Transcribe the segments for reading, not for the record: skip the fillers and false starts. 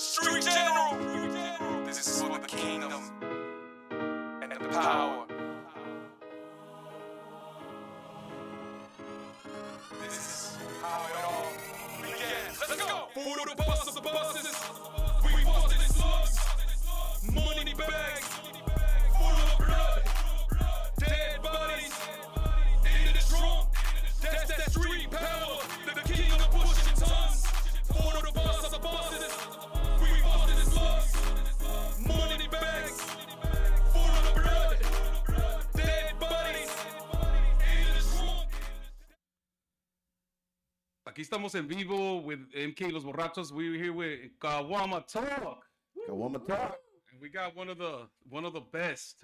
Street General. This is for the kingdom and the power. This is how it all began. Let's go. For the buses, we busted in slugs, money bags full of blood, dead bodies in the trunk. That's that street power, the king of pushing tons. For the buses, we busted in slugs, money bags full of blood, dead bodies in the trunk. Aquí estamos en vivo with MK Los Borrachos. We're here with Caguama Talk. Caguama Talk. And we got one of the best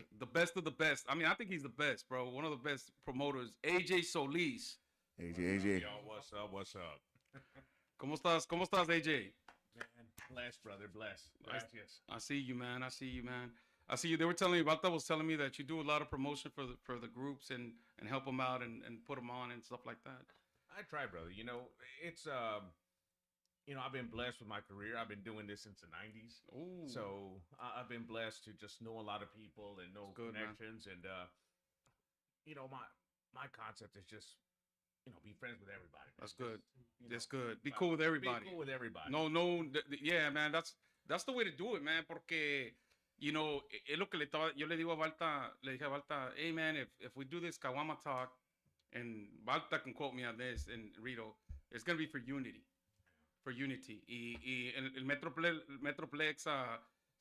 of the best. I mean, I think he's the best, bro. One of the best promoters, AJ Soliz. AJ. Yo, what's up? ¿Cómo estás, AJ? Man, blessed, brother, blessed. Gracias. I see you, man. I see you. They were telling me, Balta was telling me that you do a lot of promotion for the groups and help them out and put them on and stuff like that. I try, brother. You know, it's I've been blessed with my career. I've been doing this since the 90s. Ooh. So I've been blessed to just know a lot of people and know good, connections. Man. And my concept is just be friends with everybody. Man. That's good. That's good. Be cool with everybody. Be cool with everybody. Yeah, man. That's the way to do it, man. Porque es lo que yo le digo a Balta. Le dije a Balta, hey, man, if we do this Caguama Talk, and Balta can quote me on this, and Rito, it's gonna be for unity. For unity. Y el Metroplex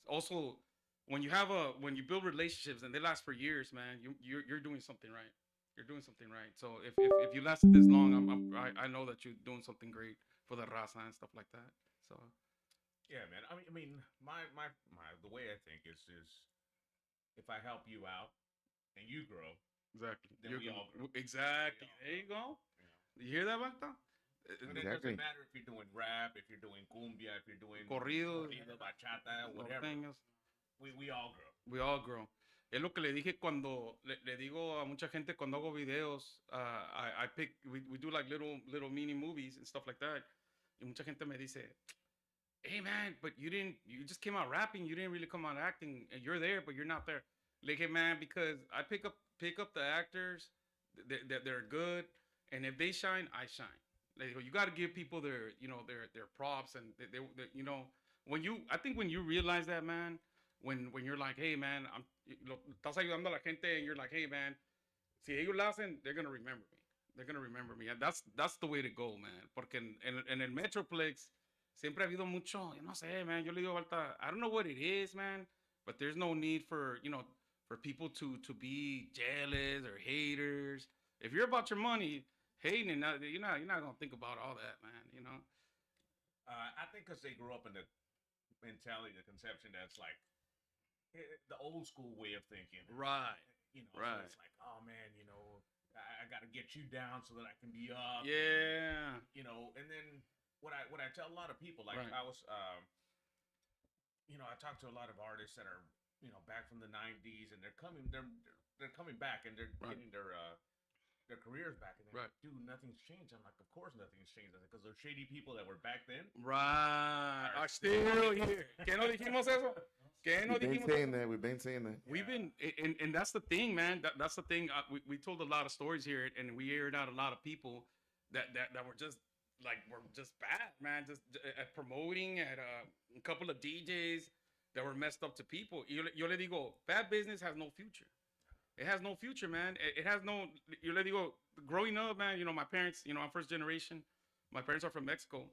also when you build relationships and they last for years, man, you're doing something right. You're doing something right. So if you lasted this long, I know that you're doing something great for the raza and stuff like that. So yeah, man. I mean, my the way I think is if I help you out and you grow, exactly. Then we all grow. Exactly. There you go. You hear that, Balta? And it doesn't matter if you're doing rap, if you're doing cumbia, if you're doing corrido, bachata, whatever. We all grow. We all grow. Es lo que le dije cuando le digo a mucha gente cuando hago videos. We do like little mini movies and stuff like that. Y mucha gente me dice, hey man, but you just came out rapping. You didn't really come out acting. And you're there, but you're not there. Le dije, man, because I pick up the actors that they're good, and if they shine, I shine. You got to give people their props and I think when you realize that, man, when you're like, hey man, estás ayudando a la gente and you're like, hey man, si ellos la hacen, they're gonna remember me. They're gonna remember me, and that's the way to go, man. Porque en el Metroplex siempre ha habido mucho, yo no sé, man. Yo le digo Balta, I don't know what it is, man, but there's no need for people to be jealous or haters. If you're about your money, hating, you're not gonna think about all that, man. I think because they grew up in the mentality, the conception that's like the old school way of thinking, right? Right. So it's like, oh man, I got to get you down so that I can be up. Yeah. And then what I tell a lot of people, like right. I was, I talk to a lot of artists that are back from the 90s, and they're coming back, and they're right. getting their careers back, and they're right. like, dude, nothing's changed. I'm like, of course nothing's changed, because those shady people that were back then are still here. ¿Qué no dijimos eso? We've been saying that. We've been, and that's the thing, man. That's the thing. We told a lot of stories here, and we aired out a lot of people that were just bad, man. Just at promoting, at a couple of DJs that were messed up to people. Yo le digo, bad business has no future. It has no future, man. It has no. Yo le digo, growing up, man. My parents. I'm first generation. My parents are from Mexico.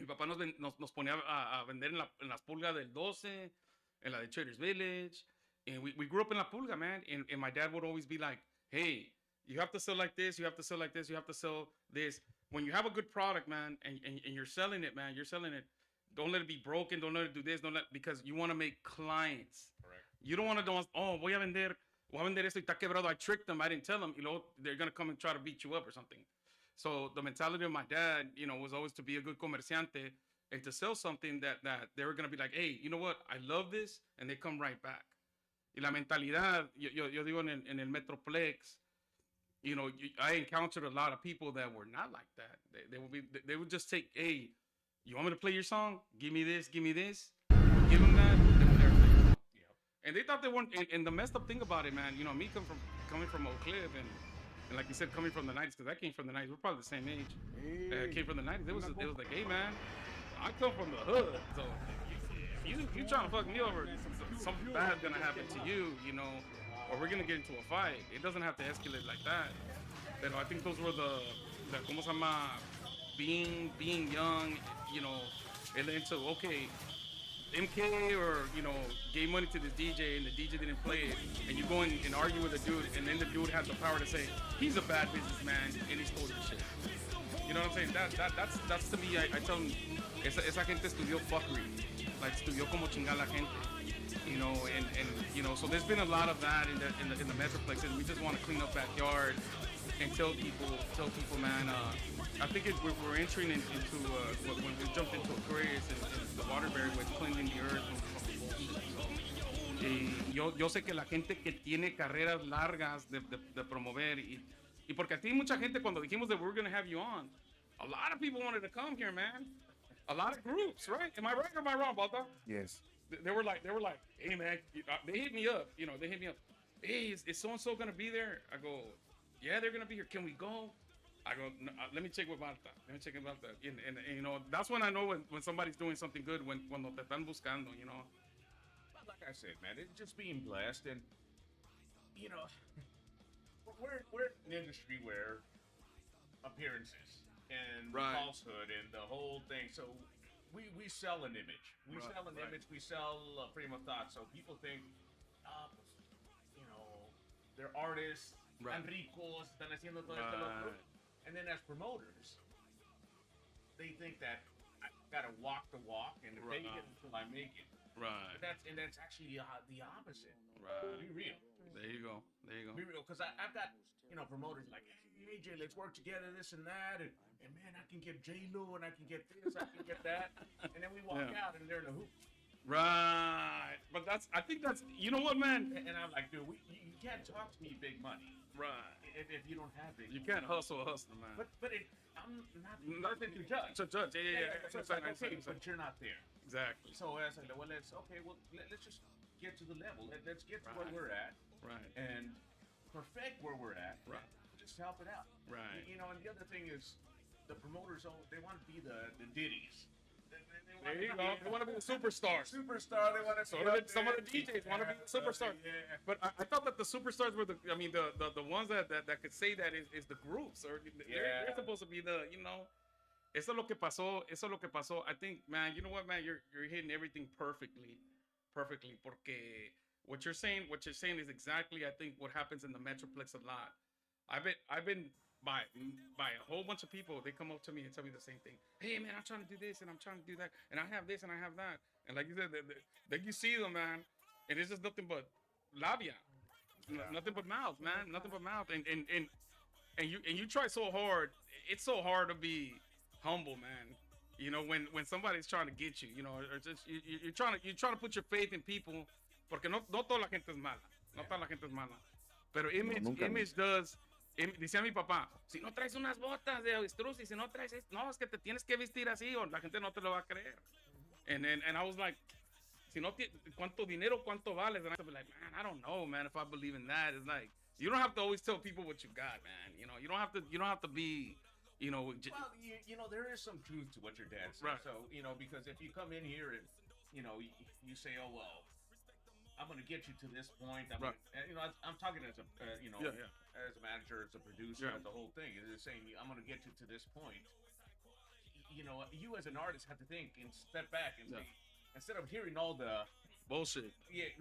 Mi papá nos ponía a vender en las pulgas del 12, en la de Traders Village, and we grew up in La Pulga, man. And my dad would always be like, hey, you have to sell like this, you have to sell like this, you have to sell this. When you have a good product, man, and you're selling it, man, don't let it be broken, don't let it do this, because you want to make clients. Correct. You don't want to voy a vender esto y está quebrado. I tricked them, I didn't tell them, they're going to come and try to beat you up or something. So the mentality of my dad, was always to be a good comerciante and to sell something that they were going to be like, hey, you know what? I love this. And they come right back. Y la mentalidad, yo digo en el Metroplex, I encountered a lot of people that were not like that. They would just take, hey, You want me to play your song? Give me this, give me this. Give them that, they will never play your song. Yeah. And they thought they weren't. And the messed up thing about it, man, you know, me coming from Oak Cliff and like you said, coming from the 90s, because I came from the 90s. We're probably the same age. Came from the 90s. It was like, hey, man, I come from the hood. So if you trying to fuck me over, something bad's going to happen to you, you know, or we're going to get into a fight. It doesn't have to escalate like that. But I think those were the ¿cómo se llama? Being young, you know, and then so, okay, MK or, you know, gave money to this DJ and the DJ didn't play it, and you go and argue with the dude, and then the dude has the power to say, he's a bad businessman and he stole your shit. You know what I'm saying? That's to me, I tell them, esa gente estudió fuckery. Like, estudió como chingar la gente. You know, and you know, so there's been a lot of that in the Metroplex, and we just want to clean up backyard and tell people, man, I think we're entering into when we jumped into Aquarius and the Waterbury with cleansing the earth yo sé que la gente que tiene carreras largas de promover y porque a ti mucha gente cuando dijimos that we're going to have you on, a lot of people wanted to come here, man. A lot of groups, right? Am I right or am I wrong, Balta? Yes. They were like, hey, man, they hit me up, you know, hey, is so-and-so going to be there? I go, yeah, they're going to be here. Can we go? I go, no, let me check with Balta. And, you know, that's when I know when somebody's doing something good, cuando te están buscando, you know. But like I said, man, it's just being blessed. And, you know, we're in an industry where appearances and falsehood and the whole thing. So we sell an image. We sell an image. We sell a frame of thought. So people think, you know, they're artists. Están ricos, están haciendo todo esto, lo otro. And then as promoters, they think that I gotta walk the walk and fake it until I make it. Right. And that's actually the opposite. Right. Be real. There you go. Be real, because I've got, you know, promoters like, hey AJ, let's work together, this and that, and man, I can get J-Lo and I can get this, I can get that, and then we walk out and they're in the hoop. Right. But I think that's, you know what, man? And I'm like, dude, you can't talk to me big money. Right. If you don't have big money. You can't hustle, man. But I'm not nothing to judge. To judge, yeah. So it's like, okay, but you're not there. Exactly. So I said, well, let's just get to the level. Let's get to where we're at. Right. And perfect where we're at. Right. Just help it out. Right. You know, and the other thing is, the promoters, they want to be the Diddy's. There you go. They want to be the superstars. They want to. Some of the DJs want to be the superstars. Yeah. But I thought that the superstars were the ones that could say that is the groups, or they're supposed to be the, you know. Eso es lo que pasó. I think, man, you know what, man, you're hitting everything perfectly, porque what you're saying is exactly, I think, what happens in the Metroplex a lot. I've been by a whole bunch of people. They come up to me and tell me the same thing. Hey, man, I'm trying to do this and I'm trying to do that, and I have this and I have that. And like you said, then you see them, man, and it's just nothing but labia, nothing but mouth, man, nothing but mouth. And you try so hard. It's so hard to be humble, man. You know, when somebody's trying to get you, you know, or just you're trying to put your faith in people, porque no toda la gente es mala, no toda la gente es mala, pero image does. Decía mi papá, si no traes unas botas de avestruz y si no traes esto, no, es que te tienes que vestir así o la gente no te lo va a creer. And I was like, si no, ¿cuánto dinero, cuánto vales? And I was like, man, I don't know, man, if I believe in that. It's like, you don't have to always tell people what you got, man. You know, you don't have to be, you know. Well, you know, there is some truth to what your dad said. Right. So, you know, because if you come in here and, you know, you say, oh, well, I'm going to get you to this point. You know, I'm talking as a, you know, as a manager, as a producer, as the whole thing. It's saying, I'm going to get you to this point. You know, you as an artist have to think and step back and say, instead of hearing all the bullshit. Yeah.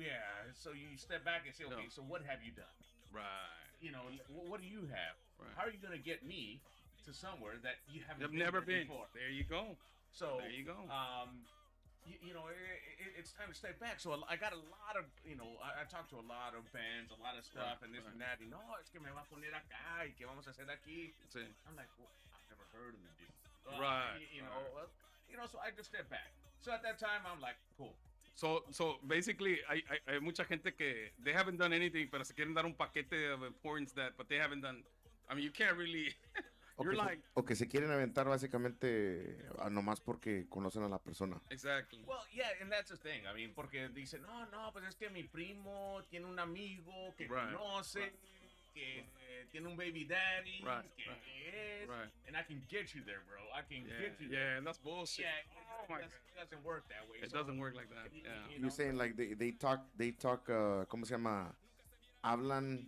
So you step back and say, okay, so what have you done? Right. You know, what do you have? Right. How are you going to get me to somewhere that you haven't never been before? There you go. So there you go. You know, it's time to step back. So I got a lot of, you know, I talked to a lot of bands, a lot of stuff, and this and that. Y no, es que me va a poner acá y que vamos a hacer aquí. Sí. I'm like, well, I've never heard of the dude. Right. You know, so I just step back. So at that time, I'm like, cool. So basically, hay mucha gente que they haven't done anything, pero se quieren dar un paquete of importance but they haven't done. I mean, you can't really. You're like... O que se quieren aventar básicamente nomás porque conocen a la persona. Exactly. Well, yeah, and that's the thing. I mean, porque dicen, no, pues es que mi primo tiene un amigo que conoce, que tiene un baby daddy, que es, and I can get you there, bro. I can get you there. Yeah, and that's bullshit. Yeah, it doesn't work that way. It doesn't work like that. Yeah. You're saying like they talk, ¿cómo se llama? Hablan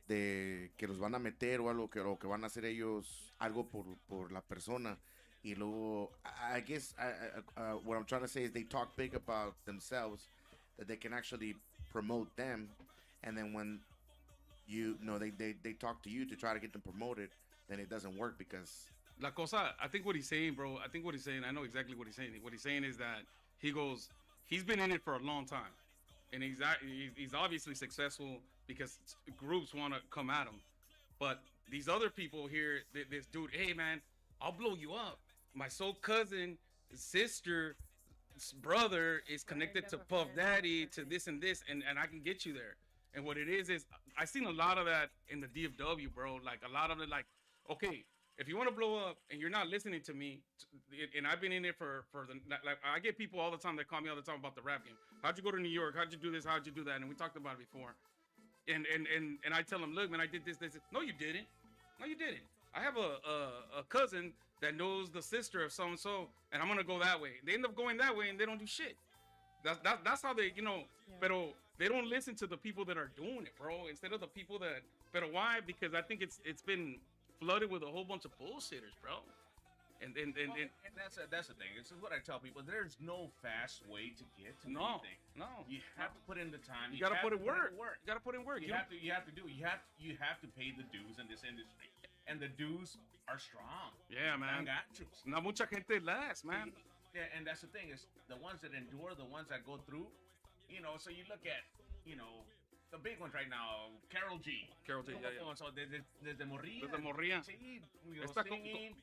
de que los van a meter o algo o que van a hacer ellos algo por la persona y luego I guess what I'm trying to say is they talk big about themselves that they can actually promote them, and then when they talk to you to try to get them promoted, then it doesn't work because La cosa, I think what he's saying, bro, I know exactly what he's saying. What he's saying is that he's been in it for a long time. And he's obviously successful because groups want to come at him. But these other people here, this dude, hey, man, I'll blow you up. My soul cousin, sister, brother is connected to Puff Daddy, to this and this, and I can get you there. And what it is I seen a lot of that in the DFW, bro. Like, a lot of it, like, okay, if you want to blow up and you're not listening to me, and I've been in it for like, I get people all the time that call me all the time about the rap game. How'd you go to New York? How'd you do this? How'd you do that? And we talked about it before. And I tell them, look, man, I did this. No, you didn't. No, you didn't. I have a cousin that knows the sister of so and so, and I'm gonna go that way. They end up going that way, and they don't do shit. That's how they, Pero they don't listen to the people that are doing it, bro. Instead of the people that. Pero why? Because I think it's been flooded with a whole bunch of bullshitters, bro. And that's the thing. This is what I tell people. There's no fast way to get to anything. No. You have to put in the time. You gotta put in work. You gotta put in work. You have to pay the dues in this industry, and the dues are strong. Yeah, man. No mucha gente lasts, man. Yeah, and that's the thing is the ones that endure, the ones that go through. So you look at, the big ones right now, Carol G. Yeah. So desde Morría. Desde Morría. Sí,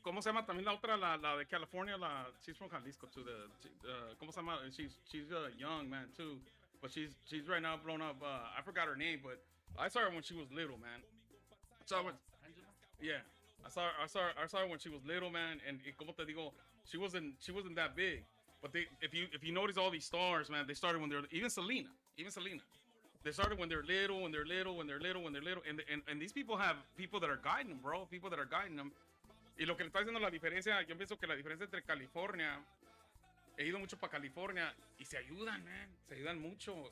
¿Cómo se llama también la otra, la de California? She's from Jalisco too. ¿Cómo se llama? She's young, man, too. But she's right now blown up. I forgot her name, but I saw her when she was little, man. Yeah. I saw her when she was little, man. And como te digo, she wasn't that big. But if you notice all these stars, man, they started when they're even Selena. They started when they're little, and these people have people that are guiding them, bro. People that are guiding them. Y lo que le está haciendo la diferencia, yo pienso que la diferencia entre California, he ido mucho para California y se ayudan, man. Se ayudan mucho.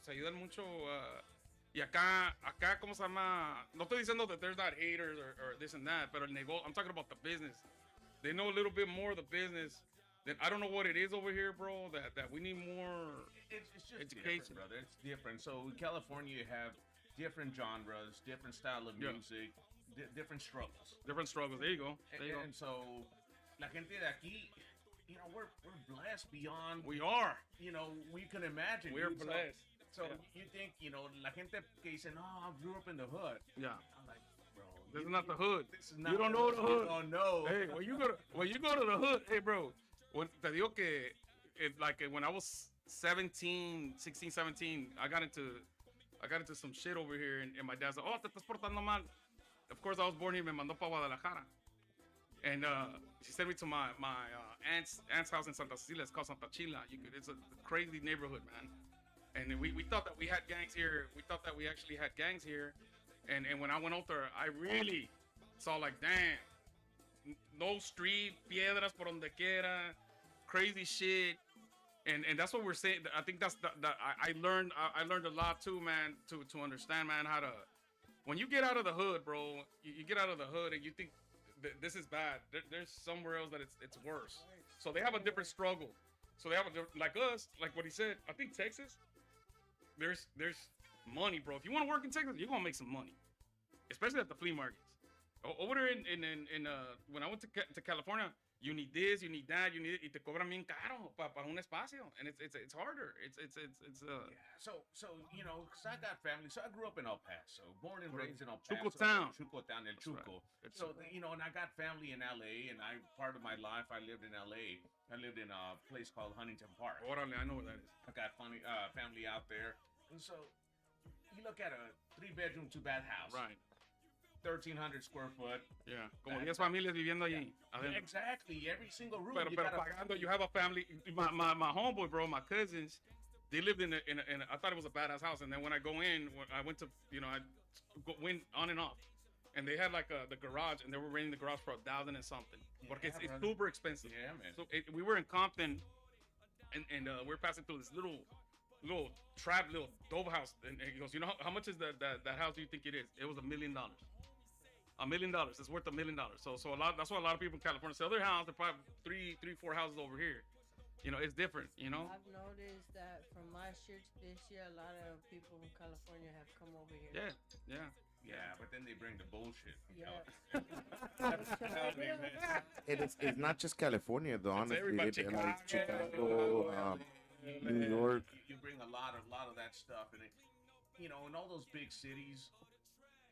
Y acá, ¿cómo se llama? No estoy diciendo that there's not haters or this and that, pero el negocio, I'm talking about the business. They know a little bit more of the business. Then I don't know what it is over here, bro. That we need more it's just education, brother. It's different. So in California, you have different genres, different style of music, different struggles. There you go. And so, la gente de aquí, we're blessed beyond. We are. We can imagine. We're blessed. So you think, la gente que dice, no, I grew up in the hood. Yeah. I'm like, bro, this is not the hood. This is not you don't know the hood. You don't know. Hey, when you go to the hood, hey, bro. Te digo que, when I was 16, 17, I got into some shit over here, and my dad's like, oh, te estás portando mal. Of course, I was born here, me mandó para Guadalajara. And she sent me to my aunt's house in Santa Cecilia. It's called Santa Chila. It's a crazy neighborhood, man. And we thought that we had gangs here. We thought that we actually had gangs here. And when I went out there, I really saw like, damn, no street, piedras por donde quiera, crazy shit. And that's what we're saying. I think that's I learned a lot too, man, to understand, man, how to, when you get out of the hood, bro, you get out of the hood and you think this is bad. There's somewhere else that it's worse. So they have a different struggle. So they have like us, like what he said. I think Texas, there's money, bro. If you want to work in Texas, you're gonna make some money, especially at the flea markets. Over there in when I went to California, you need this, you need that, y te cobran bien caro para un espacio, and it's harder. It's Yeah. So cause I got family. So I grew up in El Paso, born and raised in El Paso. Chuco Town, El Chuco. Right. So and I got family in LA, and part of my life I lived in LA. I lived in a place called Huntington Park. Orale, I know where that is. I got family out there, and so you look at a 3-bedroom, 2-bath house. Right. 1,300 square foot. Yeah, como 10 familias viviendo allí. Adentro. Exactly, every single room. Pero pagando, you have a family. My homeboy, bro, my cousins, they lived in a, I thought it was a badass house. And then when I go in, I went to, I went on and off. And they had like the garage, and they were renting the garage for $1,000 and something. Porque it's super expensive. Yeah, man. So we were in Compton, and we were passing through this little trap, little dope house. And he goes, how much is that house do you think it is? It was $1 million. $1 million. It's worth $1 million. So that's why a lot of people in California sell their house. They're probably three, 4 houses over here. It's different, I've noticed that from last year to this year, a lot of people in California have come over here. Yeah, but then they bring the bullshit. It's not just California, though. Honestly, Chicago, New York. You bring a lot of that stuff, and in all those big cities,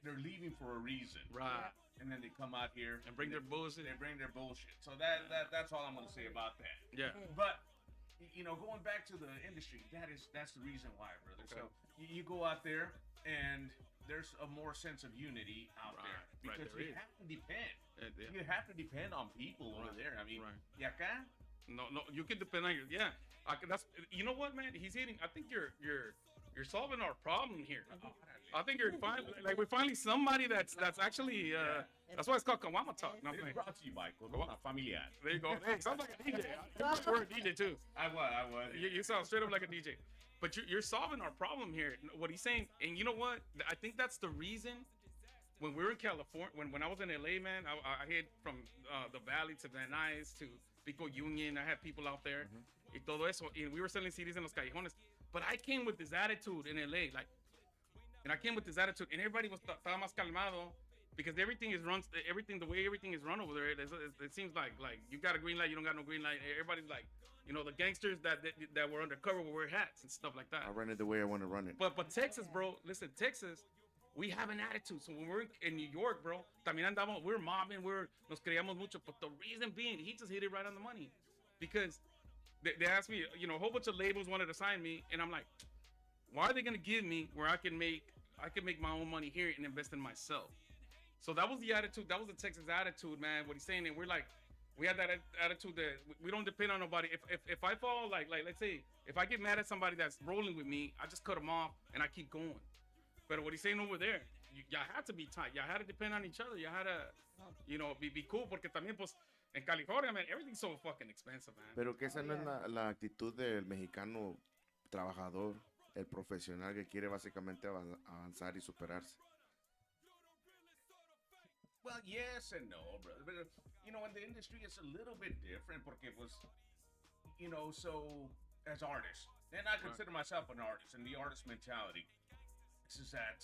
they're leaving for a reason, right? And then they come out here and bring their bullshit. They bring their bullshit. So that's all I'm gonna say about that. Yeah. But going back to the industry, that's the reason why, brother. Okay. So you go out there and there's a more sense of unity out there because you have to depend. You have to depend on people over there. I mean, y acá? No, you can depend on that's you know what, man? He's hitting. I think you're solving our problem here. I think you're we're finally somebody that's actually that's why it's called Caguama Talk. No, it's brought to you by Caguama Familiar. There you go. Hey, sounds like a DJ. You're a DJ too. I was. You sound straight up like a DJ. But you're solving our problem here. What he's saying, and you know what? I think that's the reason. When we were in California, when I was in LA, man, I hit from the Valley to Van Nuys to Pico Union. I had people out there. Y todo eso. And we were selling CDs in los callejones. But I came with this attitude in LA, and I came with this attitude, and everybody estaba más calmado because the way everything is run over there, it seems like you got a green light, you don't got no green light. Everybody's like, the gangsters that were undercover will wear hats and stuff like that. I run it the way I want to run it. But Texas, bro, listen, Texas, we have an attitude. So when we're in New York, bro, también andamos, we're mobbing, nos creíamos mucho. But the reason being, he just hit it right on the money, because they asked me, a whole bunch of labels wanted to sign me, and I'm like, why are they gonna give me where I can make my own money here and invest in myself? So that was the attitude. That was the Texas attitude, man. What he's saying, and we're like, we had that attitude that we don't depend on nobody. If I fall, like let's say, if I get mad at somebody that's rolling with me, I just cut them off and I keep going. But what he's saying over there, y'all had to be tight. Y'all had to depend on each other. Y'all had to, be cool. Porque también, pues, en California, man, everything's so fucking expensive, man. Pero que esa no es la actitud del mexicano trabajador, el profesional que quiere básicamente avanzar y superarse. Well, yes and no, brother. But, in the industry, it's a little bit different porque, pues, so as artists, and I consider myself an artist, and the artist mentality is that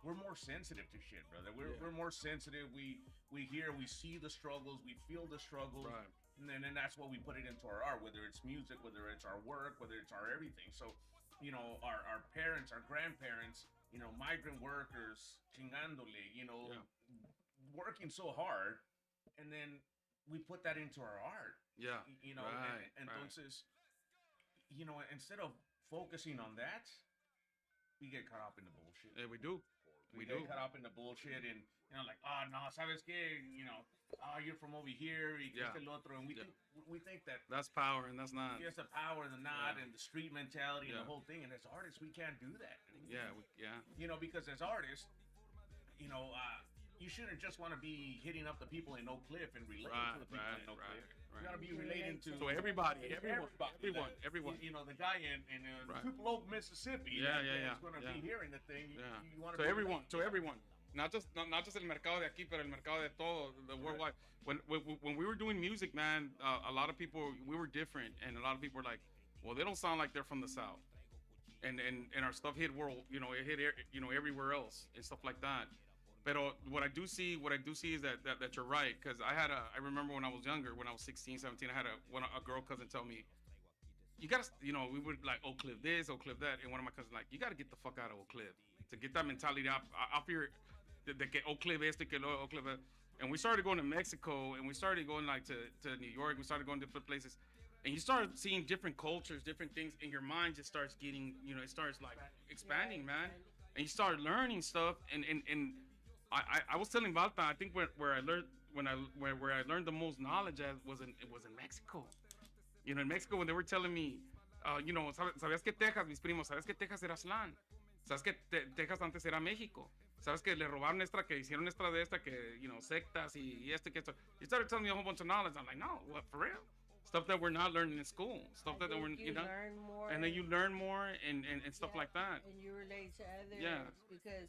we're more sensitive to shit, brother. We're more sensitive. We hear, we see the struggles, we feel the struggles, and then that's what we put it into our art, whether it's music, whether it's our work, whether it's our everything. So, our parents, our grandparents, migrant workers, chingándole, working so hard, and then we put that into our art. Yeah. Entonces, instead of focusing on that, we get caught up in the bullshit. Yeah, we do. We get caught up in the bullshit, and like, oh no, sabes qué, you're from over here, y el otro, and we think that that's power, and that's not. Yes, the power and the not, and the street mentality and the whole thing. And as artists, we can't do that. Because as artists, you shouldn't just want to be hitting up the people in Oak Cliff and relating to the people in Oak Cliff. You gotta be relating to everybody. Everyone. The guy in Tupelo, Mississippi. Is gonna be hearing the thing. You want to everyone. Not just el mercado de aquí, pero el mercado de todo, the worldwide. When we were doing music, man, a lot of people, we were different, and a lot of people were like, well, they don't sound like they're from the South, and our stuff hit world, it hit everywhere else and stuff like that. But what I do see is that you're right, because I remember when I was younger, when I was 16, 17, I had a girl cousin tell me, you gotta, we would like Oak Cliff this, Oak Cliff that, and one of my cousins like, you gotta get the fuck out of Oak Cliff to get that mentality off your, de que Oak Cliff esto, que lo Oak Cliff, and we started going to Mexico, and we started going like to New York, we started going to different places, and you start seeing different cultures, different things, and your mind just starts getting, it starts like expanding, man, and you start learning stuff, and I was telling Balta, I think where I learned where I learned the most knowledge at was in Mexico. You know, in Mexico when they were telling me, you know, sabías que Texas, mis primos, sabías que Texas era slang, sabes que Texas antes era México, sabes que le robaron esta, que hicieron esta de esta, que you know, sectas y este que esto. You started telling me a whole bunch of knowledge. I'm like, no, what, for real? Stuff that we're not learning in school, stuff that we're, you know, learn more, and then you learn more and stuff like that. And you relate to others, because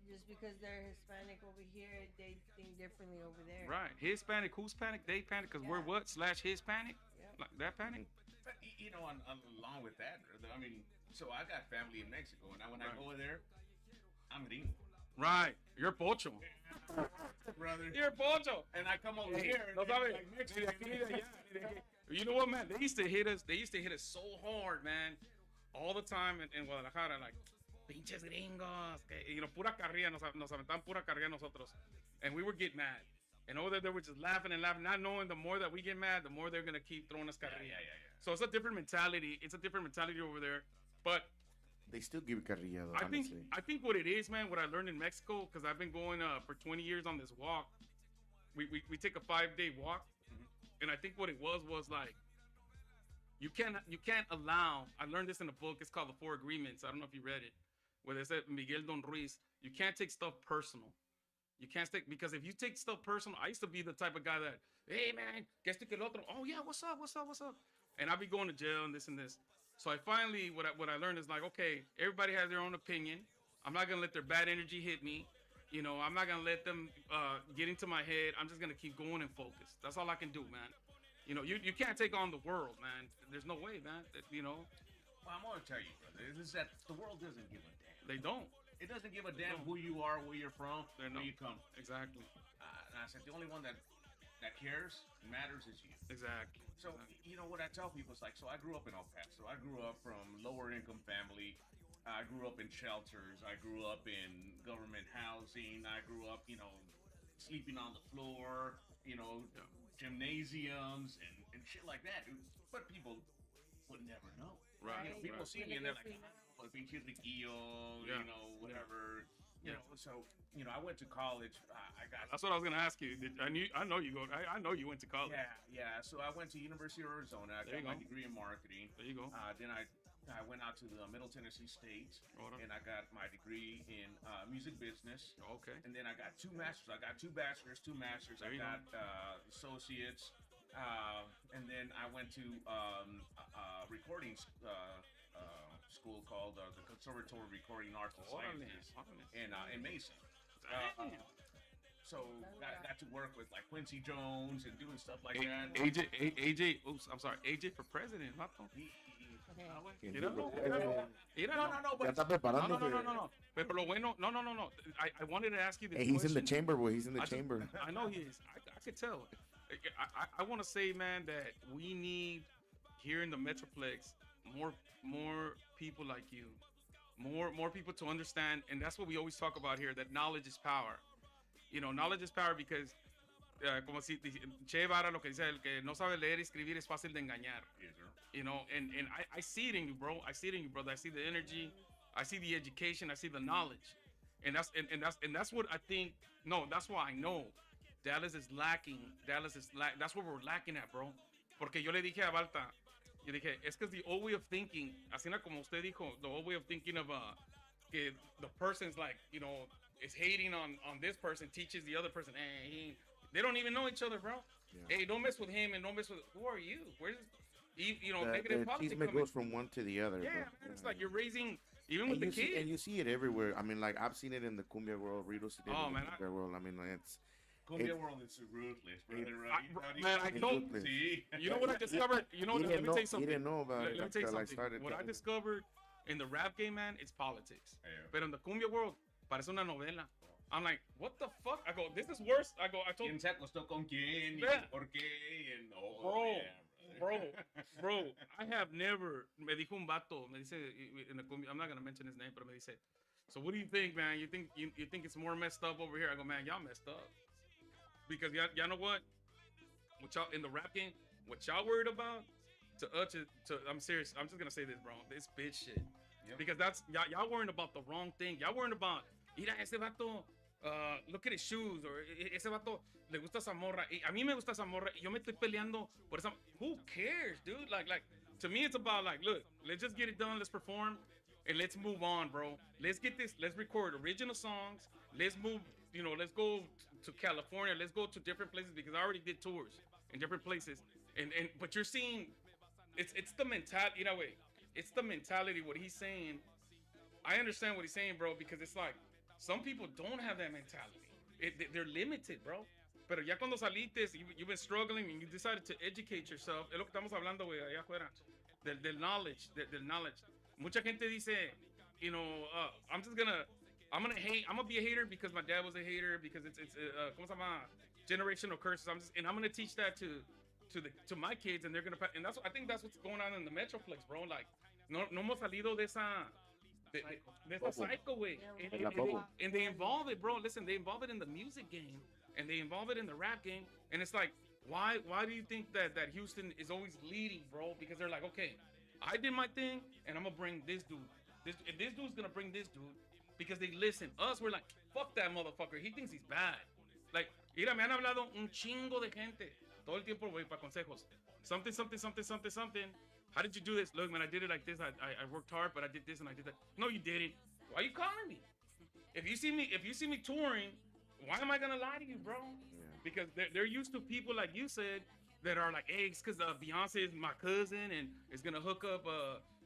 just because they're Hispanic over here, they think differently over there. Right, Hispanic, who's panic? They panic because we're what slash Hispanic, like that panic. You know, along with that, I mean, so I got family in Mexico, and when I go there, I'm gringo. Right, you're pocho. Brother. You're pocho. And I come over here and no like Mexican. You know what, man? They used to hit us so hard, man. All the time in Guadalajara, like, pinches gringos. You know, pura carrilla, nos aventaban pura carrilla nosotros. And we would get mad. And over there, they were just laughing and laughing, not knowing the more that we get mad, the more they're going to keep throwing us carrilla. Yeah. So it's a different mentality. It's a different mentality over there. But they still give carrilla, though, I think what it is, man, what I learned in Mexico, because I've been going for 20 years on this walk. We take a 5-day walk, and I think what it was like, you can't allow. I learned this in a book. It's called The Four Agreements. I don't know if you read it, where they said Miguel Don Ruiz. You can't take stuff personal. You can't take, because if you take stuff personal, I used to be the type of guy that, hey man, que esto que el otro. Oh yeah, what's up? And I'd be going to jail and this and this. So I finally, what I learned is like, okay, everybody has their own opinion. I'm not gonna let their bad energy hit me. You know, I'm not gonna let them get into my head. I'm just gonna keep going and focus. That's all I can do, man. You know, you can't take on the world, man. There's no way, man. You know. Well, I'm gonna tell you, brother, is that the world doesn't give a damn. They don't. It doesn't give a damn who you are, where you're from, where you come. Exactly. And I said the only one that cares, matters is you. Exactly. So, you know, what I tell people is like, so I grew up in El Paso. I grew up from lower income family. I grew up in shelters. I grew up in government housing. I grew up, you know, sleeping on the floor, you know, gymnasiums and shit like that. But people would never know. Right. You know, people see me and they're like, oh, pinche riquillo, you know, whatever. You know, so, you know, I went to college. I got. That's what I was gonna ask you. I know you go. I know you went to college. Yeah. So I went to University of Arizona. I got my degree in marketing. There you go. Then I went out to the Middle Tennessee State, and I got my degree in music business. Okay. And then I got 2 masters. I got 2 bachelors, 2 masters. I got associates. And then I went to recording school called the Conservatory Recording Arts and Sciences in Mason. So got to work with like Quincy Jones and doing stuff like that. AJ, oops, I'm sorry, AJ for president, vato. No. Pero lo bueno, no. I wanted to ask you this. He's in the chamber, boy. He's in the chamber. I know he is. I could tell. I want to say, man, that we need here in the Metroplex more people like you, more people to understand, and that's what we always talk about here. That knowledge is power. You know, knowledge is power because, como si Che Guevara lo que dice, el que no sabe leer y escribir es fácil de engañar. Yes, sir. You know, and I see it in you, bro. I see it in you, brother. I see the energy. I see the education. I see the knowledge, and that's what I think. No, that's why I know Dallas is lacking. That's what we're lacking at, bro. Porque yo le dije a Balta, yo dije, es que the old way of thinking, así como usted dijo, the old way of thinking of que the person's like, you know, is hating on this person, teaches the other person, they don't even know each other, bro. Yeah. Hey, don't mess with him and don't mess with. Who are you? Where's you know, negative politics. The goes from one to the other. Yeah, man, it's like you're raising. Even with the kids. And you see it everywhere. I mean, like, I've seen it in the cumbia world. Rito seen it in the cumbia world. I mean, it's... Cumbia world is ruthless, brother. Man, I told you know what I discovered? You know, let me tell you something. You didn't know about it. Let me tell you something. What I discovered in the rap game, man, it's politics. Yeah. But in the cumbia world, parece una novela. I'm like, what the fuck? I go, this is worse. I told ¿Quién se acostó con quién? ¿Por qué? And Bro, I have never. Me dijo un vato. Me dice in the cumbia. I'm not gonna mention his name, but me dice. So what do you think, man? You think it's more messed up over here? I go, man, y'all messed up. Because y'all know what? What y'all in the rap game? What y'all worried about? I'm serious. I'm just gonna say this, bro. This bitch shit. Yep. Because that's y'all worrying about the wrong thing. Y'all worrying about. Mira ese vato. look at his shoes, or ese vato le gusta esa morra. A mí me gusta esa morra. Yo me estoy peleando por esa. Who cares, dude? Like, to me, it's about like, look, let's just get it done. Let's perform, and let's move on, bro. Let's get this. Let's record original songs. Let's move. Let's go to California. Let's go to different places because I already did tours in different places. But you're seeing, it's the mentality. Wait, it's the mentality. What he's saying. I understand what he's saying, bro, because it's like some people don't have that mentality. They're limited, bro. Pero ya cuando saliste, you've been struggling and you decided to educate yourself. Es lo que estamos hablando, güey, allá afuera. Del knowledge, del knowledge. Mucha gente dice, I'm gonna hate. I'm gonna be a hater because my dad was a hater because it's ¿cómo se llama? Generational curses. I'm gonna teach that to my kids, and they're gonna. And I think that's what's going on in the Metroplex, bro. Like, no hemos salido de esa. There's a cycle way, and they involve it, bro. Listen, they involve it in the music game, and they involve it in the rap game, and it's like, why do you think that Houston is always leading, bro? Because they're like, okay, I did my thing, and I'm gonna bring this dude. This dude's gonna bring this dude because they listen. Us, we're like, fuck that motherfucker. He thinks he's bad. Like, mira, me han hablado un chingo de gente todo el tiempo, güey, para consejos. Something. How did you do this? Look, man, I did it like this. I worked hard, but I did this and I did that. No, you didn't. Why are you calling me? If you see me touring, why am I gonna lie to you, bro? Yeah. Because they're used to people like you said that are like, hey, it's because Beyonce is my cousin and is gonna hook up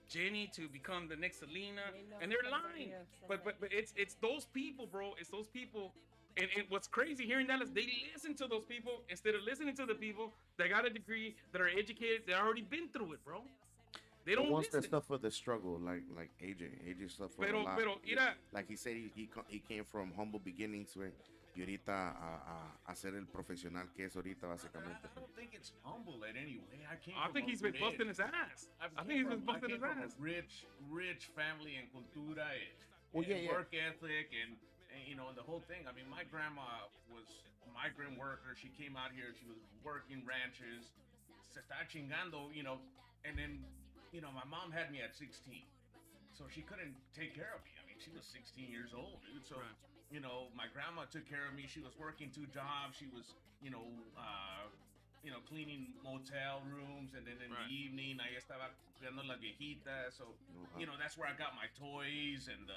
Jenny to become the next Selena, and they're lying. But it's those people, bro. It's those people. And what's crazy hearing that is they listen to those people instead of listening to the people that got a degree, that are educated, that already been through it, bro. They don't wants listen. that stuff for the struggle, like AJ stuff for a lot. Like he said, he came from humble beginnings, güey. Y ahorita a ser el profesional que es ahorita, básicamente. I don't think it's humble in any way. I think he's been busting his ass. I think he's been busting his ass. Rich family and cultura and work ethic and the whole thing. I mean, my grandma was a migrant worker. She came out here. She was working ranches. Se está chingando, and then, my mom had me at 16. So she couldn't take care of me. I mean, she was 16 years old, dude. So, right. My grandma took care of me. She was working 2 jobs. She was, cleaning motel rooms. And then in the evening, I estaba cuidando la viejita. So, that's where I got my toys and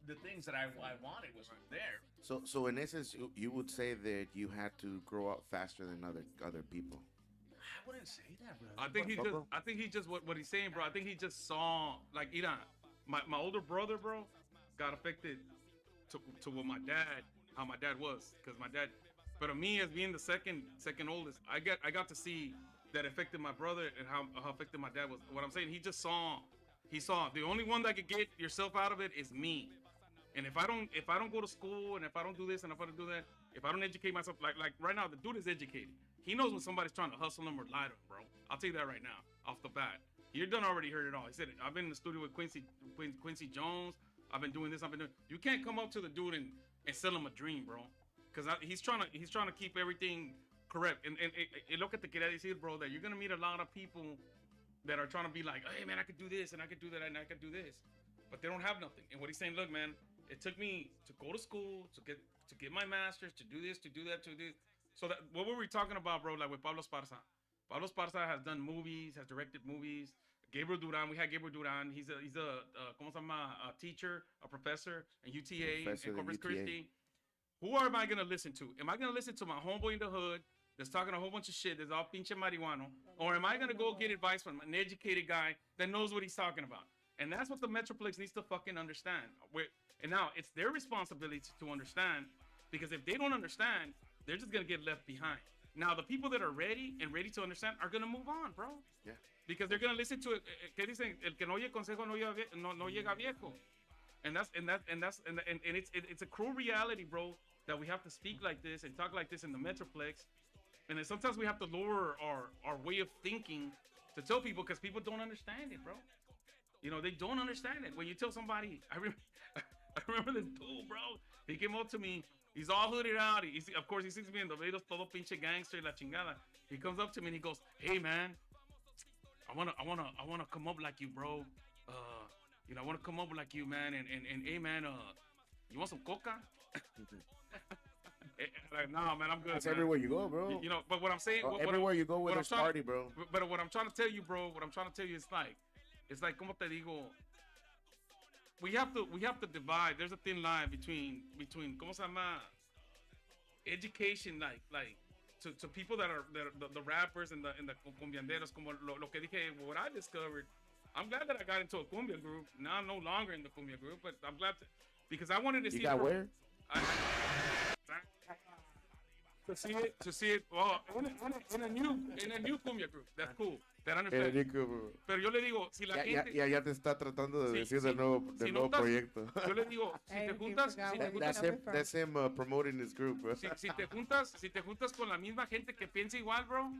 the things that I wanted was there. So in essence, you would say that you had to grow up faster than other people. I wouldn't say that, bro. I think he just what he's saying, bro. I think he just saw like my older brother, bro, got affected to what how my dad was, because my dad. But me as being the second oldest, I got to see that affected my brother and how affected my dad was. What I'm saying, he saw the only one that could get yourself out of it is me. And if I don't go to school, and if I don't do this and if I don't do that, if I don't educate myself, like right now, the dude is educated. He knows when somebody's trying to hustle him or lie to him, bro. I'll tell you that right now, off the bat. You done already heard it all. He said, I've been in the studio with Quincy Jones. I've been doing this. You can't come up to the dude and sell him a dream, bro. Because he's trying to keep everything correct. And lo que te quería decir, bro, that you're gonna meet a lot of people that are trying to be like, hey man, I could do this and I could do that and I could do this, but they don't have nothing. And what he's saying, look, man, it took me to go to school to get my master's, to do this, to do that, to do. So that what were we talking about, bro? Like with Pablo Esparza. Pablo Esparza has done movies, has directed movies. Gabriel Duran, we had Gabriel Duran. He's a ¿cómo se llama? A teacher, a professor in UTA and Corpus Christi. Who am I gonna listen to? Am I gonna listen to my homeboy in the hood that's talking a whole bunch of shit that's all pinche marihuano? Or am I gonna go get advice from an educated guy that knows what he's talking about? And that's what the Metroplex needs to fucking understand. And now it's their responsibility to understand, because if they don't understand, they're just gonna get left behind. Now the people that are ready to understand are gonna move on, bro. Yeah. Because they're gonna listen to it. ¿Qué dicen? El que no oye consejo no llega viejo. And it's a cruel reality, bro, that we have to speak like this and talk like this in the Metroplex. And then sometimes we have to lower our way of thinking to tell people, because people don't understand it, bro. They don't understand it. When you tell somebody, I remember this dude, bro. He came up to me. He's all hooded out. Of course, he sees me in the videos, todo pinche gangster, la chingada. He comes up to me and he goes, hey, man, I wanna come up like you, bro. you know, I want to come up like you, man, and hey, man, you want some coca? Like, no, man, I'm good. That's man. everywhere you go, bro. You know, but what I'm saying, everywhere you go with this party, bro. But what I'm trying to tell you, bro, is like, como te digo, we have to divide. There's a thin line between, ¿cómo se llama? Education, like to people that are the rappers and the cumbianderos, como lo que dije, what I discovered. I'm glad that I got into a cumbia group. Now I'm no longer in the cumbia group, but I'm glad because I wanted to see. You got where? To see it, well, in a new cumbia group. That's cool. That understand. Pero yo le digo, si la gente ya te está tratando de decir del nuevo proyecto. Yo le digo, si te juntas, that's him promoting his group, bro. Si te juntas con la misma gente que piensa igual, bro,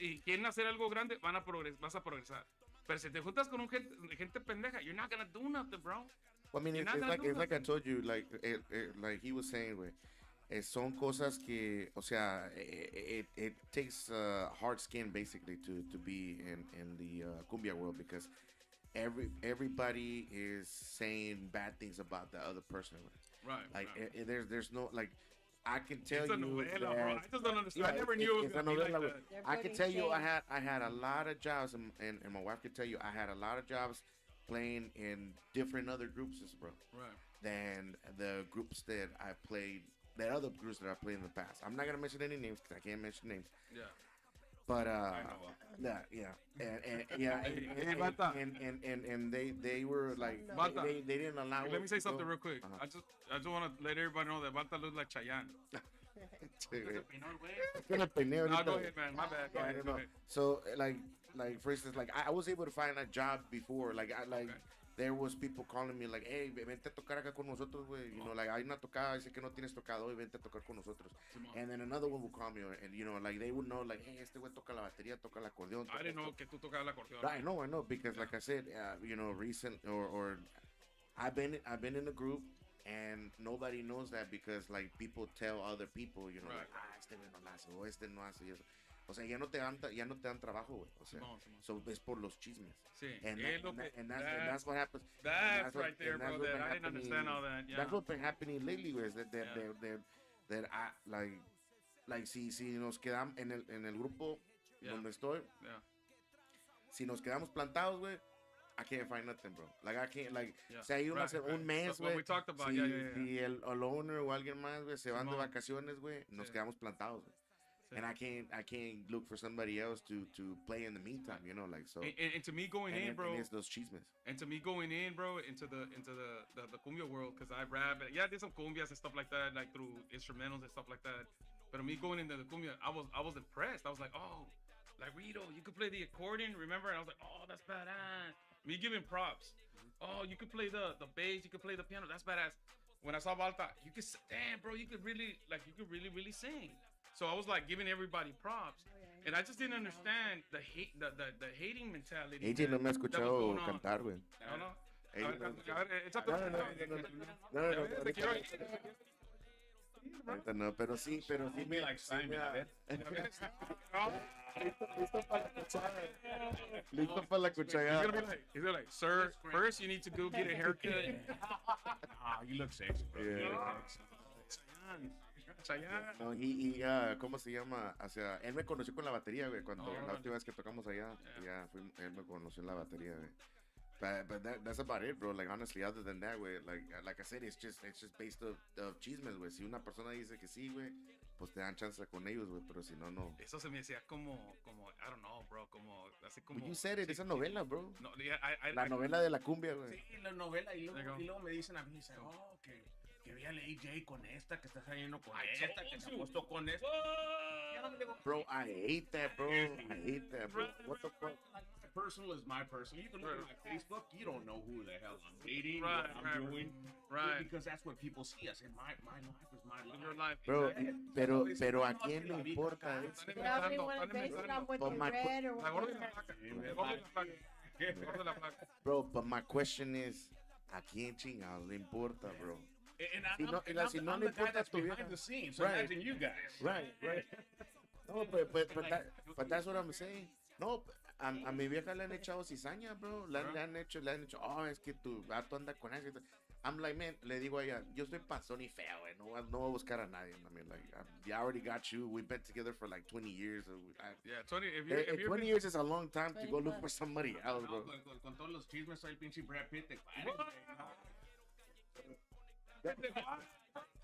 y quieren hacer algo grande, vas a progresar. Pero si te juntas con gente pendeja, you're not gonna do nothing, bro. Well, I mean, it's like I told you, like he was saying, güey. Son cosas que, o sea, it takes hard skin basically to be in the cumbia world because everybody is saying bad things about the other person. Right. Like there's no like. I can tell it's a you novela, that, bro. I just don't understand. I never knew it was gonna be like that. I can tell you, I had a lot of jobs, and my wife could tell you, I had a lot of jobs playing in different other groups, bro. Right. Than the groups that I played. The other groups that I played in the past. I'm not gonna mention any names because I can't mention names. Yeah. But and they were like they didn't allow. Let me say something real quick. I just want to let everybody know that Balta looks like Chayanne. No, go ahead, man. My bad. Go ahead. So like for instance, like I was able to find a job before. Okay. There was people calling me like, hey, vente a tocar acá con nosotros, güey. You know, like, hay una tocada, dice que no tienes tocado hoy, vente a tocar con nosotros. And then another one would call me, and, you know, like, they would know, like, hey, este güey toca la batería, toca el acordeón. I didn't know que tú tocabas el acordeón. I know, because, like I said, you know, recent, or I've been in a group, and nobody knows that because, like, people tell other people, you know, right. Like, este güey no lo hace, o este no hace, y eso. O sea, ya no te dan trabajo, güey. O sea, so es por los chismes. Sí. And that's what happens. That's right there, bro. I didn't understand all that. Yeah. That's what's been happening lately, güey. That I like si nos quedamos en el grupo donde estoy. Yeah. Si nos quedamos plantados, güey. I can't find nothing, bro. Like I can't, like, si hay un mes, güey. We talked about, si el owner o alguien más, güey, se van de vacaciones, güey, nos quedamos plantados, güey. And I can't look for somebody else to play in the meantime, you know, like so. And to me going in, bro. And it's those chismes. And to me going in, bro, into the cumbia world, because I rap, I did some cumbias and stuff like that, like through instrumentals and stuff like that. But me going into the cumbia, I was impressed. I was like, oh, like Rito, you could play the accordion, remember? And I was like, oh, that's badass. Me giving props. Oh, you could play the bass, you could play the piano, that's badass. When I saw Balta, you could, damn, bro, you could really sing. So I was like giving everybody props, and I just didn't understand the hating mentality. AJ no me ha escuchado cantar, güey. No. No, pero sí me like Simon. Listo para la cuchara. He's gonna be like, sir, first you need to go get a haircut. You look sexy, bro. Yeah. No, ¿cómo se llama? O sea, él me conoció con la batería, güey, cuando la última vez que tocamos allá, él me conoció en la batería, güey. But that's about it, bro. Like, honestly, other than that, güey, like I said, it's just based of chismes, güey. Si una persona dice que sí, güey, pues te dan chance con ellos, güey, pero si no, no. Eso se me decía como, I don't know, bro, así como. But you said it, esa novela, bro. No, la novela de la cumbia, güey. Sí, la novela, y luego me dicen a mí, que vi a AJ con esta, que está saliendo con esta, que se ha puesto con esta. Bro, I hate that, bro. What the fuck? Personal is my personal. You can look at my Facebook. You don't know who the hell I'm dating, what I'm doing. Right. Because that's what people see. I said, my life is my life. Your life. Bro, pero ¿a quién le importa eso? Bro, but my question is, ¿a quién chingados le importa, bro? Si no le importa tu vida. Behind the scenes, so imagine you guys. Right. No, but that's what I'm saying. No, A mi vieja le han echado cizaña, bro. Le han hecho, oh, es que tu vato anda con eso. I'm like, man, le digo a ella, yo soy panzón y feo, güey. No voy a buscar a nadie. I mean, like, I already got you. We've been together for like 20 years. Yeah, 20, if you're 20 years is a long time to go look for somebody else, bro. Con todos los chismes, soy el pinche Brad Pitt.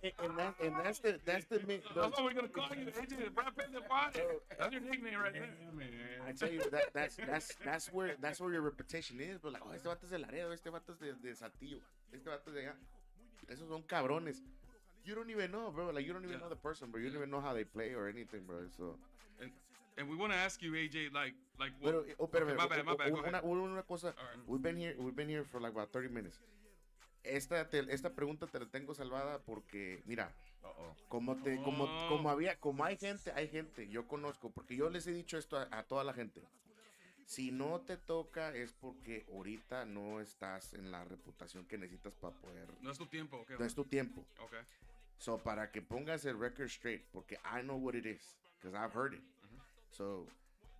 And that's the main. That's what we're gonna call you, AJ. Brad Pitt the body. That's your nickname right there. I tell you that's where your reputation is, but like, oh, este vato es de Laredo, este vato es de Saltillo, este vato es de allá. Esos son cabrones. You don't even know, bro. Like, you don't even know the person, bro. You don't even know how they play or anything, bro. So. And we want to ask you, AJ, like. Pero, my bad. Go ahead. Una cosa. Right. We've been here for like about 30 minutes. Esta pregunta te la tengo salvada porque, mira, como hay gente, yo conozco, porque yo les he dicho esto a toda la gente. Si no te toca es porque ahorita no estás en la reputación que necesitas para poder. No es tu tiempo, okay. No es tu tiempo. Okay. So, para que pongas el record straight, porque I know what it is, because I've heard it. So,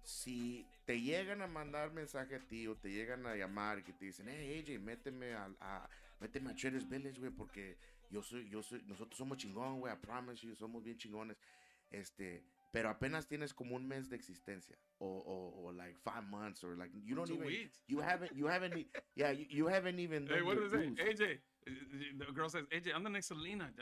si te llegan a mandar mensaje a ti o te llegan a llamar y que te dicen, hey, AJ, méteme a Traders Village, güey, porque nosotros somos chingón, güey, I promise you, somos bien chingones, pero apenas tienes como un mes de existencia, o like 5 months, or like, you don't 2 even, weeks. you haven't even Hey, done what your is it? dues. AJ, the girl says, AJ, I'm the next Selena.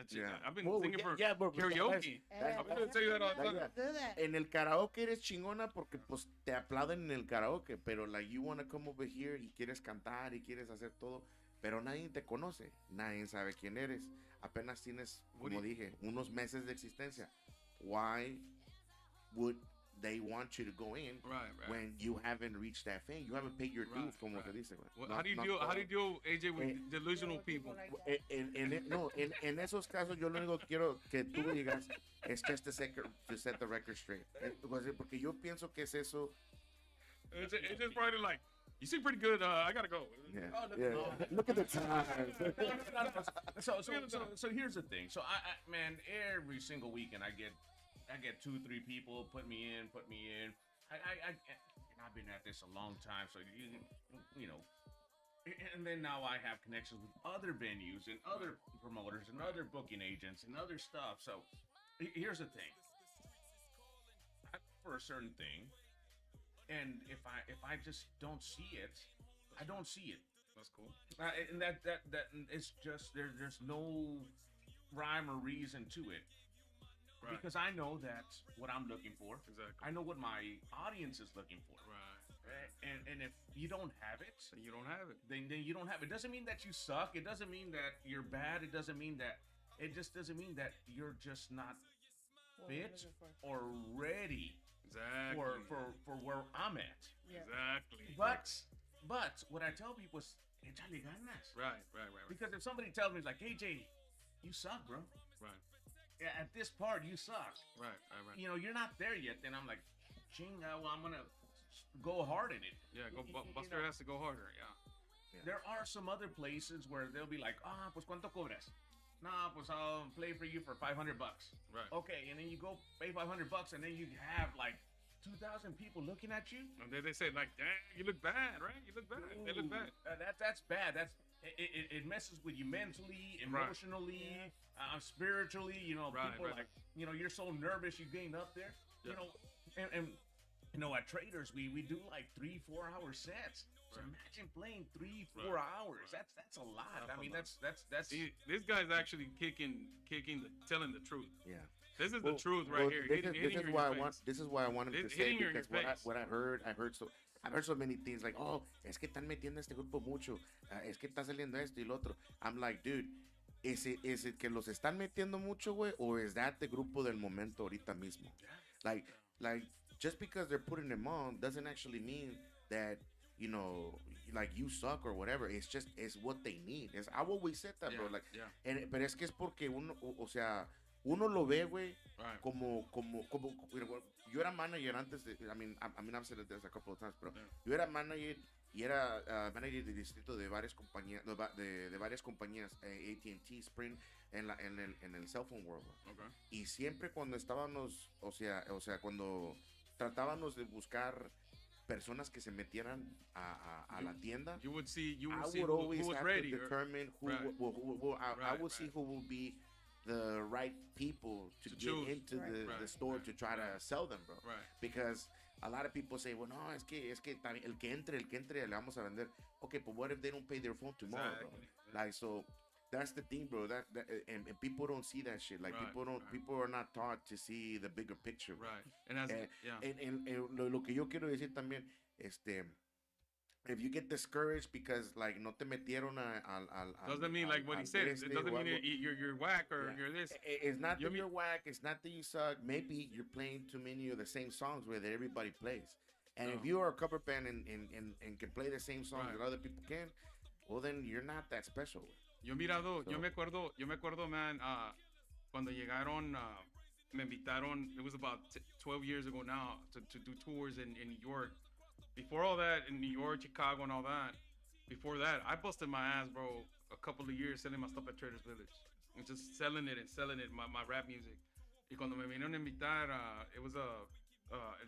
I've been Well, singing for bro, karaoke. that's- I'm gonna tell you that all the time. Do that. En el karaoke eres chingona porque pues te aplauden en el karaoke, pero like you wanna come over here y quieres cantar y quieres hacer todo, pero nadie te conoce, nadie sabe quién eres, apenas tienes, como dije, unos meses de existencia. Why would they want you to go in Right. when you haven't reached that fame? You haven't paid your dues, como se dice, güey. Well, how do you deal, AJ, with delusional people? En esos casos, yo lo único que quiero que tú digas es just to set the record straight. Porque yo pienso que es eso. It's just probably like, you seem pretty good. I gotta go. Look at the time. So here's the thing. So I man, every single weekend I get 2-3 people put me in. I've been at this a long time, so you know. And then now I have connections with other venues and other promoters and other booking agents and other stuff. So here's the thing. For a certain thing, and if I just don't see it, I don't see it. That's cool. And that it's just there's no rhyme or reason to it. Right. Because I know that's what I'm looking for. Exactly. I know what my audience is looking for. Right. And if you don't have it, Then you don't have it. then you don't have it. It doesn't mean that you suck. It doesn't mean that you're bad. It just doesn't mean that you're just not fit or ready Exactly. for where I'm at. Yeah. Exactly. But what I tell people is échale ganas. Right. Because if somebody tells me like, AJ, you suck, bro. Right. At this part, you suck. Right. You know, you're not there yet. Then I'm like, chinga, well, I'm gonna go hard in it. Yeah, Buster has to go harder. Yeah. There are some other places where they'll be like, pues cuánto cobras? Nah, pues I'll play for you for $500. Right. Okay, and then you go pay $500, and then you have like 2,000 people looking at you. And then they say like, dang, you look bad, right? You look bad. They look bad. That's bad. It messes with you mentally, emotionally, spiritually. You know, people like, you know, you're so nervous you getting up there. Yeah. You know, and you know, at Traders we do like 3-4 hour sets. So imagine playing 3-4 hours. That's a lot. I mean, that's. See, this guy's actually telling the truth. Yeah. This is the truth right here. This is why I wanted to say, because what I heard so many things like, oh, es que están metiendo este grupo mucho, es que está saliendo esto y lo otro. I'm like, dude, is it que los están metiendo mucho, güey, or is that the grupo del momento ahorita mismo? Like just because they're putting them on doesn't actually mean that, you know, like you suck or whatever. It's what they need. I've always said that, bro. Like, pero es que es porque uno lo ve, güey, como yo era manager antes de, I mean, I've said this a couple of times, pero yo era manager y era manager de distrito de varias compañías, de varias compañías, AT&T, Sprint, en el cell phone world. Okay. Y siempre cuando estábamos, o sea, cuando tratábamos de buscar personas que se metieran a la tienda, you would see I who would always was have ready. to determine who, Right. I would see who will be the right people to get choose. into the store to try to sell them, bro. Right. Because a lot of people say, well, no, es que el que entre, le vamos a vender. Okay, but what if they don't pay their phone tomorrow, bro? Like, so that's the thing, bro. And people don't see that shit. Like, people are not taught to see the bigger picture. Right. And as lo que yo quiero decir también, if you get discouraged because like no te metieron doesn't mean like what he said. It doesn't mean you're whack or you're this. It's not that you're whack. It's not that you suck. Maybe you're playing too many of the same songs where everybody plays. And if you are a cover band and can play the same songs that other people can, well then you're not that special. Yo me acuerdo, man. Cuando llegaron, me invitaron. It was about 12 years ago now to do tours in New York. Before all that, in New York, Chicago, and all that, before that, I busted my ass, bro, a couple of years selling my stuff at Traders Village. And just selling it, my rap music. Y cuando me vinieron a invitar, it was El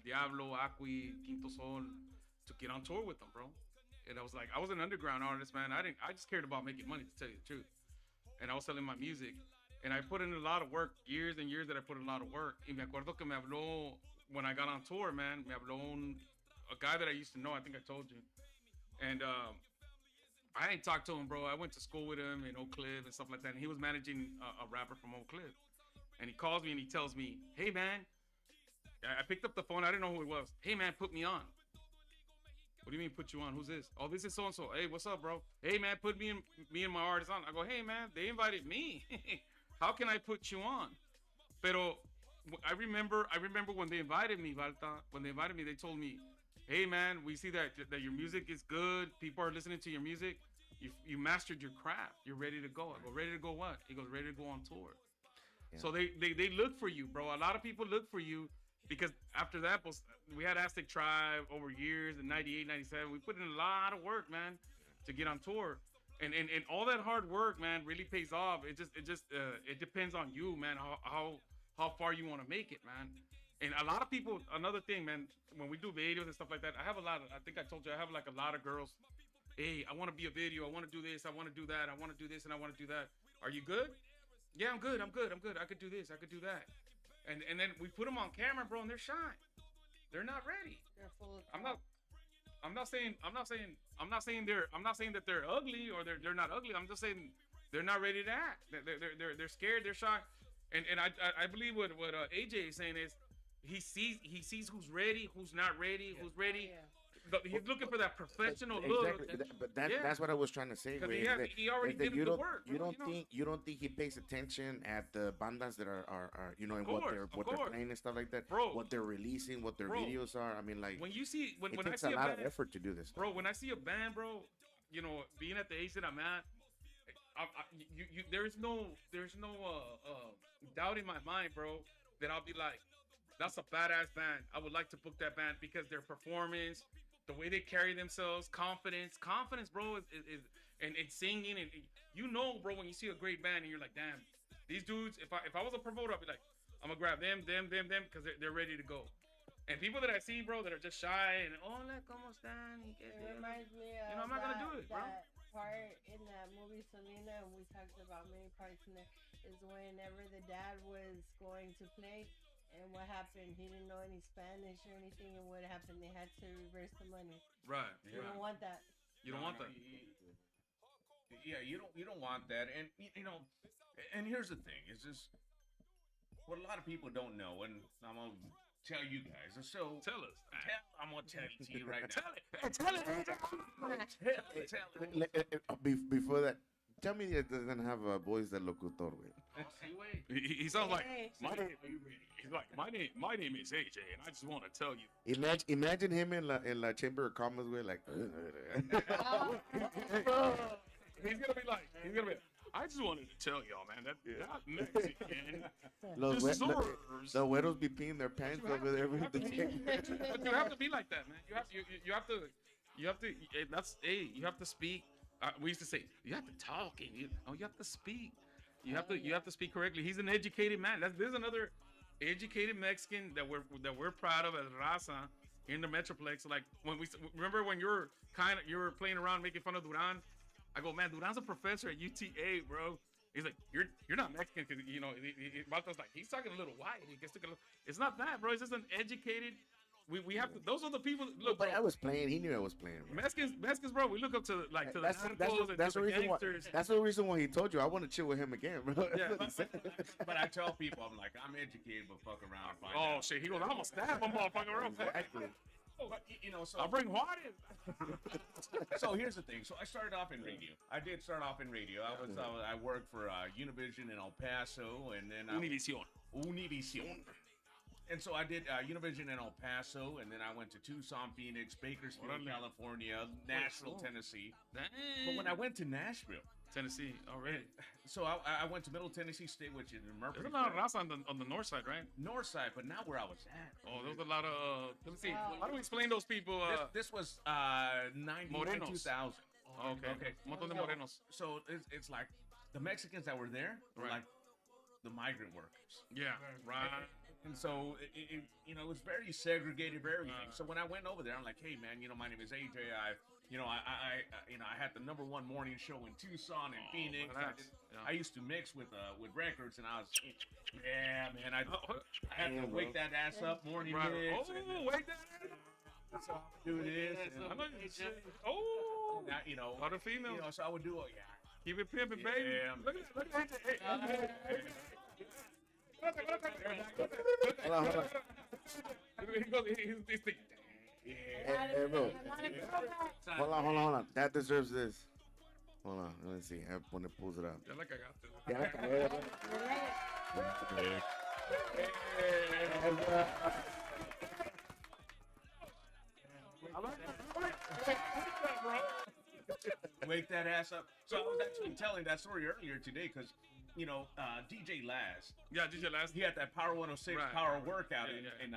Diablo, Acqui, Quinto Sol, to get on tour with them, bro. And I was like, I was an underground artist, man. I just cared about making money, to tell you the truth. And I was selling my music. And I put in a lot of work, years and years that I put in a lot of work. Y me acuerdo que me habló, when I got on tour, man, me habló a guy that I used to know, I think I told you. And I ain't talked to him, bro. I went to school with him in Oak Cliff and stuff like that. And he was managing a rapper from Oak Cliff. And he calls me and he tells me, hey, man. I picked up the phone. I didn't know who it was. Hey, man, put me on. What do you mean put you on? Who's this? Oh, this is so-and-so. Hey, what's up, bro? Hey, man, put me and my artist on. I go, hey, man, they invited me. How can I put you on? Pero I remember when they invited me, Valta. When they invited me, they told me, hey, man, we see that your music is good. People are listening to your music. You mastered your craft. You're ready to go. I go, ready to go what? He goes, ready to go on tour. Yeah. So they look for you, bro. A lot of people look for you because after that, we had Aztec Tribe over years in 98, 97. We put in a lot of work, man, to get on tour. And all that hard work, man, really pays off. It depends on you, man, how far you want to make it, man. And a lot of people, another thing, man, when we do videos and stuff like that, I think I told you, I have like a lot of girls. Hey, I want to be a video. I want to do this. I want to do that. I want to do this and I want to do that. Are you good? Yeah, I'm good. I could do this. I could do that. And then we put them on camera, bro, and they're shy. They're not ready. They're full of I'm not saying that they're ugly or they're not ugly. I'm just saying they're not ready to act. They're scared. They're shy. And I believe what AJ is saying is he sees who's ready, who's not ready, who's ready. Yeah. He's looking for that professional look. Exactly. But that's what I was trying to say. He already did the work. You don't think he pays attention at the bandas that are and what they're playing and stuff like that, bro. What they're releasing, what their videos are. I mean, like when you see when it I takes see a lot of effort to do this, bro. When I see a band, bro, being at the age that I'm at, there's no doubt in my mind, bro, that I'll be like, that's a badass band. I would like to book that band because their performance, the way they carry themselves, confidence, bro, is and singing, and bro, when you see a great band and you're like, damn, these dudes. If I was a promoter, I'd be like, I'm gonna grab them, because they're ready to go. And people that I see, bro, that are just shy and hola, cómo están? It reminds me of I'm not gonna do it, bro. That part in that movie Selena, and we talked about many parts in there, is whenever the dad was going to play. And what happened? He didn't know any Spanish or anything. And what happened? They had to reverse the money. Right. You don't want that. You don't want that. Yeah, you don't want that. And and here's the thing: it's just what a lot of people don't know. And I'm gonna tell you guys. So tell us. I'm gonna tell it to you right now. Tell it. Before that. Tell me that doesn't have a voice de locutor, güey. He sounds like he's like my name is AJ, and I just want to tell you. Imagine him in la Chamber of Commerce, güey, like. He's gonna be. I just wanted to tell y'all, man, that Mexican. The güeros be peeing their pants over there. But you have to be like that, man. You have to. You have to speak. We used to say you have to talk and you have to speak. You have to speak correctly. He's an educated man. There's another educated Mexican that we're proud of as raza. here in the Metroplex. Like when we remember when you were playing around making fun of Duran. I go, man, Duran's a professor at UTA, bro. He's like, you're not Mexican, because Balta's like, he's talking a little white. It's not that, bro. It's just an educated. We have to. Those are the people. Look, but bro, I was playing. He knew I was playing. Bro. Mexicans, bro. We look up to like to That's the the reason why. That's the reason why he told you I want to chill with him again, bro. Yeah, but I tell people, I'm like, I'm educated, but fuck around and find oh out. shit, he goes, I'm gonna stab him, motherfucker. Around. But, so I'll bring water. So here's the thing. So I started off in radio. I did start off in radio. I worked for Univision in El Paso, and then Univision. And so I did Univision in El Paso, and then I went to Tucson, Phoenix, Bakersfield, California, Nashville, Tennessee. But when I went to Nashville, Tennessee, already. So I went to Middle Tennessee State, which is in Murphy. There's a lot of raza on the north side, right? North side, but not where I was at. Oh, there's a lot of. Let me see. How do we explain those people? This was 99, Morenos. 2000. Oh, okay. Montón de morenos. So it's like the Mexicans that were there were like the migrant workers. Yeah, right. And so it was very segregated, very. So when I went over there, I'm like, hey man, my name is AJ. I had the #1 morning show in Tucson and Phoenix. I used to mix with records, and I was, man, I had to wake that ass up morning mix. Wake that ass. That's how I do this. A lot of females. So I would do it. Keep it pimping, baby. Look at that. Hold on. He's thinking, Hey, bro. Hold on. That deserves this. Hold on. Let me see. When it pulls it up. ya la cagaste. Wake that ass up. So I was actually telling that story earlier today because, DJ Laz. Yeah, DJ Laz. He had that Power 106 power workout in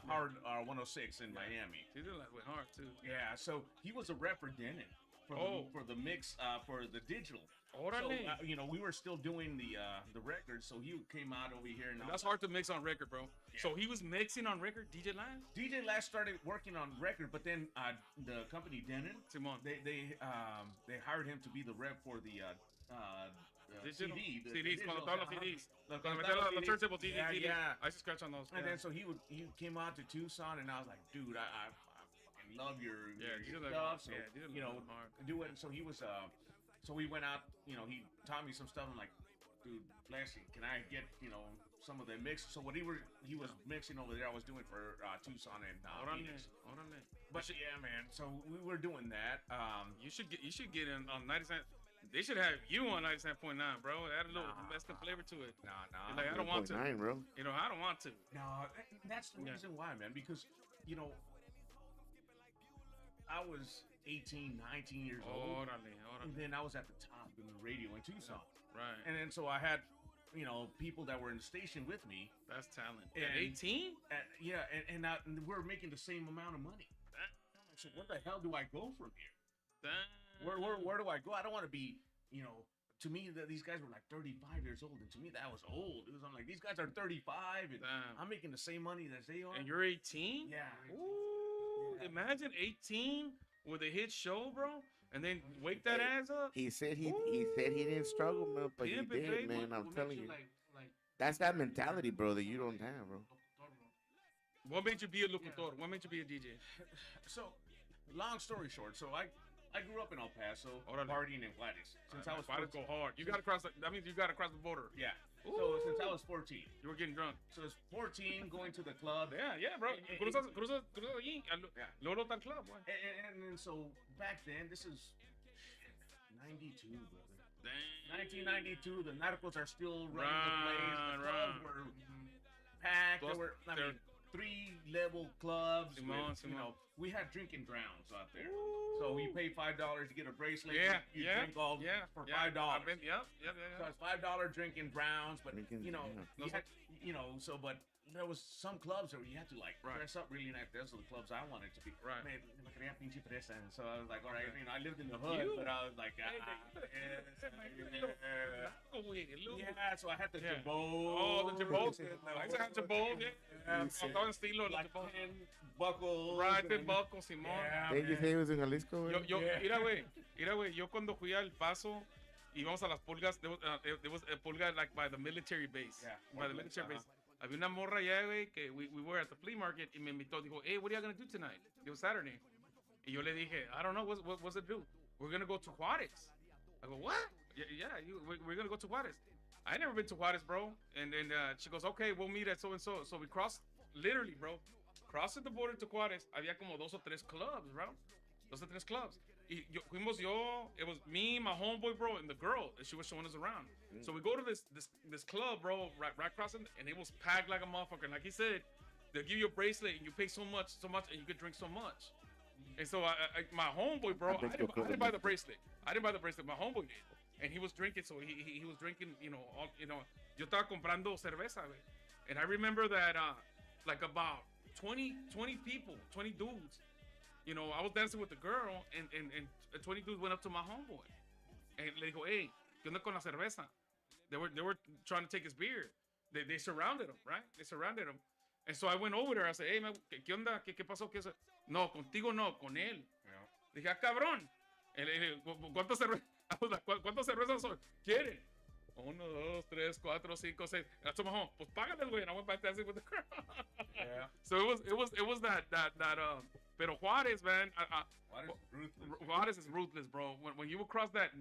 Power 106 in Miami. Miami. He did that with hard too. Yeah, so he was a rep for Denon for the mix for the digital. Orale. So we were still doing the record, so he came out over here and that's hard to mix on record, bro. Yeah. So he was mixing on record, DJ Laz. DJ Laz started working on record, but then the company Denon, Simon, they hired him to be the rep for the CDs, cuando todos los CDs. Cuando metieron los turntable CDs. Yeah. I used to scratch on those. And then so he came out to Tucson, and I was like, dude, I fucking love your stuff. So, do it. So he was, so we went out, he taught me some stuff. I'm like, dude, Lassie, can I get, some of the mix? So what he was mixing over there, I was doing for Tucson and Phoenix. But yeah, man. So we were doing that. You should get in on 97. They should have you on 97.9, bro. Add a little Mexican flavor to it. Nah. Like, I don't want to. Bro. I don't want to. No, that's the reason why, man. Because, I was 18, 19 years old. And then I was at the top in the radio in Tucson. Right. And then so I had, people that were in the station with me. That's talent. At 18? And we're making the same amount of money. So where the hell do I go from here? Where do I go? I don't want to be, to me, these guys were like 35 years old. And to me, that was old. I'm like, these guys are 35 and I'm making the same money as they are. And you're 18? Yeah. Ooh, imagine 18 with a hit show, bro. And then wake that ass up. He said he didn't struggle, man, but he did, baby. Man. I'm telling you. That's that mentality, bro, that you don't have, bro. What made you be a locutor? What made you be a DJ? So, long story short, so I grew up in El Paso, partying in Gladys. Since I was 14. Go hard. You gotta cross. That means you gotta cross the border. Yeah. So since I was 14, you were getting drunk. So it's 14, going to the club. Yeah, bro. Cruzas allí. Luego está el club. And then so back then, this is 92, brother. Dang. 1992. The narcos are still running the place. The clubs were packed. There were 3-level clubs. we had drinking drowns out there. So you pay $5 to get a bracelet. Yeah, you drink all for $5. Yeah. So it's $5 drinking drowns, but Drinking, you know, yeah. you had, you know, so but there was some clubs where you had to like Right. dress up really nice. Those are the clubs I wanted to be. Right. Man, me quería pinche fresa. And so I was like, all right, Okay. you know, I lived in the hood, but I was like, yeah. So I had the jabot. Oh, the jabot. I used to have jabot, yeah. Todo en estilo, los Like jabot. 10 buckles. Right, the and- buckle, Simón. Yeah, Did you man. say it was in Jalisco, güey? Yo, mira, güey, yo cuando fui al Paso, íbamos a las pulgas, there was a pulga like by the military base. Yeah, By the military base. Había una morra allá, güey, que we were at the flea market y me invitó, dijo, hey, what are you going to do tonight? It was Saturday. Y yo le dije, I don't know, what's it do? We're going to go to Juarez. I go, what? We're going to go to Juarez. I never been to Juarez, bro. And then she goes, okay, we'll meet at so-and-so. So we crossed, literally, bro, crossing the border to Juarez. Había como 2 or 3 clubs, bro. 2 or 3 clubs. Y fuimos it was me, my homeboy, bro, and the girl. And she was showing us around. So we go to this club, bro, right crossing, and it was packed like a motherfucker. And like he said, they'll give you a bracelet, and you pay so much, and you could drink so much. And so my homeboy, bro, I didn't buy the bracelet. My homeboy did. And he was drinking, so he was drinking, you know, yo estaba comprando cerveza, güey. And I remember that, like about 20 people, 20 dudes, you know, I was dancing with the girl, and 20 dudes went up to my homeboy. And le dijo, hey, ¿qué onda con la cerveza? They were trying to take his beer. They surrounded him, right? They surrounded him. And so I went over there. I said, hey, man, ¿qué onda? ¿Qué pasó? ¿Qué es? No, contigo no, con él. Dije, ah, cabrón. Y le dije, ¿cuántas cervezas? ¿Cuántas cervezas son? ¿Quieren? 1, 2, 3, 4, 5, 6. That's my home. Pues págale, güey. And I went back dancing with the girl. Yeah. So it was that pero Juarez, man. Juarez is ruthless, bro. When you would cross that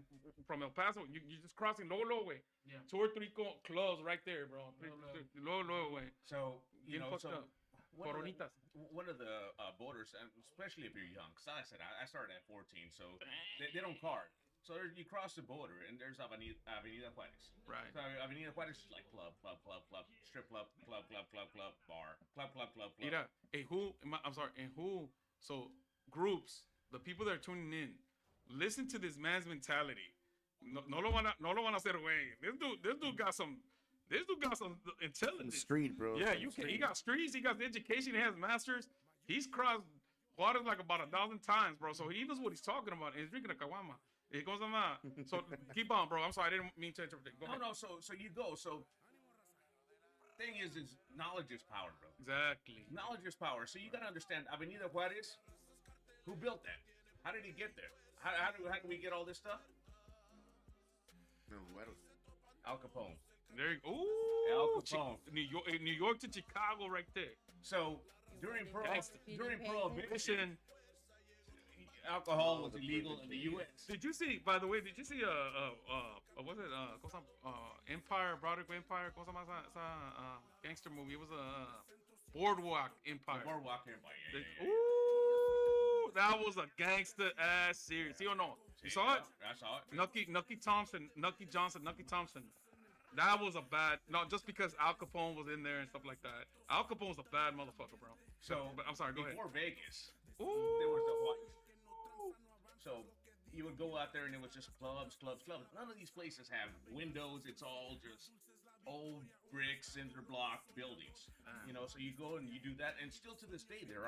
from El Paso, you just crossing low way. Yeah. 2 or 3 clubs right there, bro. Low way. So you know, so Coronitas. one of the borders, and especially if you're young, because like I said, I started at 14, so they don't card. So you cross the border, and there's Avenida Juárez. Right. So Avenida Juárez is like club, strip club, bar, club. Mira, and who? So groups, the people that are tuning in, listen to this man's mentality. No lo van a hacer güey. This dude got some intelligence. Street, bro. Yeah, he got streets. He got the education. He has masters. He's crossed waters like about 1,000 times, bro. So he knows what he's talking about. And he's drinking a caguama. It goes on that. So keep on, bro. I'm sorry, I didn't mean to interrupt. Go ahead. No. So you go. So thing is knowledge is power, bro. Exactly. Knowledge is power. So you gotta understand Avenida Juárez. Who built that? How did he get there? How do we get all this stuff? No, Al Capone. There you go. Al Ooh, Capone. New York to Chicago, right there. So during Prohibition, alcohol was illegal in the U.S. Did you see? By the way, did you see what was it? Empire, Broderick Empire. Cosa más gangster movie? It was a Boardwalk Empire. The Boardwalk Empire. Yeah. Ooh, that was a gangster ass series. See or no? You saw it? I saw it. Nucky Thompson. That was a bad. No, just because Al Capone was in there and stuff like that. Al Capone was a bad motherfucker, bro. So, but I'm sorry. Go ahead. Before Vegas, Ooh. there was the white. So you would go out there and it was just clubs. None of these places have windows. It's all just old brick, cinder block buildings. You know, so you go and you do that, and still to this day they're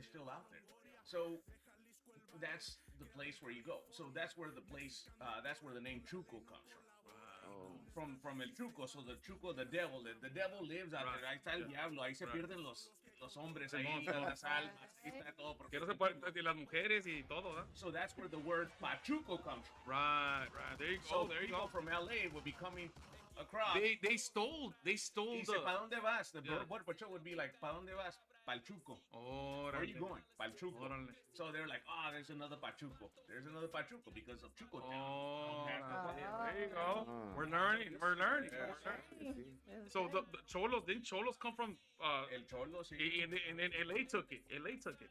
still out there. So that's the place where you go. So that's where the name Chuco comes from. From el Chuco. So the Chuco, the devil lives out there. Ahí está el diablo. Ahí se pierden los hombres ahí, las almas, ahí está todo. Que no se puede, las mujeres y todo, ¿eh? So that's where the word Pachuco comes from. Right. There you go. So people from LA would be coming across. They stole Dice, the. ¿pa dónde vas? The Yeah. border patrol would be like, ¿pa dónde vas? Pa'l Chuco. Where are you going? Pa'l Chuco. Órale. So they're like, there's another Pachuco. There's another Pachuco because of Chuco Town. There you go. We're learning. So the Cholos, didn't Cholos come from El Cholo, sí. and then LA took it.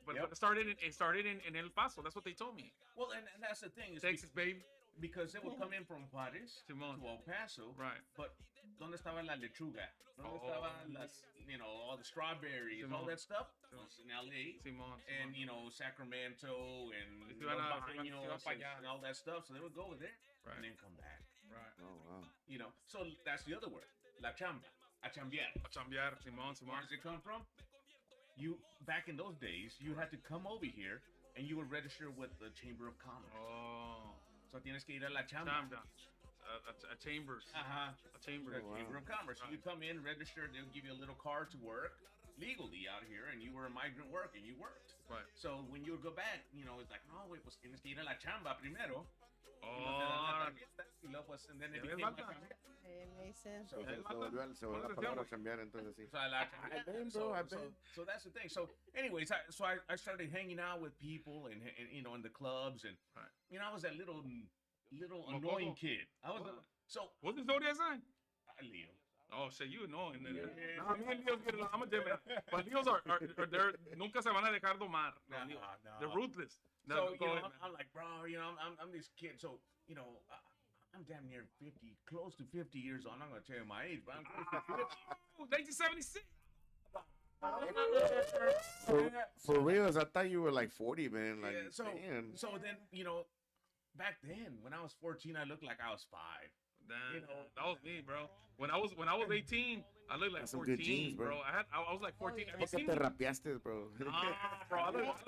But Yep. it started in El Paso. That's what they told me. Well, and that's the thing. Is Texas, baby. because they would come in from Juárez Simón. to El Paso. Right. But ¿dónde ¿Dónde estaba la lechuga? ¿Dónde estaban las, all the strawberries, all that stuff? Was in LA. And, Sacramento and Los Baños and all that stuff. So they would go there and then come back. Right. Oh, wow. So that's the other word. La chamba. A chambear. A chambear, Simón. Where does it come from? You, back in those days, you had to come over here and you would register with the Chamber of Commerce. Oh. So tienes que ir a la chamba. A chambers. Uh-huh. A chamber. Chamber of Commerce. So you come in, register, they'll give you a little card to work legally out here, and you were a migrant worker, and you worked. Right. So when you would go back, it's like, no, wait, pues tienes que ir a la chamba primero. Oh. And then it became la chamba. It makes sense. So, Se volvió la palabra chambear, entonces sí. So that's the thing. So anyways, I started hanging out with people and in the clubs, and I was that little annoying kid. I was What's the zodiac sign? Leo. Oh, shit, you annoying. No, me and Leo's getting along. I'm a Gemini. But Leos are they're nunca se van a dejar domar. No. They're ruthless. So, I'm like, bro, I'm this kid. So, I'm damn near 50, close to 50 years old. I'm not going to tell you my age, but I'm close to 50. 1976. For reals, I thought you were like 40, man. Like, so then, back then, when I was 14, I looked like I was 5. Damn, that was me, bro. When I was 18, I looked like 14, genes, bro. I was like 14. ¿Por qué te rapeaste, bro? Bro, I look.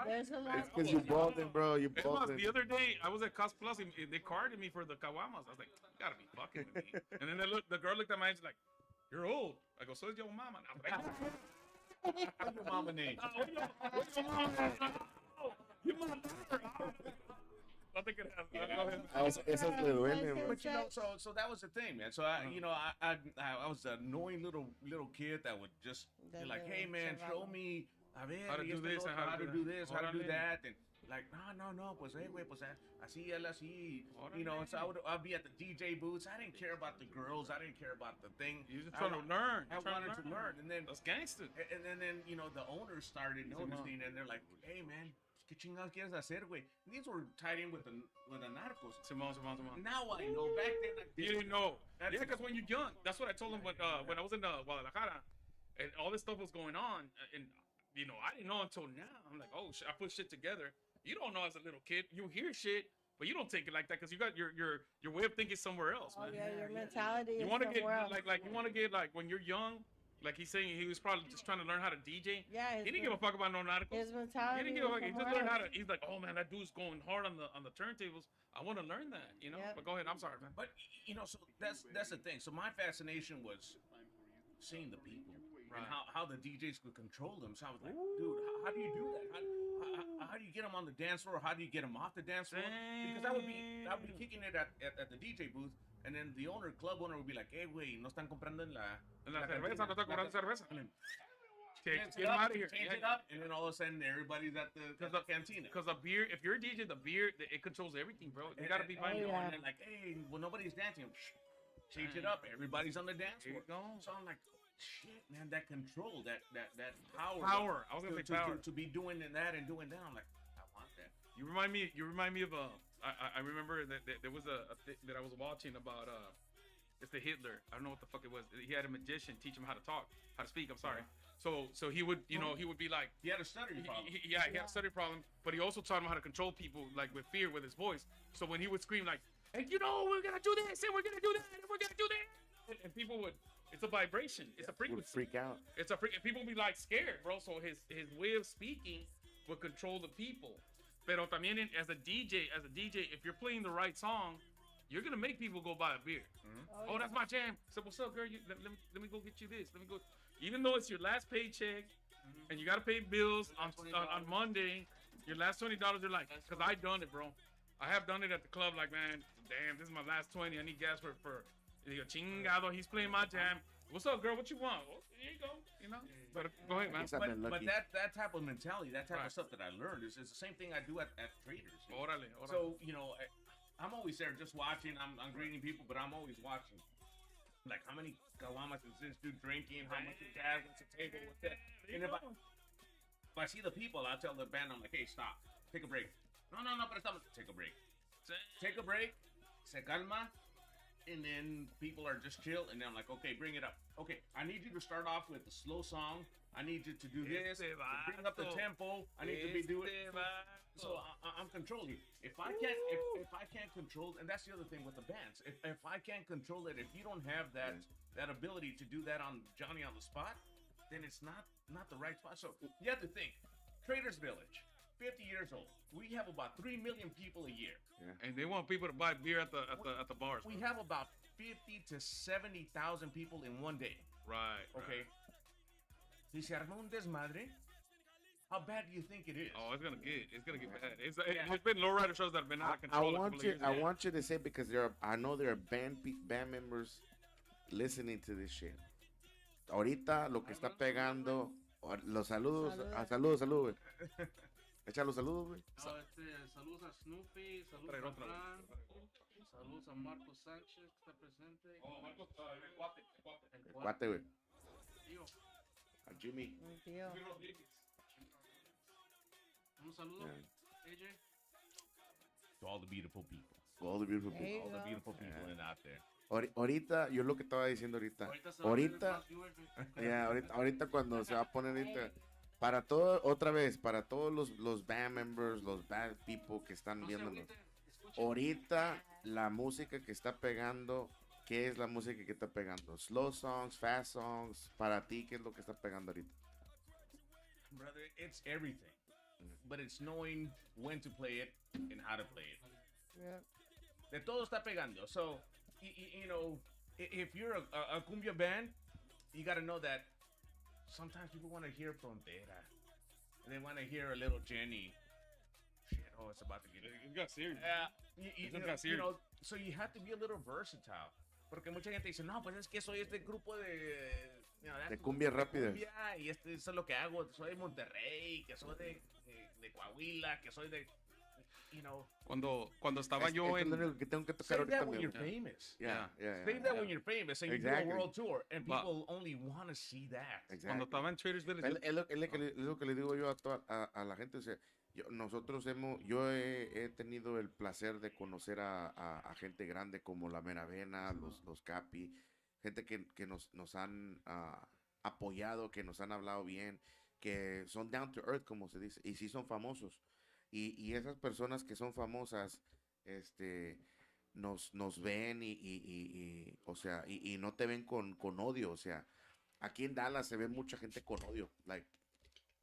There's a lot. It's because you balding, bro. You balding. The other day, I was at Cost Plus, and they carded me for the Caguamas. I was like, you gotta be fucking with me. And then the girl looked at my age like, you're old. I go, so is your mama. And I was like, What's your mama name? What's your mama name? Your mama. I think it has. Esas le duelen, bro. But so that was the thing, man. So I was an annoying little kid that would just be like, hey man, show me how to do this and how to do this, how to do that, and like no, pues güey, pues así él así, And so I'd be at the DJ booths. I didn't care about the girls. I didn't care about the thing. You just trying to learn. I wanted to learn, and then that's gangster. And then the owners started noticing, and they're like, hey man. ¿Qué chingados quieres hacer, güey? These were tied in with the narcos. Simón. Now I know. Back then, you didn't know. Yeah, because when you're young, that's what I told them when I was in Guadalajara, and all this stuff was going on, and I didn't know until now. I'm like, oh shit, I put shit together. You don't know as a little kid. You hear shit, but you don't take it like that because you got your way of thinking somewhere else, man. Oh yeah, your mentality. You want to get like you want to get like when you're young. Like he's saying, he was probably just trying to learn how to DJ. Yeah, he didn't give a fuck about no narcos. His mentality. He didn't give a fuck. He just learned how to. He's like, oh man, that dude's going hard on the turntables. I want to learn that, But go ahead. I'm sorry, man. But so that's the thing. So my fascination was seeing the people and how the DJs could control them. So I was like, dude, how do you do that? How do you get them on the dance floor? How do you get them off the dance floor? Because I would be kicking it at the DJ booth. And then the club owner would be like, hey, güey, no están comprando en la cerveza, no están comprando cerveza. Get them out of here. Change it up, and then all of a sudden everybody's at the cantina. Because the beer, if you're a DJ, the beer, it controls everything, bro. You gotta be fine. And then like, hey, well, nobody's dancing. Change it up. Everybody's on the dance floor. So I'm like, shit, man, that control, that power. Power. I was gonna say power. To be doing that and doing that. I'm like, I want that. You remind me of I remember that there was a thing that I was watching about it's the Hitler. I don't know what the fuck it was. He had a magician teach him how to speak. I'm sorry. So he would he would be like, he had a stuttering problem. He had a stuttering problem, but he also taught him how to control people like with fear with his voice. So when he would scream like, and we're gonna do this and we're gonna do that and we're gonna do that, and people would. It's a vibration. It's a frequency. Would freak out. It's a freak. People would be like scared, bro. So his way of speaking would control the people. Pero también as a DJ, if you're playing the right song, you're gonna make people go buy a beer. Mm-hmm. Oh, that's my jam. So what's up, girl? Let me go get you this. Let me go. Even though it's your last paycheck, and you gotta pay bills on Monday, your last $20 are like, cause I done it, bro. I have done it at the club. Like, man, damn, this is my last 20. I need gas for. Chingado, he's playing my jam. What's up, girl? What you want? Well, here you go. But go ahead, man. But that type of mentality, that type of stuff that I learned is the same thing I do at traders. Orale. So I'm always there just watching. I'm greeting people, but I'm always watching. Like how many caguamas is this dude drinking? How much is that? What's the table? What's that? And if I see the people, I'll tell the band, I'm like, hey, stop, take a break. No, but it's not. Take a break. Take a break. Se calma. and then people are just chill, and then I'm like, okay, bring it up. Okay, I need you to start off with a slow song. I need you to do this. Bring up the tempo. I need to be doing. So I'm controlling you. If I can't control, and that's the other thing with the bands. If I can't control it, if you don't have that ability to do that on Johnny on the spot, then it's not the right spot. So you have to think, Traders Village, 50 years old. We have about 3 million people a year. Yeah. And they want people to buy beer at the bars. We have about 50 to 70,000 people in one day. Right. Okay. Si se arma un desmadre, how bad do you think it is? Oh, it's gonna get bad. There's been lowrider shows that have been out of control. I want you to say, because I know there are band members listening to this shit. Ahorita lo que está pegando, los saludos, saludos. Echa los saludos, güey. Saludos a Snoopy, saludos a Fran, saludos a Marcos Sánchez, que está presente. Oh, Marcos, el cuate. El cuate, güey. Tío. A Jimmy. Tío. Un saludo, AJ. To all the beautiful people. All the beautiful people. All the beautiful people in out there. Ahorita, yo lo que estaba diciendo ahorita cuando se va a poner ahorita, para todos los band members, los band people que están viéndonos, ahorita la música que está pegando, ¿qué es la música que está pegando? Slow songs, fast songs, para ti, ¿qué es lo que está pegando ahorita? Brother, it's everything, but it's knowing when to play it and how to play it. Yeah. De todo está pegando, so you know, if you're a cumbia band, you got to know that sometimes people want to hear Frontera, and they want to hear a little Jenny. Shit, it's about to get. It got serious. You know, so you have to be a little versatile. Porque mucha gente dice, no, pues es que soy este grupo de cumbia rápida. Y eso es lo que hago. Soy de Monterrey, que soy de Coahuila, que soy de. You know, cuando estaba yo en, que tengo que tocar say that when you're famous. Yeah. Say that when you're famous and you do a world tour, and people only want to see that. Exactly. Cuando estaba en Traders Village, es lo que le digo yo a la gente. O sea, yo he tenido el placer de conocer a gente grande como la Meravena, los Capi, gente que nos han apoyado, que nos han hablado bien, que son down to earth, como se dice, y sí son famosos. Y esas personas que son famosas, nos ven o sea, y no te ven con odio. O sea, aquí en Dallas se ve mucha gente con odio. Like,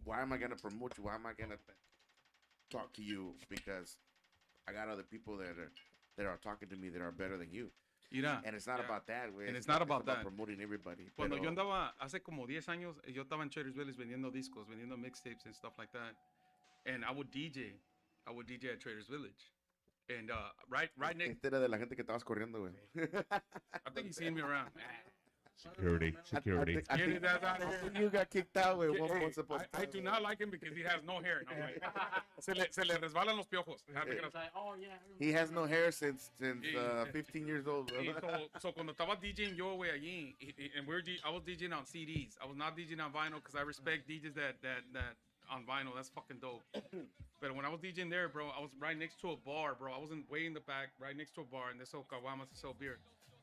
why am I going to promote you? Why am I going to talk to you? Because I got other people that are talking to me that are better than you. And it's not about that, güey. And it's not about that. Promoting everybody. Cuando yo andaba, hace como 10 años, yo estaba en Traders Village vendiendo discos, vendiendo mixtapes and stuff like that. And I would DJ at Traders Village. And right next. Era de la gente que estabas corriendo, güey. I think he's seen me around. Security. I think you got kicked out, güey. I do not like him because he has no hair. No, se le resbalan los piojos. Oh, yeah. He has no hair since 15 years old. So cuando estaba DJing yo, güey, allí, and I was DJing on CDs. I was not DJing on vinyl because I respect DJs that on vinyl. That's fucking dope. But when I was DJing there, bro, I was right next to a bar, bro. I wasn't way in the back, right next to a bar, and they sell caguamas, they sell beer.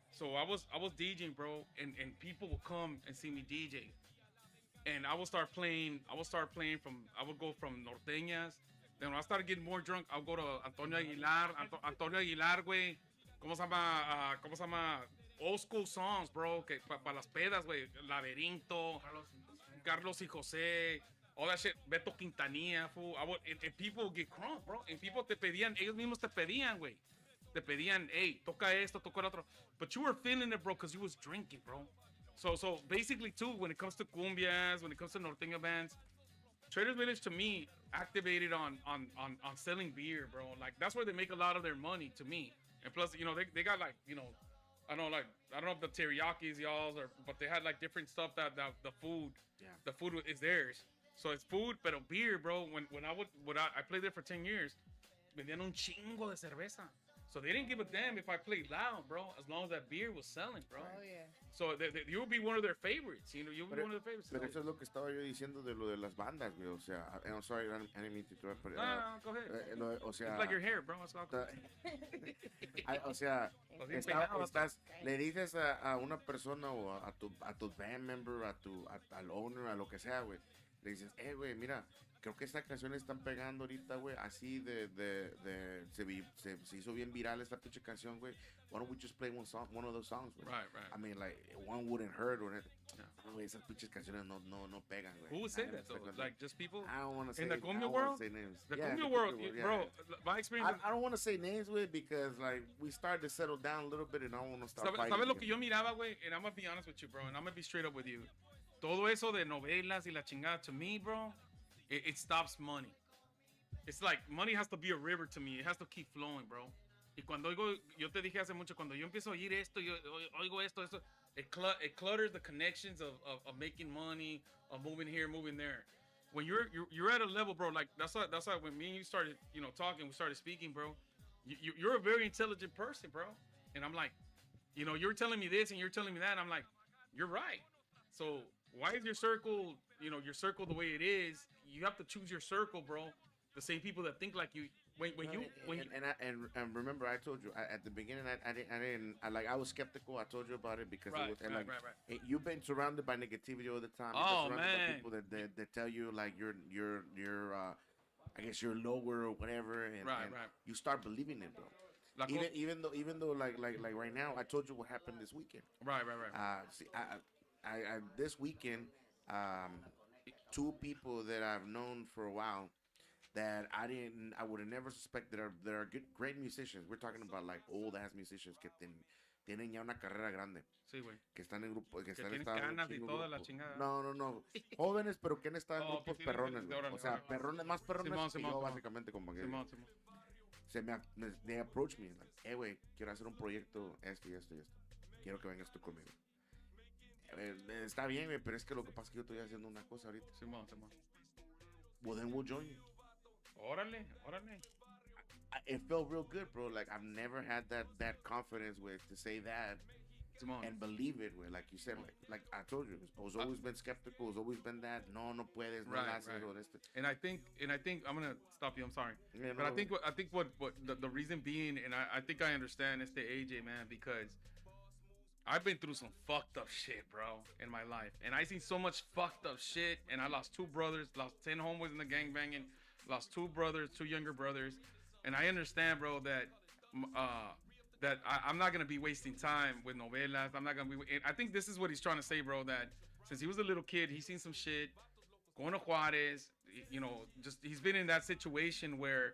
So I was DJing, bro, and people would come and see me DJ. And I would go from norteñas. Then when I started getting more drunk, I would go to Antonio Aguilar, güey. ¿Cómo se llama? Old school songs, bro, que para las pedas, güey. Laberinto, Carlos y José. All that shit, Beto Quintanilla, fool. And people would get crunk, bro. And people ellos mismos te pedían, güey. Te pedían, hey, toca esto, toca el otro. But you were feeling it, bro, because you was drinking, bro. So basically, too, when it comes to cumbias, when it comes to norteña bands, Traders Village, to me, activated on selling beer, bro. Like, that's where they make a lot of their money, to me. And plus, you know, they got, like, you know, I don't know if the teriyaki is y'all's, but they had, like, different stuff that the food is theirs. So it's food, but a beer, bro. When I played there for 10 years, vendían un chingo de cerveza. So they didn't give a damn if I played loud, bro, as long as that beer was selling, bro. Oh, yeah. So you'll be one of their favorites, you know, you'll be one of their favorites. Pero eso es lo que estaba yo diciendo de lo de las bandas, güey. O sea, I'm sorry, I didn't mean to interrupt, but, No, go ahead. o sea, It's like your hair, bro. It's all good. o sea, Pues bien peinado, le dices a una persona o a tu band member, al owner, a lo que sea, güey. Le dices, güey, mira, creo que esta canción están pegando ahorita, güey, así se hizo bien viral esta pinche canción, güey. Why don't we just play one of those songs, güey? Right. I mean, like, one wouldn't hurt, or güey, esas pinches canciones no pegan, güey. Who would say that, though? Like, just people? I don't want to say in the cumbia I don't world? wanna say names. The Yeah, cumbia the world, yeah. bro, my experience... I don't want to say names, güey, because, like, we started to settle down a little bit and I don't want to start fighting. ¿Sabes lo que yo miraba, güey? And I'm going to be honest with you, bro, and I'm going to be straight up with you. Todo eso de novelas y la chingada, to me, bro, it stops money. It's like, money has to be a river to me. It has to keep flowing, bro. Y cuando oigo, yo te dije hace mucho, cuando yo empiezo a oír esto, yo oigo esto, it clutters the connections of making money, of moving here, moving there. When you're at a level, bro, like that's why when me and you started, you know, talking, we started speaking, bro. You're a very intelligent person, bro. And I'm like, you know, you're telling me this and you're telling me that, and I'm like, you're right. So why is your circle, you know, your circle the way it is? You have to choose your circle, bro. The same people that think like you. And remember, I told you at the beginning, I was skeptical. I told you about it because right. You've been surrounded by negativity all the time. Oh, man! By people that tell you like you're I guess you're lower or whatever, and you start believing it, bro. Even though like right now, I told you what happened this weekend. Right. See, I this weekend, two people that I've known for a while. That I would have never suspected that are great musicians. We're talking about like old ass musicians que tienen ya una carrera grande. Sí, güey. Que están en grupo, que están en canas y toda la chingada. No. Jóvenes, pero que han estado en grupos perrones, güey. O sea, perrones, más perrones que yo, básicamente, como que. They approach me, like, güey, quiero hacer un proyecto, esto y esto y esto. Quiero que vengas tú conmigo. Está bien, güey, pero es que lo que pasa es que yo estoy haciendo una cosa ahorita. Simón. Well, then we'll join you. Órale. It felt real good, bro. Like I've never had that confidence with to say that and believe it. Like you said, like I told you, I was always been skeptical. It's always been that no puedes, no haces. And I think I'm gonna stop you. I'm sorry, yeah, but I think what the reason being, and I think I understand it's the AJ, man, because I've been through some fucked up shit, bro, in my life, and I seen so much fucked up shit, and I lost 2 brothers, lost 10 homeboys in the gangbanging. Lost 2 brothers, 2 younger brothers, and I understand, bro, that I'm not gonna be wasting time with novelas. I'm not gonna be. I think this is what he's trying to say, bro. That since he was a little kid, he's seen some shit. Going to Juarez, you know, just he's been in that situation where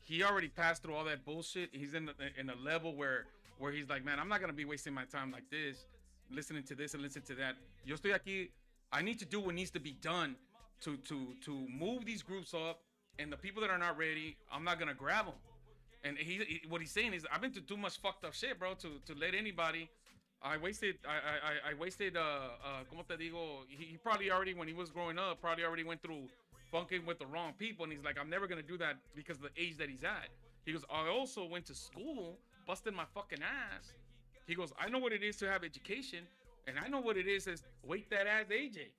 he already passed through all that bullshit. He's in a level where he's like, man, I'm not gonna be wasting my time like this, listening to this and listening to that. Yo estoy aquí. I need to do what needs to be done to move these groups up. And the people that are not ready, I'm not gonna grab them. And what he's saying is, I've been through too much fucked up shit, bro, to let anybody. I wasted. Como te digo? He probably already, when he was growing up, probably already went through funking with the wrong people. And he's like, I'm never gonna do that because of the age that he's at. He goes, I also went to school, busted my fucking ass. He goes, I know what it is to have education, and I know what it is wake that ass AJ.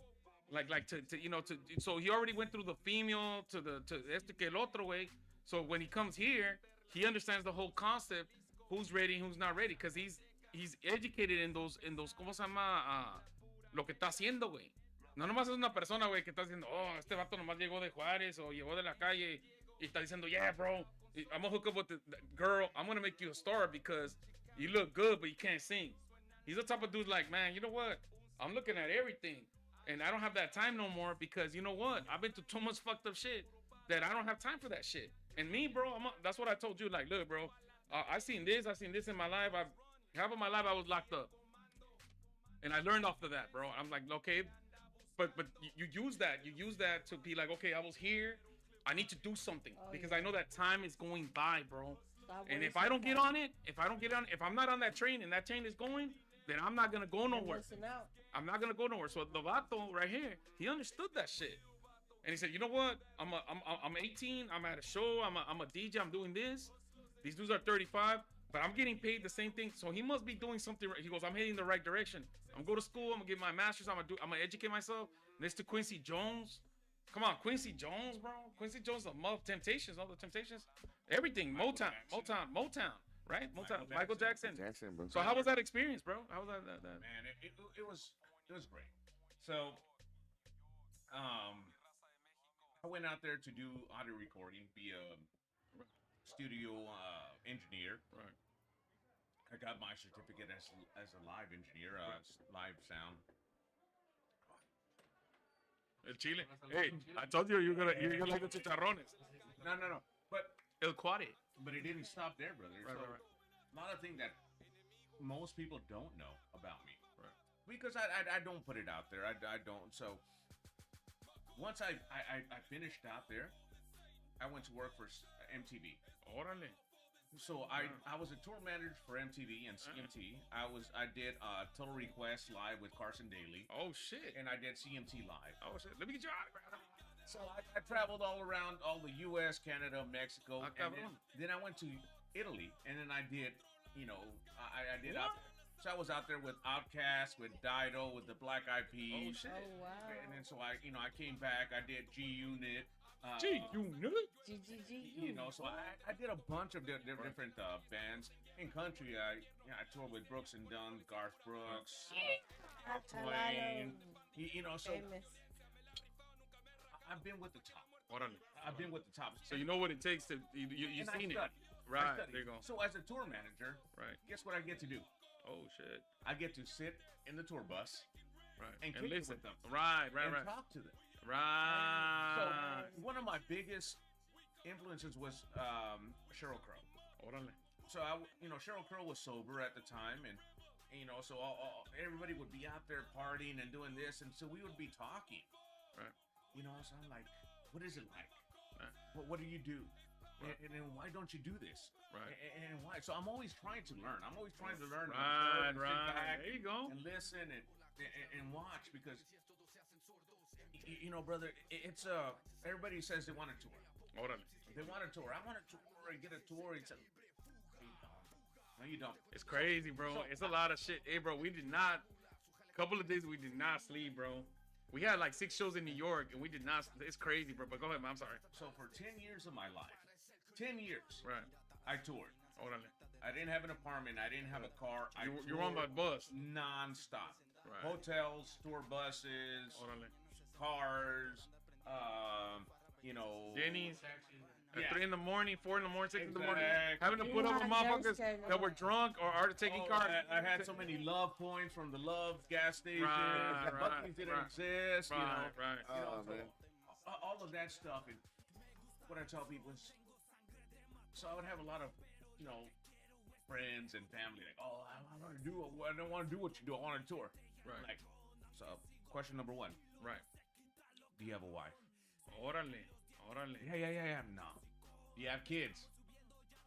Like to you know, so he already went through the female to este que el otro way. So when he comes here, he understands the whole concept, who's ready and who's not ready, because he's educated in those ¿cómo se llama? Lo que está haciendo, güey. No nomás es una persona, güey, que está diciendo, oh, este vato nomás llegó de Juárez o llegó de la calle y está diciendo, yeah, bro, I'm gonna hook up with the girl, I'm gonna make you a star because you look good but you can't sing. He's the type of dude like, man, you know what? I'm looking at everything. And I don't have that time no more because you know what? I've been through too much fucked up shit that I don't have time for that shit. And me, bro, that's what I told you. Like, look, bro, I seen this in my life. Half of my life I was locked up, and I learned off of that, bro. I'm like, okay, but you use that to be like, okay, I was here. I need to do something because I know that time is going by, bro. And if I don't get on it, if I'm not on that train and that train is going, then I'm not gonna go nowhere. I'm not gonna go nowhere. So the vato right here, he understood that shit, and he said, "You know what? I'm 18. I'm at a show. I'm a DJ. I'm doing this. These dudes are 35. but I'm getting paid the same thing. So he must be doing something right. He goes, I'm heading the right direction. I'm going to school. I'm gonna get my master's. I'm gonna educate myself. Next to Quincy Jones. Come on, Quincy Jones, bro. Quincy Jones, the Temptations, all the Temptations, everything. Motown, right? Michael Jackson. Jackson, bro. So how was that experience, bro? How was that? Man, it was great. So, I went out there to do audio recording, be a studio engineer. Right. I got my certificate as a live engineer, live sound. El Chile. Hey, I told you you're gonna like the chicharrones. No. But El Cuare. But it didn't stop there, brother. Right. A lot of things that most people don't know about me. Right. Because I don't put it out there. I don't. So once I finished out there, I went to work for MTV. Órale. So I was a tour manager for MTV and CMT. I did Total Request live with Carson Daly. Oh shit. And I did CMT live. Oh shit. Let me get your autograph. So I traveled all around all the U.S., Canada, Mexico, and then I went to Italy, and then I did, I did. So I was out there with Outkast, with Dido, with the Black Eyed Peas. Oh shit. Oh wow. And then so I came back. I did G Unit. G-Unit. So I did a bunch of different bands. In country, I toured with Brooks and Dunn, Garth Brooks, Twain. So Famous. I've been with the top. Órale. I've been with the top. So you know what it takes to you've seen it. Right. There you go. So as a tour manager, right. Guess what I get to do? Oh shit. I get to sit in the tour bus. Right. And kick listen with them. Right. And talk to them. Right. So one of my biggest influences was Sheryl Crow. Órale. So Sheryl Crow was sober at the time, and so everybody would be out there partying and doing this, and so we would be talking. Right. So I'm like, what is it like? Right. What do you do? Right. And why don't you do this? Right. And why? So I'm always trying to learn. I'm always trying to learn. Right. Sit back There you go. and listen and watch, because brother, it's everybody says they want a tour. Órale. They want a tour. I want a tour. Get a tour. It's no, you don't. It's crazy, bro. It's a lot of shit. Hey, bro, a couple of days we did not sleep, bro. We had like 6 shows in New York, and we did not. It's crazy, bro. But go ahead, man. I'm sorry. So for 10 years of my life, 10 years, right, I toured. Órale. I didn't have an apartment. I didn't have a car. You were on my bus. Non-stop. Right. Hotels, tour buses, Órale. Cars, Denny's. At 3 in the morning, 4 in the morning, 6 in the morning, Exactly. having to put up with motherfuckers that were drunk or are taking cars. I had so many love points from the Love gas station. The Buc-ee's didn't exist. Right. All of that stuff. And what I tell people is, so I would have a lot of, friends and family like, oh, I don't want to do what you do. I want to tour. Right. Like, so question number 1. Right. Do you have a wife? Órale. Yeah. No. Do you have kids?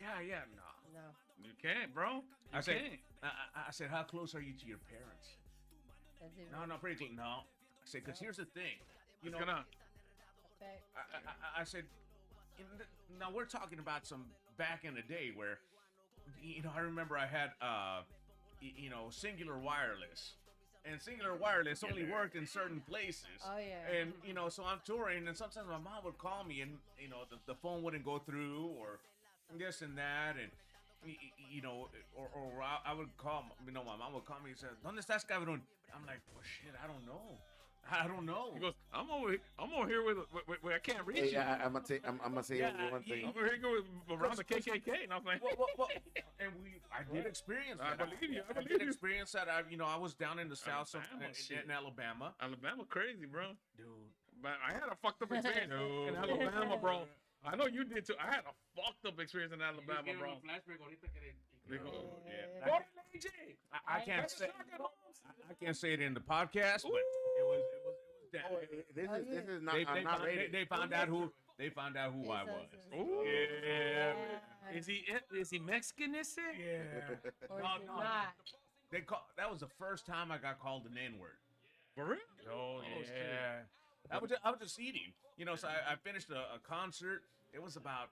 Yeah. No. You can't, bro. I said, how close are you to your parents? No, pretty close. No. I said, because here's the thing. I said, now we're talking about some back in the day where, I remember I had, Singular Wireless. And Singular Wireless only worked in certain places. Oh, yeah. And, so I'm touring, and sometimes my mom would call me, and, the phone wouldn't go through, or this and that, and, or I would call, my mom would call me and say, ¿Dónde estás, cabrón? I'm like, well, shit, I don't know. He goes, I'm over here with I can't reach you. I'm gonna say one thing. I'm over here around the KKK, and I'm like, and I did experience that. I believe you. I did experience that. I was down in the south in Alabama. Alabama, crazy, bro. Dude, but I had a fucked up experience in Alabama, bro. I know you did too. I had a fucked up experience in Alabama, bro. I can't say it in the podcast, but it was This is not rated. They found out who I was. Ooh. Yeah. Is he Mexican? Is it? Yeah. Or is it not? That was the first time I got called an N-word. For real? Oh yeah. I was just eating. So I finished a concert. It was about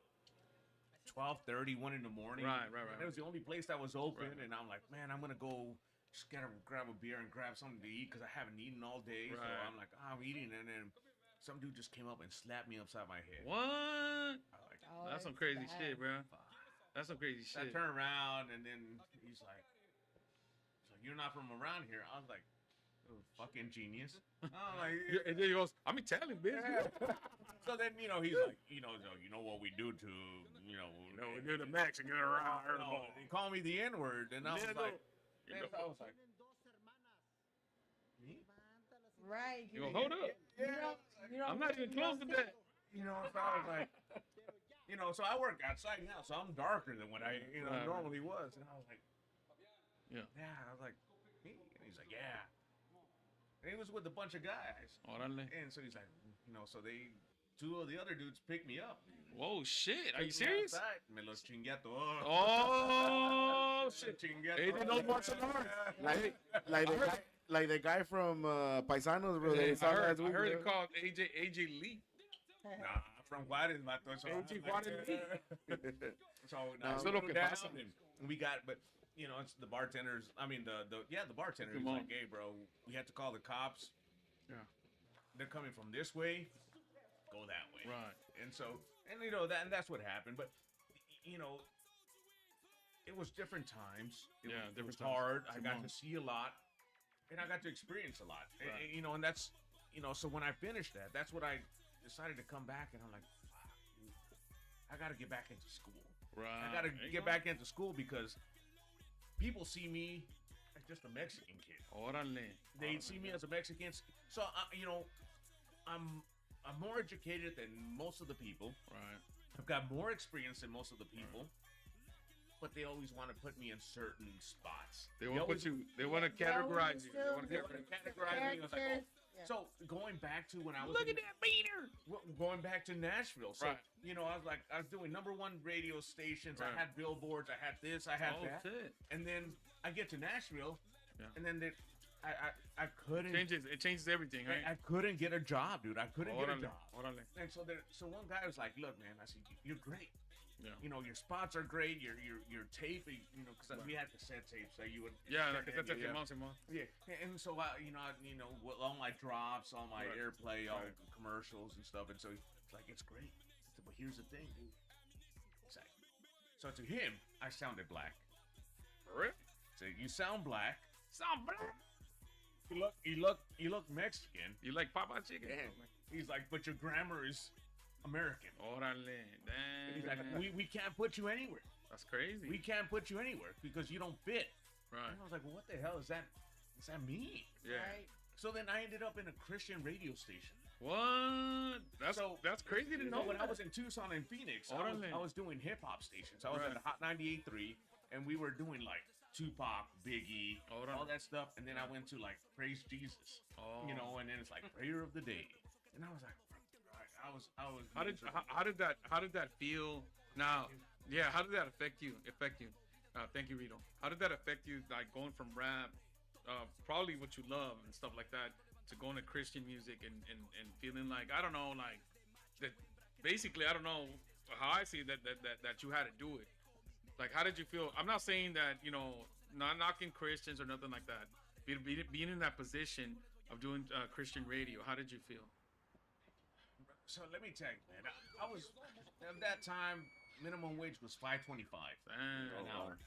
12:30, 1 in the morning. Right. And it was the only place that was open, and I'm like, man, I'm gonna go just grab a beer and grab something to eat because I haven't eaten all day. So I'm like, I'm eating, and then some dude just came up and slapped me upside my head. What? Like, that's some crazy shit, bro. That's some crazy shit. I turned around, and then he's like, you're not from around here. I was like, oh, fucking genius. I'm like, and then he goes, I'm Italian, bitch. So then, he's like, you know what we do to, we do the Mexican around here. They call me the N-word, and I was like, me? Right. You go, hold up. I'm not even close to that. So I was like, so I work outside now, so I'm darker than what I, normally was. And I was like, yeah. I was like, me? And he's like, yeah. And he was with a bunch of guys. Orale. And so he's like, so two of the other dudes picked me up. Whoa, shit. Are you serious? Me los chingué a todos. Oh, shit. They didn't know martial arts. Like the guy from Paisanos, bro. I heard it called AJ Lee. Nah, from Juarez, vato. AJ Juarez Lee. So lo que pasa. We got, but it's the bartenders. I mean, the bartender was like, hey, bro, we had to call the cops. Yeah. They're coming from this way. Go that way. Right. And so, and that's what happened. But, it was different times. It was hard. I got to see a lot. And I got to experience a lot. Right. And that's, so when I finished that, that's what I decided to come back. And I'm like, fuck, I got to get back into school. Right. I got to get back into school because people see me as just a Mexican kid. Orale. They see me as a Mexican. So, I'm more educated than most of the people. Right. I've got more experience than most of the people. But they always want to put me in certain spots. They want to put you. They want to categorize you. They want to categorize me. So going back to when I was at that beater. Going back to Nashville. So right. I was doing #1 radio stations. Right. I had billboards. I had this. I had that. Shit. And then I get to Nashville, and then I couldn't. It changes everything, right? I couldn't get a job, dude. I couldn't get a job. Orale. And so one guy was like, "Look, man," I said, "You're great. Yeah. Your spots are great. Your tape, because we had cassette tapes that you would. Yeah, cassette tape. Yeah, and so with all my drops, all my airplay, all commercials and stuff, and so it's like it's great. So, but here's the thing, dude. It's like, so to him, I sounded black. For real? So you sound black. Sound black. You look Mexican. You like Papa chicken? Yeah. He's like, but your grammar is American. Orale. Damn. He's like, we can't put you anywhere. That's crazy. We can't put you anywhere because you don't fit. Right. And I was like, well, what the hell does that mean? Yeah. Right. So then I ended up in a Christian radio station. What? That's crazy to know. When I was in Tucson and Phoenix, I was doing hip hop stations. I was at the Hot 98.3, and we were doing like Tupac, Biggie, all that stuff. And then I went to like Praise Jesus, and then it's like Prayer of the Day, and I was like. I was. How did that feel? Now, yeah. How did that affect you? Thank you, Rito. How did that affect you? Like going from rap, probably what you love and stuff like that, to going to Christian music and feeling like I don't know, like that. Basically, I don't know how I see that you had to do it. Like, how did you feel? I'm not saying that not knocking Christians or nothing like that. Being in that position of doing Christian radio, how did you feel? So let me tell you, man. I was at that time. Minimum wage was $5.25 an hour,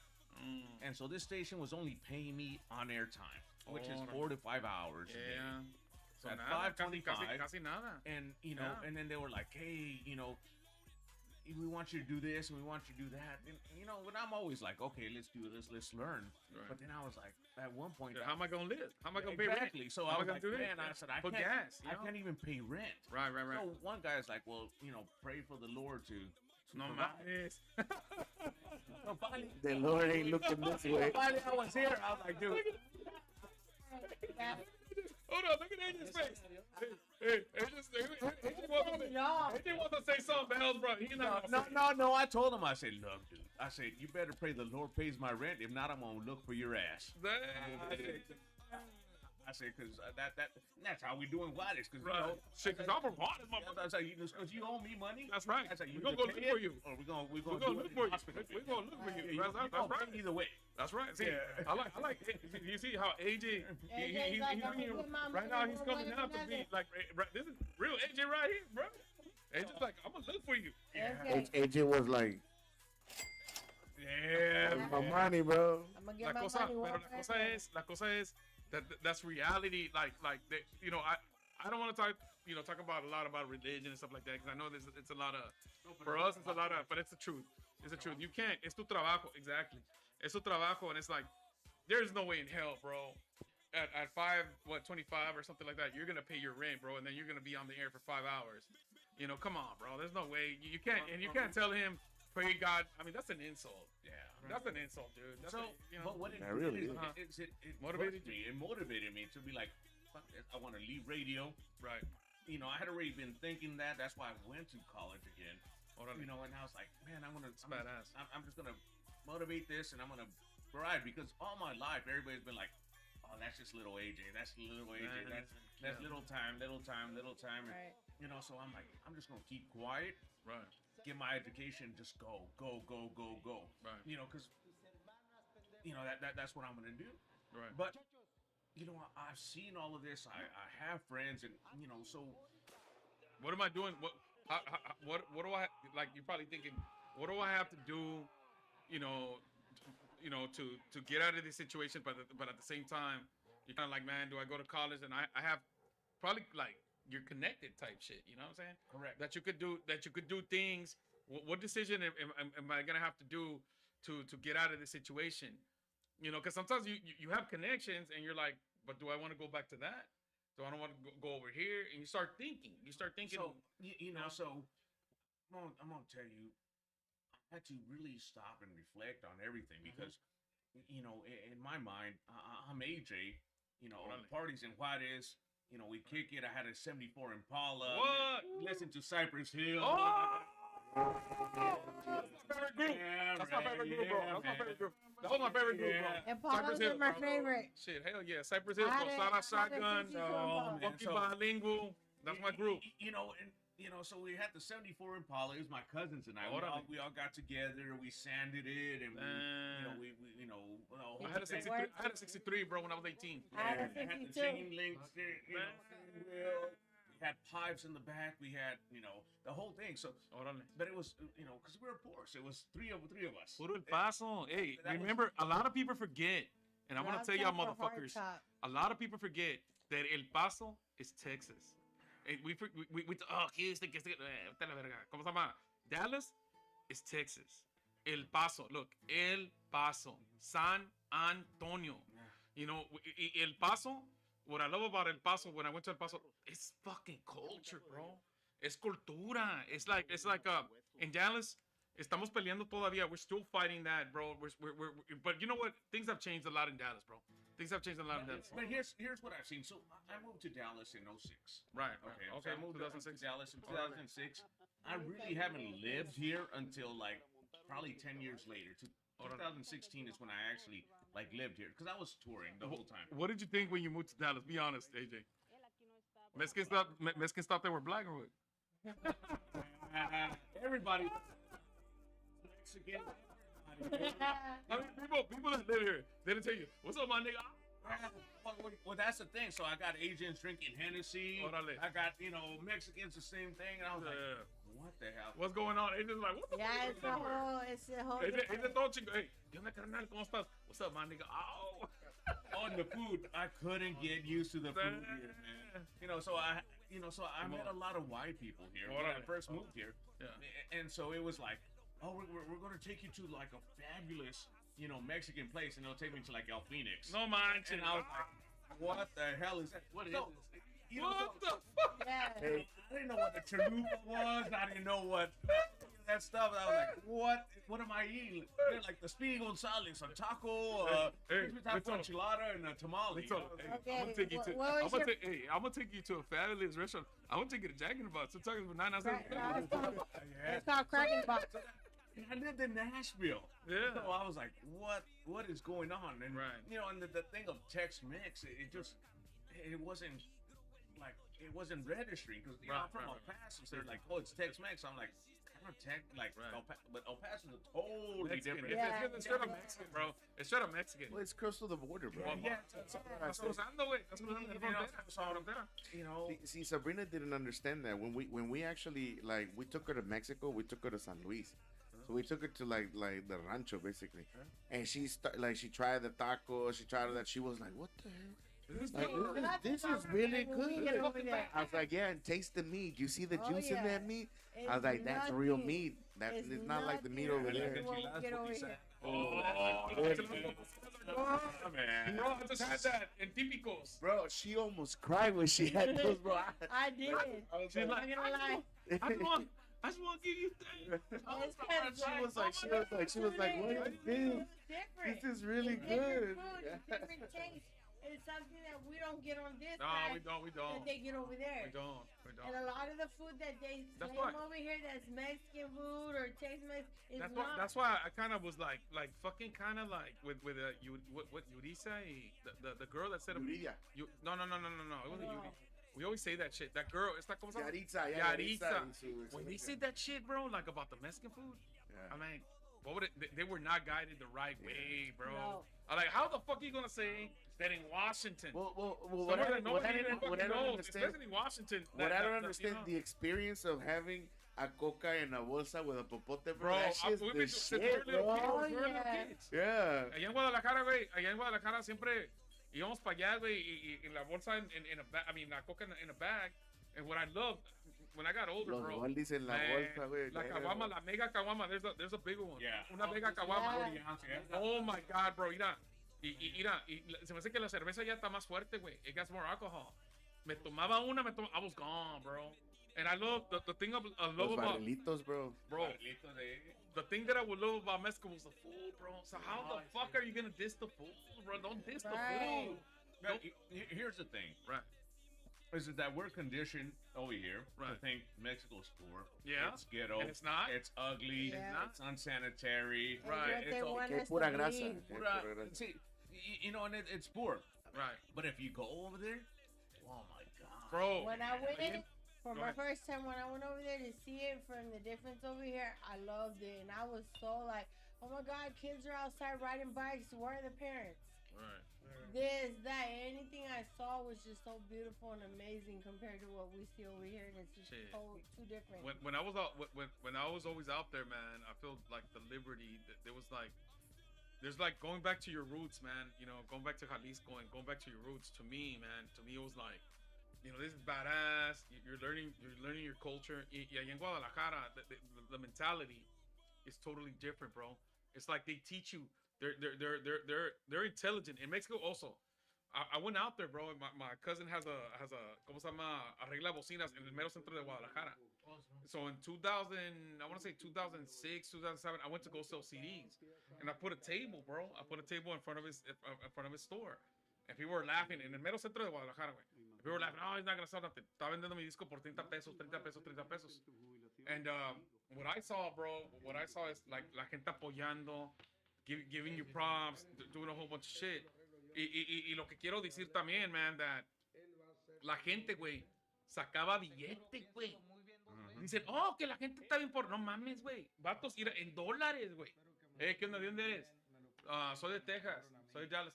and so this station was only paying me on air time, which is 4 to 5 hours. Yeah. So at $5.25, casi nada. And and then they were like, hey, we want you to do this and we want you to do that, and and I'm always like, okay, let's do this, let's learn. Right. But then I was like, at one point, how am I gonna live? How am I gonna pay rent? So I was like, man, I said, I can't even pay rent. Right. So one guy's like, well, pray for the Lord to no mames. No, finally, the Lord ain't looking this way. Finally, I was here. I was like, dude. Hold on, look at Angel's face. Hey, he wants to say something else, bro. No. I told him, I said, look, dude. I said, you better pray the Lord pays my rent. If not, I'm gonna look for your ass. I I said, because that's how we doing Juarez. Because Right. you know, Shit, because I'm from Juarez, I motherfucker. was like, because you owe me money. That's right. I was like, We're going to go look for you. Or we're We're gonna going to do it look in for the you. hospital. We're going to look for you. You That's right. either way. That's right. See, Yeah. I like. You see how AJ, AJ's like, I'm he's gonna put my right money now. where He's my coming money out to be is. like this is real AJ right here, bro. AJ's like, I'm gonna look for you. Okay. AJ was like, Yeah. my money, bro. I'm gonna La get my cosa, money. pero la cosa es that's reality. Like they, you know, I don't want to talk about a lot about religion and stuff like that because I know it's a lot of for us it's a lot of, but it's the truth. It's the truth. You can't. Es tu trabajo. Exactly. Es tu trabajo, and it's like there's no way in hell, bro. At 25 or something like that, you're gonna pay your rent, bro, and then you're gonna be on the air for 5 hours. You know, come on, bro. There's no way you can't, and you can't tell him pray God. I mean, that's an insult. Yeah. That's an insult, dude. That's So, you know, but what it That really is, it Motivated motivated me. It motivated me to be like, fuck this, I want to leave radio. right. You know, I had already been thinking that. That's why I went to college again. Orale. You know, and I was like, man, I'm badass. I'm just gonna motivate this, and I'm gonna ride because all my life everybody's been like, oh, that's just little AJ. That's little AJ. Man, That's yeah. little time. And, Right. you know, so I'm like, I'm just gonna keep quiet. Right. Get my education, just go. Right. You know, because you know that's what I'm gonna do. Right. But you know, I've seen all of this. I have friends, and you know, so What am I doing? What do I like? You're probably thinking, what do I have to do? You know, to get out of this situation. But at the same time, you're kind of like, man, do I go to college? And I have probably like you're connected type shit. You know what I'm saying? correct. That you could do things. What decision am I gonna have to do to get out of this situation? You know, because sometimes you have connections and you're like, but do I want to go back to that? Do I don't want to go over here? And you start thinking. So you know, so I'm gonna tell you, I had to really stop and reflect on everything because you know, in my mind, I'm AJ. You know, Orale. parties in Juarez. You know, we kick it. I had a '74 Impala. What? Listen to Cypress Hill. Oh! Favorite group. Yeah, That's my favorite group, bro. That's my man. favorite group. That was my favorite group, bro. Yeah. And Paula's Hill, are my bro. favorite. Shit, hell yeah. Cypress Hill, I had Rosada a Shotgun, 64 Oh, man. Funky So- Bilingual. That's my group. You know, and you know, so we had the '74 Impala. It was my cousins and I. Orale. We all got together. We sanded it, and we I had a 63. I had a 63, bro, when I was 18. I had a It had the 52. chain links, you know, steering wheel. We had pipes in the back. We had, you know, the whole thing. So, Órale. but it was, you know, because we were poor, so it was three of us. Puro El Paso. Hey, That was- remember, a lot of people forget, and I want to tell y'all motherfuckers, a lot of people forget that El Paso is Texas. And we oh, Houston, que vete a la verga. ¿Cómo se llama? Dallas is Texas. El Paso, look, El Paso, San Antonio. You know, El Paso, what I love about El Paso, when I went to El Paso, it's fucking culture, bro. Es cultura. It's like in Dallas, estamos peleando todavía. We're still fighting that, bro. But you know what? Things have changed a lot in Dallas, bro. Things have changed a lot in Dallas. But here's what I've seen. So I moved to Dallas in '06. Right. Okay. Okay. So I moved 2006. to Dallas in 2006. I really haven't lived here until like probably 10 years later. 2016 is when I actually like lived here because I was touring the whole time. What did you think when you moved to Dallas? Be honest, AJ. Mexicans thought they were black or what? Everybody. Mexican. I mean, people that live here, they didn't tell you, what's up, my nigga? Well, that's the thing. So I got Asians drinking Hennessy. Orale. I got, you know, Mexicans the same thing. And I was like, what the hell? What's going on? AJ's like, what the Yeah, fuck? it's a whole. AJ todo chingo. Hey, ¿qué onda, carnal? ¿Cómo estás? What's up, my nigga? Oh. On the food, I couldn't get used to the food here, man. You know, so I met a lot of white people here when I first moved here. Yeah. And so it was like, oh, we're going to take you to like a fabulous, you know, Mexican place, and they'll take me to like El Phoenix. No manches. And I was like, what the hell is that? What is So, this? you know, What the fuck? Yeah. I didn't know what the chalupa was. I didn't know what that stuff. I was like, what am I eating? They're like the Speedy Gonzalez, a taco, Hey, taco Mitchell. enchilada, and a tamale. So, hey, I'm gonna take you to. What was your- I'm gonna take you to a fabulous restaurant. I want to take you to Jack in the Box. Some tacos for 9 hours. It's called Cracking Box. And I lived in Nashville. Yeah. So I was like, what is going on? And Right. you know, and the thing of Tex-Mex, it just it wasn't like it wasn't registering because I'm from El Paso, so they're like, oh, it's Tex-Mex. I'm like, but El Paso is a totally different. Yeah. It's straight up Mexican, bro. It's straight up Mexican. Well, it's close to the border, bro. That's what usando, güey. That's what usando. You know, See, Sabrina didn't understand that when we actually like we took her to Mexico, we took her to San Luis. So we took her to like the rancho basically, and she tried the tacos, she tried that. She was like, "What the hell? Like, this is really good." I was like, "Yeah, and taste the meat. You see the juice in that meat?" I was like, "That's real meat. It's not like the meat over there." Man. Bro, I just had that in Típicos. Bro, she almost cried when she had those, bro. I did. She's like, I'm not gonna lie. I just want to give you that. She was like, what is this? Different. This is really It's good. different food, it's different taste. It's something that we don't get on this No, side we don't. that they get over there. We don't. And a lot of the food that they claim over here that's Mexican food or Tex-Mex is not. That's why I kind of was like fucking kind of like with what Yurisa, the girl that said Yuridia. No. It wasn't Yuri. We always say that shit. That girl, it's like como Yaritza. When they said that shit, bro, like about the Mexican food, I mean, what would it? They were not guided the right way, bro. No. I'm like, how the fuck are you gonna say that in Washington? Well, what I don't understand, especially in Washington. I don't understand the experience of having a coca in a bolsa with a popote, bro. That shit's the shit, bro. Yeah. Allá en Guadalajara, güey, siempre íbamos para allá, güey, y la bolsa in a bag, I mean, la coca in a bag. And what I loved when I got older, Los bro. Goldis en la bolsa, güey. La caguama, la mega caguama, there's a bigger one. Yeah. Una mega caguama. Yeah. Oh my God, bro, mira. Mira, se me hace que la cerveza ya está más fuerte, güey. It got more alcohol. Me tomaba una, I was gone, bro. And I love the thing I love Los about barrilitos, bro. the thing that I would love about Mexico was the food, bro. So how the fuck are you gonna diss the food, bro? Don't diss the food. No, here's the thing, Right. is that we're conditioned over here to Right. think Mexico's poor. Yeah. It's ghetto. And it's not. It's ugly. Yeah. It's unsanitary. And Right. what It's they all- want Que us pura to grasa. believe. Que pura grasa. See, you know, and it's poor. Right. But if you go over there, oh my God, Bro. When I went for Go my ahead. first time, when I went over there to see it from the difference over here, I loved it, and I was so like, oh my God, kids are outside riding bikes. Where are the parents? Right. This, that, anything I saw was just so beautiful and amazing compared to what we see over here, and it's just Shit. too different. When I was out, when I was always out there, man, I felt like the liberty. There was like, there's like going back to your roots, man. You know, going back to Jalisco and going back to your roots. To me, man, it was like, you know, this is badass. You're learning your culture. Y allá en Guadalajara, the mentality is totally different, bro. It's like they teach you. They're intelligent. In Mexico also. I went out there, bro. My cousin has a ¿cómo se llama? Arregla bocinas en el mero centro de Guadalajara. So in 2000, I want to say 2006, 2007, I went to go sell CDs, and I put a table, bro. I put a table in front of his store, and people were laughing in el mero centro de Guadalajara, güey. People were laughing. Oh, he's not gonna sell nothing. Estaba vendiendo mi disco por 30 pesos, 30 pesos, 30 pesos. And what I saw, bro, is like la gente apoyando, giving you props, doing a whole bunch of shit. Y lo que quiero decir también, man, that la gente, güey, sacaba billete, güey. Dicen, oh, que la gente está bien por... No mames, güey. Vatos, mira, en dólares, güey. ¿Qué onda? ¿De dónde eres? Soy de Texas. Soy de Dallas.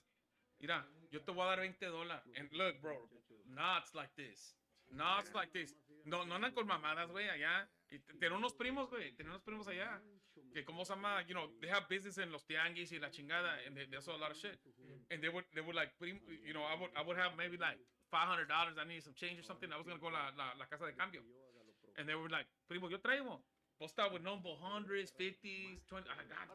Mira, yo te voy a dar $20. And look, bro, nuts like this. Nuts like this. No andan con mamadas, güey, allá. Y tienen unos primos, güey. Tienen unos primos allá. Que, ¿cómo se llama? You know, they have business en los tianguis y la chingada. And they sell a lot of shit. And they would like, you know, I would have maybe like $500. I need some change or something. I was going to go a la casa de cambio. And they were like, primo, yo traigo. Post out with number 100s, 50s, 20s. God,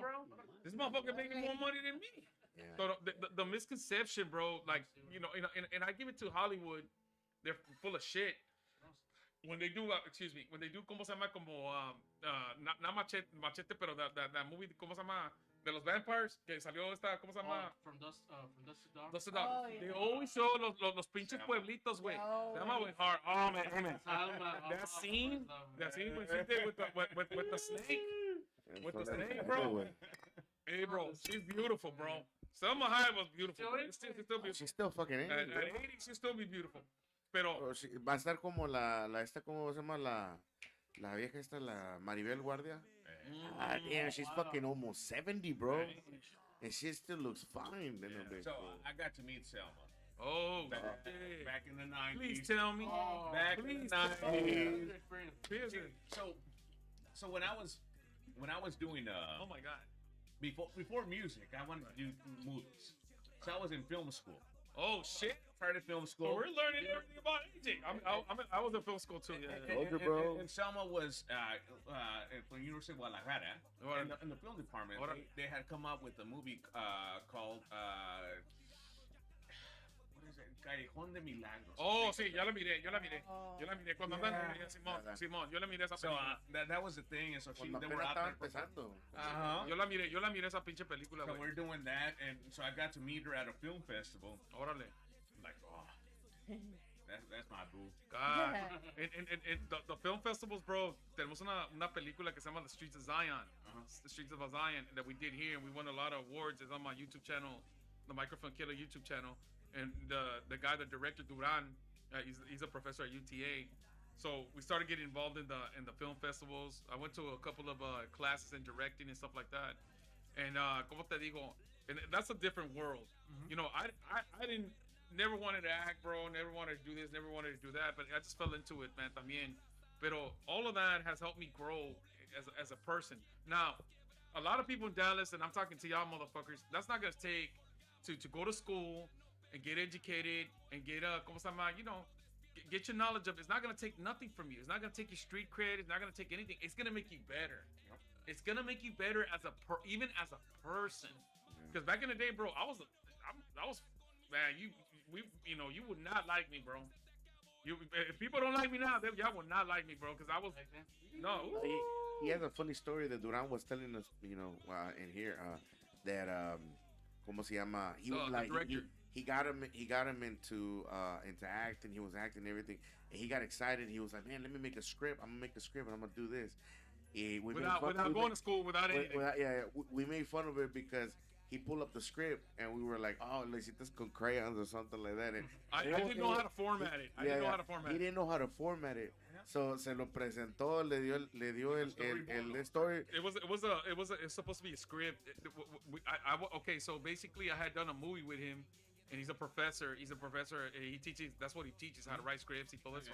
bro. This motherfucker making more money than me. Yeah. So the misconception, bro, like, you know, and I give it to Hollywood. They're full of shit. When they do, when they do, ¿cómo se llama? Como, not machete, pero that movie, ¿cómo se llama? De los vampires, que salió esta, ¿cómo se llama? From Dusk to Dawn. Dust to Dawn. Oh, yeah. They always show los pinches pueblitos, güey. Oh, Se llama, güey, hard. Oh, man. Salma, That scene when she did with the snake. With the snake, bro. Hey, bro, she's beautiful, bro. Selma Hayek was beautiful. It's still beautiful. She's still fucking in. At 80, she'll still be beautiful. Pero Va a estar como esta, ¿cómo se llama? La vieja esta, la Maribel Guardia. Damn, she's fucking almost 70, bro. And she still looks fine. So I got to meet Selma. Oh, back in the 90s. Please tell me. Back in the 90s. Oh. So when I was doing Oh my God. Before music, I wanted to do movies. So I was in film school. Oh shit! Started film school. So we're learning everything about AJ. I was in film school too. Yeah. Bro. And Selma was from University of Guadalajara. In the film department, they had come up with a movie called what is it? Callejón de Milagros. Oh, sí, ya la miré. Yo la miré cuando andan Simón, yo la miré esa So película. that was the thing, and so they were apenas out estaba there. empezando. Yo la miré esa pinche película. So güey. we're doing that, and so I got to meet her at a film festival. Órale. I'm like, oh, that's my boo. God. En the film festivals, bro, tenemos una película que se llama The Streets of Zion. The Streets of Zion that we did here, and we won a lot of awards. It's on my YouTube channel, the Microphone Killer YouTube channel. And the guy, the director, Duran, he's a professor at UTA. So we started getting involved in the film festivals. I went to a couple of classes in directing and stuff like that. And como te digo, and that's a different world. You know, I never wanted to act, bro. Never wanted to do this. Never wanted to do that. But I just fell into it, man. También. Pero all of that has helped me grow as a person. Now, a lot of people in Dallas, and I'm talking to y'all motherfuckers, that's not gonna take to go to school and get educated and get como se llama, you know, get your knowledge up. It's not gonna take nothing from you. It's not gonna take your street cred. It's not gonna take anything. It's gonna make you better. It's gonna make you better as even as a person. Because back in the day, bro, I was man. You know, you would not like me, bro. If people don't like me now, y'all would not like me, bro. Because I was no. He has a funny story that Duran was telling us, you know, in here that como se llama? He was like he got him into acting. He was acting and everything, and he got excited. He was like, man, let me make a script. I'm gonna make a script and I'm gonna do this. Without going to school, without anything. We made fun of it because he pulled up the script and we were like, oh, le hiciste con crayons or something like that. And I didn't know how to format it. He didn't know how to format it. So se lo presentó, le dio el story. It's supposed to be a script. Okay, so basically I had done a movie with him, and he's a professor. He teaches. That's what he teaches, how to write scripts y todo eso.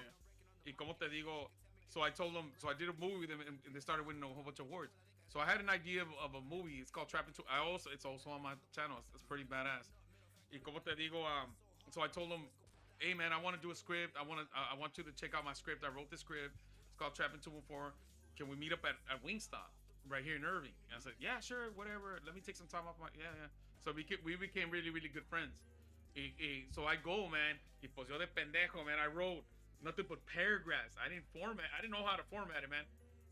Y como te digo, so I told him. So I did a movie with him, and they started winning a whole bunch of awards. So I had an idea of a movie. It's called Trap Into. It's also on my channel. It's pretty badass. Y como te digo, so I told him, hey man, I want to do a script. I want you to check out my script. I wrote this script. It's called Trap Into 214. Can we meet up at Wingstop right here in Irving? And I said, yeah, sure, whatever. Let me take some time off my yeah. So we became really, really good friends. So I go, man. Y pues yo de pendejo, man. I wrote nothing but paragraphs. I didn't know how to format it, man.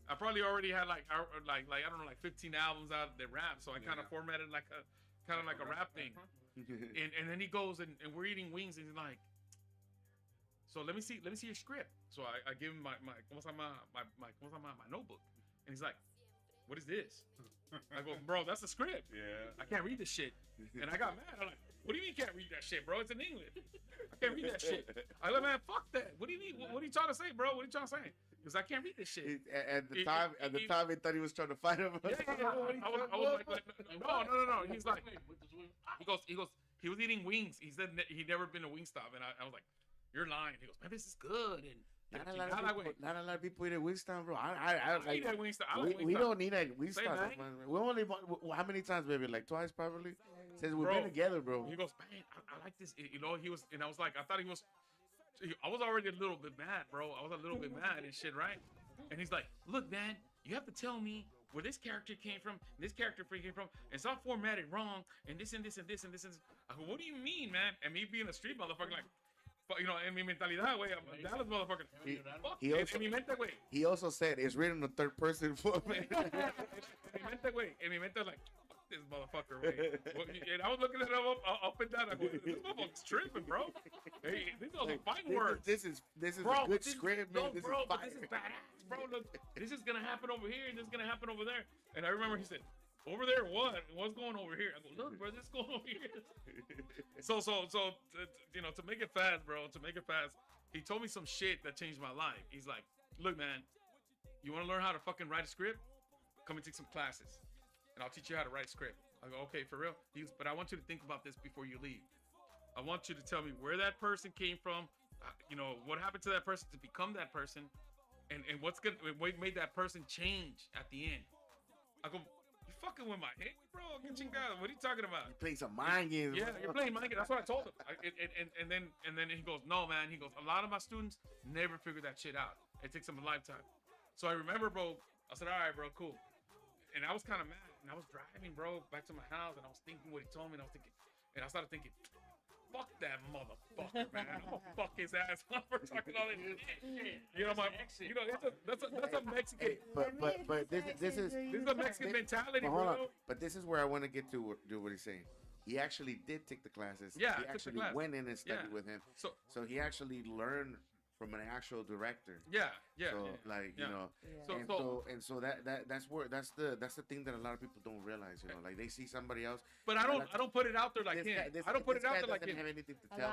I probably already had like I don't know, like 15 albums out that rap. So I kind of formatted like a rap thing. And then he goes and we're eating wings and he's like, so let me see your script. So I give him my notebook, and he's like, what is this? I go, bro, that's a script. Yeah. I can't read this shit. And I got mad. I'm like, what do you mean you can't read that shit, bro? It's in English. I can't read that shit. I like, man, fuck that. What do you mean? What are you trying to say, bro? What are you trying to say? Because I can't read this shit. At the time, he thought he was trying to fight him. Yeah. I was like, no. He's like, he was eating wings. He said he'd never been to Wingstop, and I was like, you're lying. He goes, man, this is good. And not a lot of people eat at Wingstop, bro. I eat at Wingstop. We don't eat at Wingstop, man. We only how many times, baby? Like twice, probably. Since we've been together, bro. He goes, man, I like this. You know, he was, and I was like, I was already a little bit mad, bro. I was a little bit mad and shit, right? And he's like, look, man, you have to tell me where this character came from, this character came from, and it's all formatted wrong, and this and this and this and this and this. I go, what do you mean, man? And me being a street motherfucker, like, you know, en mi mentalidad, güey, I'm a Dallas motherfucker. He also said it's written in the third person format. En mi mente, like, fuck this motherfucker, güey. And I was looking at him up and down. I go, this motherfucker's tripping, bro. Hey, these are the fighting words. This is bro, a good script, man. This is badass, bro. Look, this is gonna happen over here, and this is gonna happen over there. And I remember he said, over there, what? What's going over here? I go, look, bro, this going over here. So, to make it fast, bro, he told me some shit that changed my life. He's like, look, man, you want to learn how to fucking write a script? Come and take some classes, and I'll teach you how to write a script. I go, okay, for real? He goes, but I want you to think about this before you leave. I want you to tell me where that person came from, what happened to that person to become that person, and what made that person change at the end. I go, you fucking with my head, bro? What are you talking about? You play some mind games. Yeah, you're playing mind games. That's what I told him. And then he goes, no, man. He goes, a lot of my students never figure that shit out. It takes them a lifetime. So I remember, bro. I said, all right, bro, cool. And I was kind of mad. And I was driving, bro, back to my house, and I was thinking what he told me, and I started thinking, fuck that motherfucker, man. I'm gonna fuck his ass up for talking all this shit. That's a Mexican. Hey, but this is a Mexican mentality, hold on. bro. But this is where I want to get to do what he's saying. He actually did take the classes. Yeah, he actually went in and studied with him. So he actually learned from an actual director. Yeah. So so that's the thing that a lot of people don't realize. Like they see somebody else. But I don't put it out there like him. I don't put it out there like him. Have anything to tell.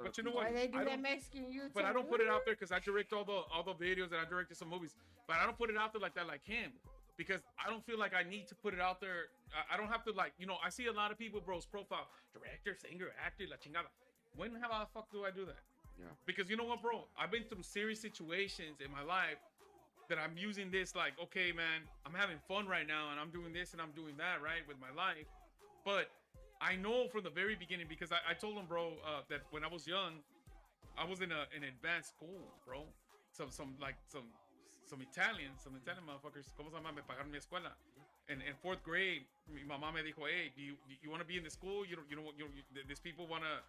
But you know what? Why they do that Mexican YouTube? But I don't put it out there because I direct all the videos and I directed some movies. But I don't put it out there like that like him. Because I don't feel like I need to put it out there. I don't have to I see a lot of people, bro's profile. Director, singer, actor, la chingada. When the fuck do I do that? Yeah. Because you know what, bro? I've been through serious situations in my life that I'm using this like, okay, man, I'm having fun right now and I'm doing this and I'm doing that, right, with my life. But I know from the very beginning, because I told him, bro, that when I was young, I was in an advanced school, bro. Some Italian motherfuckers, ¿cómo se llama? Me pagaron mi escuela. In fourth grade, mi mamá me dijo, hey, do you want to be in the school? These people want to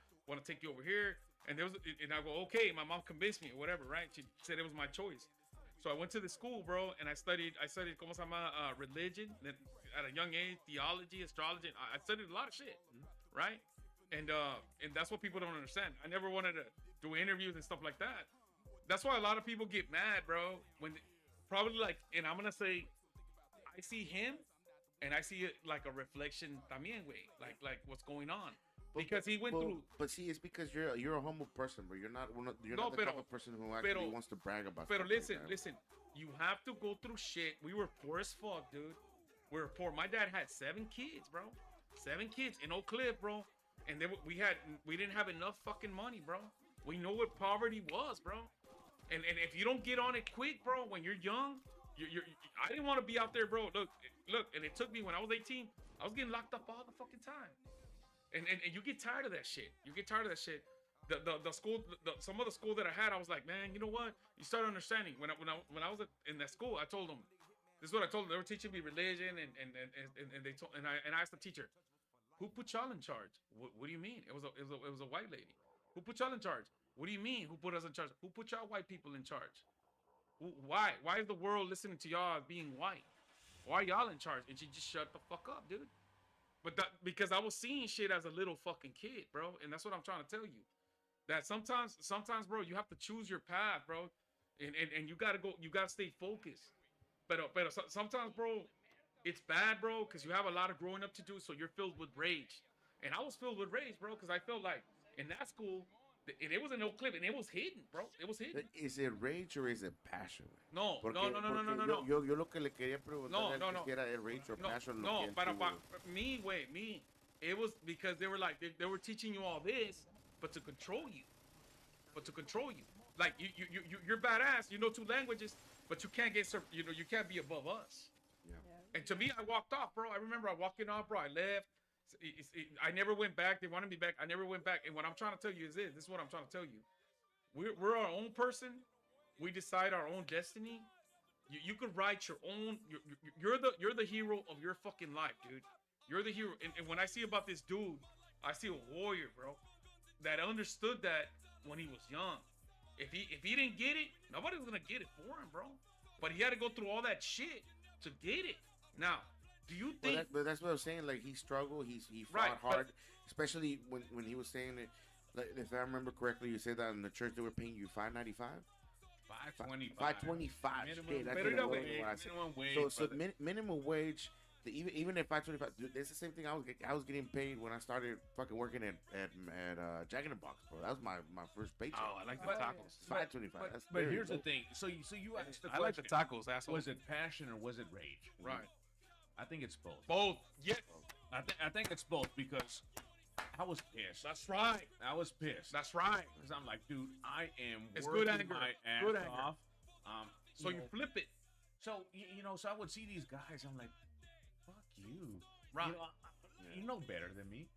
take you over here. And I go, okay, my mom convinced me or whatever, right? She said it was my choice. So I went to the school, bro, and I studied, ¿cómo se llama? Religion, at a young age, theology, astrology. I studied a lot of shit, right? And that's what people don't understand. I never wanted to do interviews and stuff like that. That's why a lot of people get mad, bro. When probably and I'm gonna say, I see him, and I see it like a reflection también, way, like what's going on. Because he went through. But see, it's because you're a humble person, bro. You're not the type of person who actually wants to brag about. But listen. You have to go through shit. We were poor as fuck, dude. We were poor. My dad had 7 kids, bro. 7 kids in Oak Cliff, bro. And we didn't have enough fucking money, bro. We know what poverty was, bro. And if you don't get on it quick, bro, when you're young, I didn't want to be out there, bro. Look, and it took me when I was 18. I was getting locked up all the fucking time. And you get tired of that shit. The school, some of the school that I had, I was like, man, you know what? You start understanding. When I was in that school, I told them, this is what I told them. They were teaching me religion, and they told, and I asked the teacher, who put y'all in charge? What do you mean? It was a white lady. Who put y'all in charge? What do you mean? Who put us in charge? Who put y'all white people in charge? Why? Why is the world listening to y'all being white? Why are y'all in charge? And she just shut the fuck up, dude. But because I was seeing shit as a little fucking kid, bro. And that's what I'm trying to tell you. That sometimes, bro, you have to choose your path, bro. And you gotta stay focused. But sometimes, bro, it's bad, bro, because you have a lot of growing up to do, so you're filled with rage. And I was filled with rage, bro, because I felt like in that school, and it was an Oak Cliff, and it was hidden, bro. It was hidden. Is it rage or is it passion? No. Yo lo que le quería preguntar es era el rage or passion. Para me, it was because they were like, they were teaching you all this, but to control you. Like, you're badass, you know 2 languages, but you can't you can't be above us. Yeah. And to me, I walked off, bro. I remember I walking off, bro. I left. I never went back. They wanted me back. I never went back. And what I'm trying to tell you is this. This is what I'm trying to tell you. We're our own person. We decide our own destiny. You could write your own. You're the hero of your fucking life, dude. You're the hero. And when I see about this dude, I see a warrior, bro, that understood that when he was young. If he didn't get it, nobody was gonna get it for him, bro. But he had to go through all that shit to get it. Now, do you think? But that's what I was saying. Like, he struggled. He fought hard, especially when he was saying it. Like, if I remember correctly, you said that in the church they were paying you $5.95. $5.25. $5.25. Minimum wage. So minimum wage even at 525, dude, it's the same thing. I was getting paid when I started fucking working at Jack in the Box, bro. That was my first paycheck. Oh, I like the But- tacos. 525. But, That's but very here's the low. thing. So you asked the I like the question. tacos, asshole. Was it passion or was it rage? Right. I think it's both. Both. Yes. I think it's both because I was pissed. That's right. I was pissed. That's right. Because I'm like, dude, I am It's working good anger. my ass Good anger. off. So you know, flip it. so so I would see these guys. I'm like, fuck you. Right. You know better than me.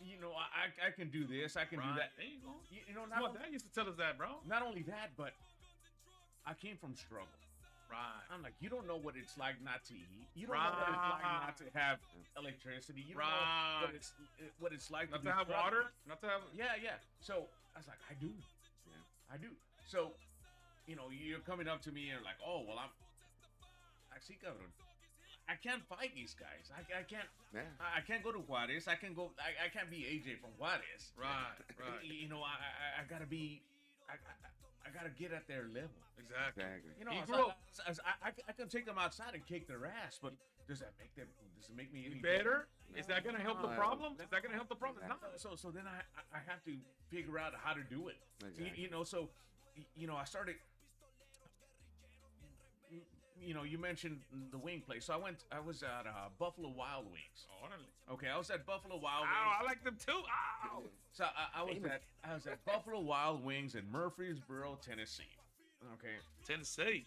I can do this. I can do that. There you go. Not, My dad used to tell us that, bro. not only that, but I came from struggle. Right. I'm like, you don't know what it's like not to eat. You don't know what it's like not to have electricity. You don't know what it's like Not be to have struggling. water. Not to have. Yeah. So I was like, I do. Yeah, I do. So, you're coming up to me and like, oh, well, Así, cabrón. I can't fight these guys. I can't. Yeah. I can't go to Juarez. I can go. I can't be AJ from Juarez. Right. I gotta be. I gotta get at their level. Exactly. Exactly. He So grew up. I can take them outside and kick their ass, but does that make them? Does it make me any Better? Is that gonna help the No. problem? Is that gonna help the problem? No. So then I have to figure out how to do it. Exactly. So I started. You mentioned the wing place. So I was at Buffalo Wild Wings. Okay, I was at Buffalo Wild Wings. Ow, I like them too. Ow. So I was at Buffalo Wild Wings in Murfreesboro, Tennessee. Okay, Tennessee.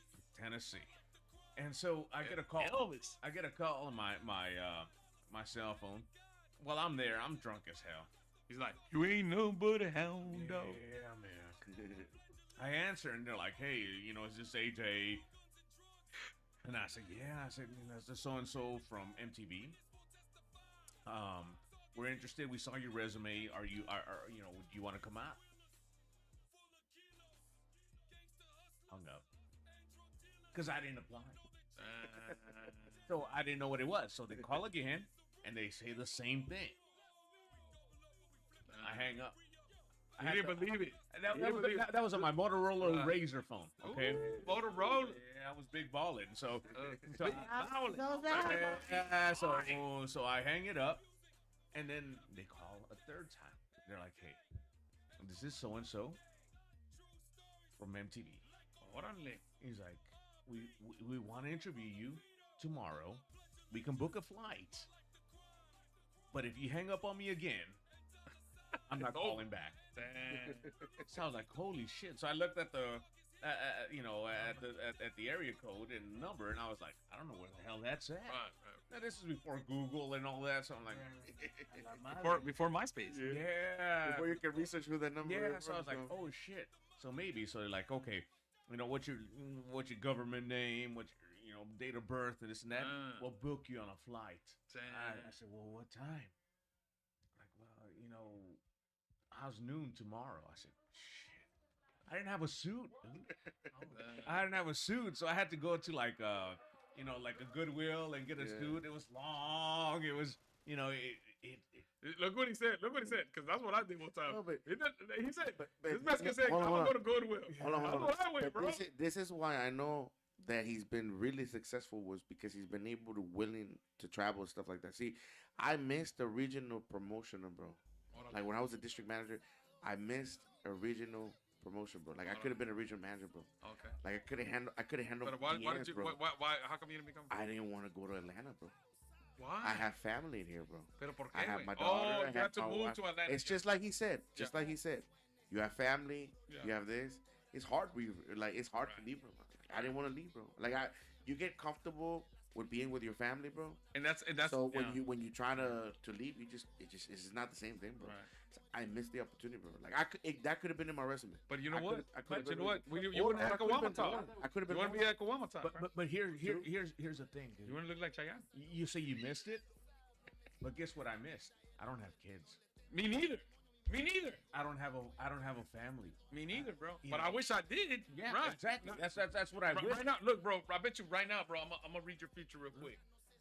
And so I get a call. Elvis. I get a call on my cell phone. While I'm there, I'm drunk as hell. He's like, you ain't no but a hound dog. Yeah, man. I answer and they're like, hey, is this AJ? And I said, yeah. I said, it's the so and so from MTV. We're interested. We saw your resume. Would you want to come out? Hung up. Because I didn't apply. So I didn't know what it was. So they call again and they say the same thing. I hang up. I didn't believe it. That was on my Motorola Razr phone. Okay. Ooh, Motorola. Yeah, I was big balling. So Those that so I hang it up, and then they call a third time. They're like, "Hey, this is so and so from MTV." Órale. He's like, "We want to interview you tomorrow. We can book a flight, but if you hang up on me again, I'm not calling back." Damn. So I was like, "Holy shit!" So I looked at the at the area code and number, and I was like, I don't know where the hell that's at. Right. Now this is before Google and all that, so I'm like, Before MySpace. yeah, Before you can research who that number yeah. is. So I was like, from. oh shit. So maybe. So they're like, okay, what's your government name? What's your date of birth and this and that? We'll book you on a flight. I said, well, what time? Like, well, how's noon tomorrow? I said, shit. I didn't have a suit, dude. I didn't have a suit, so I had to go to like a Goodwill and get a suit. It was long. It was, Look what he said. Because that's what I did one time. No, but- He said, but- this Mexican said, hold I'm on, going to go to Goodwill. Hold on. That's what I went, But bro. this is why I know that he's been really successful was because he's been able to willing to travel and stuff like that. See, I missed the regional promotion, bro. Like when I was a district manager, I missed a regional promotion, bro. Like I could have been a regional manager, bro. Okay. Like I could have handled. But why did DMs, you, bro. why, how come you didn't become? I didn't want to go to Atlanta, bro. Why? I have family in here, bro. Pero por I qué, have güey? my daughter. Oh, I you have to my move wife. to Atlanta. It's just like he said. Yeah. Like he said. You have family. Yeah. You have this. It's hard for you. Like it's hard to leave, bro. I didn't want to leave, bro. Like you get comfortable with being with your family, bro. And that's So yeah. when you try to leave, it's not the same thing, bro. Right. So I missed the opportunity, bro. Like that could have been in my resume. But you know I what? could've But you been- know what? You Or wouldn't I have could've Caguama been Talk. one. I could have been. You want to be at Caguama Talk. right? but here's the thing, dude. You want to look like Chayanne? You say you missed it, but guess what? I missed. I don't have kids. Me neither. I don't have a family. Me neither, bro. You But know. I wish I did. Yeah, right. exactly. That's what I wish. Right now, look, bro. I bet you right now, bro. I'm gonna read your future real quick.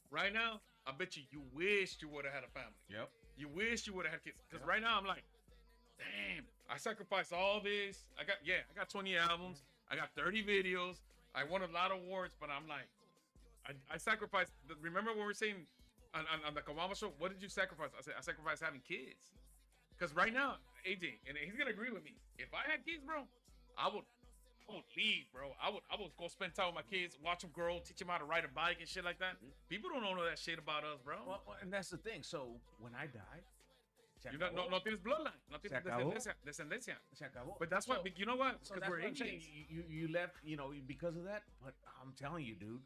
Right now, I bet you wished you would have had a family. Yep. You wish you would have had kids. Because right now I'm like, damn, I sacrificed all this. I got 20 albums. I got 30 videos. I won a lot of awards, but I'm like, I sacrificed. Remember when we were saying on the Caguama show, what did you sacrifice? I said, I sacrificed having kids. Because right now, AJ, and he's gonna agree with me. If I had kids, bro, I would leave, bro. I would go spend time with my kids, watch them grow, teach them how to ride a bike and shit like that. People don't know that shit about us, bro. Well, and that's the thing. So when I die, no tienes bloodline, no tienes descendencia. Se acabó. But that's why, you know what? So Because that's we're what I'm saying. Indians. You left, because of that. But I'm telling you, dude,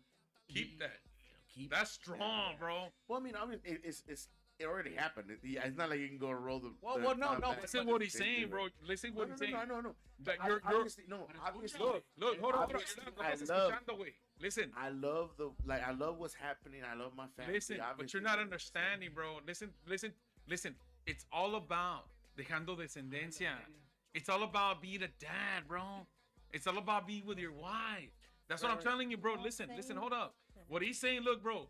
Keep that. keep. That's strong, bro. Well, I mean, it already happened. It's not like you can go and roll the. Well, no. back. Listen what he's saying, bro. Listen what he's saying. No. That You're you're obviously, look, hold on. Obviously, No I estás love- escuchando, güey. Listen, I love what's happening. I love my family. listen, but obviously. you're not understanding, bro. Listen. It's all about dejando descendencia. It's all about being a dad, bro. It's all about being with your wife. That's what I'm telling you, bro. Listen, hold up. What he's saying, look, bro.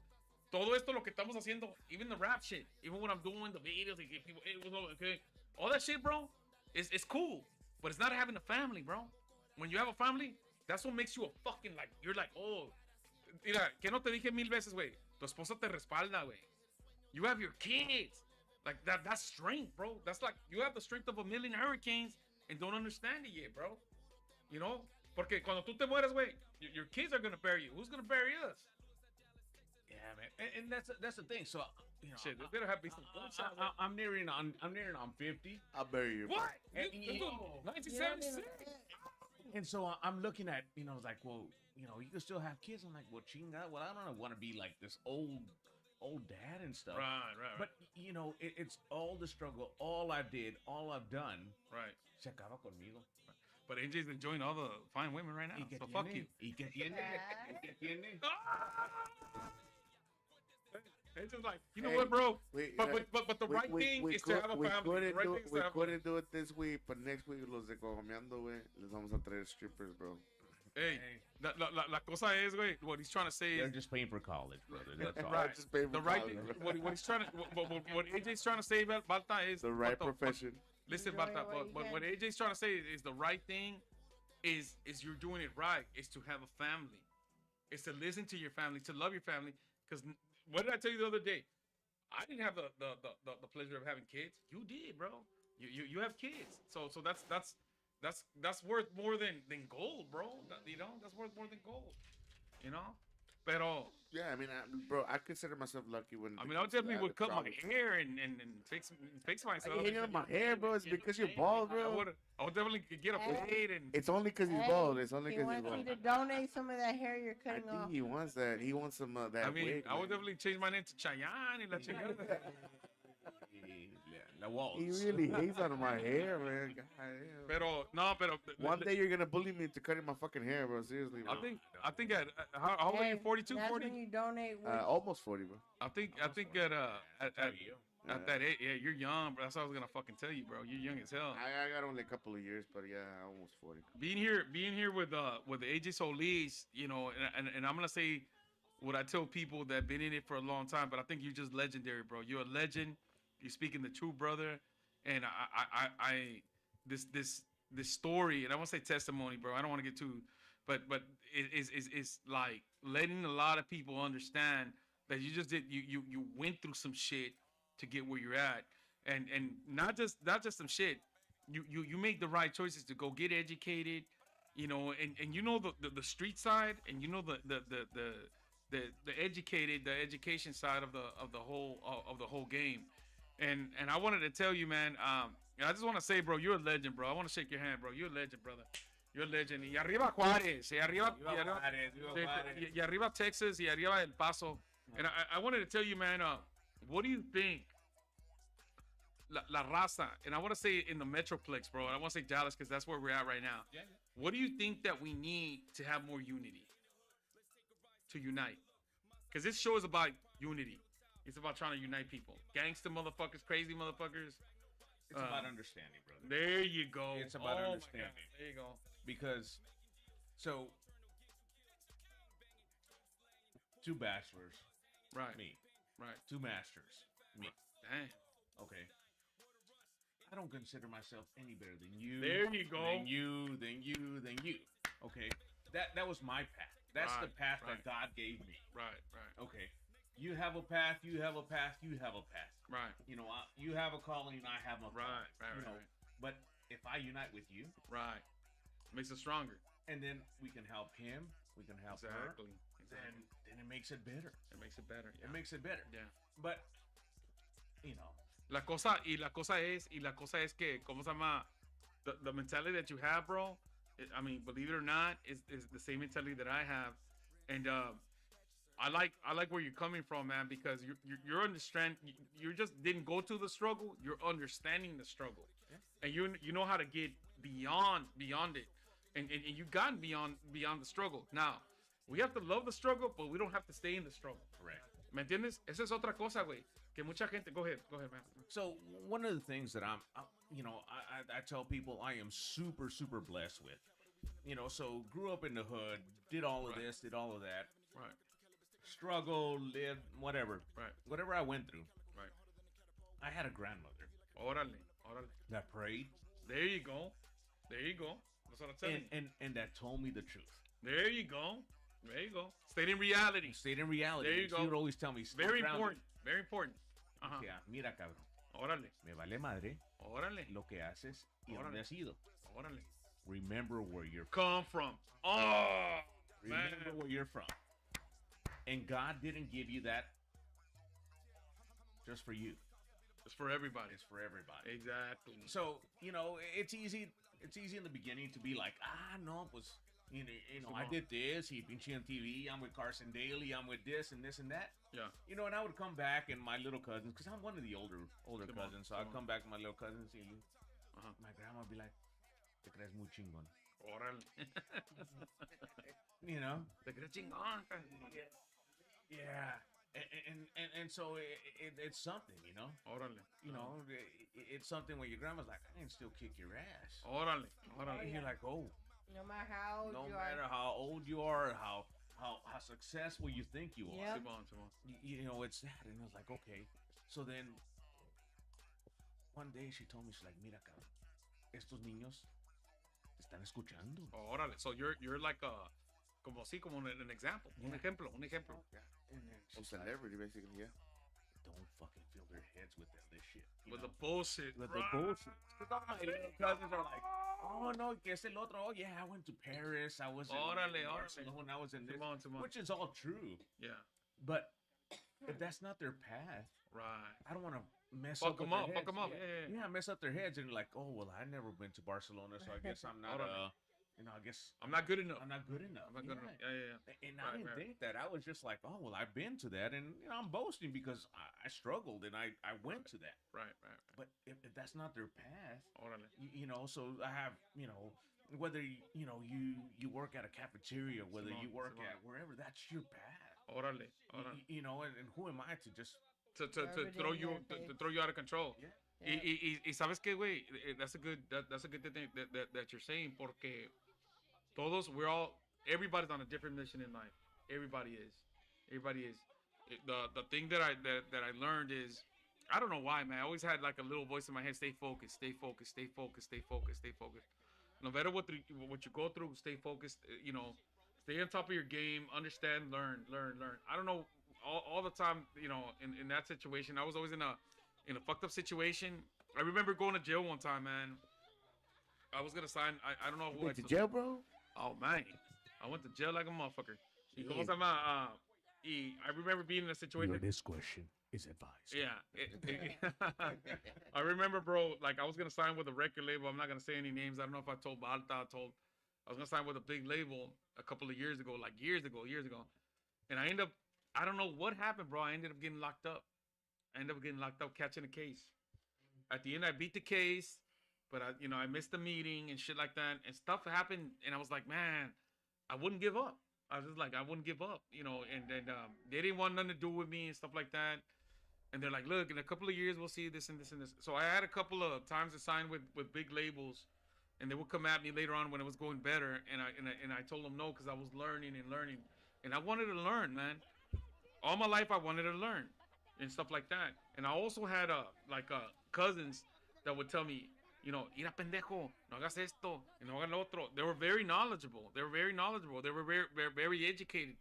Todo esto lo que estamos haciendo, even the rap shit, even when I'm doing the videos, and people, okay, all that shit, bro, it's cool. But it's not having a family, bro. When you have a family, that's what makes you a fucking, like, you're like, oh. Mira, que no te dije 1000 veces, güey. Tu esposa te respalda, güey. You have your kids. Like, that's strength, bro. That's like, you have the strength of a million hurricanes and don't understand it yet, bro. You know? Porque cuando tú te mueras, güey, your kids are going to bury you. Who's going to bury us? Yeah, man. And that's the thing. So, Shit, there better have be some I'm nearing on 50. I'll bury you. What? And, This was 1976. And so I'm looking at, like, well, you can still have kids. I'm like, well, chinga, well, I don't want to be like this old dad and stuff. Right. But, it's all the struggle, all I did, all I've done. Right. Se acaba conmigo. But AJ's enjoying all the fine women right now. ¿Y qué So tiene? fuck you. ¿Y qué tiene? ¿Y qué tiene? It's just like, you know Hey, what, bro? we- But the right thing is to have a family. The right thing is to have a couldn't do it this week, but next week los de Cogomeando, güey, les vamos a traer strippers, bro. Hey, la cosa es, güey, what he's trying to say They're is, just paying for college, brother. That's all. right. Just pay for The right college, thing, bro. what he's trying to, what AJ's trying to say, Balta, is The right what profession. Listen, Enjoy Balta, what you but can. what AJ's trying to say is the right thing is you're doing it right. Is to have a family. It's to listen to your family, to love your family. Because what did I tell you the other day? I didn't have the pleasure of having kids. You did, bro. You have kids. So that's worth more than gold, bro. That's worth more than gold. Pero Yeah, I mean, bro, I consider myself lucky when. I mean, I definitely would cut my hair and fix myself. I ain't my hair, bro. It's because you're bald, I bro. would definitely get a fade and It's only because he's bald. It's only He because he's wants bald. you to donate some of that hair you're I cutting off. think he wants that. He wants some that I mean, wig. I would man. definitely change my name to Chayanne and la chingada. La waltz. He really hates on my hair, man. God damn. Pero One day you're gonna bully me into cutting my fucking hair, bro. Seriously, bro. I think at how old are you? 42, that's 40? when you donate. Almost 40, bro. I think at that age, yeah, you're young, bro. That's what I was gonna fucking tell you, bro. You're young as hell. I got only a couple of years, but yeah, almost 40. Being here with AJ Soliz, and I'm gonna say what I tell people that been in it for a long time, but I think you're just legendary, bro. You're a legend. You're speaking the truth, brother. And this story, and I won't say testimony, bro. I don't want to get too, but it's like letting a lot of people understand that you just did you went through some shit to get where you're at, and not just some shit. You made the right choices to go get educated, and the street side, and the education side of the whole game. And I wanted to tell you, man, I just want to say, bro, you're a legend, bro. I want to shake your hand, bro. You're a legend, brother. You're a legend. Y arriba Juárez. Y arriba Texas. Y arriba El Paso. And I wanted to tell you, man, what do you think La Raza, and I want to say in the Metroplex, bro, and I want to say Dallas because that's where we're at right now. Yeah. What do you think that we need to have more unity? To unite? Because this show is about unity. It's about trying to unite people. Gangster motherfuckers, crazy motherfuckers. It's about understanding, brother. There you go. It's about my understanding. God. There you go. Because, so, 2 bachelors, Right. me. Right. 2 masters, me. Damn. Okay. I don't consider myself any better than you. There you go. Than you. Okay. That was my path. That's the Right, path right. that God gave me. Right. Okay. You have a path. You have a path. You have a path. Right. You know, you have a calling, and I have a calling. Right. You know, but if I unite with you, Right. Makes us stronger. and then we can help him, we can help her. Exactly. Then it makes it better. It makes it better. Yeah. It makes it better. Yeah. But you know, La cosa es que, ¿cómo se llama? The mentality that you have, bro. I mean, believe it or not, is the same mentality that I have, and I like where you're coming from, man, because you're understand. You just didn't go to the struggle. You're understanding the struggle, and you know how to get beyond it, and you've gotten beyond the struggle. Now, we have to love the struggle, but we don't have to stay in the struggle. correct. ¿Me entiendes? Esa es otra cosa, güey. Que mucha gente. Go ahead, man. So one of the things that I tell people I am super, super blessed with, so grew up in the hood, did all of this, did all of that, Right. struggle, lived, whatever, Right. whatever I went through. Right. I had a grandmother Órale. that prayed There you go. That's what I'm telling you. and that told me the truth. There you go. Stayed in reality. Stayed in reality. There you She go. would always tell me, "Stay Very grounded." important. Ajá. Yeah, mira, cabrón, Órale. me vale madre lo que haces y Órale. dónde has ido. Órale. Remember where you're Come from. Oh, man. Remember where you're from. And God didn't give you that just for you. It's for everybody. It's for everybody. Exactly. So, it's easy in the beginning to be like, no, pues, I did this, he pinche on TV, I'm with Carson Daly, I'm with this and this and that. Yeah. And I would come back and my little cousins, because I'm one of the older Come on, cousins, so I'd come come back to my little cousins and Uh-huh. my grandma would be like, te crees muy chingón. Órale. Te crees chingón. Yeah. And so it's something, Órale. it's something where your grandma's like, I can still kick your ass. Órale. And you're like, oh, No matter how old no you matter are. how old you are, how successful you think you are, Yep. Simón. it's that. And I was like, okay. So then one day she told me, she's like, mira, cabrón, estos niños te están escuchando. Órale. So you're like a, como an example. Un ejemplo. And then A she's like, celebrity, basically, yeah. don't fucking fill their heads with this shit. With the bullshit. With the bullshit. Because all my little cousins are like, oh no, que es el otro. Oh yeah, I went to Paris. I was in Barcelona. I was in this. Simón. Which is all true. Yeah. But if that's not their path, Right. I don't want to mess Fuck up them with up. their Fuck them up. heads. Yeah. Yeah, mess up their heads and like, oh well, I never been to Barcelona, so I guess I'm not I guess I'm not good enough. I'm not good enough. I'm not good enough. Yeah. And I didn't think that. I was just like, oh well, I've been to that, and I'm boasting because I struggled and I went to that. Right. But if that's not their path, Órale. so I have, whether you work at a cafeteria, whether Simón, you work Simón. at wherever, that's your path. Órale. And who am I to just To throw you out of control. Yeah. Y sabes qué, güey, that's a good thing that you're saying, porque everybody's on a different mission in life. Everybody is. The thing that I learned is, I don't know why, man. I always had like a little voice in my head: stay focused. No matter what you go through, stay focused. Stay on top of your game. Understand, learn. I don't know. All the time, in that situation, I was always in a fucked up situation. I remember going to jail one time, man. I was gonna sign. I don't know who. Went to jail, bro? Oh man, I went to jail like a motherfucker. Y cómo se llama? I remember being in a situation. Your discretion is advised. Yeah. I remember, bro. Like I was gonna sign with a record label. I'm not gonna say any names. I don't know if I told Balta. I was gonna sign with a big label a couple of years ago, like years ago. And I don't know what happened, bro. I ended up getting locked up. Catching a case. At the end, I beat the case, but I missed the meeting and shit like that, and stuff happened, and I was like, man, I wouldn't give up. I was just like, I wouldn't give up, and then they didn't want nothing to do with me and stuff like that. And they're like, look, in a couple of years, we'll see this and this and this. So I had a couple of times to sign with big labels, and they would come at me later on when it was going better, and I told them no because I was learning, and I wanted to learn, man. All my life, I wanted to learn and stuff like that. And I also had cousins that would tell me, ira pendejo, no hagas esto, no hagas lo otro. They were very knowledgeable. They were very educated.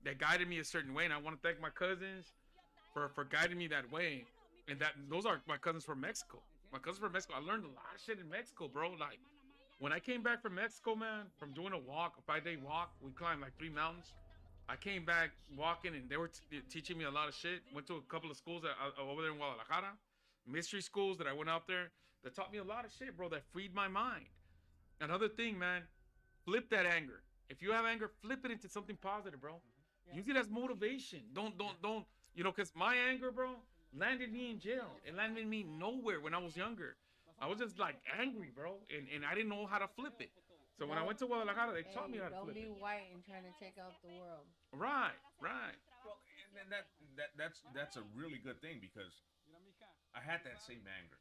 that guided me a certain way. And I want to thank my cousins for guiding me that way. And those are my cousins from Mexico. My cousins from Mexico. I learned a lot of shit in Mexico, bro. Like, when I came back from Mexico, man, from doing a 5-day walk, we climbed like 3 mountains. I came back walking, and they were teaching me a lot of shit. Went to a couple of schools over there in Guadalajara, mystery schools that I went out there that taught me a lot of shit, bro, that freed my mind. Another thing, man, flip that anger. If you have anger, flip it into something positive, bro. Yeah. Use it as motivation. Don't, because my anger, bro, landed me in jail. It landed me nowhere when I was younger. I was just like angry, bro, and I didn't know how to flip it. So when I went to Guadalajara, they taught me how to flip it. Don't be white and trying to take out the world. Right. Well, and that's a really good thing, because I had that same anger.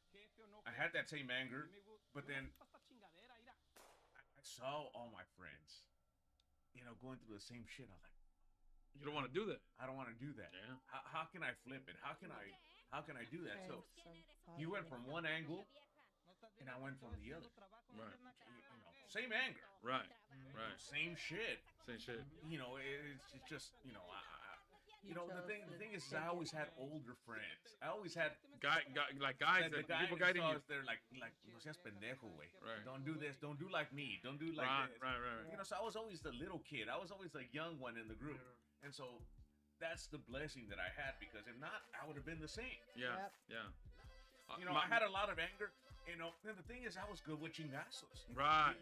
But then I saw all my friends, going through the same shit. I'm like, you don't want to do that. I don't want to do that. Yeah. How can I flip it? How can I do that? So you went from one angle, and I went from the other. Right. Same anger. Right. Same shit. It's just, the thing is, I always had older friends. I always had guys that people guiding you. They're like, no seas pendejo, güey. Right. Don't do this. Don't do like me. Don't do like this. Right. So I was always the little kid. I was always the young one in the group. And so that's the blessing that I had, because if not, I would have been the same. Yeah. I had a lot of anger. And the thing is, I was good with chingazos. Right.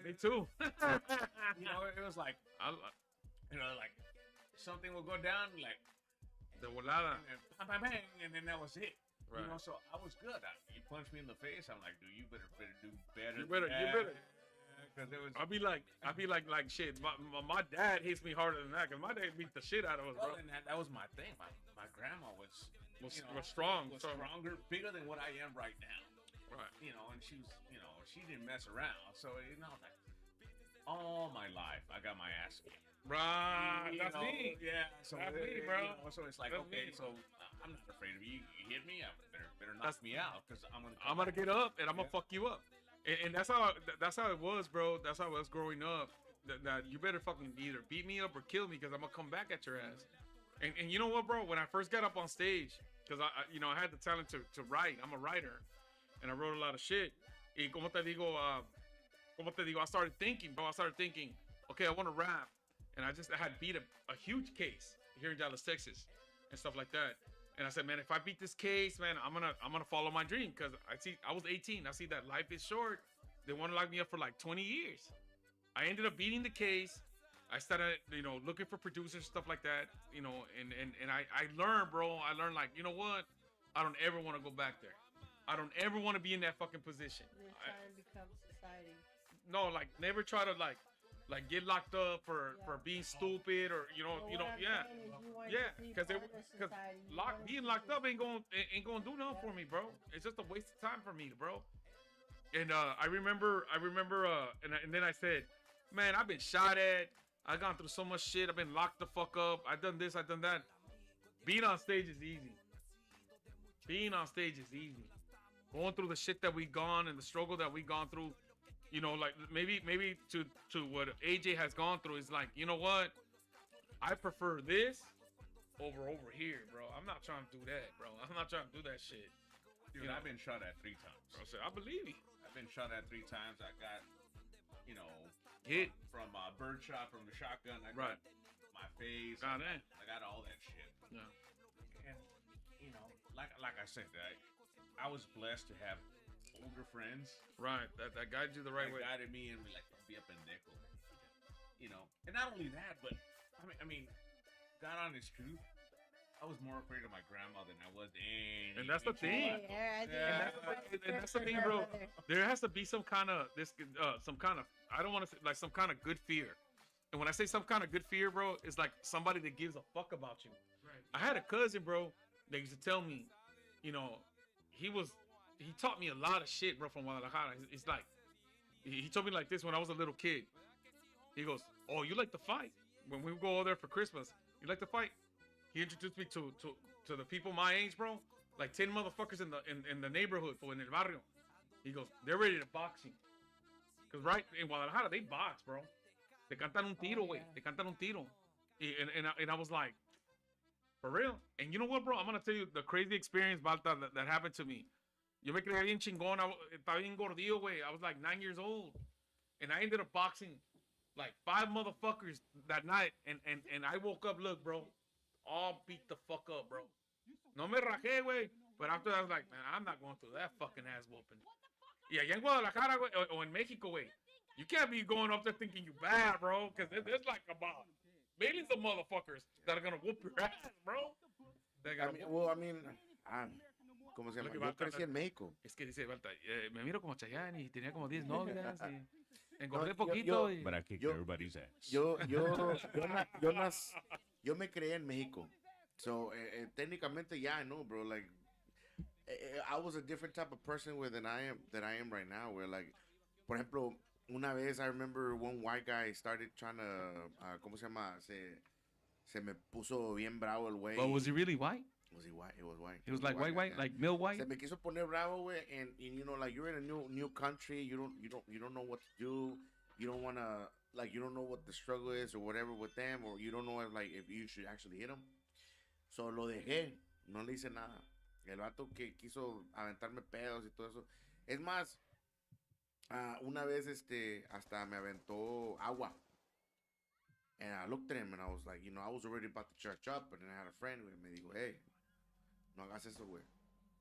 Me too. It was like, like something will go down, like the volada, and then that was it. Right. So I was good. You punched me in the face, I'm like, dude, you better do better. You better. Because it was. I'll be like shit. My dad hits me harder than that, because my dad beat the shit out of us, bro. And that was my thing. My grandma was strong, stronger, bigger than what I am right now. Right. And she was, she didn't mess around. So, like, all my life, I got my ass kicked. Right. That's me. Yeah. So that's me, bro. So it's like, okay, so I'm not afraid of you. You hit me, better knock me out, because I'm gonna get up and I'm gonna fuck you up. And that's how it was, bro. That's how I was growing up. That you better fucking either beat me up or kill me, because I'm gonna come back at your ass. And you know what, bro? When I first got up on stage, because I had the talent to write. I'm a writer. And I wrote a lot of shit. Y como te digo, I started thinking, okay, I want to rap. And I had beat a huge case here in Dallas, Texas, and stuff like that. And I said, man, if I beat this case, man, I'm gonna follow my dream, because I was 18. I see that life is short. They want to lock me up for like 20 years. I ended up beating the case. I started, looking for producers, stuff like that, and I learned, bro. I learned, like, you know what? I don't ever want to go back there. I don't ever want to be in that fucking position. They're trying to become society. No, like, never try to like get locked up for being stupid, or because being locked up ain't gonna do nothing for me, bro. It's just a waste of time for me, bro. And I remember, and then I said, man, I've been shot at. I've gone through so much shit. I've been locked the fuck up. I've done this. I've done that. Being on stage is easy. Going through the shit that we've gone and the struggle that we've gone through, like maybe to what AJ has gone through is like, you know what? I prefer this over here, bro. I'm not trying to do that, bro. I'm not trying to do that shit. Dude, I've been shot at 3 times. Bro, so I believe you. I've been shot at 3 times. I got, hit from a bird shot from the shotgun. I got my face. I got all that shit. Yeah. And like I said, I was blessed to have older friends. Right. That guided you the right way. Guided me and be like, don't be up in nickel. And not only that, but I mean, God honest truth, I was more afraid of my grandma than I was any. And that's the thing. And that's the thing, bro. There has to be some kind of I don't want to say, like, some kind of good fear. And when I say some kind of good fear, bro, it's like somebody that gives a fuck about you. Right. I had a cousin, bro, that used to tell me, he taught me a lot of shit, bro, from Guadalajara. It's like, he told me like this when I was a little kid. He goes, oh, you like to fight? When we go over there for Christmas, you like to fight? He introduced me to the people my age, bro. Like 10 motherfuckers in the neighborhood, in el barrio. He goes, they're ready to box you. Because right in Guadalajara, they box, bro. Te cantan un tiro, güey. Te cantan un tiro. And I was like, for real? And you know what, bro? I'm gonna tell you the crazy experience, Balta, that happened to me. Yo me creía bien chingón. Estaba bien gordillo, güey. I was like 9 years old. And I ended up boxing like 5 motherfuckers that night. And I woke up, look, bro, all beat the fuck up, bro. No me rajé, güey. But after that, I was like, man, I'm not going through that fucking ass whooping. Y allá en Guadalajara, güey, o en México, güey, you can't be going up there thinking you bad, bro. Because there's like about millions of motherfuckers that are going to whoop your ass, bro. ¿Cómo se llama? Yo crecí en México. Es que dice, Balta, me miro como Chayanne y tenía como 10 novias y engordé poquito. But I kicked everybody's ass. Yo me creé en México. So, técnicamente, yeah, I know, bro. Like, I was a different type of person than I am right now. Where, like, por ejemplo, una vez I remember one white guy started trying to, ¿cómo se llama? Se me puso bien bravo el güey. But was he really white? Was he white? It was white. He was like white, like milk white. Se me quiso poner bravo, güey, and you know, like you're in a new country, you don't know what to do, you don't wanna, like, you don't know what the struggle is or whatever with them, or you don't know if you should actually hit them. So lo dejé, no le hice nada. El vato que quiso aventarme pedos y todo eso. Es más, una vez hasta me aventó agua. And I looked at him and I was like, you know, I was already about to church up, and then I had a friend, güey, me dijo, hey, no hagas eso, güey.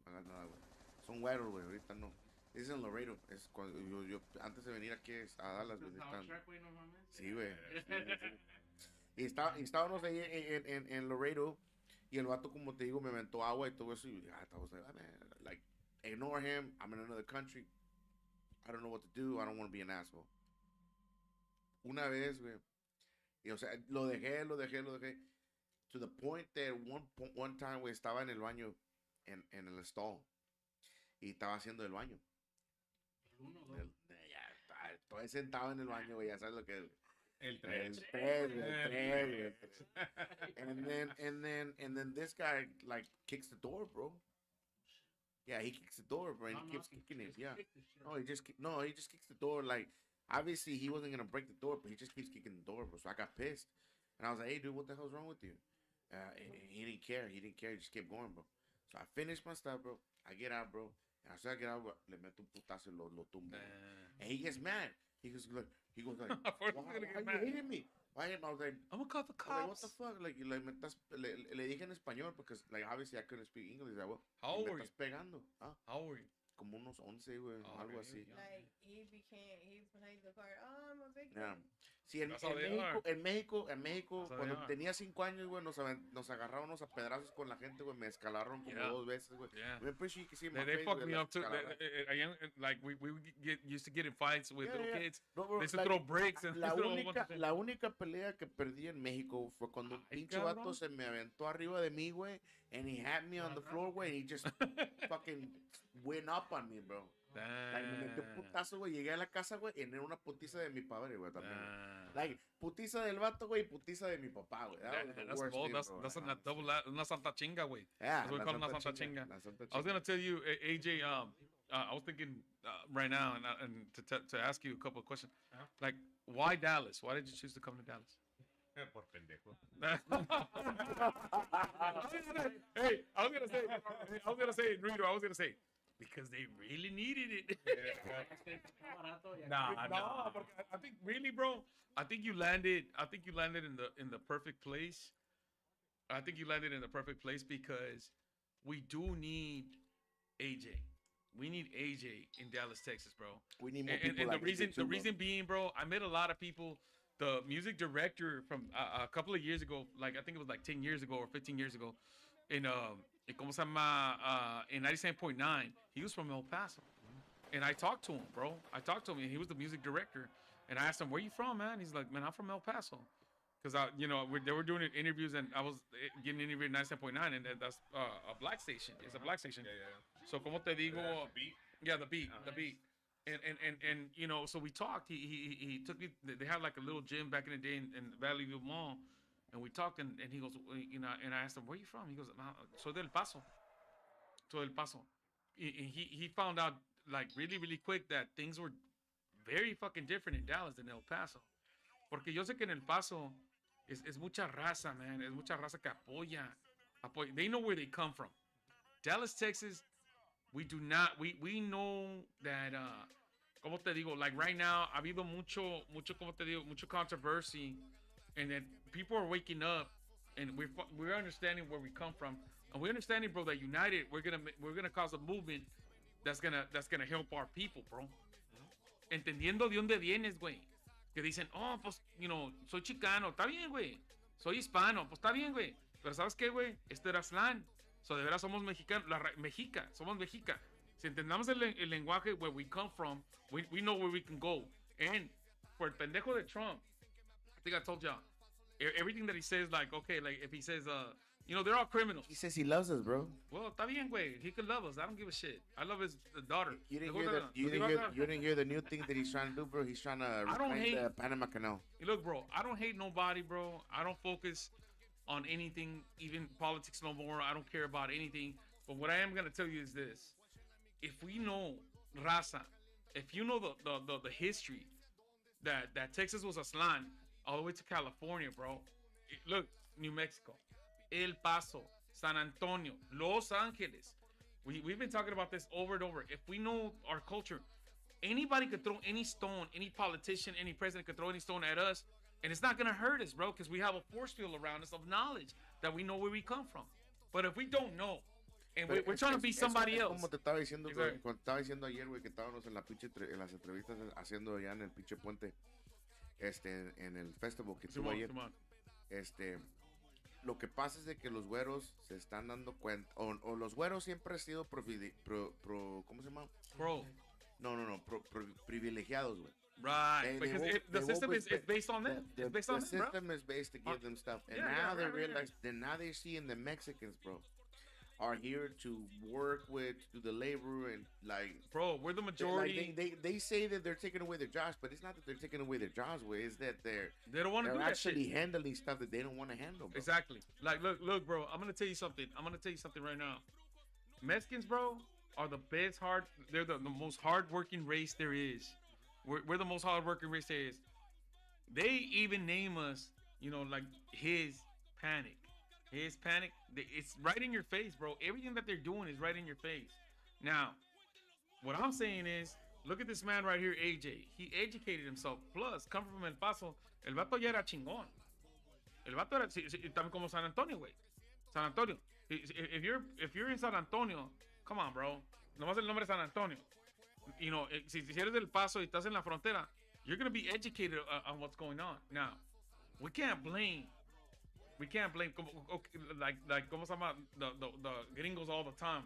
No hagas nada, güey. Son güeros, güey, ahorita no. Es en Laredo. Es cuando yo antes de venir aquí a Dallas, güey. Sí, güey. Y estábamos ahí en Laredo. Y el vato, como te digo, me aventó agua y todo eso. Y I was like, man, like, ignore him. I'm in another country. I don't know what to do. I don't want to be an asshole. Una vez, güey. Y, o sea, lo dejé. To the point that one time, güey, estaba en el baño, en el stall. Y estaba haciendo el baño. Ya, estoy sentado en el baño, güey, ya sabes lo que es. El 3. And then this guy, like, kicks the door, bro. Yeah, he kicks the door, bro, and he keeps kicking it. Yeah. He just kicks the door. Like, obviously, he wasn't gonna break the door, but he just keeps kicking the door, bro. So I got pissed, and I was like, "Hey, dude, what the hell's wrong with you?" He didn't care. He just kept going, bro. So I finished my stuff, bro. I get out, bro. And as soon as I get out, bro, le meto un putazo y lo tumbo. And he gets mad. He goes like, why are you hitting me? Why him? I was like, I'm gonna call the cops. Like, what the fuck? Like le dije en español because, like, obviously I couldn't speak English. Like, well, how old were you? Pegando. ¿Ah? How old were you? Como unos 11, güey, algo así. Like, he played the card, I'm a victim. Yeah. Sí, en México, cuando tenía 5 años, güey, nos agarrábamos a pedrazos con la gente, güey, me escalaron como 2 veces, güey. Yeah. Me appreciate que sí, they fucked me up too. Like, we used to get in fights with little kids. They used to throw bricks. And la única pelea que perdí en México fue cuando un pinche vato se me aventó arriba de mí, güey, and he had me on the floor, güey, and he just fucking went up on me, bro. Like, me metió putazo, güey. Llegué a la casa, güey, y era una putiza de mi padre, güey, también. Like, putiza del vato, güey, y putiza de mi papá, güey. That's a double, una santa chinga, güey. Yeah, that's what we call una santa chinga. I was gonna tell you, AJ, I was thinking right now, and to ask you a couple of questions. Like, why Dallas? Why did you choose to come to Dallas? Por pendejo. Hey, I was gonna say, because they really needed it. No, I think really, bro. I think you landed in the perfect place. I think you landed in the perfect place because we do need AJ. We need AJ in Dallas, Texas, bro. We need more people. And like the reason being, bro, I met a lot of people. The music director from a couple of years ago, like I think it was like 10 years ago or 15 years ago, in ¿cómo se llama? In 97.9, he was from El Paso, and I talked to him, bro. And he was the music director, and I asked him, "Where you from, man?" He's like, "Man, I'm from El Paso," because they were doing interviews, and I was getting interviewed at 97.9, and that's a black station. It's a black station. Yeah. So como te digo, The beat. Yeah, the beat. And you know, so we talked. He took me. They had like a little gym back in the day in Valley View Mall, and we talked. And he goes, you know, and I asked him, "Where are you from?" He goes, "Soy del Paso." And he found out like really quick that things were very fucking different in Dallas than El Paso. Porque yo sé que en El Paso Es mucha raza, man. Es mucha raza que apoya. They know where they come from. Dallas, Texas, we do not, we know that, como te digo, like right now, ha habido como te digo, mucho controversy, and then people are waking up, and we're understanding where we come from, and we're understanding, bro, that united, we're gonna cause a movement that's gonna help our people, bro. Entendiendo de dónde vienes, güey. Que dicen, oh, pues, soy chicano, está bien, güey. Soy hispano, pues está bien, güey. Pero ¿sabes qué, güey? Este era slang. So, de veras somos mexicanos, somos mexica. Si entendamos el lenguaje where we come from, we know where we can go. And for el pendejo de Trump, I think I told y'all, everything that he says, like, okay, like if he says, they're all criminals. He says he loves us, bro. Well, está bien, güey. He could love us. I don't give a shit. I love his daughter. You didn't hear the new thing that he's trying to do, bro? He's trying to reclaim the Panama Canal. Look, bro, I don't hate nobody, bro. I don't focus on anything, even politics no more. I don't care about anything. But what I am going to tell you is this. If we know raza, if you know the history that Texas was a slang all the way to California, bro. Look, New Mexico, El Paso, San Antonio, Los Angeles. We've been talking about this over and over. If we know our culture, anybody could throw any stone, any politician, any president could throw any stone at us, and it's not going to hurt us, bro, because we have a force field around us of knowledge that we know where we come from. But if we don't know, and we're trying to be somebody else. Como te estaba diciendo, exactly. Cuando estaba diciendo ayer, güey, que estábamos en las entrevistas haciendo allá en el pinche puente, en el festival que tuvo ayer. Lo que pasa es de que los güeros se están dando cuenta, o los güeros siempre han sido ¿cómo se llama? Privilegiados, güey. Right, because the system is based on them. It's based on them, bro. The system is based to give them stuff, and now they realize. Then now they're seeing the Mexicans, bro, are here to work with, to do the labor, and like, bro, we're the majority. Like they say that they're taking away their jobs, but it's not that they're taking away their jobs, way. It's that they don't want to do that actually shit. Handling stuff that they don't want to handle, bro. Exactly. Like, look, bro. I'm gonna tell you something. Right now. Mexicans, bro, are the best They're the most hardworking race there is. We're the most hardworking race there is. They even name us, like his panic. His panic. It's right in your face, bro. Everything that they're doing is right in your face. Now, what I'm saying is, look at this man right here, AJ. He educated himself. Plus, coming from El Paso, el vato ya era chingón. El vato era también como San Antonio, güey. San Antonio. If you're in San Antonio, come on, bro. Nomás el nombre es San Antonio. Si eres del Paso y estás en la frontera, you're going to be educated on what's going on. Now, we can't blame, like, ¿cómo se llama? The gringos all the time.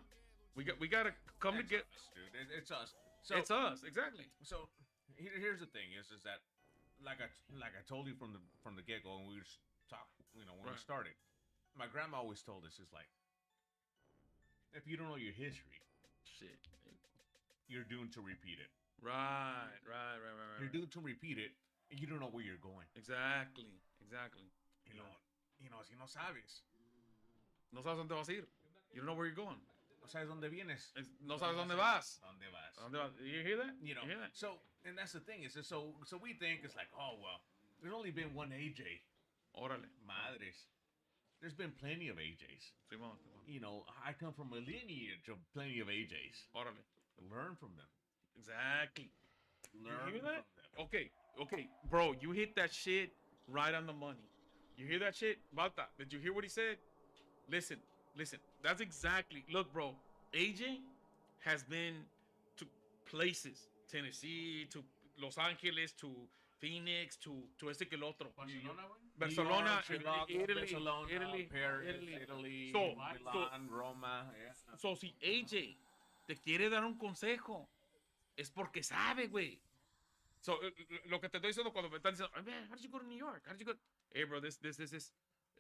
We got to come together. Dude, it's us. So, it's us, exactly. So, here's the thing: is that, like I told you from the get go, when we we started, my grandma always told us, is like, if you don't know your history, shit, you're doomed to repeat it. Right. You're doomed to repeat it, and you don't know where you're going. Exactly. Si no sabes. No sabes dónde vas a ir. You don't know where you're going. No sabes dónde vienes. No sabes dónde vas. ¿Dónde vas? You hear that? You hear that? So, and that's the thing, is so we think it's like, oh, well, there's only been one AJ. Órale. Madres. There's been plenty of AJs. Simón. I come from a lineage of plenty of AJs. Órale. Learn from them. Exactly. Learn you hear that? From them. Okay, bro, you hit that shit right on the money. You hear that shit? Balta, did you hear what he said? Listen. That's exactly. Look, bro, AJ has been to places, Tennessee, to Los Angeles, to Phoenix, to que el otro. Barcelona, Italy, Paris, Italy, Milan, Roma. Yeah. So, si AJ te quiere dar un consejo, es porque sabe, güey. So, lo que te estoy diciendo cuando me están diciendo, man, how did you go to New York? How did you go? Hey, bro, this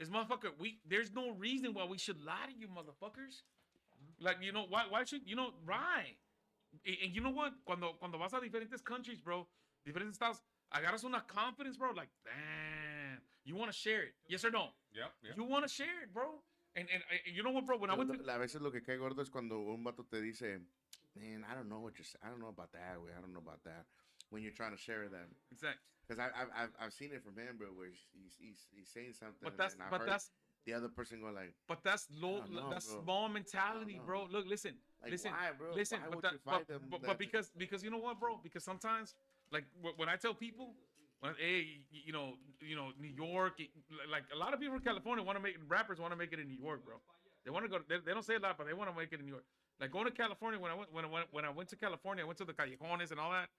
motherfucker, there's no reason why we should lie to you, motherfuckers. Like, why should, right. And you know what? Cuando vas a diferentes countries, bro, diferentes estados, agarras una confidence, bro, like, damn, you want to share it. Yes or no? Yeah. You want to share it, bro. And you know what, bro? When I went to... A veces lo que cae gordo es cuando un vato te dice, man, I don't know about that, güey. I don't know about that. when you're trying to share them. Exactly. Because I've seen it from him, bro, where he's saying something, But that's and I've heard the other person go like, but that's low, no, that's bro. small mentality, No. bro. Look, listen, like, listen, why, bro? listen. Why But, would that, you fight them? but because you know what, bro? Because sometimes, like when I tell people, hey, you know, New York, like a lot of people in California want to make rappers want to make it in New York, bro. They want to go. They don't say a lot, but they want to make it in New York. Like going to California, when I went to California, I went to the Callejones and all that.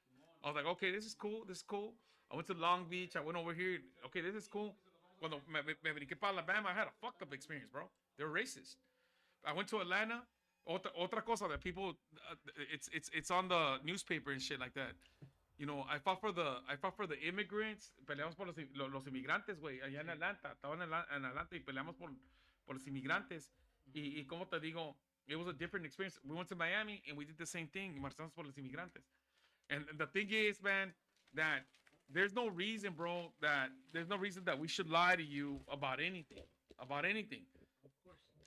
I was like, okay, this is cool. This is cool. I went to Long Beach. I went over here. Okay, this is cool. Cuando me brinqué para Alabama, I had a fuck up experience, bro. They were racist. I went to Atlanta. Otra cosa that people, it's on the newspaper and shit like that. You know, I fought for the immigrants. Peleamos por los inmigrantes, güey. Allá en Atlanta. Estaba en Atlanta y peleamos por los inmigrantes. Y como te digo, it was a different experience. We went to Miami and we did the same thing. Marchamos por los inmigrantes. And the thing is, man, that there's no reason, bro, that we should lie to you about anything.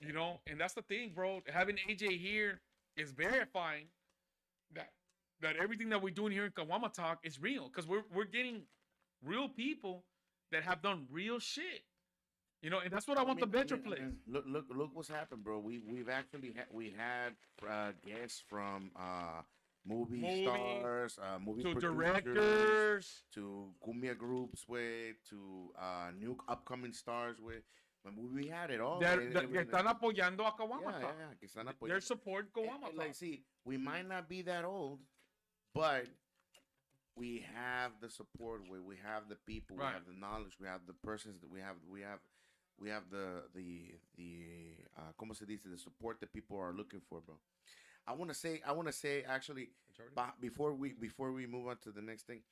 You know, and that's the thing, bro. Having AJ here is verifying that everything that we're doing here in Caguama Talk is real, because we're getting real people that have done real shit. You know, and that's what I want the Metro place. Look what's happened, bro. We've actually had guests from movie stars, movie to producers, directors, to cumbia groups, way to new upcoming stars, way. We had it all. Que están apoyando a Caguama Talk. Yeah, que están apoyando. They're supporting Caguama Talk. Like, see, we might not be that old, but we have the support. We have the people. Right. We have the knowledge. We have the persons that we have the como se dice, the support that people are looking for, bro. I want to say actually, before we move on to the next thing,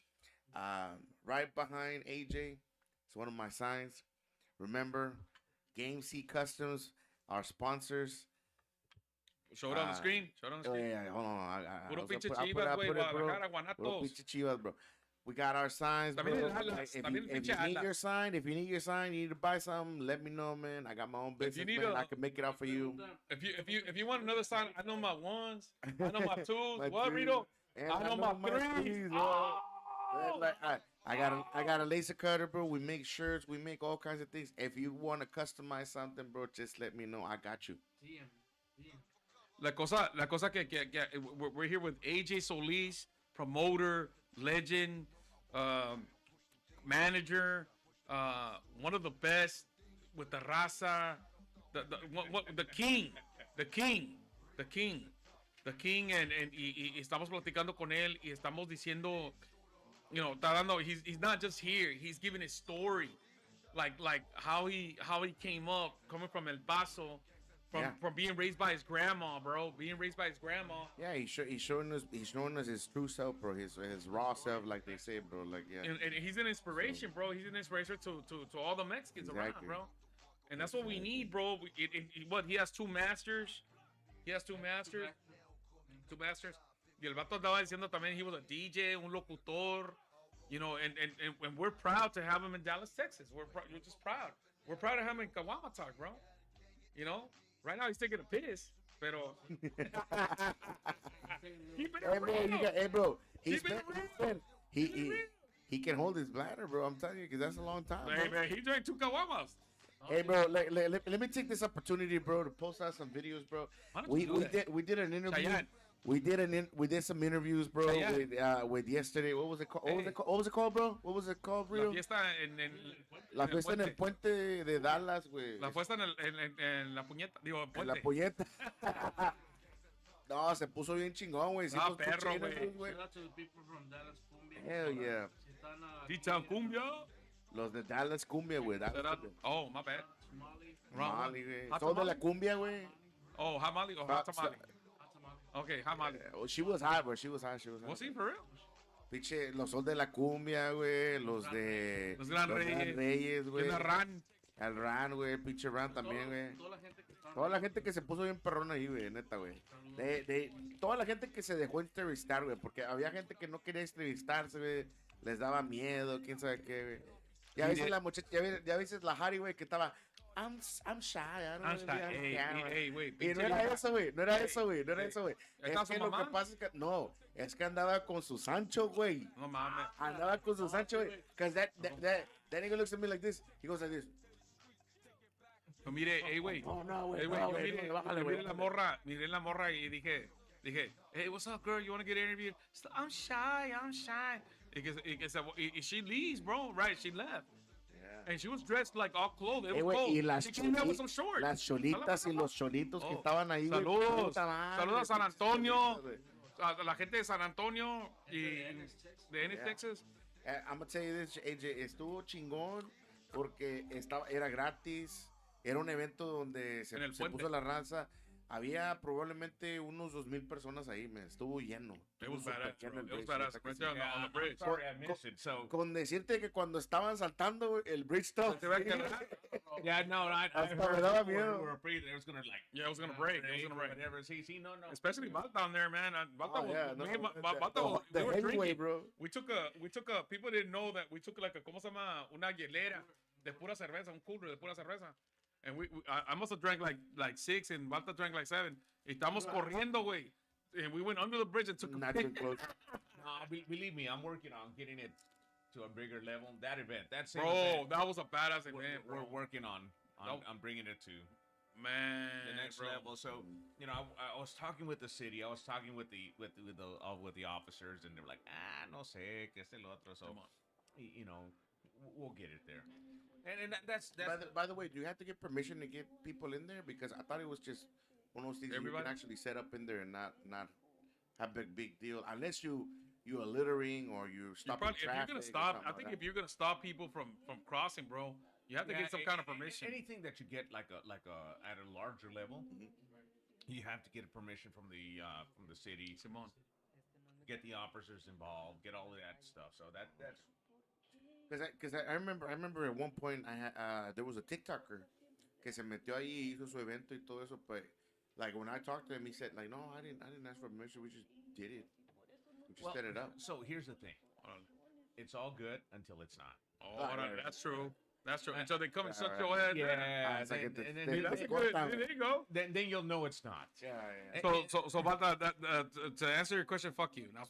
right behind AJ, it's one of my signs. Remember, Game C Customs, our sponsors. Show it on the screen. Yeah, hold on. Puro pinche Chivas, güey. Guadalajara, Puro pinche Chivas, bro. We got our signs, bro. If you need your sign, you need to buy something, let me know, man. I got my own business, man. I can make it out for you. If you want another sign, I know my ones. I know my twos. What, Rito? I know my threes. I got a laser cutter, bro. We make shirts. We make all kinds of things. If you want to customize something, bro, just let me know. I got you. La cosa que we're here with AJ Soliz, promoter, legend, manager, one of the best with the raza, the king, and estamos platicando con él y estamos diciendo, you know, he's not just here, he's giving his story, like how he came up, coming from El Paso. From being raised by his grandma, bro. Yeah, he's showing us his true self, bro. His raw self, like they say, bro. Like, yeah. And he's an inspiration, bro. He's an inspiration to all the Mexicans around, bro. And that's what we need, bro. He has two masters. Y el vato andaba diciendo también he was a DJ, un locutor. You know, and we're proud to have him in Dallas, Texas. We're just proud. We're proud to have him in Caguama Talk, bro. You know? Right now he's taking a piss, pero he can hold his bladder, bro. I'm telling you, because that's a long time. Hey, man, he drank 2 caguamas. Hey, bro, let me take this opportunity, bro, to post out some videos, bro. We did an interview. Cheyenne. We did some interviews, bro, with yesterday. What was it called? What was it called, bro? What was it called, bro? La fiesta en el puente de Dallas, güey. La fiesta en la puñeta, digo, en la puñeta. No, se puso bien chingón, güey. Ah, perro, güey. Hell yeah. D-Town Cumbia. Los de Dallas Cumbia, güey. Oh, my bad. Tamale, güey. Son de la cumbia, güey. Oh, hot tamale or hot tamale? Okay, hot tamale. Oh, she was hot, bro. She was hot. Was he for real? Pinche, los Sol de la Cumbia, güey. Los Gran Reyes, güey. El Ran. El Ran, güey. Pinche Ran también, güey. Toda la gente que se puso bien perrona ahí, güey. Neta, güey. Toda la gente que se dejó entrevistar, güey. Porque había gente que no quería entrevistarse, güey. Les daba miedo, quién sabe qué, güey. Ya veces la muchacha, ya veces la Harry, güey, que estaba... I'm shy. I don't I'm really shy. Hey, understand. hey, wait. Y no pinche- era eso, güey. No era eso, güey. No era Hey, eso, güey. ¿está Es su que lo que mamá? pasa es que, no, es que andaba con su Sancho, güey. No mames. Andaba con su Sancho, güey. Because that nigga looks at me like this. He goes like this. Yo mire, hey, güey. Oh, no, güey. Hey, güey, No, yo güey. Bájale, miré güey. miré la morra y dije, hey, what's up, girl? You want to get interviewed? She's like, I'm shy. Y she leaves, bro. Right, she left. Yeah. And she was dressed like all clothed. It was güey, cold. y las, She came there with some shorts. las cholitas y los cholitos que Oh, estaban ahí, güey. Saludos. Puta madre, Saludos a San pinches Antonio. cholitas, güey. A la gente de San Antonio y de Ennis, Yeah. Texas. I'm gonna tell you this, AJ, estuvo chingón porque era gratis, era un evento donde se En el puente. puso la raza, había probablemente unos 2,000 personas ahí, me estuvo lleno. It was Estuvo súper badass, lleno bro. el It was bridge, badass. neta que Right sí. there on the bridge. Sorry, I missed it. So Con decirte que cuando estaban saltando, güey, el bridge estaba Se ve que- yeah, no, I Hasta heard me daba before miedo. we were afraid it was gonna like Yeah, it was gonna break. It was break gonna or break. whatever. See, no. Especially Balt down there, man. Balta Oh, yeah, no, we the were heavyweight, drinking. bro. We took a, people didn't know that we took like a, ¿cómo se llama? Una hielera de pura cerveza, un cooler de pura cerveza. And I must have drank like 6 and Balta drank like 7. Y estamos corriendo, güey. And we went under the bridge and took a Not too close. No, believe me, I'm working on getting it to a bigger level. That event, that same Bro, event, that was a badass event, we're bro. working on Nope. bringing it to Man, the next bro. level. So, you know, I was talking with the city. I was talking with the officers, and they're like, no sé, que este lo otro. So, Come on. you know, we'll get it there. And that's By the way, do you have to get permission to get people in there? Because I thought it was just one of those things you Everybody? can actually set up in there and not have a big deal, unless you are littering or you're You stopping probably, if you're traffic. gonna or stop, something I think like if you're gonna stop people from crossing, bro, you have to get some kind of permission. Anything that you get like a at a larger level, you have to get a permission from the city. Simon. Get the officers involved. Get all of that stuff. So that's Because I remember at one point there was a TikToker que se metió ahí, hizo su evento y todo eso, but like when I talked to him, he said like, no, I didn't ask for permission. We just did it. We just set it up. So here's the thing. It's all good until it's not. Oh, that's true. That's true. Until they come and suck your head. Yeah, it's like and it- then- they- That's they a good. cortan. There you go. then you'll know it's not. Yeah. So about that, to answer your question, fuck you. No,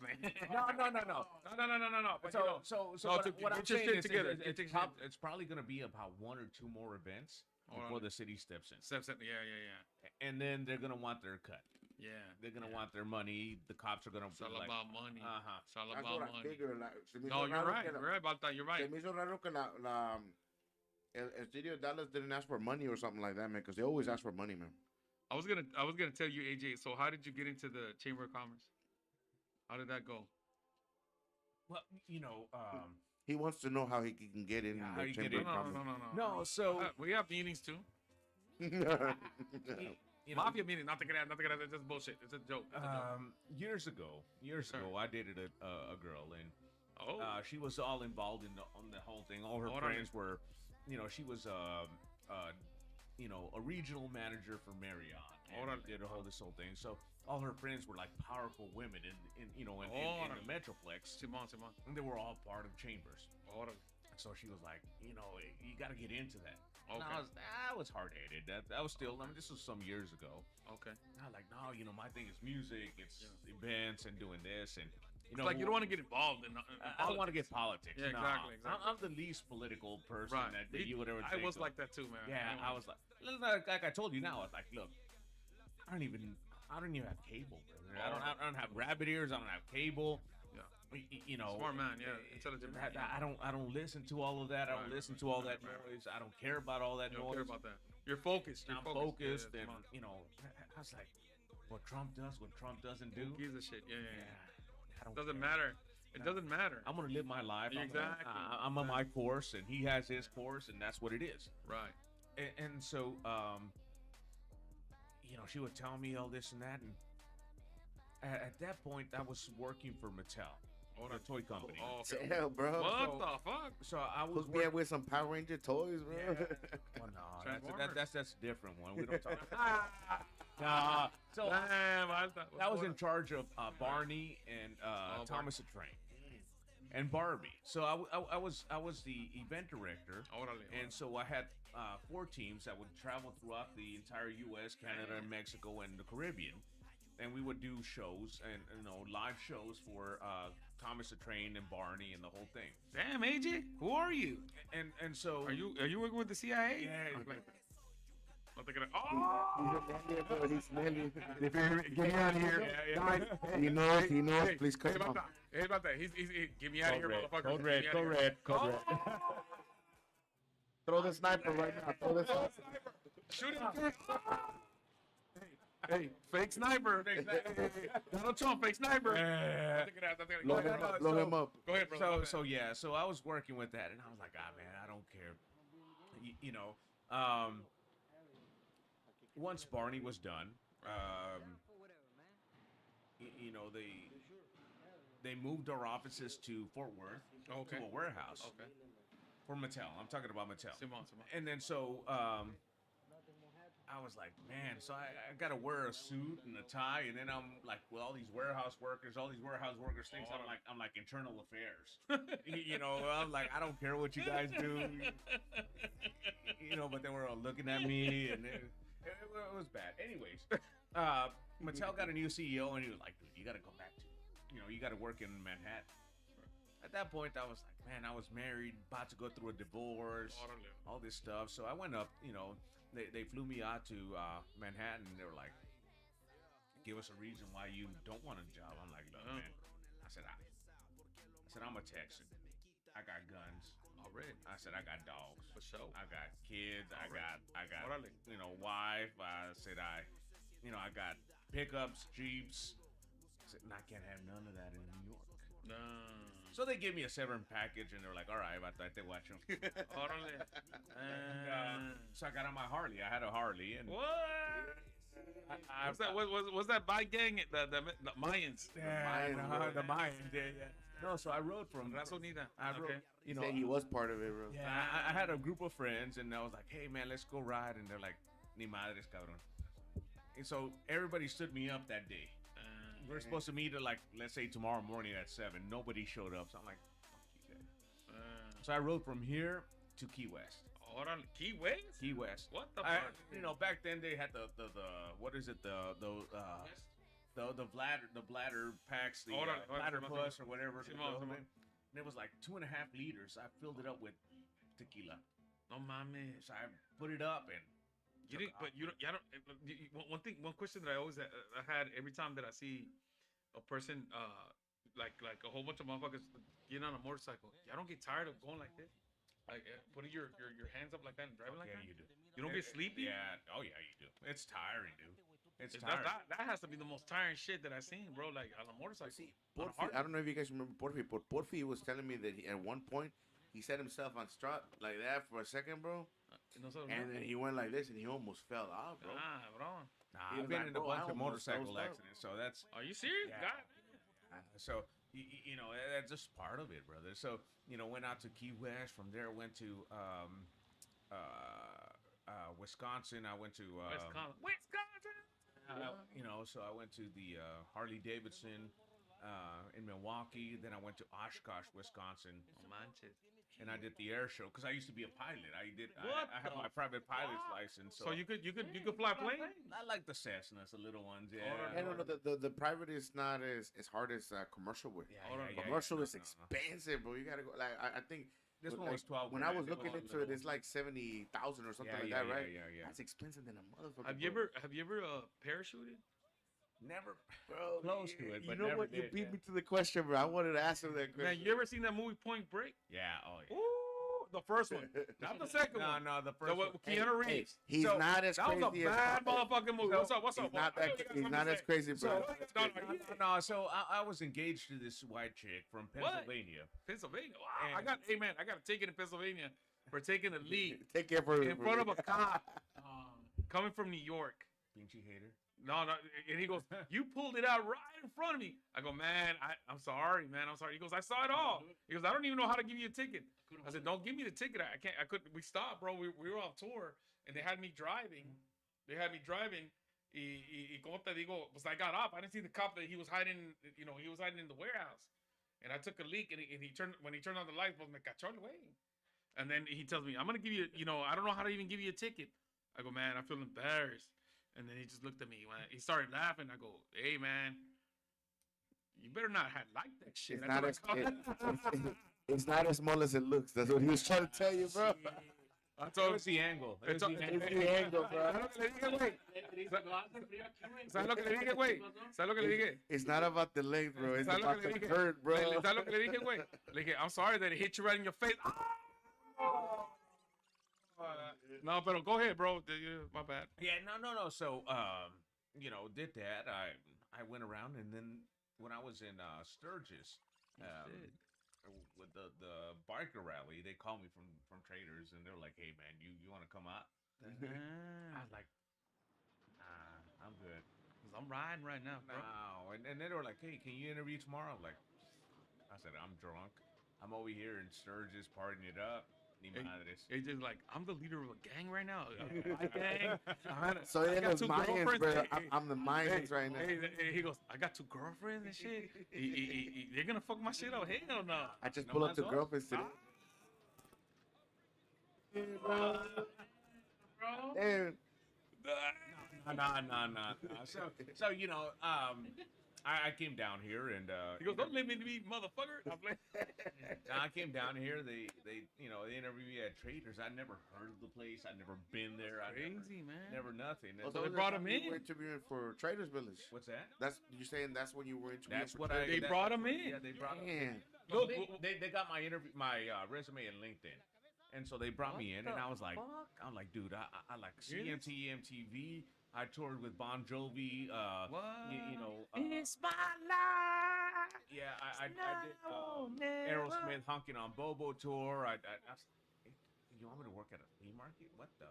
No. no. But So No, what, to what I'm get your saying shit is together, it's, get your it's probably going to be about 1 or 2 more events before the city steps in, yeah. and then they're going to want their cut. Yeah. They're going to want their money. The cops are going to It's all be like, about money. uh-huh. It's all That's about what I money. figured. Se me No, hizo you're raro right. que You're right about that. You're right. Se me hizo raro que el Studio Dallas didn't ask for money or something like that, man, because they always ask for money, man. I was gonna tell you, AJ. So how did you get into the Chamber of Commerce? How did that go? well, you know, He wants to know how he can get in How the you get Chamber in. of Commerce. No. no. So We have meetings too. you know, Mafia meetings. Not to get. It's just bullshit. It's a joke. It's a joke. years ago, Sir. I dated a girl, and Oh. she was all involved on the whole thing. All her Órale. friends were, you know, she was you know, a regional manager for Marriott. And Órale. did this whole thing. So all her friends were like powerful women in you know in Órale. the Metroplex, Simon. and they were all part of chambers. Órale. So she was like, you know, you got to get into that. And Okay. I was hard headed. That was still. I mean, this was some years ago. Okay. I was like, no, you know, my thing is music. It's events and doing this, and you It's know, like you don't want to get involved in. I don't want to get politics. Yeah, No. exactly. I'm the least political person Right. that you would ever. I think was of. like that too, man. Yeah, I was like I told you now. I was like, look, I don't even have cable, brother. I don't have rabbit ears. I don't have cable. Yeah. You know, Smart man, yeah. Intelligent man. I don't listen to all of that. I don't Right, listen to all that right. noise. I don't care about all that You noise. don't care about that. You're focused. You're I'm focused. focused, Yeah, and come on. you know, I was like, what Trump does, what Trump doesn't do. Who gives a shit? Yeah. I don't Doesn't care. matter. It doesn't matter. I'm gonna live my life. Exactly. I'm on my course, and he has his course, and that's what it is. Right. And so, you know, she would tell me all this and that, and at that point, I was working for Mattel, the toy company. Oh, okay. Damn, bro. What the fuck? So I was Hook me up with some Power Ranger toys, bro. Well, no, Transformers. that's a different one. We don't talk. Nah. So Damn, I thought. I was in charge of Barney and Thomas the Train. and Barbie. So I was the event director, and so I had 4 teams that would travel throughout the entire U.S., Canada, and Mexico, and the Caribbean, and we would do shows and live shows for Thomas the Train and Barney and the whole thing. Damn, AJ, who are you? And so are you working with the CIA? Yeah. Not thinking of, He's smelly. Get me out of here. Yeah. He knows. Please cut him off. Hey, about that. He's get me out of here, motherfucker. Code red. Oh! Throw the sniper right now. Throw the sniper. Shoot him. Hey, fake sniper. Donald Trump, fake sniper. Blow him up. Go ahead, brother. So I was working with that, and I was like, man, I don't care. Once Barney was done, they moved our offices to Fort Worth to a warehouse for Mattel. I'm talking about Mattel. Simon. And then so I was like, man, so I got to wear a suit and a tie, and then I'm like, with all these warehouse workers thinks I'm like internal affairs. I'm like, I don't care what you guys do. But they were all looking at me, and it was bad. Anyways, Mattel got a new CEO, and he was like, dude, you got to go back to, you got to work in Manhattan. At that point, I was like, man, I was married, about to go through a divorce, all this stuff. So I went up, they flew me out to Manhattan, and they were like, give us a reason why you don't want a job. I'm like, look, man. I said, I'm a Texan. I got guns. Already. I said, I got dogs. For sure. I got kids. I got wife. I said, I got pickups, Jeeps. I said, I can't have none of that in New York. No. So they gave me a severance package, and they were like, all right, I te guacho. So I got on my Harley. I had a Harley. And what? Was that bike gang? The Mayans? Yeah, the Mayans. Yeah. No, so I rode from Gasolina. He said he was part of it, bro. Yeah, I had a group of friends, and I was like, hey, man, let's go ride. And they're like, ni madres, cabrón. And so everybody stood me up that day. We're supposed to meet at, like, let's say tomorrow morning at 7. Nobody showed up. So I'm like, fuck you guys. So I rode from here to Key West. Key West? Key West. What the fuck? Back then they had the what is it, the bladder packs, the bladder plus or whatever. And it was like 2.5 liters. I filled it up with tequila. No mames. So I put it up and. You didn't, but you don't. One question that I always had every time that I see a person, like a whole bunch of motherfuckers getting on a motorcycle. I don't get tired of going like this, like putting your hands up like that and driving like that. Yeah, you do. You don't get sleepy? Yeah. Oh yeah, you do. It's tiring, dude. It's tiring. That has to be the most tiring shit that I've seen, bro. Like on a motorcycle. See, Porfi, I don't know if you guys remember Porfi, but Porfi was telling me that at one point he set himself on strut like that for a second, bro. And then he went like this, and he almost fell out, bro. Bro. I've been in a bunch of motorcycle accidents, so that's. Are you serious? Yeah. God. So that's just part of it, brother. So went out to Key West. From there, went to Wisconsin. I went to Wisconsin. So I went to the Harley Davidson in Milwaukee. Then I went to Oshkosh, Wisconsin. And I did the air show because I used to be a pilot. I have my private pilot's license. So you could fly a plane? I like the Cessnas, the little ones. Yeah. No. The private is not as hard as commercial with. Commercial is expensive, bro. You gotta go. Like I think this one was 12. When I was looking into it, it's like 70,000 or something like that, right? Yeah. That's expensive than a motherfucker. Have you ever parachuted? Never, bro. Close to it, but you know what? You beat me to the question, bro. I wanted to ask him that question. Man, you ever seen that movie Point Break? Yeah. Oh yeah. Ooh, the first one, not the second one. No, the first one. Keanu Reeves. He's not as crazy. That was a bad motherfucking movie. What's up? He's not as crazy, bro. No. So I was engaged to this white chick from Pennsylvania. Pennsylvania. Wow. I got a ticket in Pennsylvania for taking a leak. Take care for in front of a cop coming from New York. Pinchy hater. No, and he goes, you pulled it out right in front of me. I go, man, I'm sorry, man, I'm sorry. He goes, I saw it all. He goes, I don't even know how to give you a ticket. I said, don't give me the ticket. I couldn't. We stopped, bro. We were on tour, and they had me driving. Y como te digo, pues I got up. I didn't see the cop that he was hiding. He was hiding in the warehouse. and I took a leak, and he turned when he turned on the lights, pues me cachó el güey. And then he tells me, I'm gonna give you, I don't know how to even give you a ticket. I go, man, I feel embarrassed. And then he just looked at me. When he started laughing, I go, hey, man, you better not have liked that shit. It's not as small as it looks. That's what he was trying to tell you, bro. It was the angle. It's the angle, bro. ¿Sabes lo que le dije, güey? ¿Sabes lo que le dije? It's not about the length, bro. It's about the curve, bro. ¿Sabes lo que le dije, güey? Le dije, I'm sorry that it hit you right in your face. No, pero go ahead, bro. My bad. Yeah, no. So, did that. I went around, and then when I was in Sturgis, with the biker rally, they called me from Traders, and they're like, "Hey, man, you want to come out?" I was like, "Nah, I'm good. 'Cause I'm riding right now, bro." No, and then they were like, "Hey, can you interview tomorrow?" I'm like, I said, "I'm drunk. I'm over here in Sturgis partying it up." It's just like, I'm the leader of a gang right now. My gang. So in the Mayans, bro, I'm the Mayans right now. He goes, I got 2 girlfriends and shit. They're gonna fuck my shit up. Hell no. I just pull up 2 girlfriends today. Bro. Damn. Nah. So I came down here and he goes, don't let me be motherfucker. I came down here. They interviewed me at Traders. I never heard of the place. I'd never been there. Crazy, man. Never nothing. So they brought him in. You were interviewing for Traders Village. What's that? You're saying that's when you were interviewing. That's for what They brought him in. Yeah, they brought him in. Look, they got my resume in LinkedIn. And so they brought me in, and I was like, dude, I like CMT, MTV. I toured with Bon Jovi. It's my life. Yeah, I did Aerosmith honking on Bobo tour. You want me to work at a flea market? What the?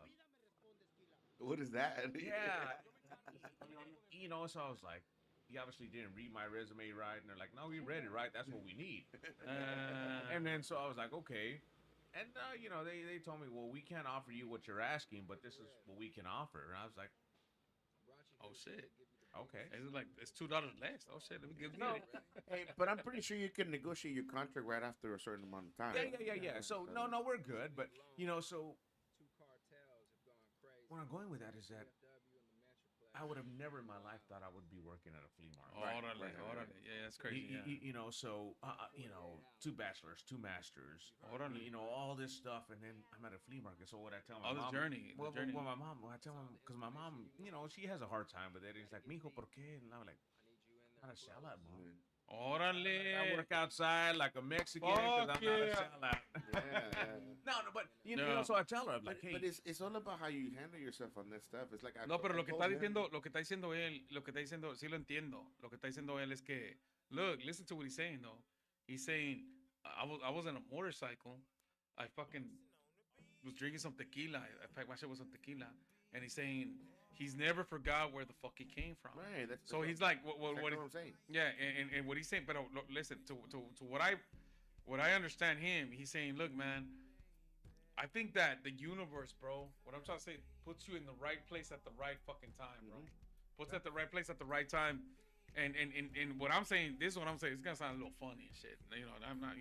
What is that? Yeah. So I was like, you obviously didn't read my resume right. And they're like, no, we read it right. That's what we need. And then so I was like, okay. And, they told me, well, we can't offer you what you're asking, but this is what we can offer. And I was like, oh, shit. Okay. It's $2 less. Oh, shit. Let me give it. Hey, but I'm pretty sure you can negotiate your contract right after a certain amount of time. Yeah. So, no, we're good. But, so what I'm going with that is that I would have never in my life thought I would be working at a flea market. Right. Yeah, that's crazy. So, 2 bachelors, 2 masters, all this stuff. And then I'm at a flea market. So what I tell my mom. Well, my mom, I tell him, because my mom, she has a hard time with it. It's like, mijo, ¿por qué? And I'm like, I'm not a sellout, mom. Órale. I work outside like a Mexican because I'm not a sellout. Yeah. No, but so I tell her, I'm like, hey. But it's all about how you handle yourself on that stuff. It's like no, pero lo que está diciendo él, sí lo entiendo. Lo que está diciendo él es que, look, listen to what he's saying though. He's saying, I was on a motorcycle. I fucking was drinking some tequila. I packed my shit with some tequila, and he's saying he's never forgot where the fuck he came from. Right. So he's like, what I'm saying. Yeah, and what he's saying, but listen to what I understand him. He's saying, look, man, I think that the universe, bro, what I'm trying to say, puts you in the right place at the right fucking time, bro. Puts you at the right place at the right time. And what I'm saying, this is what I'm saying. It's gonna sound a little funny and shit. I'm not,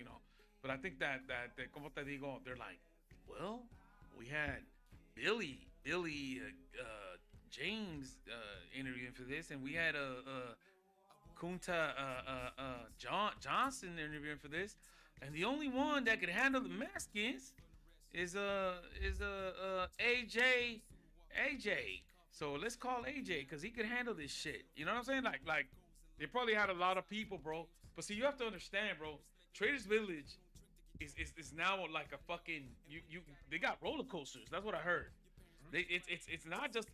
but I think that como te digo, they're like, well, we had Billy James interviewing for this, and we had Kunta Johnson interviewing for this, and the only one that could handle the Mexicans is AJ. So let's call AJ because he could handle this shit. You know what I'm saying? Like they probably had a lot of people, bro. But see, you have to understand, bro. Traders Village is now like a fucking they got roller coasters. That's what I heard. It's not just.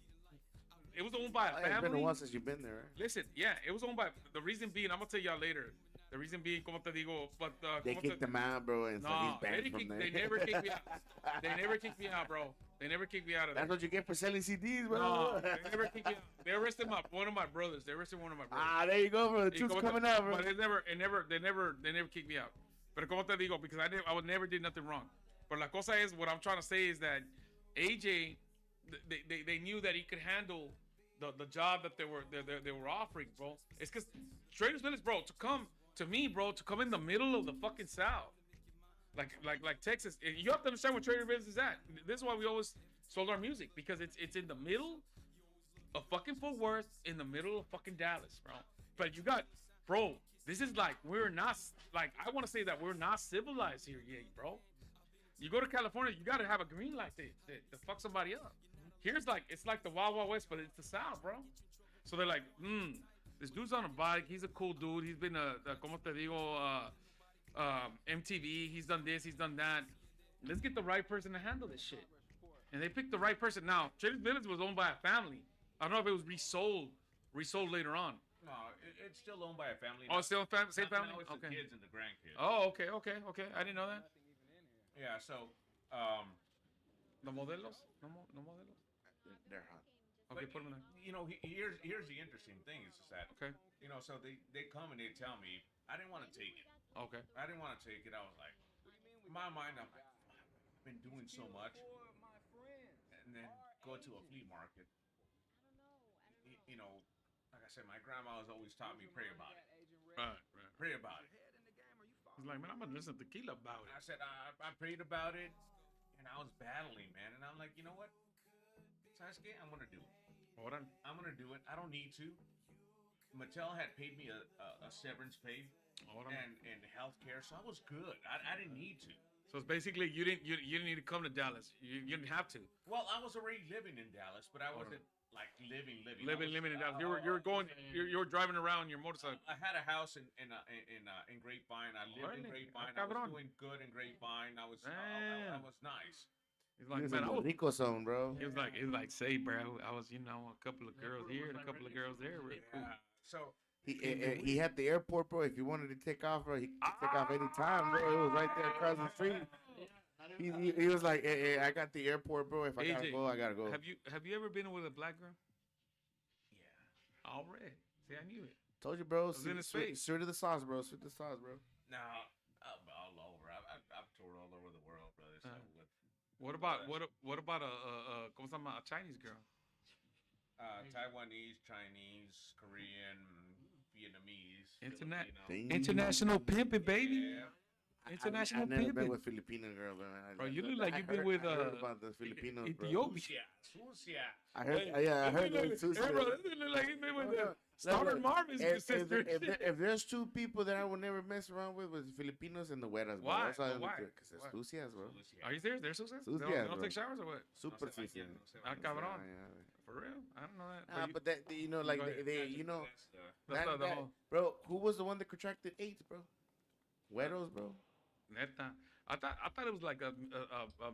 It was owned by a family. It's been a while since you've been there. Right? Listen, yeah, it was owned by. The reason being, I'm gonna tell y'all later. The reason being, como te digo, but they kicked him out, bro, and so he's banned from there. They never kicked me out. They never kicked me out, bro. They never kicked me out of there. That's what you get for selling CDs, bro. No, they never kicked me out. They arrested one of my brothers. They arrested one of my brothers. Ah, there you go, bro. The truth's coming out, bro. But they never kicked me out. But como te digo, because I never did nothing wrong. But la cosa is, what I'm trying to say is that AJ, they knew that he could handle the job that they were offering, bro. It's because Traders Village, bro, to to me, bro, to come in the middle of the fucking South, like Texas. And you have to understand where Trader Vic's is at. This is why we always sold our music, because it's in the middle of fucking Fort Worth, in the middle of fucking Dallas, bro. But you got, bro, this is like, we're not, like, I want to say that we're not civilized here yet, bro. You go to California, you got to have a green light to fuck somebody up. Here's like, it's like the Wild Wild West, but it's the South, bro. So they're like, this dude's on a bike. He's a cool dude. He's been como te digo, MTV. He's done this. He's done that. Let's get the right person to handle this shit. And they picked the right person. Now, Trader Village was owned by a family. I don't know if it was resold later on. No, it's still owned by a family. Oh, still same family? Now it's Okay. the kids and the grandkids. Oh, okay. I didn't know that. Yeah, so, No modelos? No modelos? They're hot. Okay, but, put them in there. you know, here's the interesting thing is that, Okay. you know, so they come and they tell me, I didn't want to take it. Okay. I didn't want to take it. I was like, in my mind, I'm like, I've been doing so much. And then go to a flea market. You know, like I said, my grandma has always taught me, pray about it. Right. Pray about it. He's like, man, I'm going to listen to tequila about And it. I said, I prayed about it, and I was battling, man. And I'm like, you know what? Sasuke, I'm going to do it. Hold on. I'm going to do it. I don't need to. Mattel had paid me a severance pay Hold on. and health care, so I was good. I didn't need to. So it's basically you didn't need to come to Dallas. You didn't have to. Well, I was already living in Dallas, but I wasn't like living. Living in Dallas. You were driving around your motorcycle. I had a house in Grapevine. I lived in Grapevine. I was doing good in Grapevine. I was nice. He's He like, was man, in the Rico zone, bro. He was like, say, bro, I was, a couple of girls here and a couple of girls there. Real cool. So He had the airport, bro. If you wanted to take off, bro, he could take off any time, bro. It was right there across the street. He was like, hey, I got the airport, bro. If I gotta AJ, go, I gotta go. Have you ever been with a black girl? yeah. All red. See, I knew it. Told you, bro. was in his face. Sweet to the sauce, bro. Sweet to the sauce, bro. Now all over. I've toured all over the world, brother. So What about ¿cómo se llama? A Chinese girl? Taiwanese, Chinese, Korean, Vietnamese, Internet. International pimping, baby. Yeah. International I've never been pimping. with Filipino girl, bro. Bro, you look like you've been with I heard about the Filipinos, bro. Ethiopia. Sucia. I heard those two. Hey, bro, this look like he's been with Star and Marvin's sister. If there's two people that I would never mess around with Filipinos and the güeras, bro. Why? That's all Why? Because it's sucias, bro. Are you serious? They're so sad? Sucias, They don't bro. take showers or what? Super sucias. Ah, cabrón. Yeah. For real? I don't know that. Nah, but that, you know, like Go ahead. that, That's the whole. bro. Who was the one that contracted AIDS, bro? Güeros, bro. Neta. I thought it was like a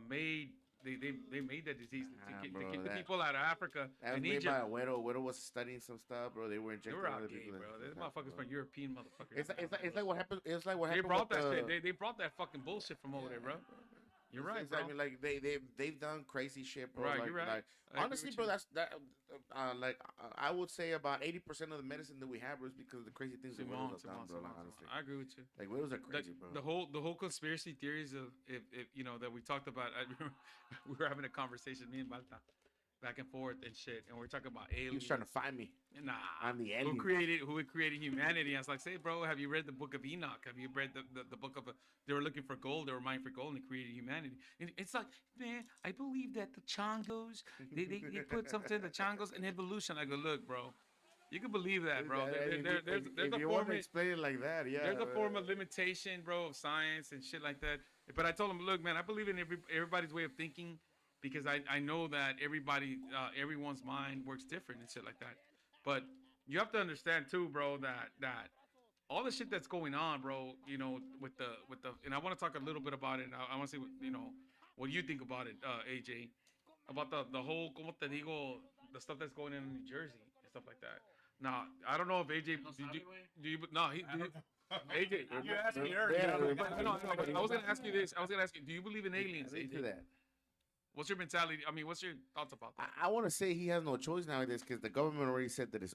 maid. They made that disease to bro, keep the that- people out of Africa That was and made Egypt. by a güero. Güero was studying some stuff, bro. They were They injecting were out other gay, people. bro. These motherfuckers from European motherfuckers. It's like what happened. It's like what They happened. brought with that the, shit. They brought that fucking bullshit from over there, bro. You're right, It's bro. I mean, like they've done crazy shit, bro. Right, like, you're right. Like, I agree honestly, with bro, you. that's that. I would say about 80% of the medicine that we have is because of the crazy things that Simon, widows have done, bro. Like, honestly, I agree with you. like widows are crazy, bro. The whole conspiracy theories of if that we talked about. I remember we were having a conversation, me and Balta, back and forth and shit, and we are talking about aliens. He was trying to find me. Nah, I'm the who alien. created humanity? I was like, say, bro, have you read the book of Enoch? Have you read the book of? They were looking for gold. They were mining for gold, and they created humanity. And it's like, man, I believe that the Chongos, they put something the Chongos and evolution. I go, look, bro, you can believe that, bro. There's if a you form. want to explain it like that, yeah. There's a form of limitation, bro, of science and shit like that. But I told him, look, man, I believe in everybody's way of thinking because I know that everyone's mind works different and shit like that. But you have to understand too, bro, that all the shit that's going on, bro, with the and I want to talk a little bit about it. I want to see what you think about it, AJ, about the whole como te digo, the stuff that's going on in New Jersey and stuff like that. Now, I don't know if AJ AJ, You asked me Yeah, earlier. no, but I was gonna ask you this. Do you believe in aliens, Into AJ? that. What's your mentality? I mean, what's your thoughts about that? I want to say he has no choice nowadays because the government already said that is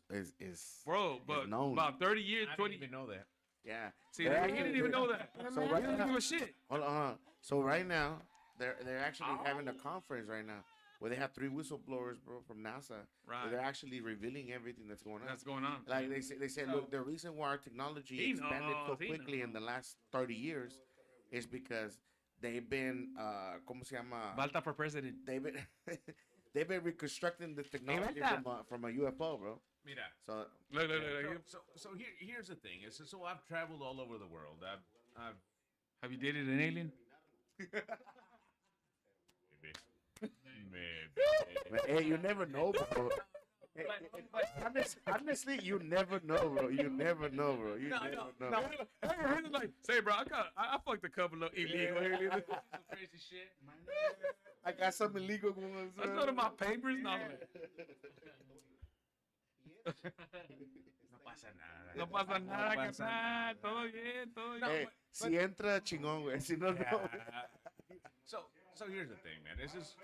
Bro, but known. about 30 years, I 20. didn't even know that. yeah. See, They're he didn't even know that. So He right didn't now- give a shit. Hold on. So right now they're actually having a conference right now where they have 3 whistleblowers, bro, from NASA. Right. Where they're actually revealing everything that's going on. That's going on. Like they say, look, the reason why our technology expanded so quickly in the last 30 years is because they've been, ¿cómo se llama? Balta for president. They've been reconstructing the technology from a UFO, bro. Mira. So here's the thing. So I've traveled all over the world. I've Have you dated an alien? Maybe. Hey, you never know, bro. Hey, honestly, you never know, bro. You never know, bro. You never know. Like, say, bro, I fucked a couple of illegal aliens. Some crazy shit. I got some illegal ones. I showed them my papers. No, No pasa nada. no pasa nada, carnal. Todo bien, todo bien. Hey, si entra, chingón, güey. Si no, no. So here's the thing, man. This is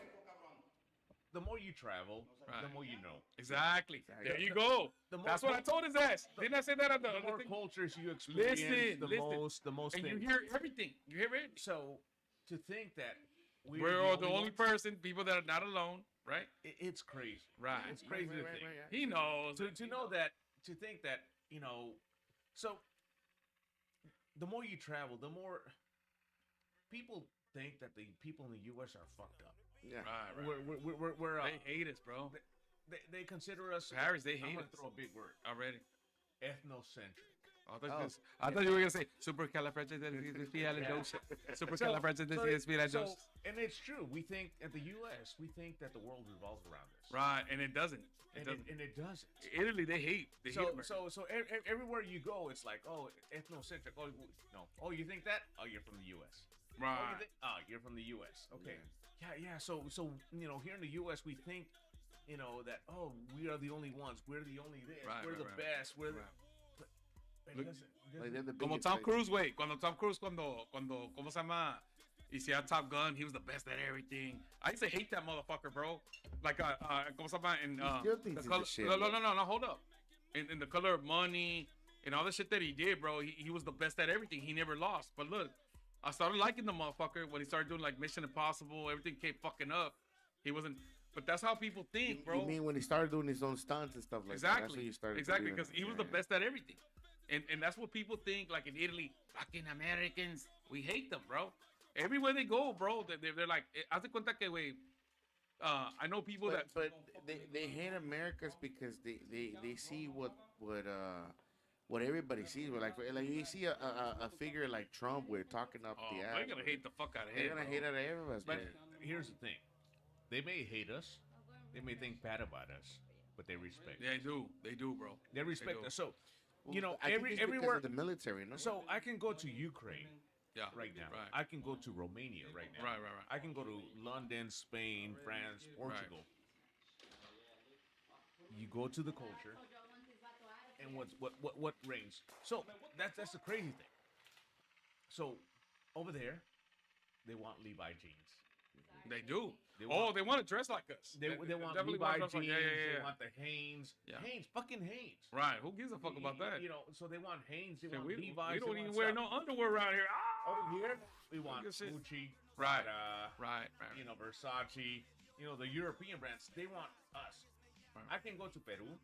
the more you travel, the more you know. Exactly. There you go. That's what I told his ass. Didn't I say that on the more cultures you experience, the most and things. you hear everything. You hear it? So to think that we're the only people that are not alone, right? It's crazy. Right. It's crazy to think. He knows. To know that, to think that, you know, so the more you travel, the more people think that the people in the U.S. are fucked up. Yeah. Right. We're they hate us, bro. They consider us. Paris, they hate I'm us. gonna throw a big word. Already. Ethnocentric. I thought you were gonna say supercalifragilisticexpialidocious. Supercalifragilisticexpialidocious. And it's true. We think at the U.S. we think that the world revolves around us. Right, and it doesn't. It doesn't. Italy, they hate. So everywhere you go, it's like, oh, ethnocentric. Oh, no. Oh, you think that? Oh, you're from the U.S. Right. You're from the U.S. Okay. Yeah. So you know, here in the U.S. we think, you know, that we are the only ones. We're the only this. We're the best. We're the. Como Tom Cruise, güey. Cuando ¿cómo se llama? Y si had Top Gun, he was the best at everything. I used to hate that motherfucker, bro. Like, ¿cómo se llama? In, no, hold up. In The Color of Money, and all the shit that he did, bro, he was the best at everything. He never lost. But look, I started liking the motherfucker when he started doing, like, Mission Impossible. Everything kept fucking up. He wasn't... But that's how people think, bro. You mean when he started doing his own stunts and stuff like that? That's when you started. Exactly, because he was the best at everything. And that's what people think, like in Italy, fucking Americans, we hate them, bro. Everywhere they go, bro, they're like, haz de cuenta que, güey, I know people but they hate Americans because they see what everybody sees. Like you see a figure like Trump, we're talking up the ass. They're gonna hate the fuck out of him. They're gonna hate out of everybody. But here's the thing. They may hate us. They may think bad about us, but they respect us. They do, bro. They respect us. So, you know, I think it's everywhere. because of the military, no? So I can go to Ukraine. Yeah. Right now. Right. I can go to Romania right now. Right. I can go to London, Spain, France, Portugal. Right. You go to the culture, and what reigns. So that's the crazy thing. So over there, they want Levi jeans. They do. They want to dress like us. They want Levi jeans. They want the Hanes. Yeah. Hanes, fucking Hanes. Right. Who gives a fuck about that? You know, so they want Hanes. They want Levi's. We don't even wear no underwear around here. Over here, we want Gucci. Right. Right. You know, Versace. You know, the European brands. They want us. Right. I can go to Peru,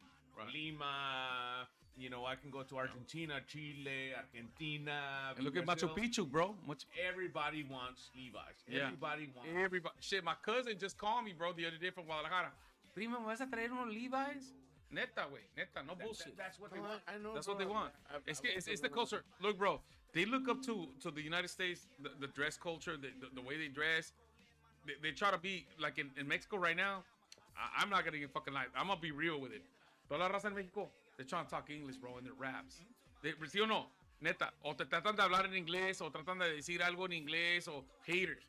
Lima. You know, I can go to Argentina, Chile, Argentina. And look at Machu Picchu, bro. Everybody wants Levi's. Yeah. Everybody. Shit, my cousin just called me, bro, the other day from Guadalajara. Primo, ¿me vas a traer unos Levi's? Neta, güey. Neta, no bullshit. That's what they want. I know. That's what they want. It's the culture. Look, bro, they look up to the United States, the dress culture, the way they dress. They try to be, like in Mexico right now. I'm not going to get fucking lie. I'm going to be real with it. Toda la raza en México, they're trying to talk English, bro, in their raps. ¿Sí o no? Neta. O te tratan de hablar en inglés, o tratan de decir algo en inglés, o haters.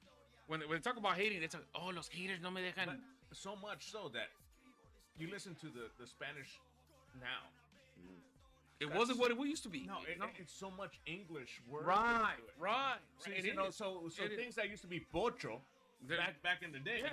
When they talk about hating, they talk, los haters no me dejan. But so much so that you listen to the Spanish now. It wasn't what it used to be. No, it's so much English words. Right. So, you know, so things that used to be pocho back in the day,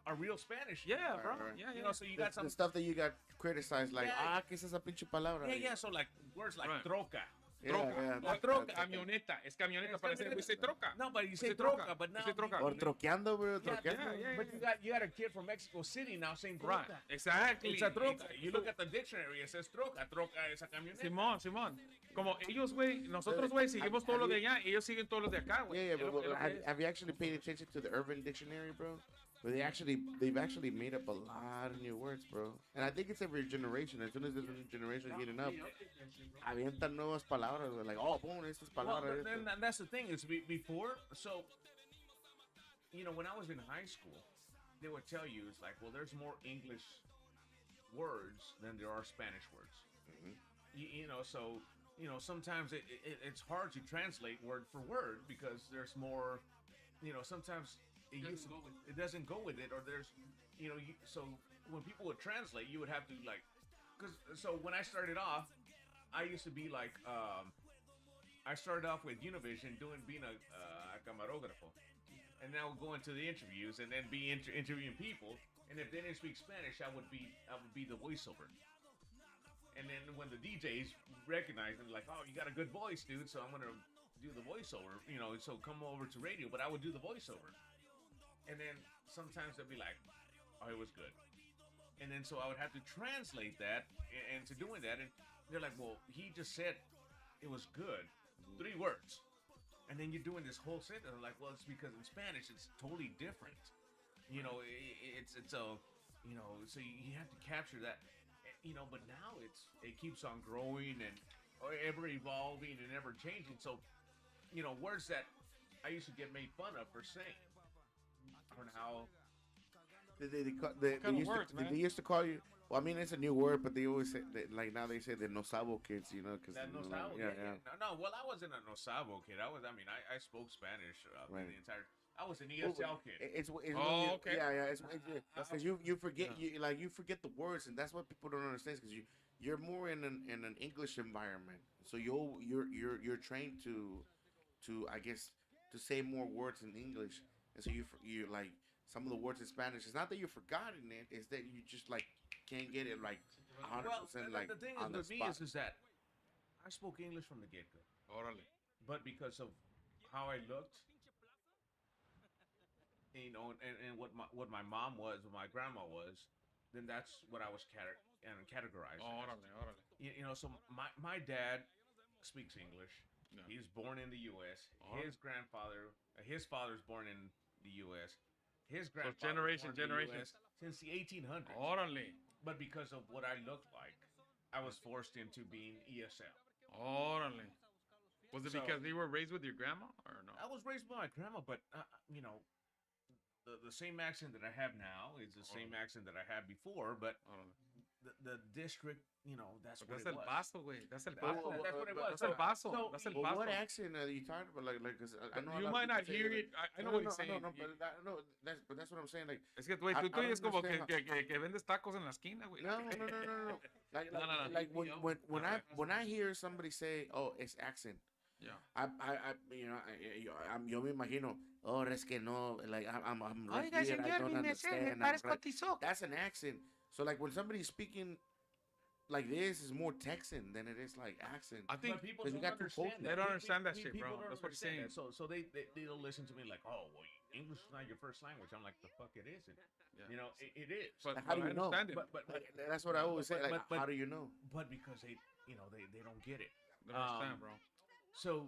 are real Spanish. Yeah, bro. Yeah. You know, so you got some the stuff that you got criticized, like ¿qué es esa pinche palabra? Yeah. So like words like troca. Troca. O troca. Camioneta. Es camioneta. Parece. We say troca. No, but you say troca, troca, but now. troca. Or troqueando, bro. Yeah, Troqueando. but you got a kid from Mexico City now saying troca. Right. Exactly. It's a troca. You look at the dictionary, it says troca. Troca es a camioneta. Simón. Como ellos, güey, nosotros, güey, seguimos todos los de allá, ellos siguen todos los de acá, güey. Yeah, but have you actually paid attention to the Urban Dictionary, bro? Where they've actually made up a lot of new words, bro. And I think it's every generation. As soon as there's a new generation getting up, avientan nuevas palabras. Like, oh, boom, estas palabras. Well, and that's the thing is before. So, when I was in high school, they would tell you it's like, well, there's more English words than there are Spanish words. So. Sometimes it's hard to translate word for word because there's more, sometimes it doesn't go with it, or there's, so when people would translate, you would have to so when I started off, I used to be like, I started off with Univision being a camarógrafo, and now going to the interviews and then be interviewing people, and if they didn't speak Spanish, I would be the voiceover. And then when the DJs recognized it, like, oh, you got a good voice, dude, so I'm going to do the voiceover, so come over to radio, but I would do the voiceover. And then sometimes they'd be like, oh, it was good. And then so I would have to translate that into doing that, and they're like, well, he just said it was good, 3 words. And then you're doing this whole sentence, and I'm like, well, it's because in Spanish, it's totally different. It's a, so you have to capture that. But now it keeps on growing and ever evolving and ever changing. So, words that I used to get made fun of for saying, on how they used to call you. Well, I mean, it's a new word, but they always say now they say the no sabo kids, because that no sabo. No. Well, I wasn't a no sabo kid. I spoke Spanish right. The entire. I was an ESL kid. It's okay. Yeah. Because you forget you forget the words, and that's what people don't understand. Because you're more in an English environment, so you're trained to I guess to say more words in English, and so you like some of the words in Spanish. It's not that you've forgotten it; it's that you just can't get it 100%. Well, the thing is with me is that I spoke English from the get-go. Orale. But because of how I looked. And what my mom was, what my grandma was, then that's what I was categorized. Orale. So my dad speaks English. Yeah. He was born in the U.S. His father's born in the U.S. His grandfather generation since the 1800s. Orale. But because of what I looked like, I was forced into being ESL. Orale. Was it because you were raised with your grandma or no? I was raised by my grandma, but the same accent that I have now is the same accent that I had before, but the district, that's what it was. El paso, güey. That's el paso. That's what it was. That's el paso. That's el paso. What accent are you talking about? Cause I know you might not hear it. I know what he's saying. But that's what I'm saying. Es que, güey, tú es como que vendes tacos en la esquina, güey. No. Like when I hear somebody say, "Oh, it's accent," yeah, yo me imagino. Oh, es que no, like I'm right Oiga, here, I señor, don't ni me sé, understand. me parezco tizoc. That's an accent. So like when somebody's speaking like this is more Texan than it is like accent. I think people don't understand that. They don't understand that shit, bro. People That's what he's saying. So they don't listen to me like, oh, well, English is not your first language. I'm like, the fuck it isn't. Yeah. It is. But how do you know? But that's what I always say. Like, how do you know? But because they don't get it. They don't understand, bro. So,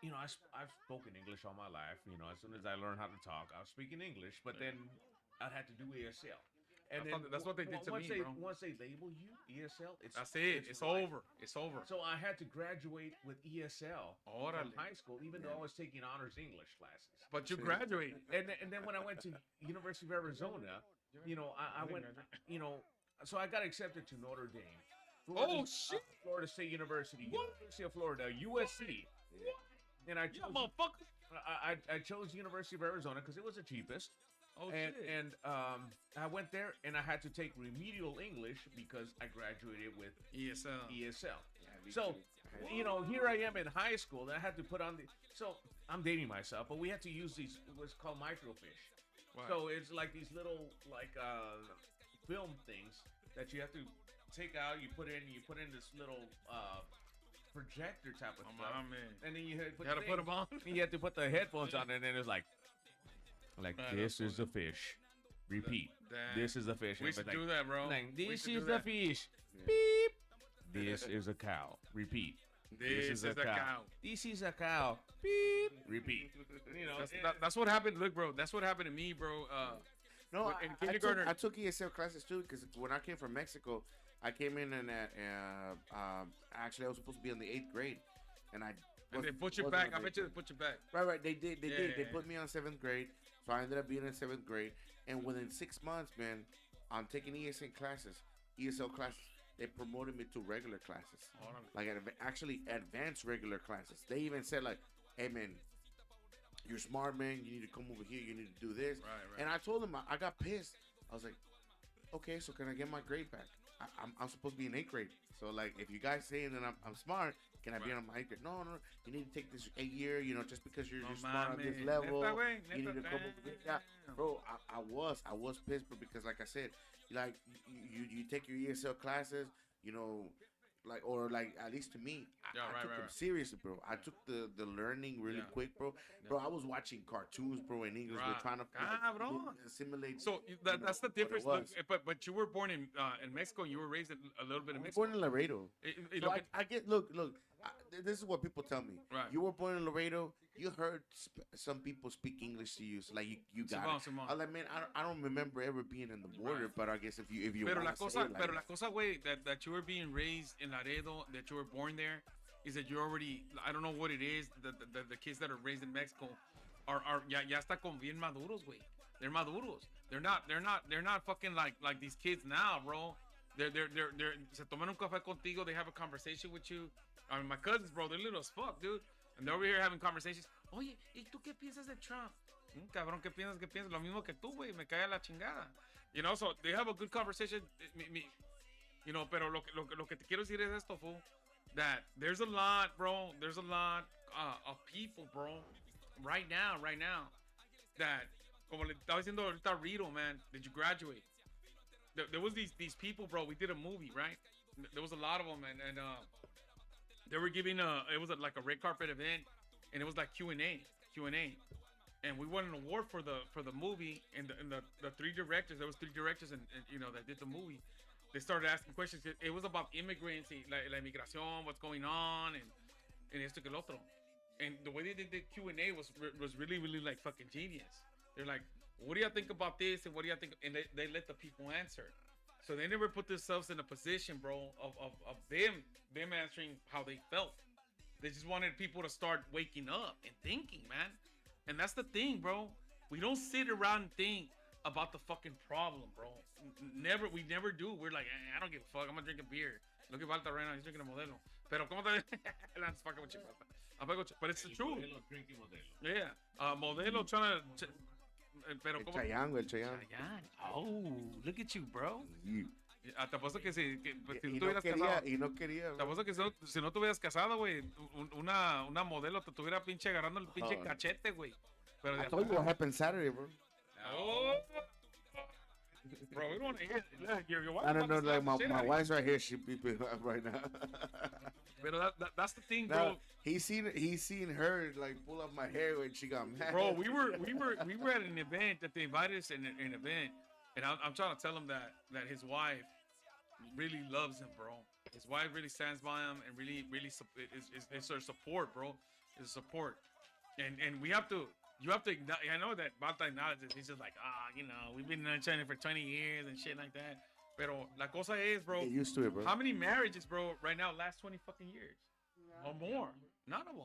I've spoken English all my life. As soon as I learned how to talk, I was speaking English. But then I had to do ESL. And that's what they did to me, bro. Once they label you ESL, that's it. It's over. It's over. So I had to graduate with ESL from high school, even though I was taking honors English classes. But you graduated. And then when I went to University of Arizona, I went, so I got accepted to Notre Dame. Shit! Florida State University, University of Florida, USC. And I chose University of Arizona because it was the cheapest. Shit. And I went there and I had to take remedial English because I graduated with ESL. So, here I am in high school and I had to put on so I'm dating myself, but we had to use these, what's called microfiche. Wow. So it's like these little, film things that you have to take out. You put in this little projector type of Oh, stuff. my man. And then you had You gotta put them on. You had to put the headphones on, and then it's like Man, this that's is the fish. Repeat. Damn. This is the fish. We And should like, do that, bro. like, We this should do is the that. fish. Beep. This is a cow. Repeat. This is a cow. This is a cow. Beep. Repeat. You know, That's what happened. Look, bro. That's what happened to me, bro. No, But in I kindergarten- took ESL classes too because when I came from Mexico, I came in and actually I was supposed to be in the 8th grade, and And they put you wasn't back. in I the bet you 8th they put you back. Right. They did. Yeah, They yeah, put me on 7th grade, so I ended up being in 7th grade. And within 6 months, man, I'm taking ESL classes. They promoted me to regular classes, like actually advanced regular classes. They even said like, "Hey, man, you're smart, man. You need to come over here. You need to do this." Right. And I told them I got pissed. I was like, "Okay, so can I get my grade back? I'm supposed to be in 8th grade. So like, if you guys saying that I'm smart, can I be on my 8th grade? No. You need to take this 8 year. You know, just because you're smart on this mames. level, Neta, güey, you need neta, to come over here." Yeah, bro, I was pissed, bro, because like I said, like you take your ESL classes, you know. Like, or like, at least to me, I took them seriously, bro. I took the learning really quick, bro. Bro, I was watching cartoons, bro, in English. We're trying to assimilate. So that's the difference. Look, but you were born in Mexico. You were raised a little bit in Mexico. Born in Laredo. So I get look. This is what people tell me. Right. You were born in Laredo. You heard some people speak English to you, so like you got it. Simón. I was like, man, I don't remember ever being in the border, but I guess if you Pero la wanna say cosa, it like la cosa, güey, that you were being raised in Laredo, that you were born there, is that you're already. I don't know what it is. The kids that are raised in Mexico are ya está con bien maduros, güey. They're maduros. They're not fucking like these kids now, bro. They're se toman un café contigo. They have a conversation with you. I mean, my cousins, bro, they're little as fuck, dude. And they're over here having conversations. Oye, ¿y tú qué piensas de Trump? Cabrón, ¿qué piensas? Lo mismo que tú, güey. Me cae a la chingada. You know, so they have a good conversation. You know, pero lo que te quiero decir es esto, fool. That there's a lot, bro. There's a lot of people, bro. Right now. That, como le estaba diciendo ahorita Rito, man. Did you graduate? There was these people, bro. We did a movie, right? There was a lot of them, and they were giving it was like a red carpet event, and it was like Q&A, and we won an award for the movie. And the 3 directors, there was 3 directors, and you know, that did the movie. They started asking questions. It was about immigrants, la inmigración, what's going on, and esto que el otro. And the way they did the Q&A was really, really like fucking genius. They're like, what do you think about this, and what do you think? And they let the people answer. So they never put themselves in a position, bro, of them answering how they felt. They just wanted people to start waking up and thinking, man. And that's the thing, bro. We don't sit around and think about the fucking problem, bro. We never do. We're like, I don't give a fuck. I'm gonna drink a beer. Look at Walter right now. He's drinking a Modelo. Pero ¿cómo te? I'm just fucking with you, but it's the truth. Yeah, Modelo trying to. Pero El ¿cómo? Chayanne. Oh, look at you, bro. Te apuesto que si tú Y hubieras casado. no quería. Te apuesto que si no te hubieras casado, güey, una modelo te tuviera pinche agarrando el pinche cachete, güey. Pero I told you what happened Saturday, bro. Oh. Bro, we don't want to hear your wife. I don't know, about to like slap the shit my out of wife's right here. She beeping up right now. you. But that's the thing, Now, bro. he seen her like pull up my hair when she got mad. Bro, we were at an event that they invited us in an event, and I'm trying to tell him that his wife really loves him, bro. His wife really stands by him and really is her support, bro. Is support, and we have to. You have to. I know that Balta acknowledges. He's just like, you know, we've been in China for 20 years and shit like that. Pero la cosa es, bro. Get used to it, bro. How many marriages, bro, right now last 20 fucking years or more? None of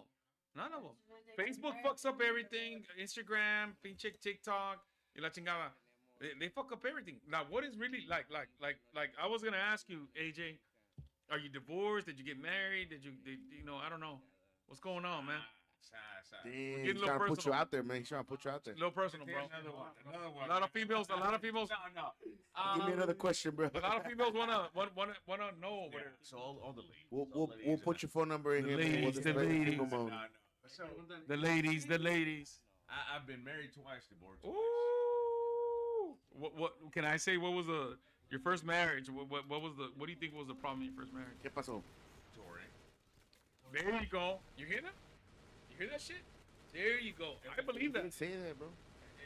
them. Facebook fucks up everything. Instagram, pinche TikTok, y la chingada. They fuck up everything. Now, what is really like? I was gonna ask you, AJ, are you divorced? Did you get married? Did you know? I don't know. What's going on, man? Damn, Getting he's a little trying to put you personal. out there, man. He's trying to put you out there. A little personal, bro. Another one. A lot of females. No. Give me another question, bro. A lot of females wanna know. Yeah, so all the ladies. We'll put your phone number in The here. man. We'll ladies, just the play ladies. single mode. No. So The ladies. I've been married twice, divorced twice. Ooh. What can I say? What was your first marriage? What do you think was the problem in your first marriage? ¿Qué pasó? Tori. There you go. You hear that? You hear that shit? There you go. I believe You that. didn't say that, bro.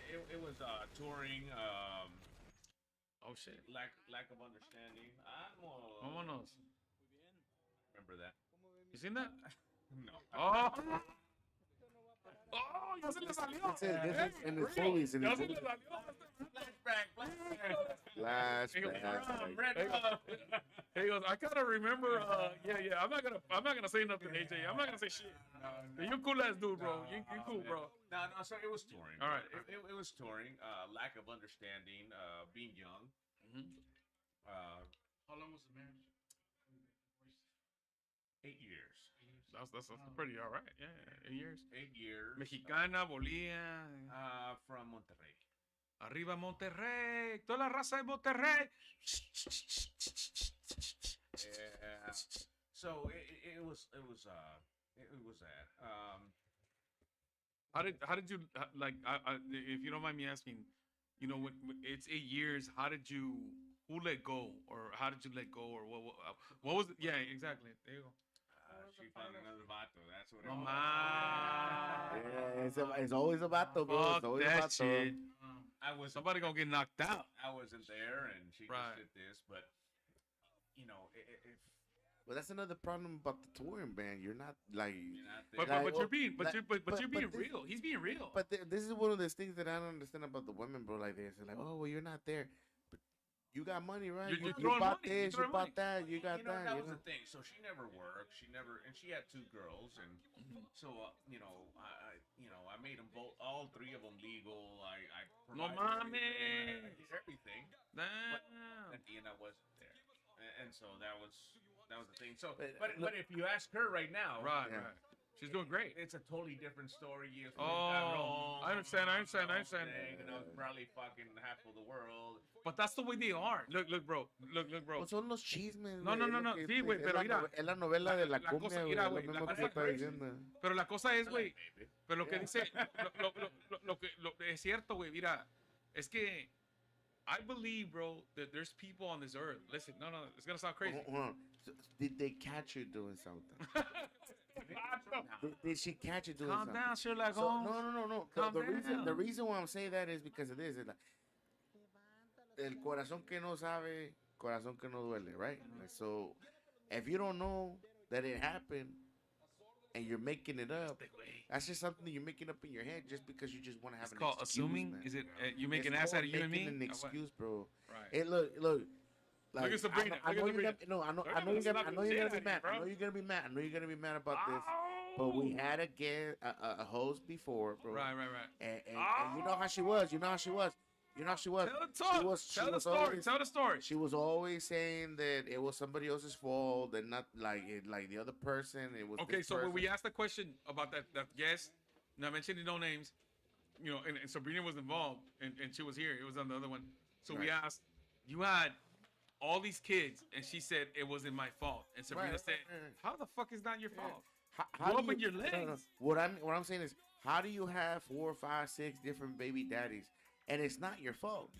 It was touring. Oh shit. Lack of understanding. Vámonos. Remember that? You seen that? No. Oh. Oh, ya se le salió. That's it. This is in his Real. movies. In Ya his se le movies. salió. Flashback. He goes, I kind of remember. Yeah. I'm not gonna say nothing, AJ. I'm not gonna say shit. You cool ass dude, bro. You cool, bro. No. So it was touring. All right. It was touring. Lack of understanding. Being young. How long was the marriage? 8 years. That's pretty all right. Yeah, 8 years. 8 years. Mexicana, Bolivia. From Monterrey. Arriba Monterrey. Toda la raza de Monterrey. Yeah. So it was that. How did you like? If you don't mind me asking, you know, when it's 8 years, how did you? Who let go, or how did you let go, or what was it? Yeah, exactly. There you go. She found another vato. That's what it No was. Yeah, it's always a vato, bro. It's Fuck always a that vato. shit. I was Somebody gonna get knocked out. I wasn't there, and she Right. just did this. But you know, if But that's another problem about the touring band. You're not like. you're not there, But Like, you're being like- you're but being this- real. He's being real. But this is one of those things that I don't understand about the women, bro. Like they say, like, oh, well, you're not there, but you got money, right? You're You throwing bought money. You're this, you throwing bought money. that, you got you know, that. that You was know? the thing. So she never worked. And she had 2 girls, and so you know, I made them both, all 3 of them legal. I No provided mames. everything. I did everything. Damn. At the end, I wasn't there, and so that was the thing. So, But, but if you ask her right now, Right, Yeah. right. She's doing great. it's a totally different story. Yes, Oh, I understand. I understand. You know, probably fucking half of the world. But that's the way they are. Look, bro. Look, bro. Pues son los chismes. No, güey, no, es no, lo no, que- sí, güey, es pero la mira, nove- es la novela de la la cumbia, cosa- güey. mira, Es lo güey, la mismo que cosa- está diciendo. Pero la cosa es, güey. Baby. Pero lo que dice, lo que es cierto, güey. Mira, es que I believe, bro, that there's people on this earth. Listen, no, it's gonna sound crazy. Hold on. Did they catch you doing something? Did she catch you doing Calm something? down, Sherlock So, Holmes. no. Calm The down. reason why I'm saying that is because of this. It's like, el corazón que no sabe, corazón que no duele, right? Like, so, if you don't know that it happened and you're making it up, that's just something that you're making up in your head just because you just want to have It's an called excuse, assuming. man. Is it you make It's an ass called out of you and me? making an Or what? excuse, bro. Right. Hey, look. Like, at Sabrina. I know Look at you're Sabrina. gonna, no, I know Look you're at gonna, the I know you're gonna be shit mad. out of you, I know you're gonna be mad. I know you're gonna be mad about this. But we had a guest, a host before, bro. Right. And you know how she was. You know how she was. Tell the She talk. was Tell the story. always, Tell the story. she was always saying that it was somebody else's fault and not like the other person. It was Okay, this so when person. we asked the question about that guest, not mentioning no names, you know, and Sabrina was involved, and she was here. It was on the other one. So we Right. asked, you had all these kids, and she said it wasn't my fault. And Sabrina Right, said, right. how the fuck is not your fault? How You do open your no, legs. What I'm saying is, how do you have 4, 5, 6 different baby daddies, and it's not your fault?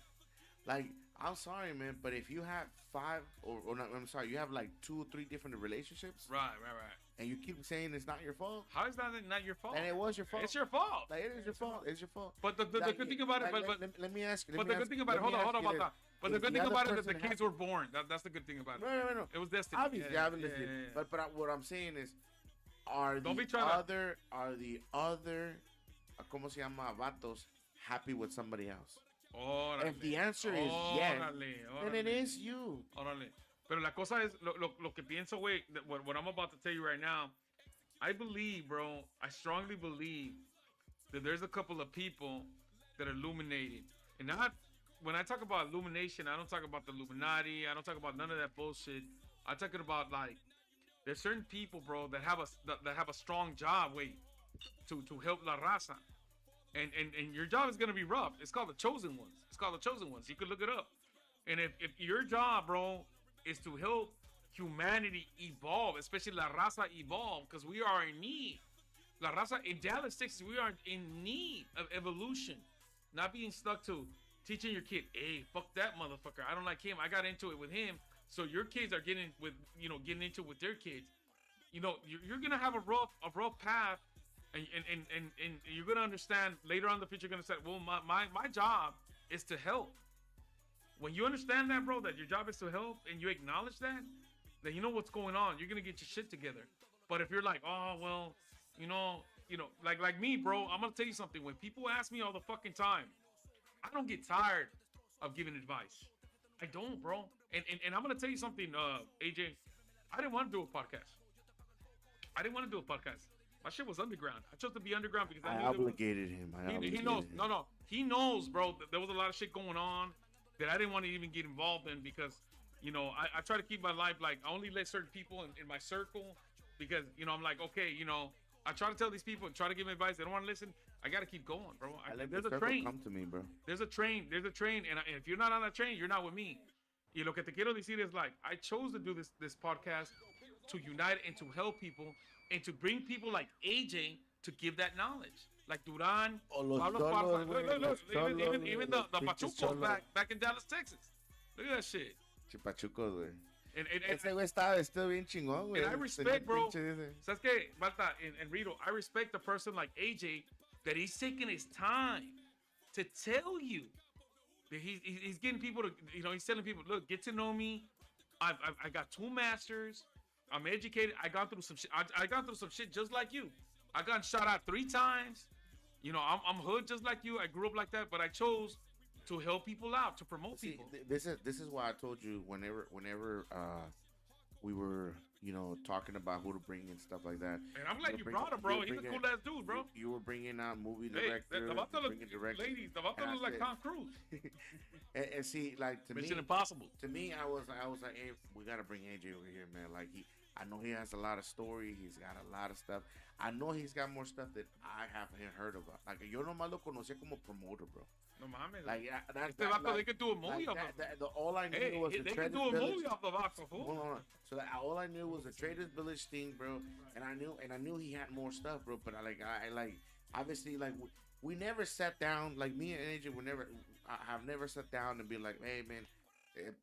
Like, I'm sorry, man, but if you have 5 or not, I'm sorry, you have like 2 or 3 different relationships, Right. and you keep saying it's not your fault, How is that not your fault? and it was your fault. It's your fault. Like, it is your fault. It's your fault. But the Like, good thing about it, like, but let me ask you. the good thing about it, hold on about that. But the If good the thing other about it is that the person kids had- were born. That's the good thing about it. No. It was destiny. Obviously, Yeah, obviously. yeah. But what I'm saying is, are Don't be the trying to- other, ¿cómo se llama, vatos happy with somebody else? Órale. If the answer is yes, Órale, then it órale. is you. Órale. Pero la cosa es, lo que pienso, güey, what I'm about to tell you right now, I believe, bro, I strongly believe that there's a couple of people that are illuminated. And not, when I talk about illumination, I don't talk about the Illuminati, I don't talk about none of that bullshit. I'm talking about, like, there's certain people, bro, that have a strong job, wait, to help La Raza. And your job is gonna be rough. It's called the chosen ones. It's called the chosen ones. You could look it up. And if your job, bro, is to help humanity evolve, especially La Raza evolve, because we are in need. La Raza in Dallas, Texas, we are in need of evolution. Not being stuck to teaching your kid, hey, fuck that motherfucker. I don't like him. I got into it with him. So your kids are getting into it with their kids. you know, you're gonna have a rough path, and you're gonna understand later on in the future. You're gonna say, well, my job is to help. When you understand that, bro, that your job is to help, and you acknowledge that, then you know what's going on. You're gonna get your shit together. But if you're like, oh well, you know, like me, bro, I'm gonna tell you something. When people ask me all the fucking time, I don't get tired of giving advice. I don't, bro. And I'm gonna tell you something, AJ. I didn't want to do a podcast. I didn't want to do a podcast. My shit was underground. I chose to be underground because I I knew obligated him. he knows. No. He knows, bro. There was a lot of shit going on that I didn't want to even get involved in because, you know, I try to keep my life like I only let certain people in my circle because, you know, I'm like, okay, you know, I try to tell these people and try to give them advice. They don't want to listen. I got to keep going, bro. There's a train. Come to me, bro. There's a train. And if you're not on that train, you're not with me. Y lo que te quiero decir is like, I chose to do this podcast to unite and to help people and to bring people like AJ to give that knowledge. Like Duran, Pablo Esparza, even the Pachucos back in Dallas, Texas. Look at that shit. Chipachucos, güey. And Ese güey estaba vestido bien chingón, güey. and I respect, bro. ¿Sabes qué, Balta and Rito? I respect a person like AJ that he's taking his time to tell you that he's getting people to, you know, he's telling people, look, get to know me. I got 2 masters. I'm educated. I gone through some shit. I gone through some shit just like you. I got shot out 3 times. You know, I'm hood just like you. I grew up like that, but I chose to help people out, to promote people. This is why I told you whenever we were, you know, talking about who to bring and stuff like that. And I'm glad you brought him, bro. He's a cool ass dude, bro. You were bringing out movie directors. Ladies, the vato look like Tom Cruise. and see, like to Mission me, Impossible. To me, I was like, hey, we gotta bring AJ over here, man. Like I know he has a lot of story. He's got a lot of stuff. I know he's got more stuff that I haven't heard about. Like yo nomás lo conocía como promoter, bro. No mames. Like they could do a movie off of all I knew was the they Traders could do a Village. movie off the box of Hold on. So all I knew was the Traders Village thing, bro. And I knew he had more stuff, bro. But I like obviously like we never sat down, like me and AJ I've never sat down and be like, hey man,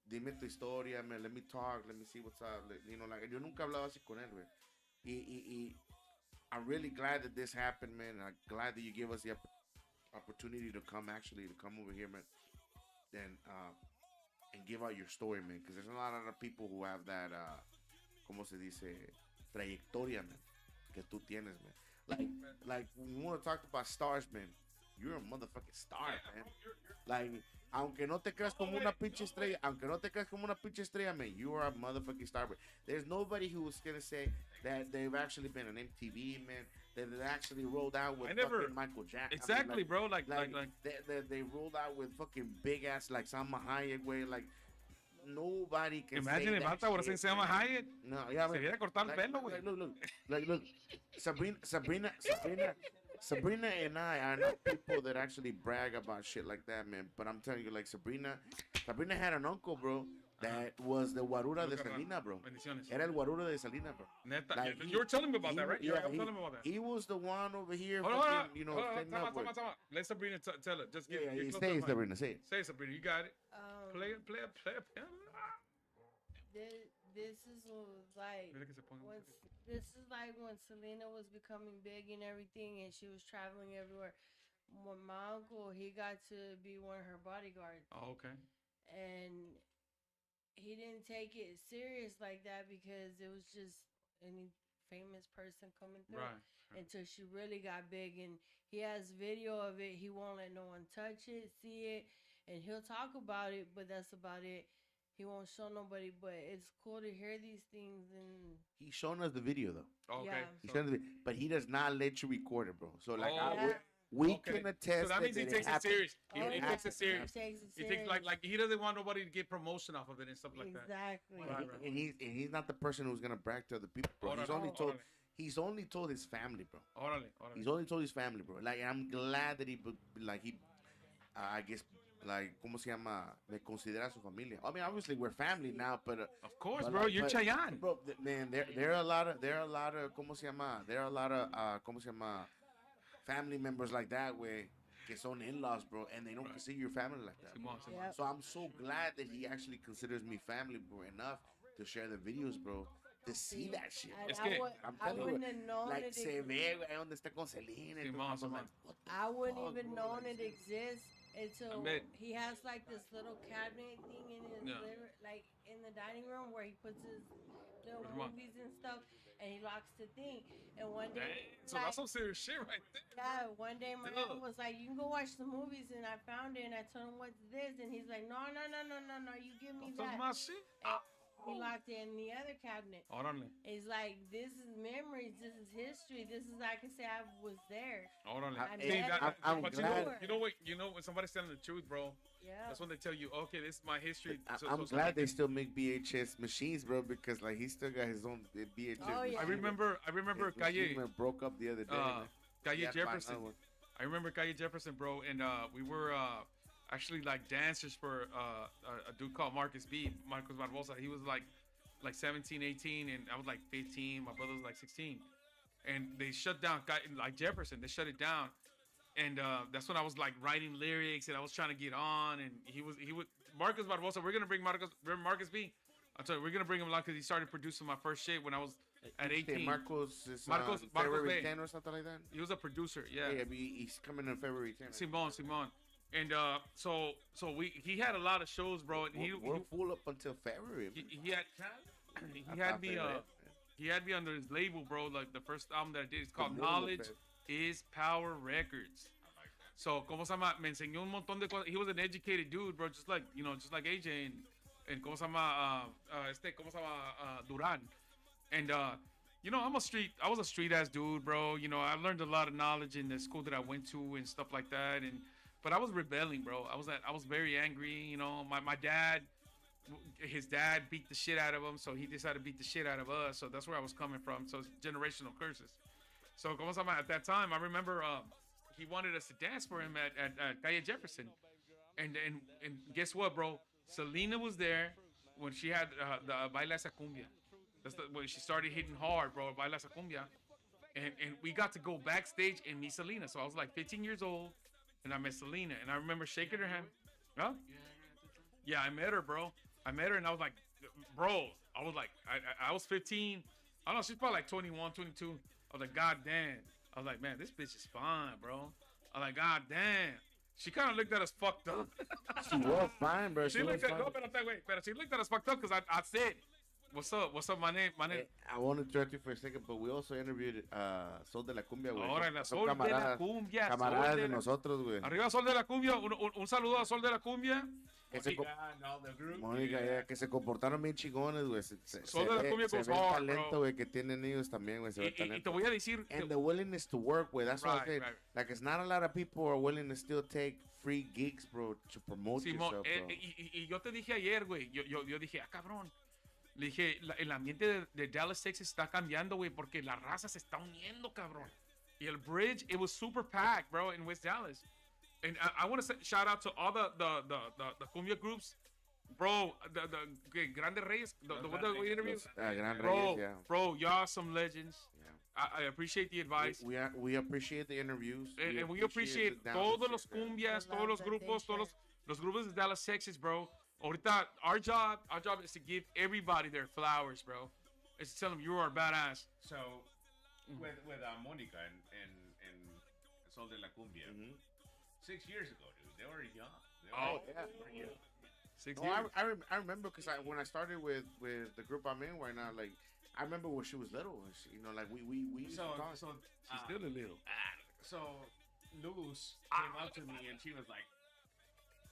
dime tu historia, man, let me talk, let me see what's up. You know, like yo nunca hablaba así con él, güey. Y I'm really glad that this happened, man. I'm glad that you gave us the opportunity to come over here, man, and give out your story, man, because there's a lot of people who have that como se dice, trayectoria, man, que tú tienes, man. Like when you want to talk about stars, man, you're a motherfucking star, man. Like aunque no te creas como una pinche estrella, man, you are a motherfucking star, man. There's nobody who's gonna say that they've actually been on MTV, man. That they actually rolled out with fucking Michael Jackson. Exactly, I mean, bro. Like they rolled out with fucking big ass like Salma Hayek, way. Like nobody can. Imagine if Balta would have said Salma Hayek. No, yeah, se viera cortar el pelo, güey. Look. Sabrina and I are not people that actually brag about shit like that, man. But I'm telling you, like Sabrina had an uncle, bro, that was the Guarura de Salina, bro. Era el Guarura de Salina, bro. Neta, like you were telling me about that, right? Yeah, I was telling me about that. He was the one over here, you know, Let Sabrina tell it. Just get say it, Sabrina, say it. Say it, Sabrina. You got it. Play it. This is like this is like when Selena was becoming big and everything, and she was traveling everywhere. When my uncle, he got to be one of her bodyguards. Oh, okay. And he didn't take it serious like that because it was just any famous person coming through. Right. Until she really got big, and he has video of it. He won't let no one touch it, see it, and he'll talk about it, but that's about it. He won't show nobody, but it's cool to hear these things. And he's showing us the video though. Oh, okay. Yeah. He's showing the video, but he does not let you record it, bro. So like we can attest. So that means he takes it serious. He takes it serious. He takes like he doesn't want nobody to get promotion off of it and stuff like that. Exactly. Right. And he's not the person who's gonna brag to other people, bro. He's only told his family, bro. He's only told his family, bro. Like I'm glad that he I guess, like, ¿cómo se llama? Me considera su familia. I mean, obviously we're family now, but of course, bro, you're Chayanne. Bro, man, there are a lot of ¿cómo se llama? There are a lot of ¿cómo se llama? Family members like that way, que son in-laws, bro, and they don't consider your family like that. Yep. So I'm so glad that he actually considers me family, bro, enough to share the videos, bro, to see that shit. And Es I, que- would, I'm I telling you, wouldn't have known like it se exists. ve, güey, donde está con Selena. Simón, I was Simón. like, what the I wouldn't fuck, even bro? known Like, it exists until bet. he has like this little cabinet thing in his Yeah. like in the dining room where he puts his little Come on. movies and stuff, and he locks the thing. And one day, Dang, so like, that's some serious shit right there. yeah, one day my Dude. mom was like, "You can go watch the movies," and I found it, and I told him, "What's this?" And he's like, "No, no, no, no, no, no, you give me That's that." my shit. And he locked it in the other cabinet. Órale, He's like, "This is memories. This is history. This is I can say I was there." órale. I- See, I'm but glad- you know when somebody's telling the truth, bro. Yeah. That's when they tell you, okay, this is my history. I'm glad they still make VHS machines, bro, because like he still got his own VHS. Oh, yeah. I remember His Calle, machine went broke up the other day. man. Calle He had to buy Jefferson. another one. I remember Calle Jefferson, bro, and we were actually like dancers for a dude called Marcus Barbosa. He was like 17, 18, and I was like 15. My brother was like 16, and they shut down like Jefferson. They shut it down, and that's when I was like writing lyrics, and I was trying to get on, and he would Marcus Barbosa. We're gonna bring Marcus B. I'm telling you, we're gonna bring him along because he started producing my first shit when I was at 18. Marcos is Marcos February Bay. 10 or something like that. He was a producer, Yeah, he's coming in February 10. Simon. And so he had a lot of shows, bro. And We're full up until February. man. he had he had me under his label, bro. Like the first album that I did, it's called Moon Knowledge Effect. is Power Records. So, ¿cómo se llama? Me enseñó un montón de cosas. He was an educated dude, bro, just like AJ and ¿cómo se llama? ¿Cómo se llama? Duran. And I was a street ass dude, bro. You know, I learned a lot of knowledge in the school that I went to and stuff like that. But I was rebelling, bro. I was very angry. You know, my dad, his dad beat the shit out of him, so he decided to beat the shit out of us. So that's where I was coming from. So it's generational curses. So ¿cómo se llama? At that time, I remember he wanted us to dance for him at Calle Jefferson, and guess what, bro? Selena was there when she had the Baila Esa Cumbia. When she started hitting hard, bro. Baila Esa Cumbia, and we got to go backstage and meet Selena. So I was like 15 years old, and I met Selena, and I remember shaking her hand. Huh? Yeah, I met her, bro. I met her, and I was like, bro. I was like, I was 15. I don't know. She's probably like 21, 22. I was like, God damn. I was like, man, this bitch is fine, bro. I was like, God damn. She kind of looked at us fucked up. She was fine, bro. She looked at she looked at us fucked up because I said, what's up, my name. I want to interrupt you for a second, but we also interviewed Sol de la Cumbia, güey. Ahora, la Son Sol de la camaradas- Cumbia. Camaradas Sol de de la- nosotros, güey. Arriba Sol de la Cumbia. Un saludo a Sol de la Cumbia. Que se co- and all the group. Mónica, ya, que se comportaron bien chingones, güey. Sol de la Cumbia se goes ve el hard, talento, bro. güey, que tienen ellos también, güey. Se ve Y te talento. voy a decir. And the willingness to work, güey. That's what I Right, said. right. Like, it's not a lot of people are willing to still take free gigs, bro, to promote Simón, yourself, bro. y yo te dije ayer, güey. Yo dije, cabrón. Le dije, el ambiente de Dallas, Texas está cambiando, güey, porque la raza se está uniendo, cabrón. Y el bridge, it was super packed, bro, in West Dallas. And I want to shout out to all the cumbia groups. Bro, the Grande Reyes, the one that we interviewed. Gran Bro, Reyes, yeah. bro, y'all some legends. Yeah. I appreciate the advice. We appreciate the interviews. And we appreciate the todos down- los cumbias, The todos los love that they grupos, todos share. los grupos de Dallas, Texas, bro. Ahorita, our job is to give everybody their flowers, bro. It's to tell them you are a badass. So, with Monica and Sol de la Cumbia, Mhm. 6 years ago, dude, they were young. They were Oh, yeah. they were young. 6 Oh, years. I remember because when I started with the group I'm in right now, like I remember when she was little, and she, like we used to talk. She's still a little. So Luz came up to me and she was like,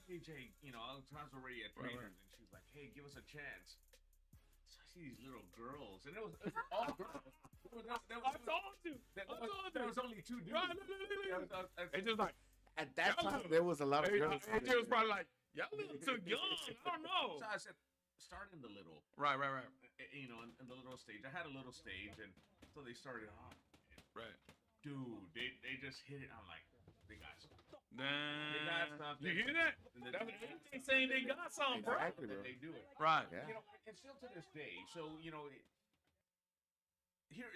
"Hey Jay, I was already at Right, Trainers," and she was like, "Hey, give us a chance." So I see these little girls, and it was all girls. There was only 2 dudes. It's just like, At that time, there was a lot of girls. AJ was probably like, y'all a little too young. I don't know. So I said, start in the little, Right. in the little stage. I had a little stage, and so they started off. Right. Dude, they just hit it. I'm like, they got something. Nah. something. You hear that? That's what they saying they got something, bro. Exactly, bro. That they do it. Right. Yeah. And still to this day. So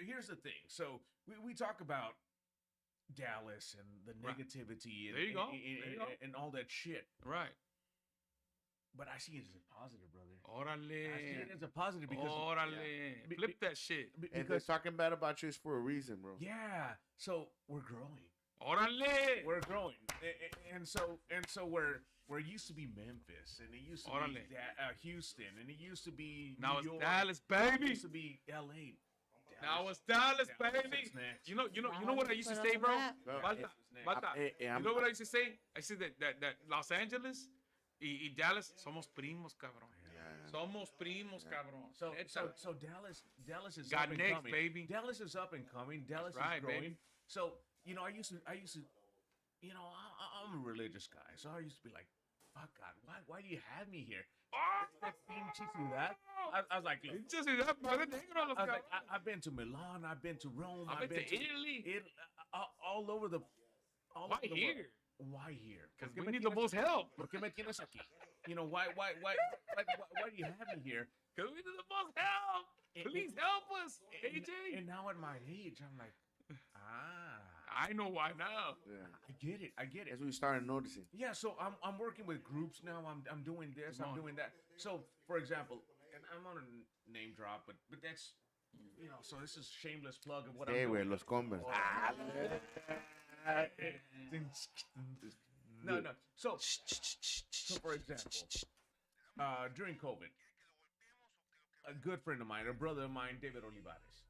here's the thing. So we talk about Dallas and the Right. negativity and, There you go. and, There you go. and all that shit. Right. but I see it as a positive, brother. Órale. I see it as a positive because Órale. Be- Flip that shit. And they're talking bad about you is for a reason, bro. yeah, so we're growing. Órale. We're growing, and so where it used to be Memphis, and it used to Órale. be Houston, and it used to be Now New it's York. Dallas, It baby. used to be L.A. Now it's Dallas, Dallas baby. is next. You know what I used to say, bro? Balta, Balta. You know what I used to say? I said that Los Angeles y Dallas somos primos, cabrón. Somos primos, cabrón. So Dallas is Got up and next, coming. baby. Dallas is up and coming. Dallas right, is growing. baby. So I used to, I'm a religious guy, so I used to be like, fuck God, why do you have me here? That pinche ciudad. I was like, look, Just that, madre negro, los I was cabrón. like, I've been to Milan, I've been to Rome, I've been to Italy. all over the. Why over the here? world. Why here? Because ¿Por qué we me need the tienes- most help. ¿Por qué me tienes aquí? Why do you have me here? Because we need the most help. Please help us, AJ. And now at my age, I'm like, I know why now. Yeah. I get it. That's what you started noticing. Yeah, so I'm working with groups now. I'm doing this. Come I'm on. doing that. So, for example, and I'm on a name drop, but that's So this is shameless plug of what Hey, I'm güey, doing. los Converse. No. So for example, during COVID, a good friend of mine, a brother of mine, David Olivares,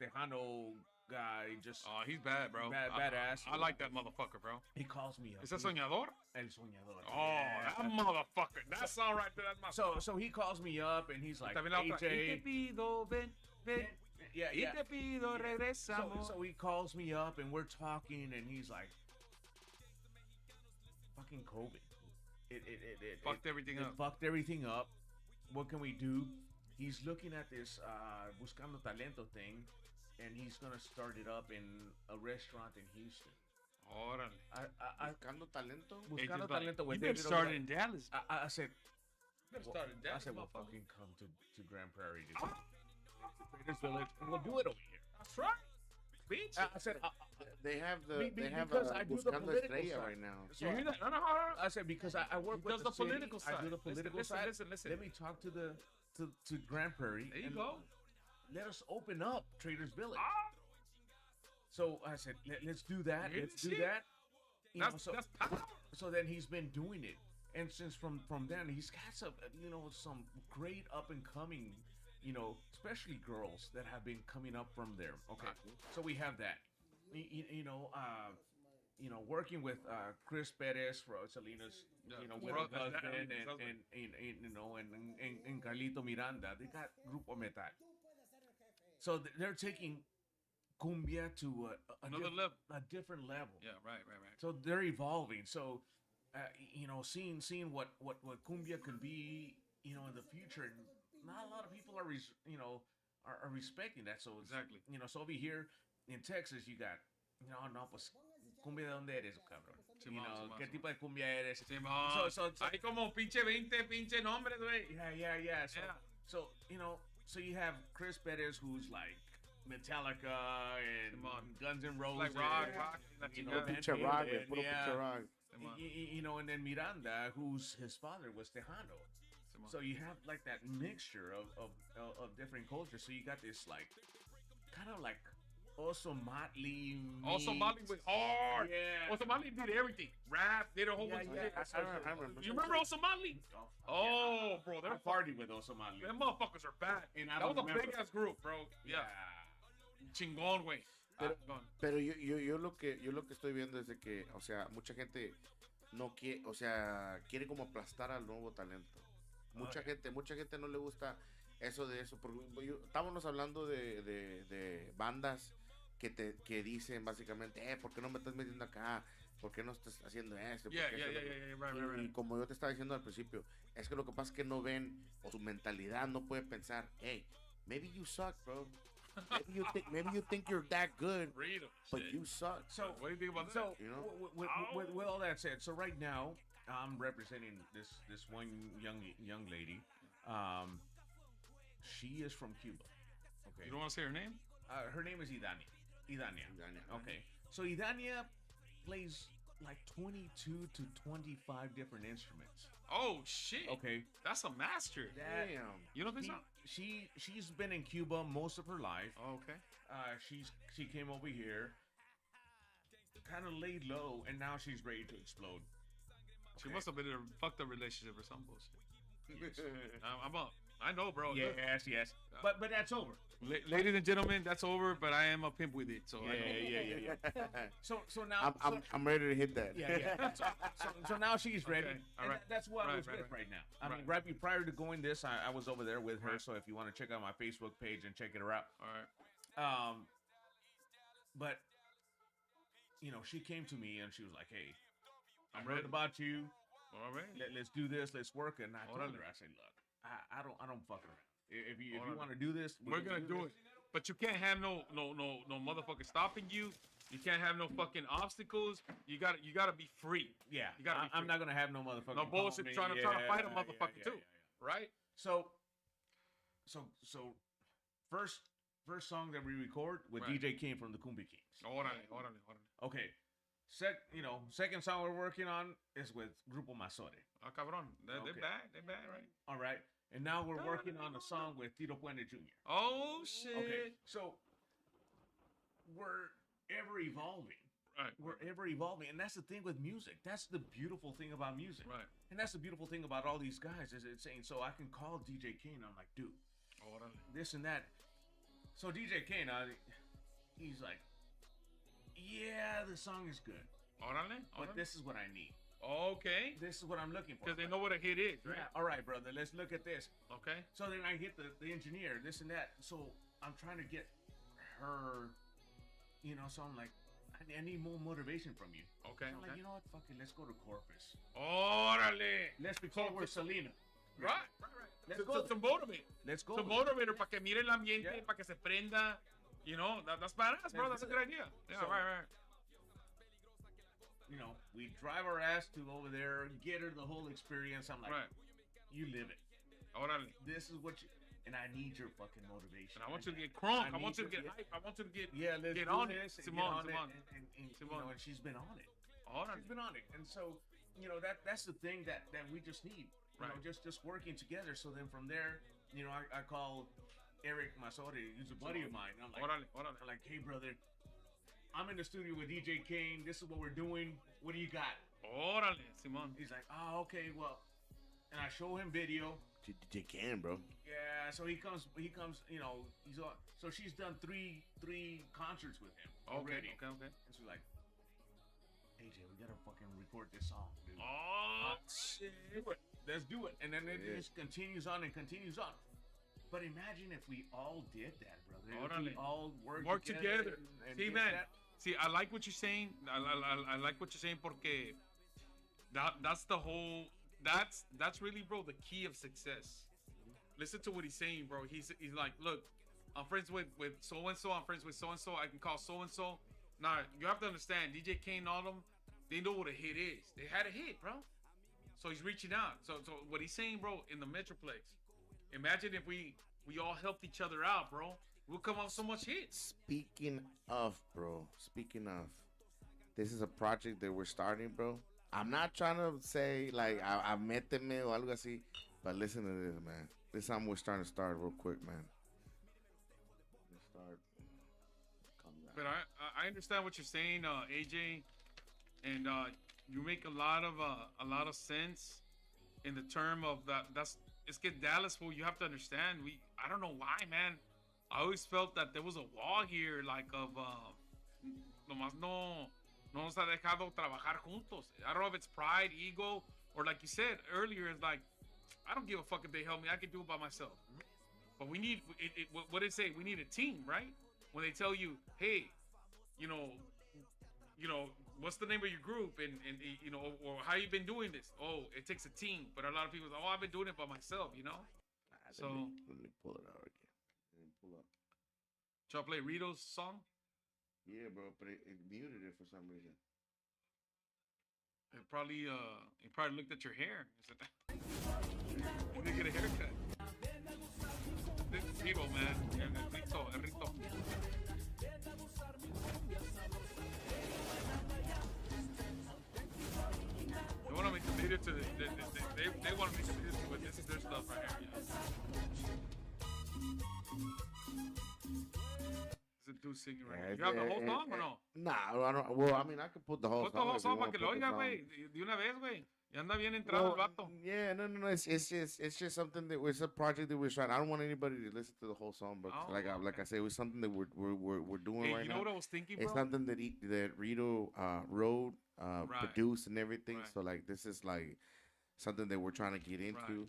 Tejano guy, just He's bad, bro. badass. I like that motherfucker, bro. He calls me up. Is that soñador? El Soñador. Oh, that motherfucker. That song right there. That's my So he calls me up and he's like, También la otra. Y te AJ. pido, ven, ven. Yeah. Y te pido, So, regresamos. so he calls me up and we're talking and he's like, fucking COVID. It Fucked everything it up. fucked everything up. What can we do? He's looking at this Buscando Talento thing and he's gonna start it up in a restaurant in Houston. Órale. Buscando talento. Buscando It's like, Talento with you better David start Olivares. in Dallas. I said, Better start in Dallas. we'll motherfucker. fucking come to Grand Prairie to Traders Village and we'll do it over here. That's right. Bitch. I said, They have because I do the Buscando political Estrella side. right now. So You hear that? No. I said because I work He with does the city, political I do side. the political Listen, side. listen. Let me talk to Grand Prairie. There you and go. Let us open up Traders Village. So I said, let's do that. You hear Let's this do shit? that. You know, That's power. so then he's been doing it, and since from then he's got some great up and coming, especially girls that have been coming up from there. Okay, so we have that. Working with Chris Perez for Selena's, with bro, her husband, his and husband. and Carlito Miranda, they got Grupo Metal. So they're taking cumbia to Another level. a different level. Yeah, right. So they're evolving. So, seeing what cumbia can be, in the future, and not a lot of people are respecting that. So Exactly. So over here in Texas, you got, no, pues cumbia de dónde eres, cabrón. Simón, Simón, ¿Qué Simón. tipo de cumbia eres? Simón. So- Hay como pinche 20 pinche nombres, güey. Yeah. Yeah. So you have Chris Perez, who's like Metallica and Simón. Guns N' Roses, Like rock, la you know, chingada. Van Pinche rock, güey. Halen, Puro yeah. pinche rock. Simón. And then Miranda, whose his father was Tejano. Simón. So you have like that mixture of different cultures. So you got this like kind of like Oso Motley. Also, Molly was hard. Yeah. Also, Molly did everything. Rap, did a whole bunch of shit. I remember. You remember Also Molly? Oh, bro, I they're partied with Oso Motley. them motherfuckers are bad. And I That was don't a remember. big ass group, bro. Yeah. Chingón, güey. Chingón. Pero yo lo que estoy viendo es de que, o sea, mucha gente no quiere, o sea, quiere como aplastar al nuevo talento. Mucha gente no le gusta eso de eso. Porque estábamos hablando de bandas que dicen básicamente, ¿por qué no me estás metiendo acá? ¿Por qué no estás haciendo esto? ¿Por Yeah, qué yeah, esto? yeah, right, Y right. como yo te estaba diciendo al principio, es que lo que pasa es que no ven, o su mentalidad no puede pensar, hey, maybe you suck, bro. Maybe you think you're that good, Read 'em. but Shit. you suck. So What do you think about that? So You know? with all that said, so right now I'm representing this one young lady. She is from Cuba. Okay. You don't want to say her name? Her name is Idania. Idania. Okay. So Idania plays like 22 to 25 different instruments. Oh shit. Okay. That's a master. Damn. You know this song? She's been in Cuba most of her life. Oh, okay. She came over here, kind of laid low, and now she's ready to explode. She must have been in a fucked up relationship or some bullshit. I know, bro. Yes. But that's over. Ladies and gentlemen, that's over. But I am a pimp with it, so I know. Yeah. So now I'm ready to hit that. Yeah. So now she's ready. Okay, all And right. that's what I was Right. with right now. I mean, prior to going this, I was over there with her. So if you want to check out my Facebook page and check it out. All right. But she came to me and she was like, "Hey, I heard about you. All right. Let's do this. Let's work." And I told Órale. her, I said, "Look, I don't fuck around. If you want to do this, We're gonna do it. But you can't have no motherfucker stopping you. You can't have no fucking obstacles. You gotta be free. Yeah, You gotta be I'm free. not gonna have no motherfucker. No bullshit trying to fight a motherfucker too. Right? So first song that we record with Right. DJ King from the Cumbia Kings. Órale. Okay. Second song we're working on is with Grupo Masore. Ah, cabrón. They're Okay. bad. They're bad, right? All right. And now we're working on a song with Tito Puente Jr. Oh shit. Okay. So we're ever evolving. Right. We're ever evolving. And that's the thing with music. That's the beautiful thing about music. Right. And that's the beautiful thing about all these guys is it's saying, so I can call DJ Kane. I'm like, dude, Órale. this and that. So DJ Kane, he's like, yeah, the song is good, Órale. but this is what I need. Okay. This is what I'm looking for. Because they know what a hit is, right? Yeah, all right, brother, let's look at this. Okay. So then I hit the engineer, this and that. So I'm trying to get her, so I'm like, I need more motivation from you. Okay. So I'm like, you know what, fuck it, let's go to Corpus. Órale. Let's record with Selena. Right. Let's To go. motivate. Let's go. To motivate her para que mire el ambiente, Yeah. para que se prenda. That's badass, bro. That's a good idea. Yeah, So- right. We drive our ass to over there, get her the whole experience. I'm like, Right. you live it. Órale. This is what you, and I need your fucking motivation. And I want you to get crunk. I need want you to to get get- hype. I want you to get let's get do on this it. and get on Simon. it. And Simone. and she's been on it. Órale. She's been on it. And so, that's the thing that we just need. Right. Just working together. So then from there, I call Eric Masore, who's a buddy of mine. And I'm Órale. like, hey brother, I'm in the studio with DJ Kane. This is what we're doing. What do you got? Órale, Simon. He's like, oh, okay, well, and I show him video. DJ Can, bro. Yeah, so he comes, he's on. So she's done three concerts with him already. Okay. And she's like, AJ, we gotta fucking record this song, dude. Oh shit. Let's do it. And then it Yeah. just continues on and continues on. But imagine if we all did that, brother. If Órale. we all Work together. and See, did man. that. See, I like what you're saying. I like what you're saying porque that's the whole. That's really, bro, the key of success. Listen to what he's saying, bro. He's like, look, I'm friends with so and so. I'm friends with so and so. I can call so and so. Now you have to understand, DJ Kane and all them, they know what a hit is. They had a hit, bro. So he's reaching out. So what he's saying, bro, in the Metroplex, imagine if we all helped each other out, bro. We'll come up with so much hits. Speaking of, this is a project that we're starting, bro. I'm not trying to say, like, I méteme o algo así, but listen to this, man. This time we're starting to start real quick, man. Let's start. Calm down. But I understand what you're saying, AJ, and you make a lot of sense in the term of that's it's get Dallas, fool. You have to understand. I don't know why, man. I always felt that there was a wall here, like of nomás no nos ha dejado trabajar juntos. I don't know if it's pride, ego, or like you said earlier, it's like I don't give a fuck if they help me. I can do it by myself. But we need what did it say? We need a team, right? When they tell you, hey, what's the name of your group, and or how you been doing this? Oh, it takes a team. But a lot of people say, oh, I've been doing it by myself, So let me pull it out again. Let me pull up. Should I play Rito's song? Yeah, bro, but it muted it for some reason. It probably looked at your hair. He said, you didn't get a haircut. This is Rito, man. Rito. They want to make the video to they who's singing right Yeah, now. You have the whole song or no? Nah, I don't. Well, I mean, I could put the whole Put the song. whole if you song para want que to lo put the oiga, song. güey. De una vez, güey. Ya anda bien entrado el vato. Yeah, no. It's just something that it's a project that we're trying. I don't want anybody to listen to the whole song, but Oh, like I say, it was something that we're doing Hey, right you now. know what I was thinking, bro? It's something that Rito wrote, Right. produced, and everything. Right. So like, this is like something that we're trying to get into.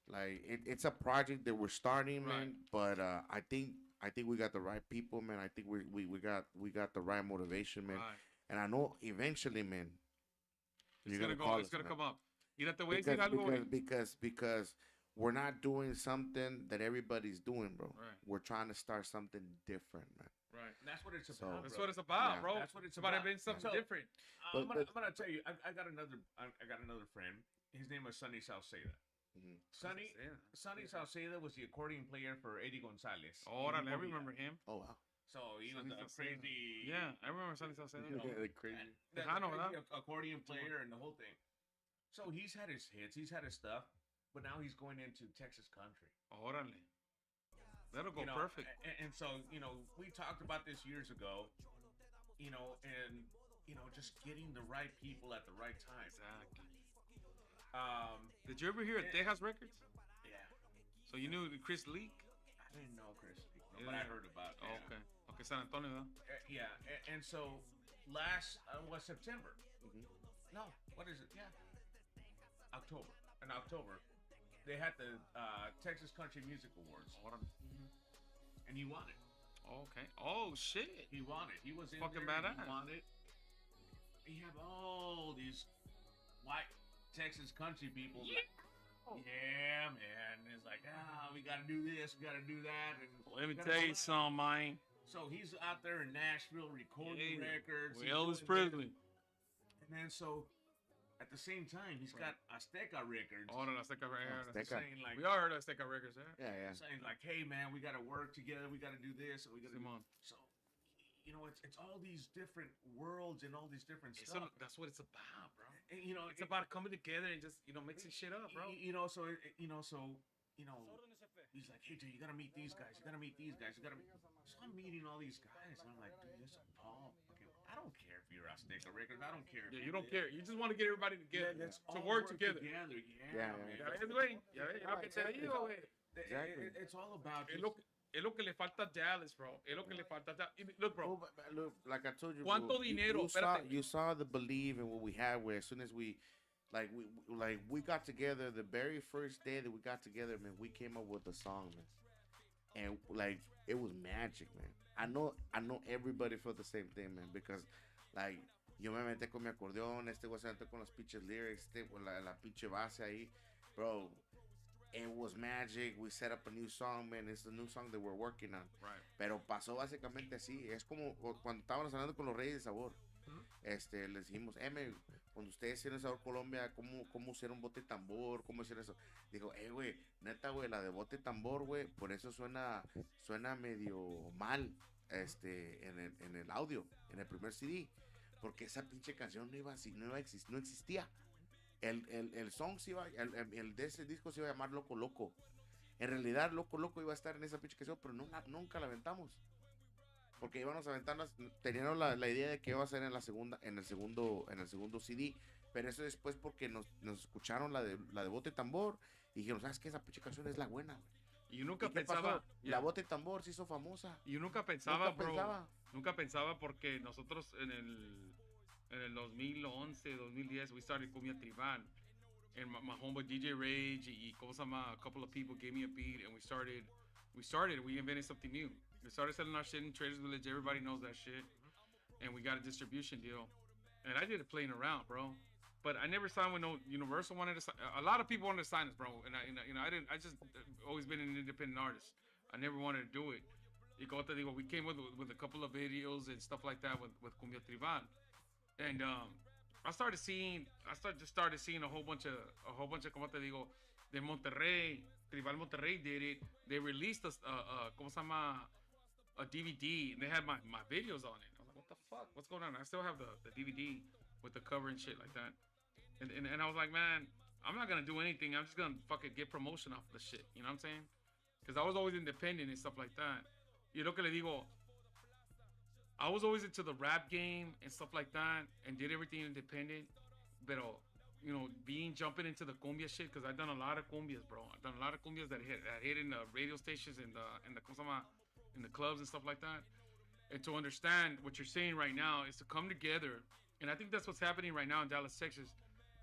Right. Like it's a project that we're starting, Right. man. But I think we got the right people, man. I think we got the right motivation, man. Right. And I know eventually, man, It's you're gonna call It's us, gonna man. come up. Mira, te voy a decir algo, güey. Because we're not doing something that everybody's doing, bro. Right. We're trying to start something different, man. Right. And that's what it's So- about. That's bro. what it's about, Yeah. bro. That's what it's about. about. It being something So- different. I'm But- gonna tell you, I got another friend. His name was Sonny Salceda. Mhm. Sonny Salceda was the accordion player for Eddie Gonzalez. Órale, I remember him. Oh wow. So he was Sonny a Salceda. crazy. Yeah, I remember Sonny Salceda. You know, Crazy. the Tejano, crazy ¿verdad? accordion player and the whole thing. So he's had his hits, he's had his stuff, but now he's going into Texas country. Órale. That'll go You know, perfect. And so, we talked about this years ago, and just getting the right people at the right time. Exactly. Did Did you ever hear of Tejas Records? Yeah, So you knew Chris Leak? I didn't know Chris, but I Yeah. heard about. Oh, Yeah. okay. Okay, San Antonio, ¿no? Yeah, and so last was September. Mhm. No, what is it? Yeah, October. In October, they had the Texas Country Music Awards, Órale. and he won it. Okay. Oh, shit. He won it. He was in Fucking there, badass. He won it. You have all these white Texas country people. Yeah, man. It's like, we got to do this, we got to do that. And Let me gotta tell do you that. something, man. So he's out there in Nashville recording Yeah. records. With he's Elvis doing Presley. this. And then so at the same time, he's got Azteca Records. Órale, Azteca Records. Azteca. Saying like, We all heard of Azteca Records, eh? Yeah. saying like, hey man, we got to work together. We got to do this, and we got to. Simón. So, it's all these different worlds and all these different It's stuff. that's what it's about, bro. And, It's about coming together and just, mixing shit up, bro. So he's like, hey, dude, you gotta meet these guys. You gotta meet these guys. You gotta meet. So I'm meeting all these guys, and I'm like, dude, this is Paul. Okay, I don't care if you're Azteca Records. I don't care. Yeah, you don't care. You just want to get everybody together. Let's to all work together. Yeah, Yeah. man. Ya ves, güey. Ya ves, lo que te digo, güey. Exactly. It's all about. Es lo que le falta a Dallas, bro. Es lo que le falta a Dallas. Look, bro. Well, but look, like I told you, ¿Cuánto bro, dinero? you saw the belief in what we had. Where as soon as we got together, the very first day that we got together, man, we came up with a song, man, and like it was magic, man. I know everybody felt the same thing, man, because like yo me metí con mi acordeón, este güey se metió con los pinches lyrics, la pinche base ahí, bro. It was magic. We set up a new song, man. It's the new song that we're working on. Right. Pero pasó básicamente así. Es como cuando estábamos hablando con los Reyes de Sabor. Les dijimos, cuando ustedes hicieron Sabor Colombia, ¿cómo hicieron bote y tambor? ¿Cómo hicieron eso? Dijo, güey, neta, güey, la de bote y tambor, güey, por eso suena medio mal en el audio, en el primer CD. Porque esa pinche canción no existía. El song se iba, el de ese disco se iba a llamar Loco Loco. En realidad, Loco Loco iba a estar en esa pinche canción, pero nunca la aventamos. Porque íbamos a aventarlas, teníamos la idea de que iba a ser en el segundo CD. Pero eso después porque nos escucharon la de Bote y Tambor y dijeron, ¿sabes qué? Esa pinche canción es la buena, güey. Y yo nunca ¿Y qué pensaba. pasó? La Bote y Tambor se hizo famosa. Y yo nunca pensaba, Nunca bro. pensaba. Nunca pensaba porque nosotros en el 2011, 2010, we started Cumbia Tribal. And my homeboy DJ Rage y como se llama, a couple of people gave me a beat and we invented something new. We started selling our shit in Traders Village. Everybody knows that shit. And we got a distribution deal. And I did it playing around, bro. But I never signed with no Universal wanted to sign. A lot of people wanted to sign us, bro. And I just always been an independent artist. I never wanted to do it. Y como te digo, we came with a couple of videos and stuff like that with Cumbia Tribal. And I started seeing a whole bunch of como te digo, de Monterrey, Tribal Monterrey did it. They released como se llama, a DVD, and they had my videos on it. I was like, what the fuck? What's going on? I still have the DVD with the cover and shit like that. And I was like, man, I'm not gonna do anything. I'm just gonna fucking get promotion off the shit. You know what I'm saying? Because I was always independent and stuff like that. Y lo que le digo, I was always into the rap game and stuff like that, and did everything independent. But jumping into the cumbia shit, because I've done a lot of cumbias, bro. I've done a lot of cumbias that hit in the radio stations and in the clubs and stuff like that. And to understand what you're saying right now is to come together, and I think that's what's happening right now in Dallas, Texas.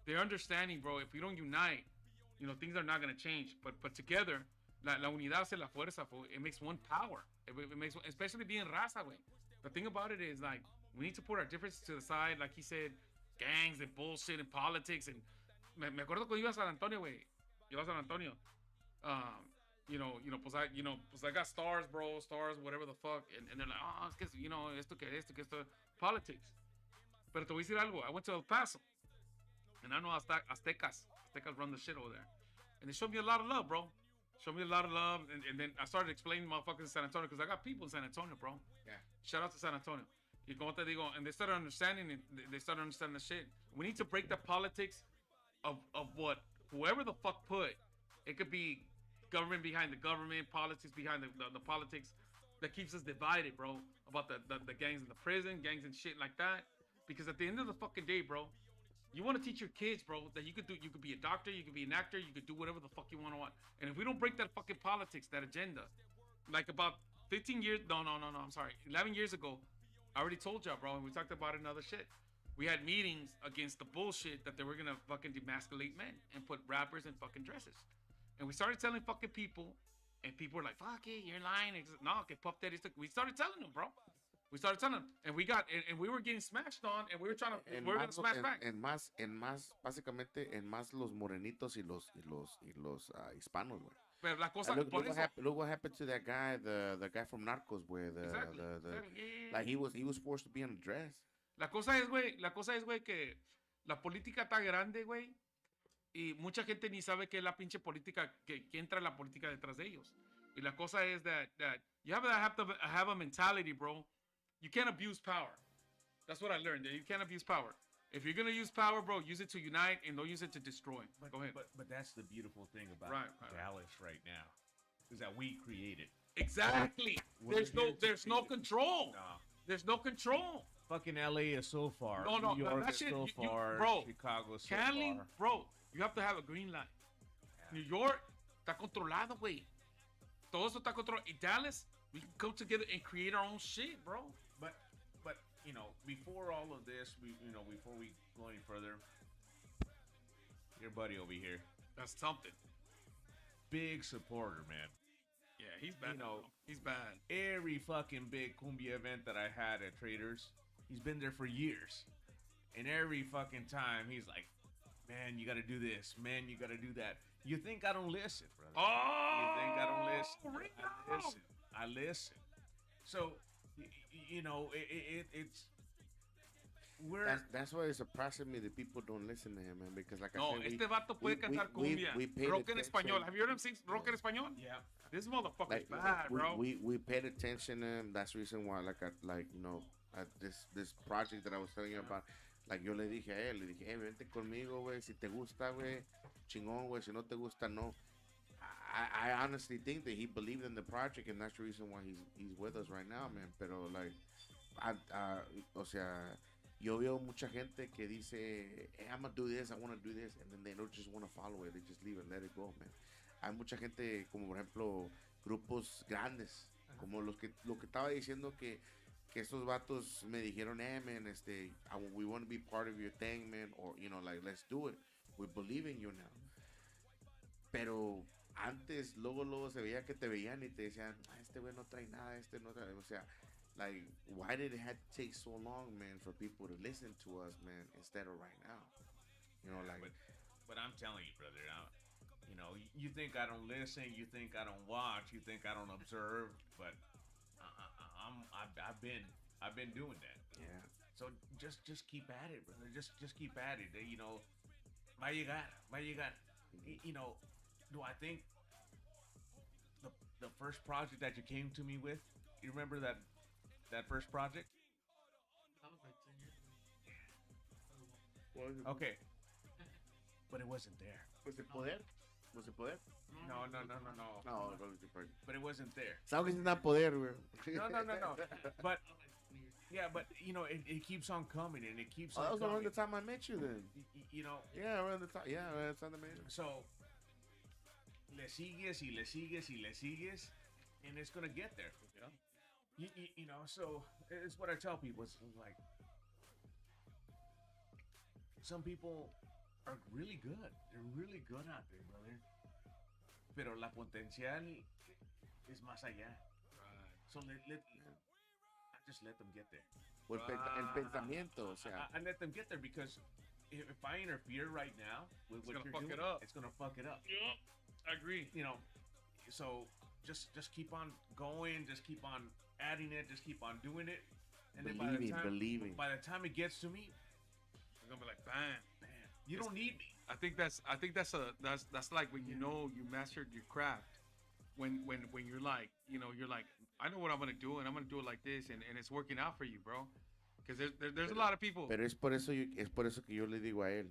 They're understanding, bro. If we don't unite, things are not gonna change. But together, la unidad hace la fuerza. It makes one power. It makes, especially being raza, güey. The thing about it is, like, we need to put our differences to the side. Like he said, gangs and bullshit and politics. And me acuerdo cuando iba a San Antonio, güey. Iba a San Antonio. Pues I got stars, bro, stars, whatever the fuck. And they're like, oh, es que, esto que esto. Politics. Pero te voy a decir algo. I went to El Paso. And I know Aztecas run the shit over there. And they showed me a lot of love, bro. Showed me a lot of love. And then I started explaining motherfuckers in San Antonio, because I got people in San Antonio, bro. Yeah. Shout out to San Antonio. Y como te digo, and they started understanding it. They started understanding the shit. We need to break the politics of what whoever the fuck put. It could be government behind the government, politics behind the politics, that keeps us divided, bro. About the gangs in the prison, gangs and shit like that. Because at the end of the fucking day, bro, you want to teach your kids, bro, that you could be a doctor, you could be an actor, you could do whatever the fuck you want. And if we don't break that fucking politics, that agenda, like about 15 years, I'm sorry, 11 years ago, I already told y'all, bro, and we talked about it and other shit. We had meetings against the bullshit that they were gonna fucking demasculate men and put rappers in fucking dresses. And we started telling fucking people, and people were like, fuck it, you're lying. No, que Puff Daddy. We started telling them, bro. We started telling them, and we were getting smashed on, and we were trying to, we were gonna smash back. En más, básicamente, en más los morenitos y los hispanos, güey. Pero la cosa, look what happened to that guy, the guy from Narcos, where like he was forced to be in a dress. La cosa es, güey, que la política está grande, güey, y mucha gente ni sabe que es la pinche política, que entra en la política detrás de ellos. Y la cosa es that you have to have a mentality, bro. You can't abuse power. That's what I learned. That you can't abuse power. If you're gonna use power, bro, use it to unite and don't use it to destroy. Go ahead. But that's the beautiful thing about Dallas right now, is that we create it. Exactly. There's no control. No. There's no control. Fucking LA is so far. No, New York that is shit, so far. bro. Chicago is so Cali, far. bro, you have to have a green light. Yeah. New York está controlado, güey. Todo eso está controlado. In Dallas, we can come together and create our own shit, bro. But before all of this, before we go any further, your buddy over here, that's something. Big supporter, man. Yeah, he's bad. He's bad. Every fucking big cumbia event that I had at Traders, he's been there for years. And every fucking time, he's like, man, you gotta do this. Man, you gotta do that. You think I don't listen, brother? Oh! You think I don't listen? Rico. I listen. So, it's... That's why it's surprising me that people don't listen to him, man. Because like I said, este vato puede cantar cumbia, rock en español. Have you heard him sing rock en español? Yeah. This motherfucker's bad, bro. We paid attention to him. That's the reason why, this project that I was telling you about. Like yo le dije a él, vente conmigo, güey. Si te gusta, güey, chingón, güey. Si no te gusta, no. I honestly think that he believed in the project, and that's the reason why he's with us right now, man. Pero like, o sea. Yo veo mucha gente que dice, hey, I'm gonna do this, I wanna do this, and then they don't just wanna follow it, they just leave it, let it go, man. Hay mucha gente, como por ejemplo, grupos grandes, como lo que estaba diciendo que estos vatos me dijeron, man, we want to be part of your thing, man, or, like, let's do it, we believe in you now. Pero antes, luego se veía que te veían y te decían, este güey no trae nada, no trae, o sea, like, why did it have to take so long, man, for people to listen to us, man, instead of right now? But I'm telling you, brother, you think I don't listen, you think I don't watch, you think I don't observe, but I've been doing that. Yeah. So just keep at it, brother. Just keep at it. Va a llegar. Do I think the first project that you came to me with? You remember that first project? That was like 10 years ago. Okay. But it wasn't there. Was it Poder? No. But it wasn't there. ¿Sabes que es una Poder, güey? No. But Yeah, but you know, it keeps on coming and it keeps on That was coming. around the time I met you then. You know. Yeah, around the time. Yeah, around the time I met you. So, le sigues y le sigues y le sigues, and it's gonna get there. Yeah. You know, so it's what I tell people. It's like some people are really good. They're really good out there, brother. Pero la potencial is más allá. Right. So I just let them get there. El pensamiento, o sea. I let them get there because if I interfere right now with what you're doing, it's gonna fuck it up. Yeah, I agree. You know, so just keep on going, just keep on adding it, just keep on doing it, and then by the time it gets to me, I'm gonna be like, bam, you don't need me. I think that's like when you know you mastered your craft. When you're like, you're like, I know what I'm gonna do, and I'm gonna do it like this, and it's working out for you, bro. Because there's a lot of people. Pero es por eso que yo le digo a él,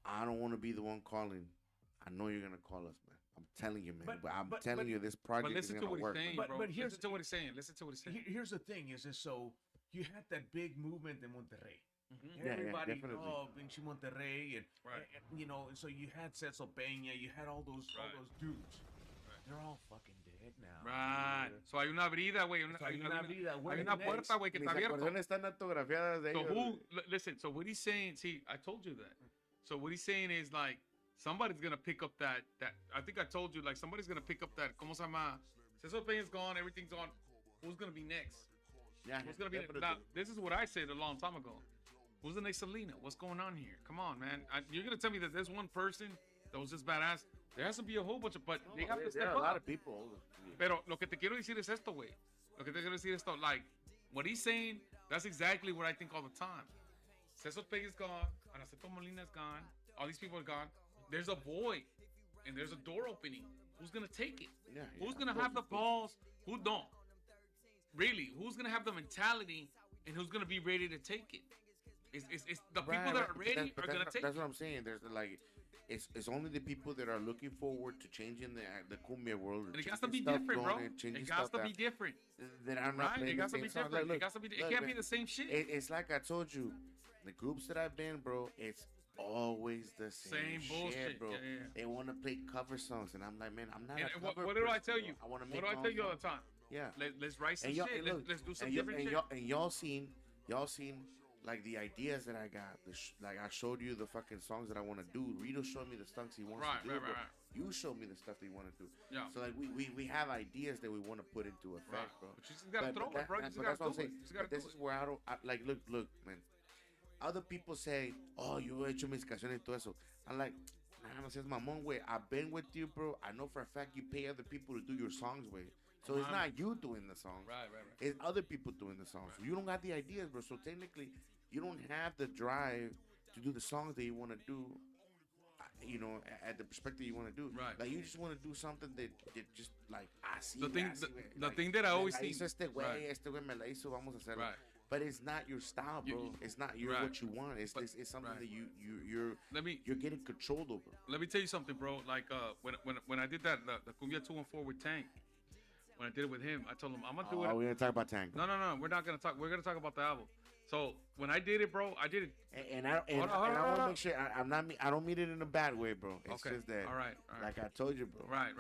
I don't want to be the one calling. I know you're gonna call us, man. I'm telling you, man. But I'm telling you, this project is gonna work. But here's listen to what he's saying. Listen to what he's saying. Here's the thing: is so you had that big movement in Monterrey. Mm-hmm. Everybody, definitely. Vinci Monterrey, and you know, and so you had Cecil Peña, you had all those dudes. Right. They're all fucking dead now. Right. So hay una brida, güey. Hay una puerta, güey, que está abierta. Están autografiadas de ellos. Listen, so what he's saying, see, I told you that. So what he's saying is like, somebody's gonna pick up that. I think I told you, like, somebody's gonna pick up that. ¿Cómo se llama? Cecil Peña's gone, everything's gone. Who's gonna be next? Yeah. Who's gonna be next? Now, this is what I said a long time ago. Who's the next Selena? What's going on here? Come on, man. You're going to tell me that there's one person that was just badass? There has to be a whole bunch of, but they have to step up. There are a lot of people. Pero lo que te quiero decir es esto, güey. Lo que te quiero decir es esto. Like, what he's saying, that's exactly what I think all the time. Cecil Peña's gone. Anaceto Molina's gone. All these people are gone. There's a void, and there's a door opening. Who's going to take it? Yeah, who's going to have the balls? Who don't? Really, who's going to have the mentality, and who's going to be ready to take it? It's the people that are ready are gonna take. That's what I'm saying. There's like, it's only the people that are looking forward to changing the cumbia world. And it has to be different, bro. It has to be different. That I'm not playing. It has to be different. It has to be. It can't be the same shit. It's like I told you, the groups that I've been, bro. It's always the same bullshit, bro. Yeah. They want to play cover songs, and I'm like, man, I'm not. What do I tell you? I want to make. What do I tell you all the time? Yeah. Let's write some shit. Let's do some different shit. And y'all seen. Like the ideas that I got, like I showed you the fucking songs that I want to do. Rito showed me the stuff he wants to do. Right. You showed me the stuff that you want to do. Yeah. So like we have ideas that we want to put into effect, bro. But you just gotta throw it, bro. That's what I'm saying. This is where I don't like. Look, man. Other people say, "Oh, yo he hecho mis canciones y todo eso." I'm like, nah, no seas mamón, güey. I've been with you, bro. I know for a fact you pay other people to do your songs, güey. So it's not you doing the songs. Right. It's other people doing the songs. Right. You don't got the ideas, bro. So technically, you don't have the drive to do the songs that you want to do, you know, at the perspective you want to do. Right. Like, you just want to do something that just, like, así. The thing that I always see. Este güey me la hizo, vamos a hacerlo. Right. But it's not your style, bro. It's not what you want. It's something that you're getting controlled over. Let me tell you something, bro. Like when I did that the Cumbia 214 with Tank, when I did it with him, I told him I'm gonna do it. Oh, we're gonna talk about Tank. No, we're not gonna talk. We're gonna talk about the album. So when I did it, bro, I did it. And I want to make sure I don't mean it in a bad way, bro. It's just that. All right. Like I told you, bro. Right.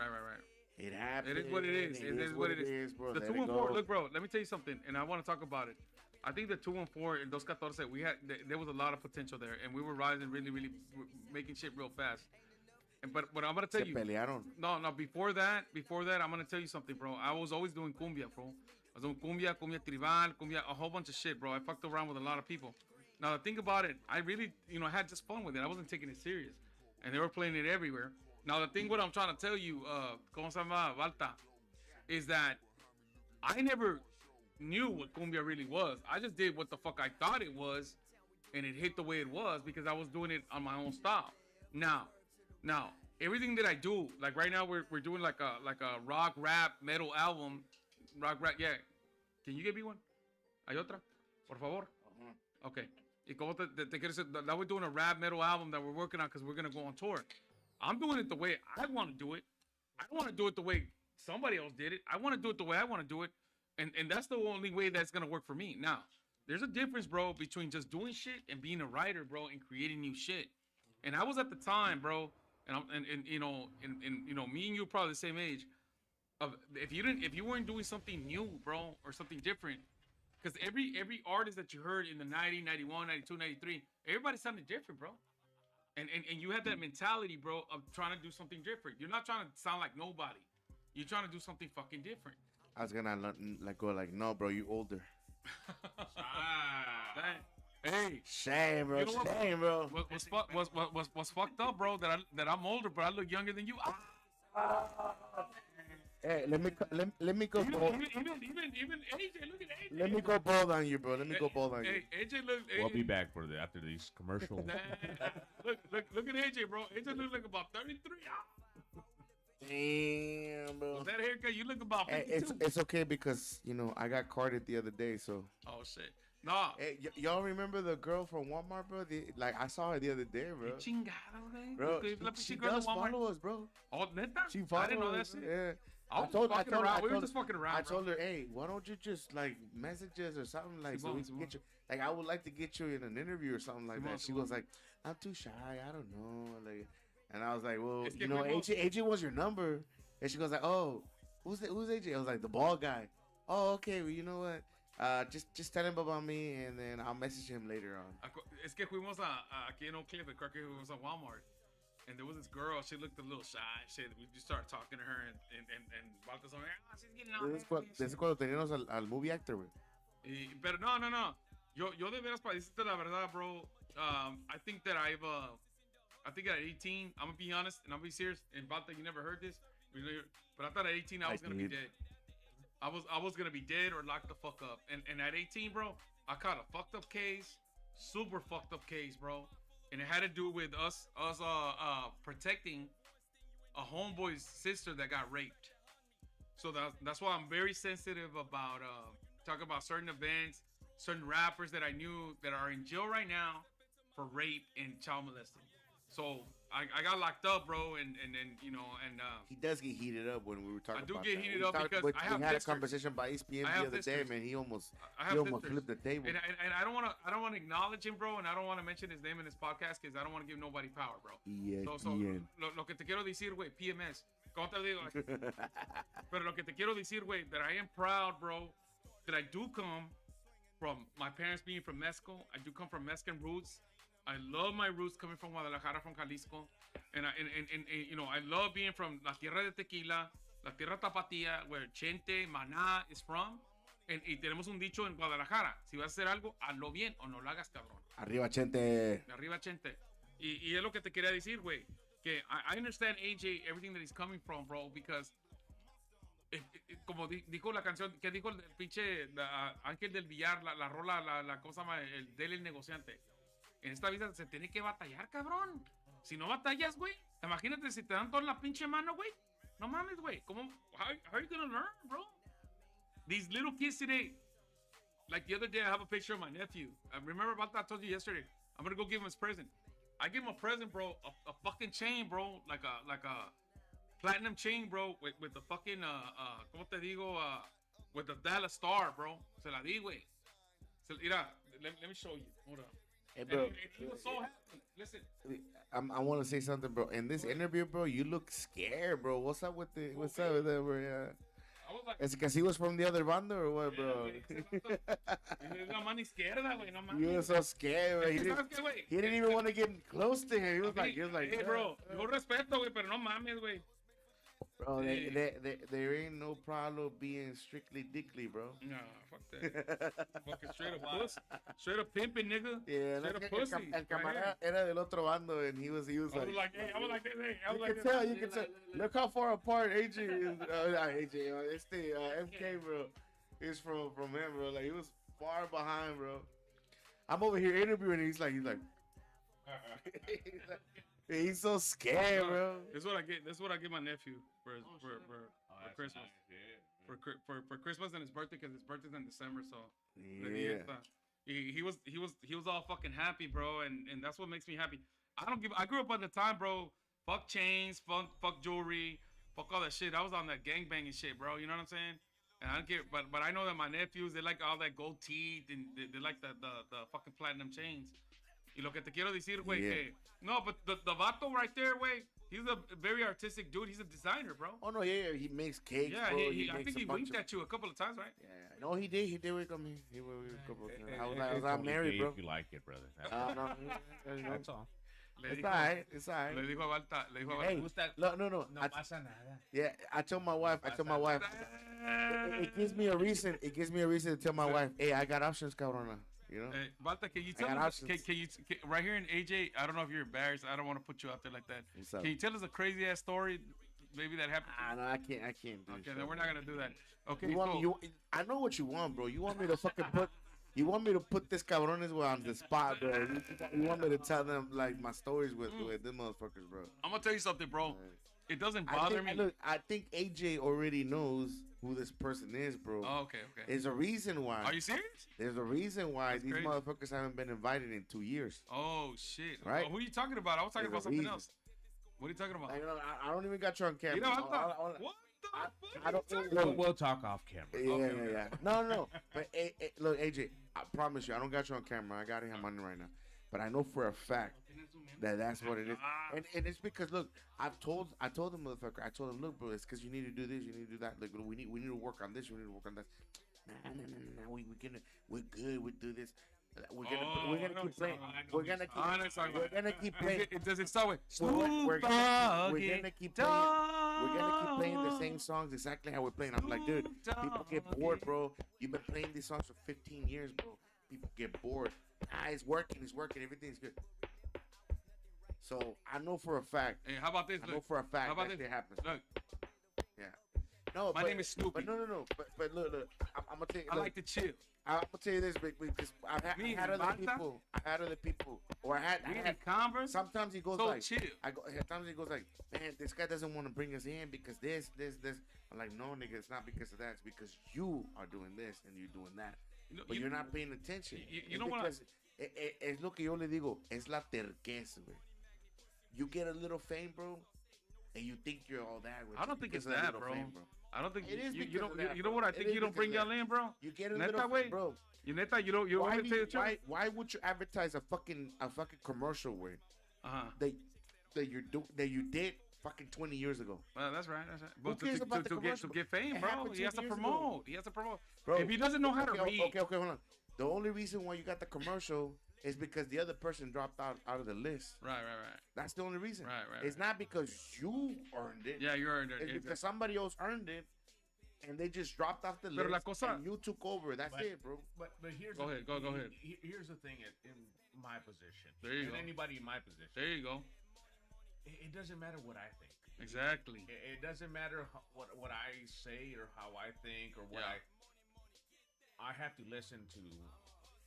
It happened. It is what it is. It is what it is, bro. The 214. Look, bro. Let me tell you something, and I want to talk about it. I think the 214 and 214, there was a lot of potential there, and we were rising really, making shit real fast. But I'm gonna tell you. Pelearon. No. Before that, I'm gonna tell you something, bro. I was always doing cumbia, bro. I was doing cumbia tribal, cumbia, a whole bunch of shit, bro. I fucked around with a lot of people. Now, the thing about it, I really, had just fun with it. I wasn't taking it serious, and they were playing it everywhere. Now, the thing, what I'm trying to tell you, ¿cómo se llama, Valta, is that I never knew what cumbia really was. I just did what the fuck I thought it was, and it hit the way it was because I was doing it on my own style. Now, everything that I do, like right now, we're doing like a rock, rap, metal album. Rock, yeah. Can you give me one? ¿Hay otra? Por favor. Okay. Y como te quiero decir, that we're doing a rap metal album that we're working on because we're gonna go on tour. I'm doing it the way I want to do it. I don't want to do it the way somebody else did it. I want to do it the way I want to do it. And that's the only way that's gonna work for me. Now, there's a difference, bro, between just doing shit and being a writer, bro, and creating new shit. And I was at the time, bro, and you know, and you know, me and you are probably the same age. Of if you weren't doing something new, bro, or something different, because every artist that you heard in the 90, 91, 92, 93, everybody sounded different, bro. And you had that mentality, bro, of trying to do something different. You're not trying to sound like nobody. You're trying to do something fucking different. I was gonna like go like, no, bro, you older. Hey, shame, bro, you know shame, bro. What's fucked up, bro? That I'm older, but I look younger than you. Hey, let me go. Even AJ, look at AJ. Let me go bald on you, bro. Let me go bald on you. Hey, AJ, look. We'll be back for after these commercials. Look at AJ, bro. AJ looks like about 33. Damn, bro. With that haircut, you look about 52. It's okay because, you know, I got carded the other day, so. Oh, shit. Nah. Hey, y'all remember the girl from Walmart, bro? I saw her the other day, bro. Bro, she does follow us, bro. Oh, neta? She follows I didn't know that us, shit. yeah. I was just fucking around. I told her, hey, why don't you just like message us or something like so we can get you. Like, I would like to get you in an interview or something like that. She was like, I'm too shy. I don't know. Like, and I was like, well, you know, AJ was your number. And she goes like, oh, who's AJ? I was like, the bald guy. Oh, okay. Well, you know what? Just tell him about me, and then I'll message him later on. Es que fuimos aquí en Oak Cliff, creo que fuimos a Walmart. And there was this girl, she looked a little shy. We just started talking to her, and Walter's like, she's getting out. This es cuando teníamos al movie actor, güey. Pero no. Yo de veras, para decirte la verdad, bro, I think that I think at 18, I'm going to be honest, and I'll be serious, and Walter, you never heard this, but I thought at 18 I was going to be dead. I was going to be dead or locked the fuck up. And at 18, bro, I caught a fucked up case, super fucked up case, bro. And it had to do with us protecting a homeboy's sister that got raped. So that's why I'm very sensitive about talking about certain events, certain rappers that I knew that are in jail right now for rape and child molesting. So I got locked up, bro, and you know, and he does get heated up when we were talking. I do about get that. heated up because I have we had a conversation by ESPN the other day, man. He almost flipped the table. And I don't want to acknowledge him, bro, and I don't want to mention his name in this podcast because I don't want to give nobody power, bro. So lo que te quiero decir, güey, PMS. ¿Cómo te digo? Pero lo que te quiero decir, güey, that I am proud, bro, that I do come from my parents being from Mexico. I do come from Mexican roots. I love my roots coming from Guadalajara, from Jalisco, and you know, I love being from la tierra de tequila, la tierra tapatía, where Chente, Maná is from, y tenemos un dicho en Guadalajara: si vas a hacer algo, hazlo bien o no lo hagas, cabrón. Arriba Chente. Arriba Chente. Y es lo que te quería decir, güey, que I understand AJ everything that he's coming from, bro, because como dijo la canción, que dijo el pinche Ángel del Villar, la rola, ¿cómo se llama? El del negociante. En esta vida se tiene que batallar, cabrón. Si no batallas, güey, imagínate si te dan todo en la pinche mano, güey. No mames, güey. How are you gonna learn, bro? These little kids today, like the other day, I have a picture of my nephew. I remember about that I told you yesterday. I'm gonna go give him his present. I give him a present, bro, a fucking chain, bro, like a platinum chain, bro, with the fucking ¿cómo te digo? With the Dallas Star, bro. Se la di, güey. Mira, let me show you. Hold on. Hey, bro. And he was so happy. Listen. I want to say something, bro. In this interview, bro, you look scared, bro. What's up with that, bro? Yeah. I was like, is it because he was from the other band or what, bro? La mano izquierda, güey, no mames. You were so scared, bro. He didn't even want to get close to him. He was like, hey, bro, yo respeto, güey, pero no mames, güey. Bro, there ain't no problem being strictly dickly, bro. No, fuck that. Fucking straight up pimping, nigga. Yeah, straight up pussy. El camarada era del otro bando, and he was like, I was like this, you can tell. Look how far apart AJ is. It's the MK, bro. Is from him, bro. Like, he was far behind, bro. I'm over here interviewing, and he's like. He's so scared, bro. This is what I get my nephew for Christmas. Nice. For Christmas and his birthday, because his birthday's in December. So yeah, he was all fucking happy, bro, and that's what makes me happy. I grew up at the time, bro. Fuck chains, fuck jewelry, fuck all that shit. I was on that gangbanging shit, bro. You know what I'm saying? And I don't care, but I know that my nephews, they like all that gold teeth and they like the fucking platinum chains. Y lo que te quiero decir, güey, Yeah. que no, but the vato right there, güey, he's a very artistic dude. He's a designer, bro. Oh no, yeah, he makes cakes. Yeah, bro. I makes think a he bunch winked at you a couple of times, right? Yeah, no, he did. He did wake up me. He winked a couple of times. I was It's like, only married, gay bro. if you like it, brother. No, That's all. Le it's dijo, alright. It's alright. le dijo a Balta, le dijo a Hey, Balta. no. No I, pasa nada. yeah, I told my wife. It gives me a reason. It gives me a reason to tell my wife, hey, I got options, cabrona. You know. Hey, Balta, can you I tell got us, right here in AJ, I don't know if you're embarrassed. I don't want to put you out there like that. What's up? Can you tell us a crazy ass story, maybe that happened? No, I can't do Okay, shit. then we're not gonna do that. Okay, You want me, cool. I know what you want, bro. You want me to fucking put. You want me to put this cabrones on the spot, bro. You want me to tell them like my stories with them motherfuckers, bro. I'm gonna tell you something, bro. It doesn't I bother think, me. look, I think AJ already knows who this person is, bro. Oh, okay. There's a reason why. Are you serious? There's a reason why That's these crazy. motherfuckers haven't been invited in 2 years. Oh shit! Right. Oh, who are you talking about? I was talking There's about a something reason. else. What are you talking about? I don't even got you on camera. You know, I thought, All- what the I- fuck? I don't are you think- talking about? We'll talk off camera. Yeah, Okay. yeah. No. But look, AJ, I promise you, I don't got you on camera. I got it on money right now. But I know for a fact that's what it is. And it's because look, I told the motherfucker, I told him, look, bro, it's because you need to do this, you need to do that. Look, we need to work on this, we need to work on that. Nah. We're good. We do this. We're gonna keep playing. We're gonna keep playing. Does it start with We're gonna keep playing. We're gonna keep playing the dog? same songs exactly how we're playing. I'm like, dude, people get bored, bro. You've been playing these songs for 15 years, bro. People get bored. It's working. Everything's good. So I know for a fact. Hey, how about this? I know Look, for a fact how about that this? shit happens. Look, Yeah. No, my name is Snoopy. But no. But look. I'm gonna tell you. I look, like to chill. I'm gonna tell you this because I had other Marta? people. I had other people. Or I had. We in Converse. Sometimes he goes So like, chill. sometimes he goes like, man, this guy doesn't want to bring us in because this. I'm like, no, nigga, it's not because of that. It's because you are doing this and you're doing that. But you're not paying attention. You know what? Es lo que yo le digo. Es la terquez, güey. You get a little fame, bro, and you think you're all that. I don't think it's because of that, little bro. fame, I don't think It is you because don't. of that, You know what? I bro. think It you is don't bring because of y'all in, bro. You get a Neta, little, way. bro. You neta, you don't want me to tell you the truth? Why would you advertise a fucking commercial way that you did fucking 20 years ago? Well, that's right. Who But cares about the to commercial? get fame, It bro, happened he has to 10 years promote. ago. He has to promote. Bro, If he doesn't know how to read, okay, hold on. The only reason why you got the commercial is because the other person dropped out of the list. right. That's the only reason. Right. It's not because you earned it. Yeah, you earned it. It's because somebody else earned it, and they just dropped off the Pero list, la cosa- and you took over. That's it, bro. But here's Go ahead, go ahead. Here's the thing in my position. There you and go. anybody in my position. There you go. It doesn't matter what I think. Exactly. It doesn't matter what I say or how I think or what Yeah. I have to listen to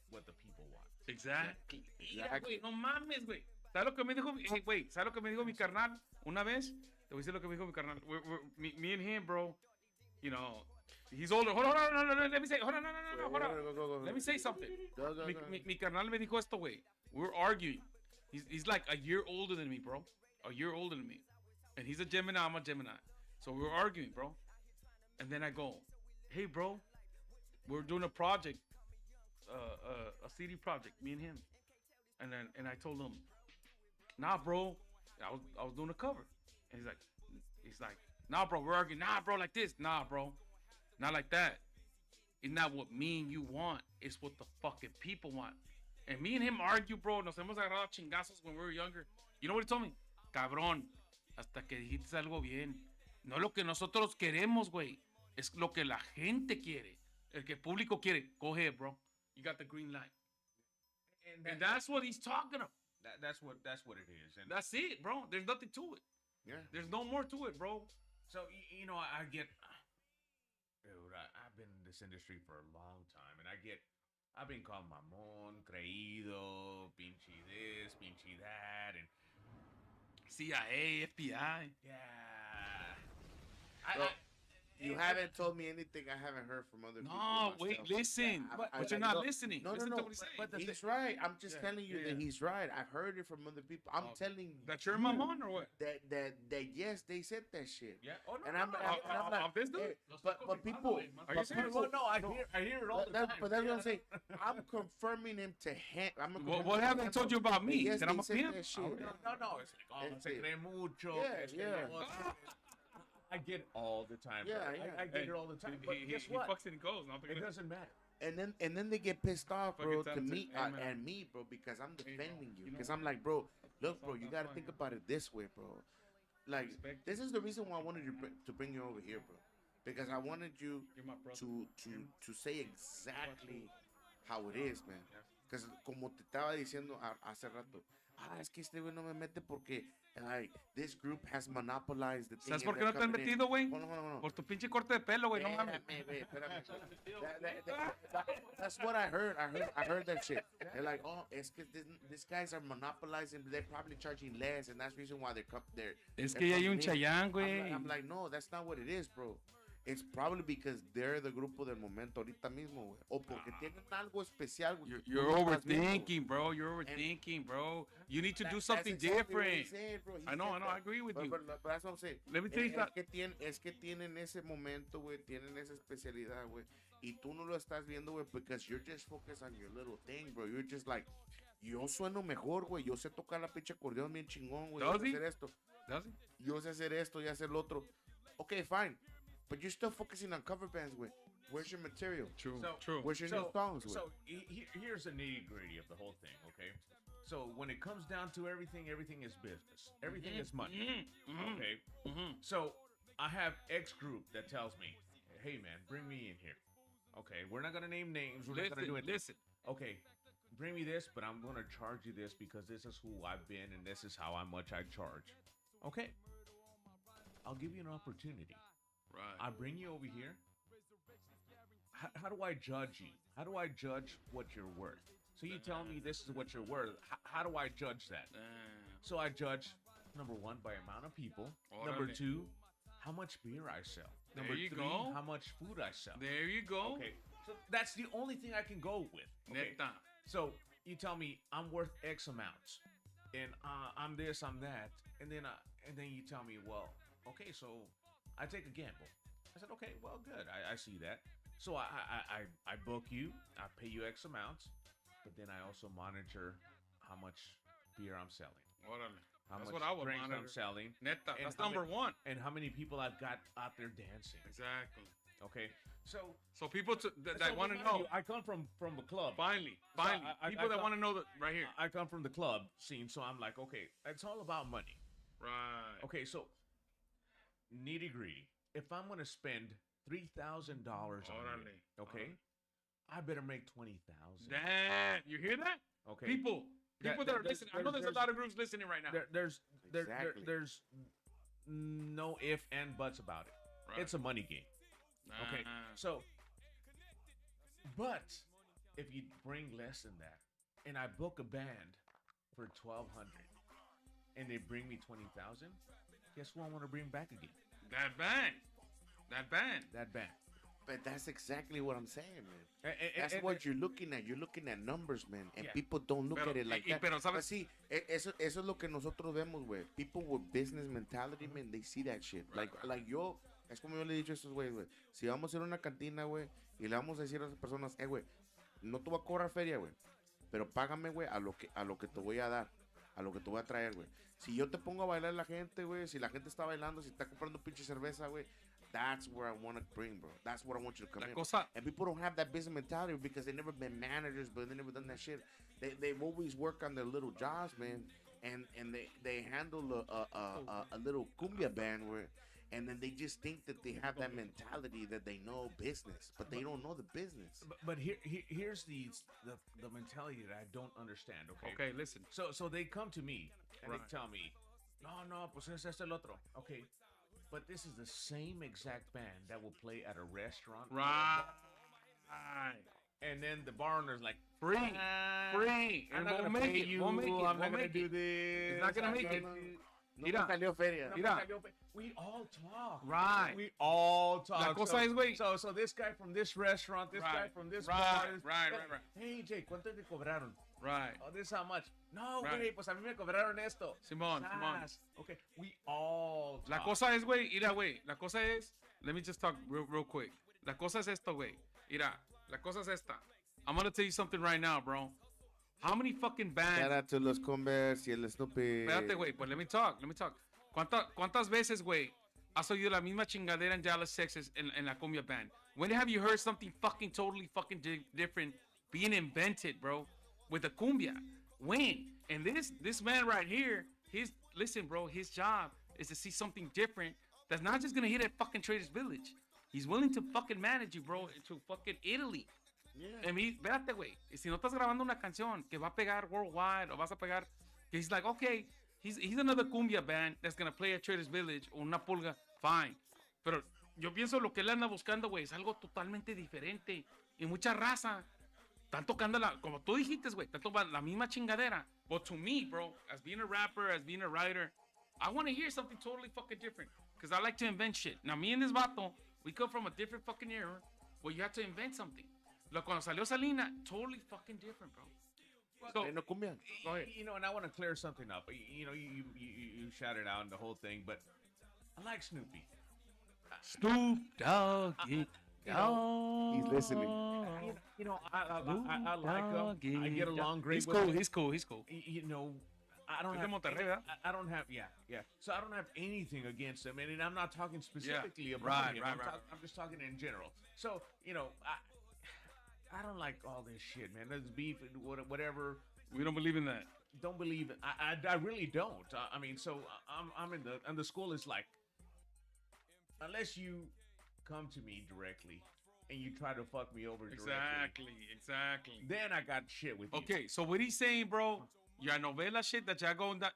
what the people want. Exactly. Mira, Exactly. güey, no mames, güey. ¿Sabes lo que me dijo? Hey, güey, ¿sabes lo que me dijo mi carnal una vez? Te voy a decir lo que me dijo mi carnal. Me and him, bro. You know, he's older. Hold on, no. Let me say. Hold on, no. Hold on. Go. Let me say something. Go. Mi carnal me dijo esto, güey. We're arguing. He's like a year older than me, bro. A year older than me. And he's a Gemini, I'm a Gemini. So we're arguing, bro. And then I go, hey, bro, we're doing a project, a CD project, me and him. And I told him, nah, bro, I was doing a cover. And he's like, nah, bro, we're arguing. Nah, bro, like this. Nah, bro, not like that. It's not what me and you want. It's what the fucking people want. And me and him argue, bro. Nos hemos agarrado chingazos when we were younger. You know what he told me? Cabrón, hasta que dijiste algo bien. No lo que nosotros queremos, güey. Es lo que la gente quiere. El que el público quiere. Go ahead, bro. You got the green light. And that's what he's talking about. That's what it is. And That's it, bro. There's nothing to it. Yeah. There's no more to it, bro. so you know, I get, dude. I've been in this industry for a long time, and I've been called mamón, creído, pinche this, pinche that, and CIA, FBI. yeah. Bro, You haven't told me anything I haven't heard from other people. No, wait, myself. listen. But you're not listening. No, Listen no, to no. what he's saying. But he's right. I'm just telling you that he's right. I've heard it from other people. I'm telling you That you're mamon or what? that yes, they said that shit. Yeah. Oh no. And I'm like, Of this dude? hey, but people. Are you serious? Well, no, I hear it all the time. But that's what I'm saying. I'm confirming him to him. What have they told you about me? Yes, That I'm a they said pimp? that shit. No. It's like, oh, se cree mucho. Yeah. I get it all the time. Yeah, bro. yeah. I get it all the time. But guess what? He fucks and goes. It doesn't matter. And then they get pissed off, bro, Fucking to me talented. Amen. and me, bro, because I'm defending you. Because I'm like, bro, look, bro, you gotta think about it this way, bro. Like, this is the reason why I wanted to bring you over here, bro. Because I wanted you You're my brother. to say exactly how it is, man. Because como te estaba diciendo hace rato, es que este güey no me mete porque like this group has monopolized the thing. ¿Sabes por qué no te has metido, güey? No. Por tu pinche corte de pelo, güey. No mames. Espérame. That's what I heard. I heard that shit. They're like, oh, es que these guys are monopolizing. They're probably charging less, and that's the reason why they're. Es que ya hay un chayán, güey. I'm like, no, that's not what it is, bro. It's probably because they're the grupo del momento ahorita mismo, güey. O porque tienen algo especial, güey. You're overthinking, bro. You're overthinking, bro. You need to do something different. I know. I agree with you. But that's what I'm saying. Let me tell you that. Es que tienen ese momento, güey. Tienen esa especialidad, güey. Y tú no lo estás viendo, güey, because you're just focused on your little thing, bro. You're just like, yo sueno mejor, güey. Yo sé tocar la pinche acordeón bien chingón, güey. Yo sé hacer esto. Yo sé hacer esto y hacer lo otro. Okay, fine. But you're still focusing on cover bands, güey. Where's your material? True. Where's your new songs, güey? So here's the nitty-gritty of the whole thing, okay? So when it comes down to everything is business. Everything is money, okay? So I have X group that tells me, hey, man, bring me in here. Okay, we're not going to name names. We're not going to do it. Listen. Okay, bring me this, but I'm going to charge you this because this is who I've been and this is how much I charge. Okay, I'll give you an opportunity. Right. I bring you over here. How do I judge you? How do I judge what you're worth? So you tell me this is what you're worth. How do I judge that? So I judge, number one, by amount of people. Number two, how much beer I sell. Number three, how much food I sell. There you go. Okay, so that's the only thing I can go with. Okay? Neta. So you tell me I'm worth X amounts, and I'm this, I'm that, and then you tell me, well, okay, so I take a gamble. I said, okay, well, good. I see that. So I book you. I pay you X amounts, but then I also monitor how much beer I'm selling. Órale. How That's much what I would drinks monitor. I'm selling. Neta. And That's how number one. And how many people I've got out there dancing. Exactly. Okay, so people that want to know. I come from the club. Finally. People that want to know that right here. I come from the club scene, so I'm like, okay, it's all about money. Right. Okay, so nitty gritty. If I'm gonna spend $3,000 on it, okay, I better make $20,000. Damn, you hear that? Okay, People that are listening. I know there's a lot of groups listening right now. There's Exactly. there's no if and buts about it. Right. It's a money game. Okay, so, but if you bring less than that, and I book a band for $1,200, and they bring me $20,000, guess who I want to bring back again? That band. That band. But that's exactly what I'm saying, man. That's What you're looking at. You're looking at numbers, man. And people don't look at it like that. Pero, ¿sabes? But see, eso es lo que nosotros vemos, güey. People with business mentality, man, they see that shit. Like yo, es como yo le he dicho a estos güeyes, güey. Si vamos a ir a una cantina, güey, y le vamos a decir a esas personas, güey, no te voy a cobrar feria, güey, pero págame, güey, a lo que te voy a dar, a lo que te voy a traer, güey. Si yo te pongo a bailar la gente, güey, si la gente está bailando, si está comprando pinche cerveza, güey, that's where I want to bring, bro. That's what I want you to come in. And people don't have that business mentality because they've never been managers, but they never done that shit. They've always worked on their little jobs, man, and they handle a little cumbia band where, and then they just think that they have that mentality that they know business, but they don't know the business. But here's the mentality that I don't understand. Okay, listen. So they come to me and Right. they tell me, no, pues es el otro. Okay, but this is the same exact band that will play at a restaurant. Right. And then the bar owner's like, Free. I'm not gonna pay you. I'm not gonna do this. It's not gonna make it. No me salió feria. We all talk. Right. We all talk. La cosa es, güey. So this guy from this restaurant, this guy from this bar. Right. Hey, Jay, ¿cuánto te cobraron? Right. Oh, this how much? No, Right. güey, pues a mí me cobraron esto. Simón. Okay, we all talk. La cosa es, güey, mira, güey. La cosa es, let me just talk real quick. La cosa es esto, güey. Mira, la cosa es esta. I'm gonna tell you something right now, bro. How many fucking bands? Shout out to los Converse y el Snoopy. Espérate, güey, pues let me talk. ¿Cuántas veces, güey, has oído la misma chingadera en Dallas, Texas en la cumbia band? When have you heard something fucking totally fucking different being invented, bro, with the cumbia? When? And this man right here, listen, bro, his job is to see something different that's not just gonna hit at fucking Traders Village. He's willing to fucking manage you, bro, to fucking Italy. Yeah. I mean, espérate, güey. Si no estás grabando una canción que va a pegar worldwide o vas a pegar, he's like, okay, he's another cumbia band that's gonna play at Traders Village o una pulga, fine. Pero yo pienso lo que él anda buscando, güey, es algo totalmente diferente. Y mucha raza están tocando como tú dijiste, güey, están tocando la misma chingadera. But to me, bro, as being a rapper, as being a writer, I want to hear something totally fucking different. Because I like to invent shit. Now, me and this vato, we come from a different fucking era where you have to invent something. Cuando salió Salina, totally fucking different, bro. So, no cumbia. Go ahead. You know, and I want to clear something up. You know, you shouted out the whole thing, but I like Snoopy. Snoop Dogg. He's listening. You know, I like him. I get along great with him. He's cool. You know, I don't have So I don't have anything against him, and I'm not talking specifically about him. I'm just talking in general. So, you know, I don't like all this shit, man. There's beef, whatever. We don't believe in that. Don't believe it. I really don't. I mean, so I'm in the school is like, unless you come to me directly and you try to fuck me over directly. Exactly. Then I got shit with you. Okay, so what he's saying, bro, your novela shit that y'all going down,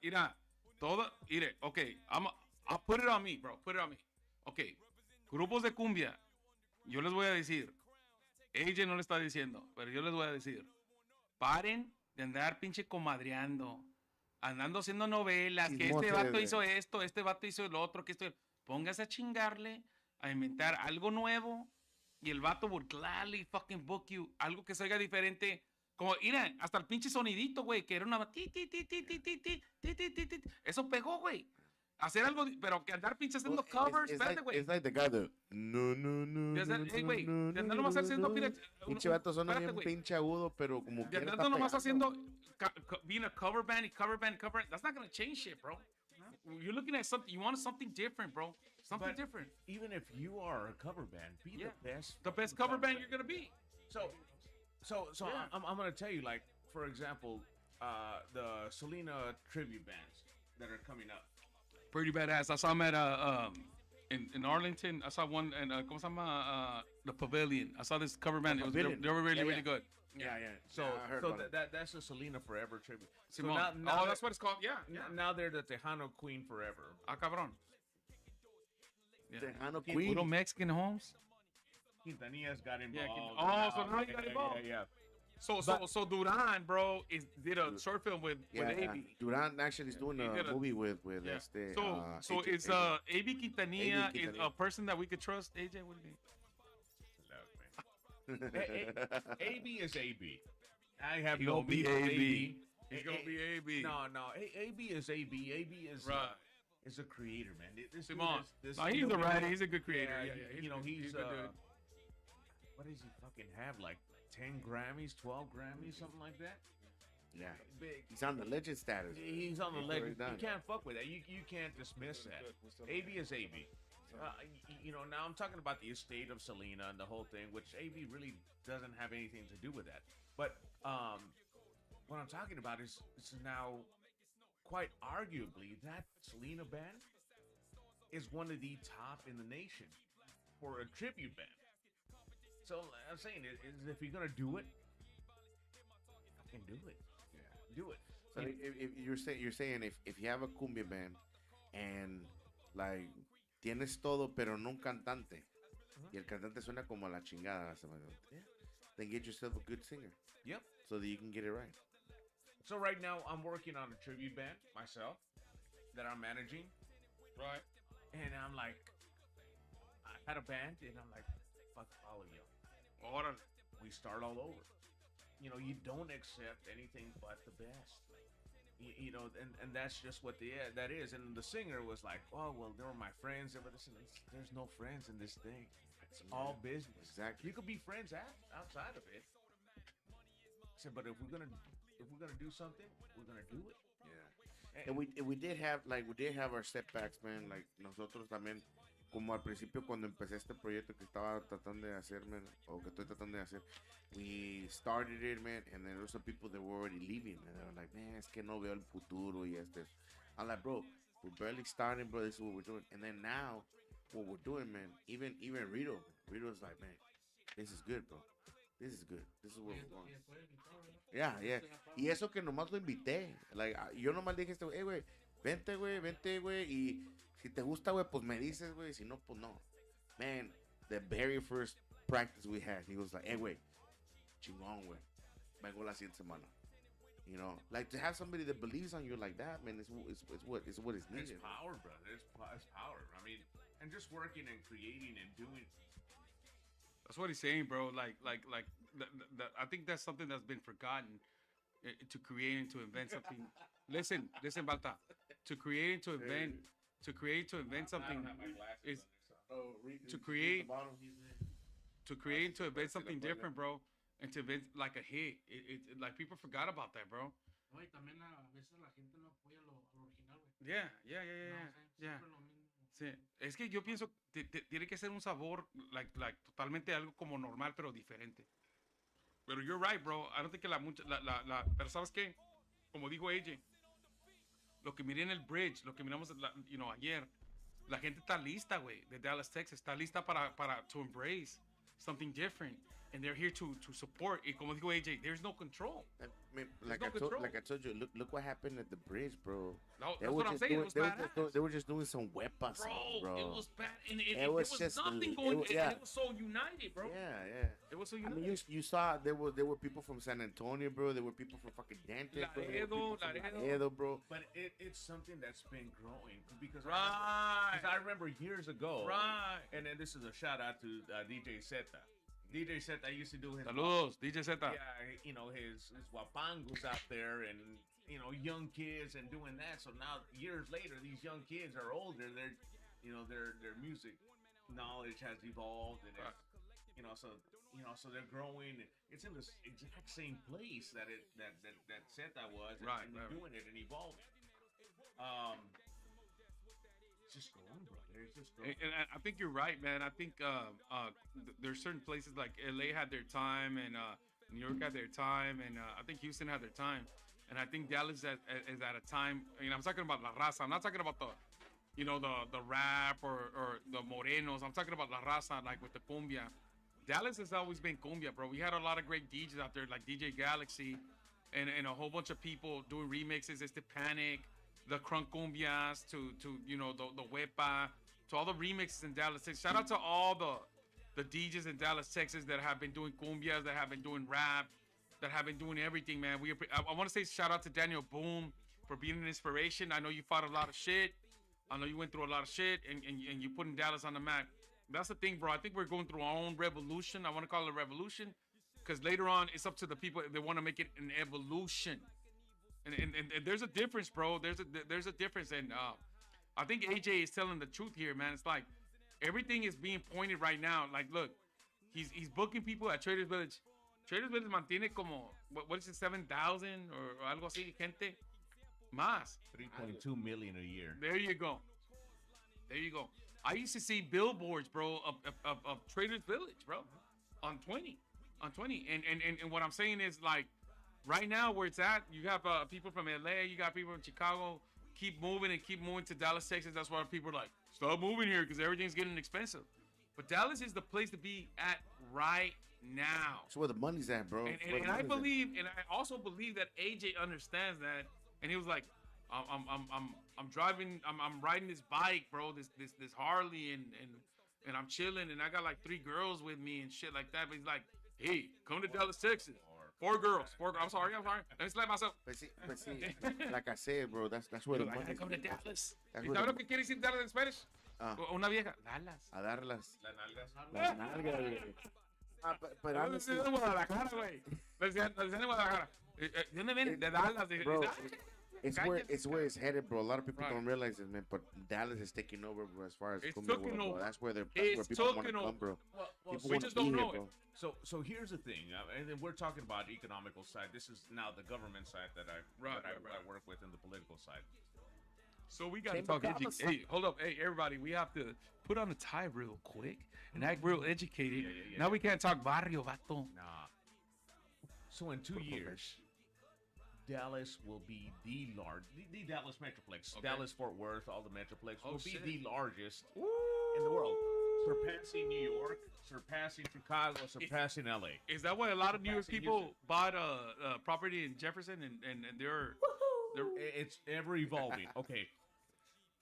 okay, I'll put it on me, bro. Put it on me. Okay, grupos de cumbia, yo les voy a decir, AJ no le está diciendo, pero yo les voy a decir, paren de andar pinche comadreando, andando haciendo novelas, que este vato hizo esto, este vato hizo el otro, que esto, póngase a chingarle, a inventar algo nuevo, y el vato will gladly fucking book you, algo que salga diferente, como, mira, hasta el pinche sonidito, güey, que era una eso pegó, güey. Hacer algo, pero que andar pinche haciendo covers, espérate, güey. Es like the guy that, no. Güey, de andar nomás haciendo, pinche vato suena bien pinche agudo, pero como que de andar nomás haciendo, being a cover band, that's not gonna change shit, bro. You're looking at something, you want something different, bro. Something different. Even if you are a cover band, be the best cover band you're gonna be. So I'm gonna tell you, like, for example, the Selena tribute bands that are coming up. Pretty badass. I saw them at in Arlington. I saw one in ¿cómo se llama? The Pavilion. I saw this cover band. They were really good. Yeah. So that's a Selena Forever tribute. Simón. So now that's what it's called. Yeah. Now they're the Tejano Queen Forever. Ah, cabrón. Yeah. Tejano Queen. Little Mexican homes. Quintanillas got involved. So now you got involved. Yeah. So Duran, bro, did a short film with AB. Duran actually is doing a movie with este. So is AB Quintanilla is a person that we could trust? AJ, what do you think? AB is AB. I have no beef with AB. He's gonna be AB. No. AB is AB. AB is is a creator, man. He's a writer. He's a good creator. Yeah. You know, he's a good dude. What does he fucking have? Like 10 Grammys, 12 Grammys, something like that? Yeah. Big. He's on the legend status. He's on the legend. You can't fuck with that. You can't dismiss that. AB is AB. You know, now I'm talking about the estate of Selena and the whole thing, which AB really doesn't have anything to do with that. But what I'm talking about is now quite arguably that Selena band is one of the top in the nation for a tribute band. So I'm saying is if you're gonna do it, fucking do it. Yeah, do it. So if you're saying if you have a cumbia band and like tienes todo pero no un cantante y el cantante suena como a la chingada, then get yourself a good singer. Yep. So that you can get it right. So right now I'm working on a tribute band myself. that I'm managing, Right. and I'm like, I had a band, and I'm like, fuck all of you. Órale. We start all over. You know, you don't accept anything but the best. You know, and that's just what that is. And the singer was like, "Oh well, they were my friends." But listen, there's no friends in this thing. It's all business. Exactly. You could be friends outside of it. I said, but if we're gonna do something, we're gonna do it. Yeah. And we did have our setbacks, man. Like nosotros también, como al principio cuando empecé este proyecto que estaba tratando de hacer, man, o que estoy tratando de hacer, we started it, man, and then there were some people that were already leaving, man. They were like, man, es que no veo el futuro y este. I'm like, bro, we're barely starting, bro. This is what we're doing. And then now, what we're doing, man, even Rito's like, man, this is good, bro. This is good. This is where we're going. Yeah, yeah. Y eso que nomás lo invité. Like, yo nomás le dije este, güey, vente, güey. Y si te gusta, güey, pues me dices, güey. Si no, pues no. Man, the very first practice we had, he was like, hey, güey, chingón, güey. Vengo la siguiente semana. You know, like to have somebody that believes on you like that, man, it's what is needed. It's power, brother. It's power. I mean, and just working and creating and doing. That's what he's saying, bro. Like, I think that's something that's been forgotten. To create and to invent something. listen, Balta. To create and to invent something is to create and to invent something different, bro. And to invent like a hit. It like people forgot about that, bro. No, y también a veces la gente no apoya lo original, güey. Yeah. Siempre lo mismo. Sí, es que yo pienso tiene que ser un sabor like totalmente algo como normal pero diferente. Pero you're right, bro. I don't think que pero ¿sabes qué? Como dijo AJ, lo que miré en el bridge, lo que miramos ayer, la gente está lista, güey, de Dallas, Texas, está lista para to embrace something different. And they're here to support. Y como dijo AJ, there's no control. I mean, like I told you, look what happened at the bridge, bro. No, that's what I'm saying. They were just doing some weapons, bro. It was bad. And it was just nothing going. And it was so united, bro. Yeah. It was so united. I mean, you saw there were people from San Antonio, bro. There were people from fucking Dante, Laredo, bro. But it's something that's been growing because right. I remember years ago. Right. And then this is a shout out to DJ Zeta. DJ Zeta used to do his Saludos, DJ Zeta. Yeah, you know, his wapangos out there and, you know, young kids and doing that. So now, years later, these young kids are older. They're, you know, their music knowledge has evolved and it's, so they're growing. It's in the exact same place that Zeta was and doing it and evolving. Just growing, brother. It's just growing. And I think you're right, man. I think there's certain places like LA had their time, and New York had their time, and I think Houston had their time, and I think Dallas is at a time. I mean, I'm talking about la raza. I'm not talking about the rap or the morenos. I'm talking about la raza, like with the cumbia. Dallas has always been cumbia, bro. We had a lot of great DJs out there, like DJ Galaxy, and a whole bunch of people doing remixes. It's the Panic. The crunk cumbias to the huepa, to all the remixes in Dallas, Texas. Shout out to all the DJs in Dallas, Texas that have been doing cumbias, that have been doing rap, that have been doing everything, man. I want to say shout out to Daniel Boom for being an inspiration. I know you fought a lot of shit. I know you went through a lot of shit, and you putting Dallas on the map. That's the thing, bro. I think we're going through our own revolution. I want to call it a revolution because later on, it's up to the people if they want to make it an evolution. And there's a difference, bro. There's a difference, and I think AJ is telling the truth here, man. It's like everything is being pointed right now. Like, look, he's booking people at Traders Village. Traders Village mantiene como what is it, 7,000 or algo así, gente más. 3.2 million a year. There you go. I used to see billboards, bro, of Traders Village, bro, on 20, and what I'm saying is like. Right now, where it's at, you have people from LA, you got people from Chicago. Keep moving to Dallas, Texas. That's why people are like, stop moving here because everything's getting expensive. But Dallas is the place to be at right now. That's where the money's at, bro. And I also believe that AJ understands that. And he was like, I'm driving, I'm riding this bike, bro, this Harley, and I'm chilling, and I got like 3 girls with me and shit like that. But he's like, hey, come to Dallas, Texas. Four girls. I'm sorry. Let me slap myself. But see, like I said, bro, that's where the I money. gotta come to Dallas. That's ¿Y where sabes the, lo que quiere decir Dallas en Spanish? Una vieja. Dallas. a darlas. Las nalgas. Las nalgas, güey. But No honestly, decían de Guadalajara, güey. Decían de Guadalajara. ¿De dónde vienen? De Dallas. bro, Cállate. it's where it's headed, bro. A lot of people Right. don't realize it, man. But Dallas is taking over, bro, as far as It's cumbia taking world, bro. over. That's where It's people want to taking come, over. bro. Well, People we wanna just be don't here, know bro. so here's the thing, and then we're talking about economical side. This is now the government side that I work with in the political side. So we got to Chamber talk. Commerce. Hey, hold up. Hey, everybody. We have to put on a tie real quick and act real educated. Yeah. Now we can't talk barrio, vato. Nah. So in 2 years, Dallas will be the Dallas Metroplex. Okay. Dallas Fort Worth, all the Metroplex will be shit. the largest in the world, surpassing New York, surpassing Chicago, surpassing LA. Is that why a lot of New York Surpassing people Houston. bought property in Jefferson and they're It's ever evolving. Okay,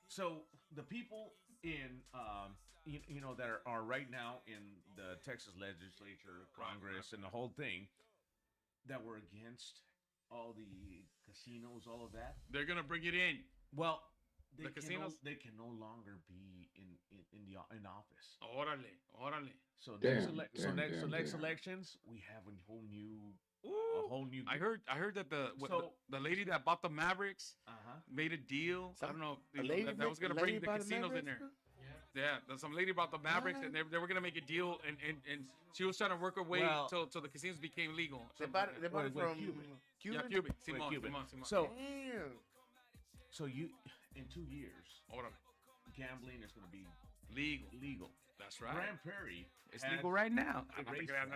so the people in you know that are right now in the Texas legislature, Congress, and the whole thing that were against all the casinos, all of that. they're gonna bring it in. Well, The casinos? they can no longer be in office. Órale. So Damn, next damn. elections, we have a whole new. I heard that So- the lady that bought the Mavericks Uh-huh. made a deal. I don't know. A lady that was gonna a bring lady the bought casinos in Mavericks, there. bro? Yeah, some lady bought the Mavericks, and they were gonna make a deal, and she was trying to work her way Well- till the casinos became legal. They Something bought like it that. from With Cuban. Yeah, Cuban. Cuban. Wait, Simón, Cuban. Simón. So Damn. so you in 2 years, Órale. gambling is going to be Legal. That's right. Grand Prairie. It's has- legal right now. the racetrack.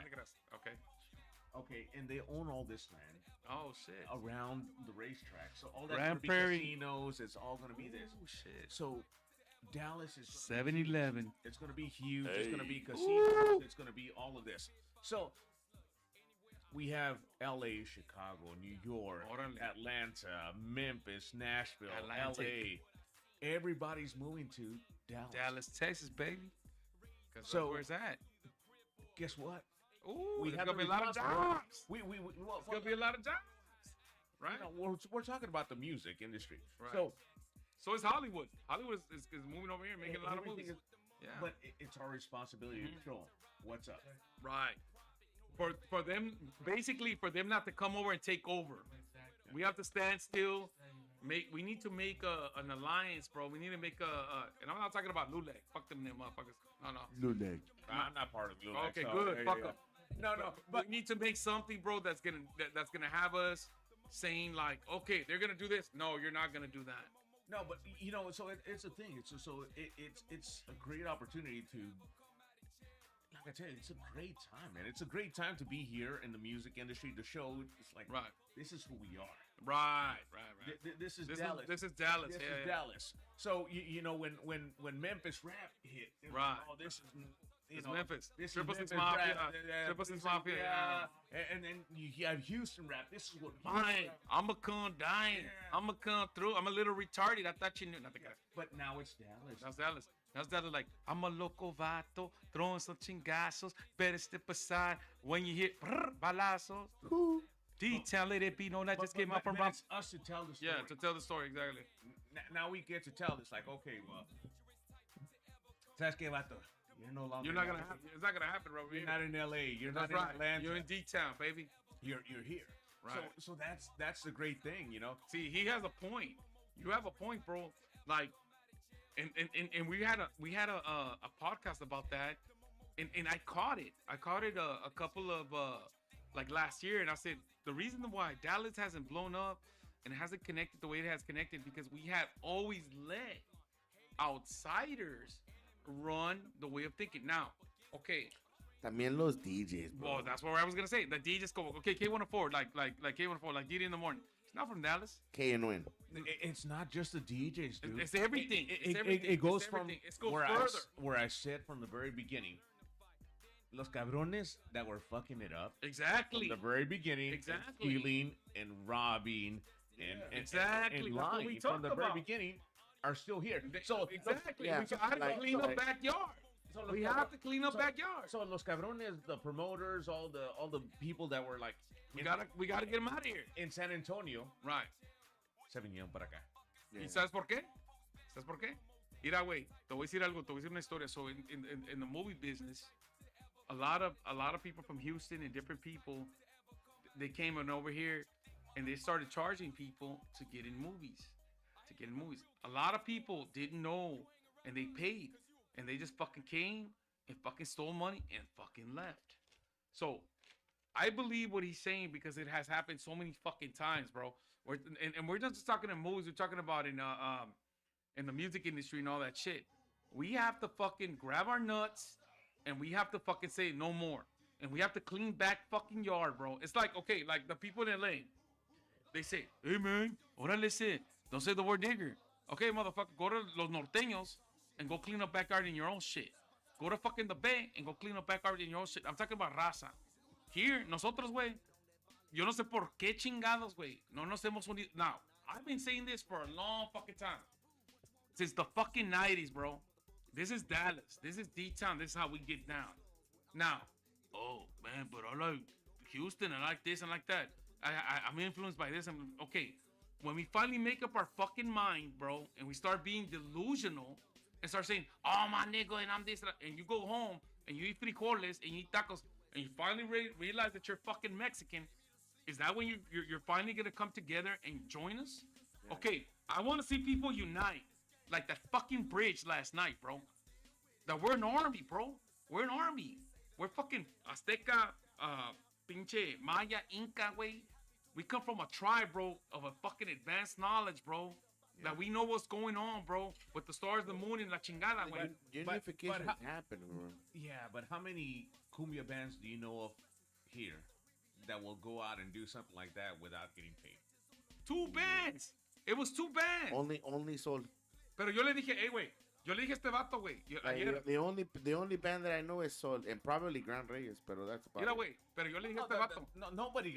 Okay. Okay, and they own all this land Oh shit. around the racetrack. So all that's Grand going to be Prairie. casinos. It's all going to be this. Oh shit. So Dallas is 7-Eleven. It's going to be huge. It's going to be Hey. casinos. It's going to be all of this. So we have LA, Chicago, New York, Órale. Atlanta, Memphis, Nashville, Atlantic. LA. Everybody's moving to Dallas. Dallas, Texas, baby. Cause So- where's that? Guess what? Ooh, We there's have gonna the be a lot of responsibility. jobs. Well, It's gonna be a lot of jobs. Right. you know, we're talking about the music industry. Right. So So it's Hollywood. Hollywood is moving over here, making a lot of everything movies. is- Yeah. but it's our responsibility Mhm. to show 'em what's up. Right. For them, basically, for them not to come over and take over, we have to stand still. We need to make an alliance, bro. We need to make and I'm not talking about Lulek. Fuck them motherfuckers. No. I'm not part of Blue Light, Okay, so- good. yeah, Fuck yeah. them. No, But we need to make something, bro, that's gonna have us saying like, okay, they're gonna do this. No, you're not gonna do that. No, but you know, so it's a thing. It's a great opportunity to, like I tell you, it's a great time, man. It's a great time to be here in the music industry to show. It's like, Right. this is who we are. Right. This is This Dallas. is Dallas. This yeah, is yeah. Dallas. So you know when Memphis rap hit, it was, Right. Oh, this is It's know, Memphis. This Triple is Six Memphis Mafia. rap. Triple Six this is- Mafia. Yeah. And then you have Houston rap. This is what Houston Fine. rap. I'ma come dying. Yeah. I'ma come through. I'm a little retarded. I thought you knew. Nothing. But now it's Dallas. That's Dallas. That's Dallas. Like, I'm a loco vato, throwing some chingazos. Better step aside when you hit balazos. D-Town, let it be known. I just came out from man, Rom. it's us to tell the story. Yeah, to tell the story, exactly. Now we get to tell. It's like, okay, well, ¿sabes qué, vato? You're no longer. You're not in gonna LA. happen. It's not gonna happen, bro. You're not in LA. You're That's not right. in Atlanta. You're in D-Town, baby. You're here. Right. So that's the great thing, you know. See, he has a point. You have a point, bro. Like, and we had a podcast about that, and I caught it. I caught it a couple of like last year, and I said the reason why Dallas hasn't blown up and hasn't connected the way it has connected because we have always let outsiders run the way of thinking. Now, okay. También los DJs, bro. Well, that's what I was gonna say. The DJs go, okay, K104, like K104, like DJ in the morning. It's not from Dallas. KNN. It's not just the DJs, dude. It's everything. It's everything. It goes It's from everything. It goes where further. where I said from the very beginning. Los cabrones that were fucking it up Exactly. from the very beginning, Exactly. and stealing and robbing and Exactly. and That's what lying we from talked the very about. beginning are still here. So Exactly. Yeah, we got to like- clean like- up backyard. We have to clean up backyards. So los cabrones, the promoters, all the people that were like, We gotta get them out of here. in San Antonio, Right. se vinieron para acá. ¿Y sabes por qué? ¿Sabes por qué? Mira, güey, te voy a decir algo, te voy a decir una historia. So in the movie business, a lot of people from Houston and different people, they came on over here and they started charging people to get in movies. A lot of people didn't know and they paid and they just fucking came and fucking stole money and fucking left. So I believe what he's saying because it has happened so many fucking times, bro. And we're not just talking in movies, we're talking about in the music industry and all that shit. We have to fucking grab our nuts and we have to fucking say no more. And we have to clean back fucking yard, bro. It's like, okay, like the people in LA, they say, hey man, órale se, don't say the word nigger. Okay, motherfucker, go to los norteños and go clean up backyard in your own shit. Go to fucking the Bay and go clean up backyard in your own shit. I'm talking about raza. Here, nosotros, güey, yo no sé por qué chingados, güey, no nos hemos unido. Now, I've been saying this for a long fucking time. Since the fucking 90s, bro. This is Dallas. This is D-Town. This is how we get down. Now, oh, man, but I like Houston. I like this and like that. I'm influenced by this. Okay, when we finally make up our fucking mind, bro, and we start being delusional and start saying, oh, my nigga, and I'm this, and you go home and you eat frijoles and you eat tacos and you finally realize that you're fucking Mexican, is that when you're finally going to come together and join us? Yeah. Okay, I want to see people unite. Like that fucking bridge last night, bro. That we're an army, bro. We're an army. We're fucking Azteca, pinche Maya, Inca, way. We come from a tribe, bro, of a fucking advanced knowledge, bro. Yeah. That we know what's going on, bro. With the stars, the moon, and la chingada, güey. Unification happened, bro. Yeah, but how many cumbia bands do you know of here that will go out and do something like that without getting paid? 2 bands. It was 2 bands. Only Sol. Pero yo le dije, hey, güey. Yo le dije a este vato, güey. The only band that I know is Sol and probably Gran Reyes, pero that's about it. Güey. Pero yo le dije a este vato. Nobody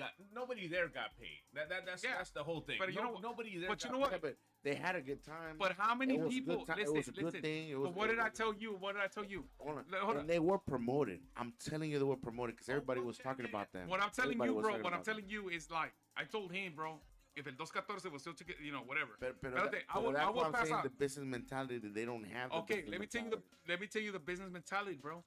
there got paid. That's the whole thing. But you know, nobody there. But you know what? Yeah, but they had a good time. But how many people? It was a good thing. But what did I tell you? Hold on. And they were promoted. I'm telling you, they were promoted because everybody was talking about them. What I'm telling you, bro. What I'm telling you is like I told him, bro. If el 214 was still together, you know, whatever. I will pass out the business mentality that they don't have. Okay, let me tell you the business mentality, bro.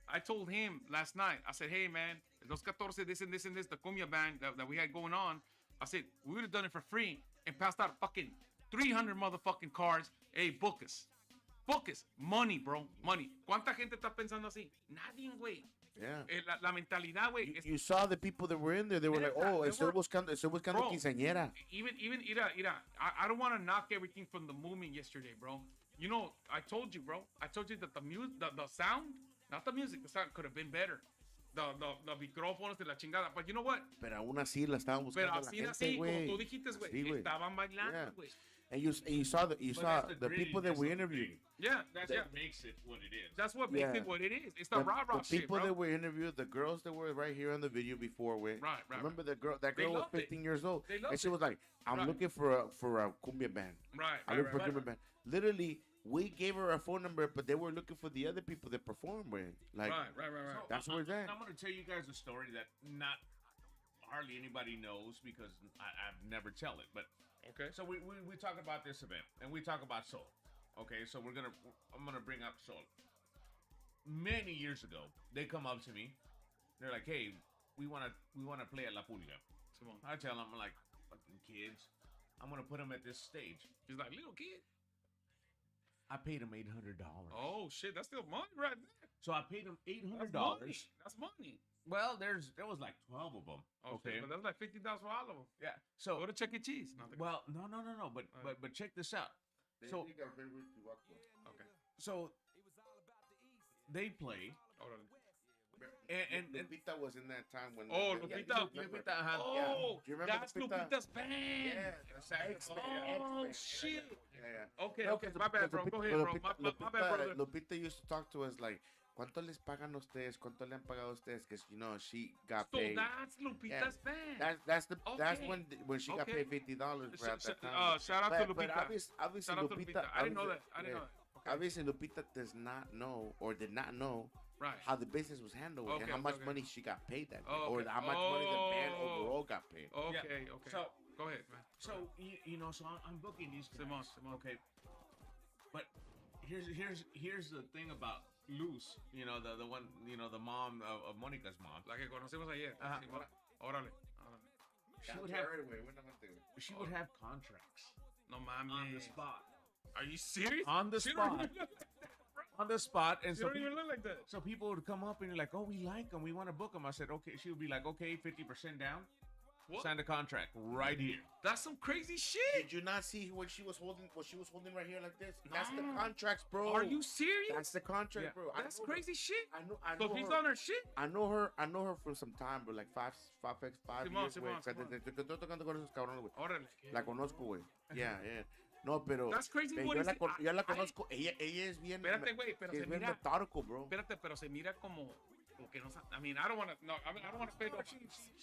I told him last night. I said, hey man, el 214, this and this and this, the cumbia band that we had going on. I said we would have done it for free and passed out fucking 300 motherfucking cards. Hey, book us, money, bro, money. ¿Cuánta gente está pensando así? Nadie, güey. Yeah. La mentalidad, güey. You saw the people that were in there. They were like, oh, estoy buscando quinceañera. Even, mira. I don't want to knock everything from the movement yesterday, bro. You know, I told you, bro. I told you that the sound, not the music, the sound could have been better. The micrófonos de la chingada. But you know what? Pero aún así la estaban buscando la gente, güey. Como tú dijiste, güey. Estaban bailando, güey. And you saw the people that we interviewed. Yeah, that makes it what it is. That's what makes it what it is. It's the rah rah shit, the people that we interviewed, the girls that were right here on the video before, right. Remember that girl was 15 years old, and she was like, "I'm looking for a cumbia band." I'm looking for a cumbia band. Literally, we gave her a phone number, but they were looking for the other people that performed with. Like, right. So that's where it's at. I'm gonna tell you guys a story that not hardly anybody knows because I've never tell it, but. Okay. So we talk about this event and we talk about soul. Okay, so I'm gonna bring up soul. Many years ago, they come up to me. They're like, "Hey, we wanna play at La Pulga." I tell them, I'm like, "Fucking kids, I'm gonna put them at this stage." He's like, "Little kid." I paid him $800. Oh shit, that's still money right there. So I paid him $800. That's money. Well, there was like 12 of them. Okay, but that's like $50 for all of them. Yeah. So go to Chuck E. Cheese. Well, no. But check this out. So okay. So they play. And Lupita was in that time when. Oh, Lupita. Oh, do you remember that's Lupita's band. Yeah. Oh shit. Yeah. Okay. My bad, bro. Go ahead, bro. My bad, brother. Lupita used to talk to us like, ¿cuánto les pagan ustedes? ¿Cuánto le han pagado ustedes? Because you know she got paid. So that's Lupita's band. That's when she got paid $50 for at that time. Shout out to Lupita. But obviously shout out to Lupita. I didn't know that. obviously Lupita does not know or did not know Right. how the business was handled and how much money she got paid that day, or how much money the band overall got paid. Okay. So go ahead, man. So you know, so I'm booking these guys. Simon. Okay, but here's the thing about Luz. You know, the one, you know, the mom of Monica's mom. La que conocimos ayer. Ajá. Simón. Órale. She would have contracts No mames. on the spot. Are you serious? On the She spot. don't even look like that, bro. On the spot, and She so don't even look like that. so people would come up and you're like, oh, we like them, we want to book them. I said, okay. She would be like, okay, 50% down. What? Sign the contract right here. That's some crazy shit. Did you not see what she was holding? What she was holding right here like this? That's the No. contracts, bro. Are you serious? That's the contract, Yeah. bro. That's crazy shit. I know So if he's her. on her shit, I know her for some time, bro. Like five Simón, years, güey. Simón, O sea, Simón. desde que estoy tocando con esos cabrones, güey. órale. La conozco, güey. Yeah. No, pero That's crazy. yo What is it? yo la conozco. Ella es bien. Espérate, güey, pero es se bien mira. metódico, bro. Espérate, pero se mira como que no. I mean, I don't want to. No, I mean, I don't want to say.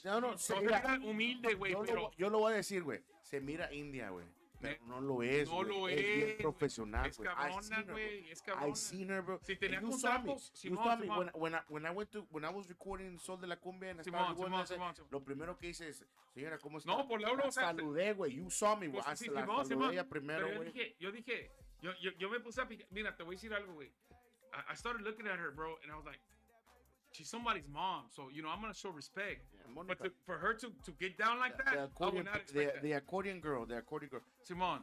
No, Se mira, mira humilde, güey, pero. yo lo voy a decir, güey. Se mira india, güey. Pero no lo es, No güey. lo es. bien es, profesional, Es güey. cabrona, güey. Es cabrona. I seen her, bro. Si tenía And you saw me. contratos, You Simón, saw me Simón. when I was recording Sol de la Cumbia and I Simón, started going Simón. lo primero que hice es, señora, ¿cómo está? No, por la hablo, La o sea, saludé, güey. You saw me, güey. Pues, sí, La Simón, saludé Simón. ella primero, Pero güey. yo me puse a picar. Mira, te voy a decir algo, güey. I started looking at her, bro, and I was like, she's somebody's mom, so you know I'm gonna show respect. But for her to get down like that, I would not expect that. The accordion girl. Simón.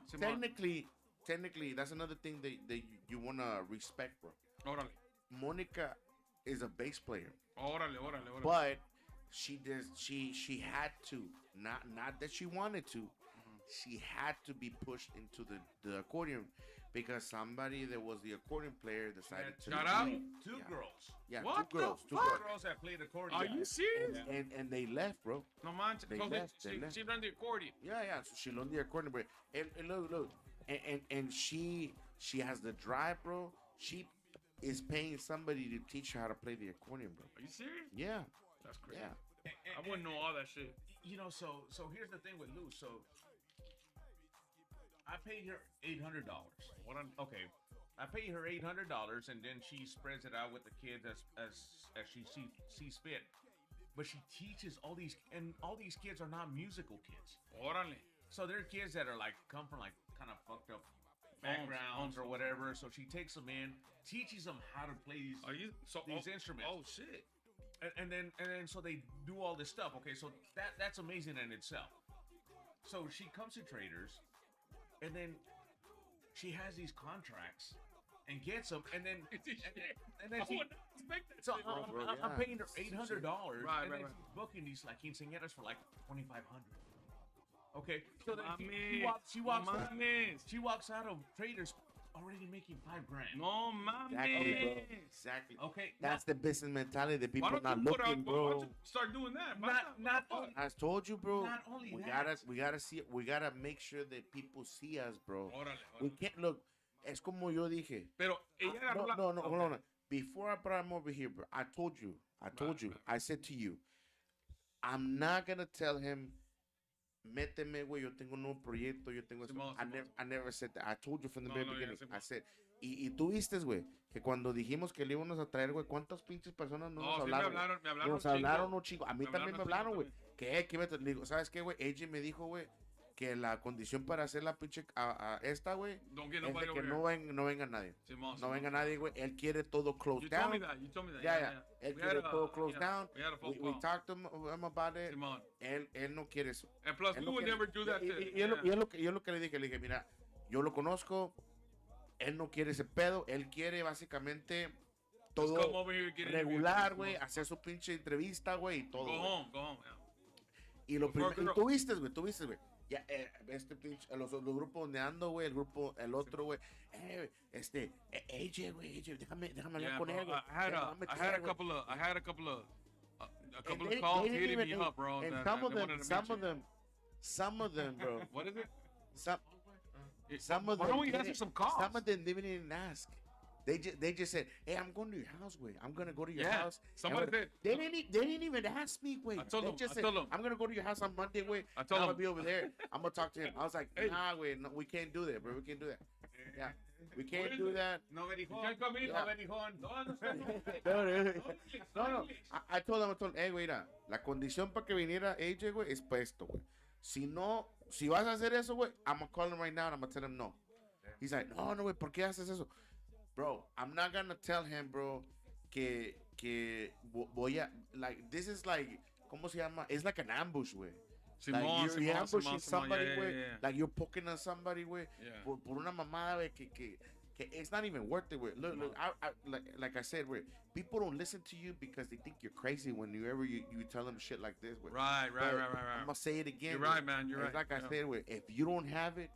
Technically, that's another thing that you wanna respect, bro. Órale. Monica is a bass player, Órale. but she had to, not that she wanted to, she had to be pushed into the accordion because somebody that was the accordion player decided to. Shut up. Two girls. Yeah, What two girls. the Two fuck? girls. Girls that played accordion. Are you serious? And they left, bro. No manches. They So left, they left. she run the accordion. Yeah. So she learned the accordion, bro. And look. And she has the drive, bro. She is paying somebody to teach her how to play the accordion, bro. Are you serious? Yeah. That's crazy. Yeah. I wouldn't know all that shit. You know, so here's the thing with Lou. So I paid her $800. Okay, I paid her $800, and then she spreads it out with the kids as she sees fit. But she teaches all these kids are not musical kids. Órale. So they're kids that are like come from like kind of fucked up backgrounds or whatever. So she takes them in, teaches them how to play these instruments. Oh shit. And then so they do all this stuff. Okay, so that's amazing in itself. So she comes to Traders, and then she has these contracts and gets them, and then she. So I'm paying her $800, Right. she's booking these like quinceañeras for like $2,500. Okay, so then she walks out of Traders already making $5,000. No mames. Exactly. Okay, That's the business mentality that people Why not don't you looking, why bro. don't you start doing that? not only, I told you, bro. Not only we that. gotta see. We gotta make sure that people see us, bro. Órale. We can't look. Es como yo dije. Pero ella agarró la. No, hold on. Before I brought him over here, bro, I told you. I said to you, I'm not gonna tell him. Méteme, güey, yo tengo un nuevo proyecto, yo tengo eso. I never said that. I told you from the very beginning. I said, y tú viste, güey, que cuando dijimos que le íbamos a traer, güey, ¿cuántas pinches personas no nos hablaron? Me hablaron Nos hablaron un chingo. A mí también me hablaron, güey. Que le digo, ¿sabes qué, güey? AJ me dijo, güey, que la condición para hacer la pinche esta, güey, es de que no venga nadie. No venga nadie, güey. Él quiere todo closed down. You told me that. Yeah. Él quiere todo closed down. We talked to him about it. Simón. Él no quiere eso. And plus, we would never do that. Y es lo que le dije, mira, yo lo conozco, él no quiere ese pedo, él quiere básicamente todo regular, güey, hacer su pinche entrevista, güey, y todo. Go home. Y lo primero, y tú viste, güey. Ya, este pinche, los grupos donde ando, güey, el otro, güey, AJ, güey, déjame hablar con él, güey. I had a couple of calls hitting me up, bro. And some of them, bro. What is it? Some of them. Why don't we answer some calls? Some of them didn't even ask. They just said, "Hey, I'm going to your house, güey. I'm gonna go to your house." Somebody said they didn't even ask me, güey. I told They them. "I'm gonna go to your house on Monday, güey. I told I'm gonna them. be over there. I'm gonna talk to him." I was like, Hey. "Nah, güey, no, we can't do that, bro. We can't do that." Yeah. We can't do that. No me dijo. can't come in. No me dijo. No. I told him, hey, güey, mira, la condición para que viniera AJ, güey, es para esto, güey. Si vas a hacer eso, güey, I'm gonna call him right now and I'm gonna tell him no. He's like, no, güey, ¿por qué haces eso? Bro, I'm not gonna tell him, bro, que voy a, like, this is like, ¿cómo se llama? It's like an ambush, güey. Like, you're ambushing somebody, güey. Like, you're poking at somebody, güey. Por una mamada, güey, que it's not even worth it, güey. Look, like I said, güey, people don't listen to you because they think you're crazy whenever you tell them shit like this, güey. Right. I'm gonna say it again. You're right, man. You're right. Like I said, güey, if you don't have it,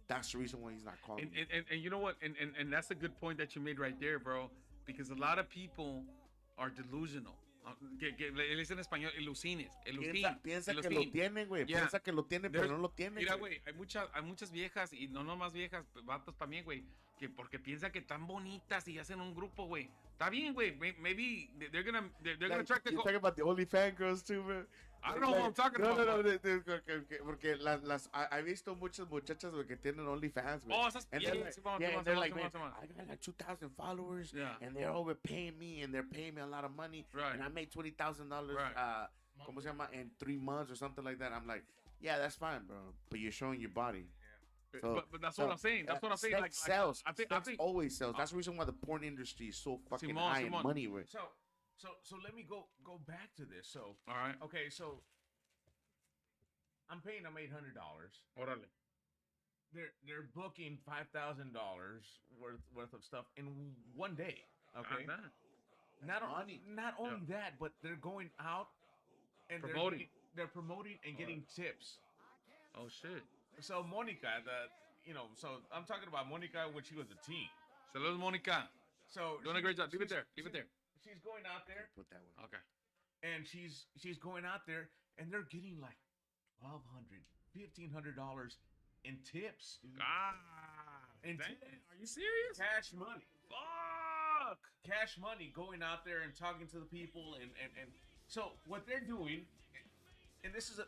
that's the reason why he's not calling. And you know what? And that's a good point that you made right there, bro. Because a lot of people are delusional. Él dice en español, ilusines. Piensa que lo tienen, güey. Piensa que lo tienen, pero no lo tienen. Mira, güey, hay muchas viejas, y no más viejas, vatos también, güey, que porque piensan que están bonitas y hacen un grupo, güey. Está bien, güey. Maybe they're gonna attract the... You're talking about the OnlyFans girls, too, man. I don't know what I'm talking about. No, porque he visto muchas muchachas, güey, que tienen OnlyFans, güey. Oh, esas... And they're like, man, I got like 2,000 followers, and they're overpaying me, and they're paying me a lot of money, and I made $20,000, ¿cómo se llama? In 3 months or something like that. I'm like, yeah, that's fine, bro, but you're showing your body. So, but that's what I'm saying. That's what I'm saying. Sex sells. I think always sells. That's the reason why the porn industry is so fucking high in money, güey. So let me go back to this. So all right. Okay, so I'm paying them $800. Órale. They're booking $5,000 worth of stuff in one day. Okay. Not only that, but they're going out and they're promoting and getting tips. Oh shit. So Monica, so I'm talking about Monica when she was a teen. Saludos, Monica. So doing a great job. Leave it there. She's going out there. Put that one. Okay. And she's going out there, and they're getting like $1,200, $1,500 in tips. And are you serious? Cash money. Fuck. Cash money going out there and talking to the people, and so what they're doing, and this is a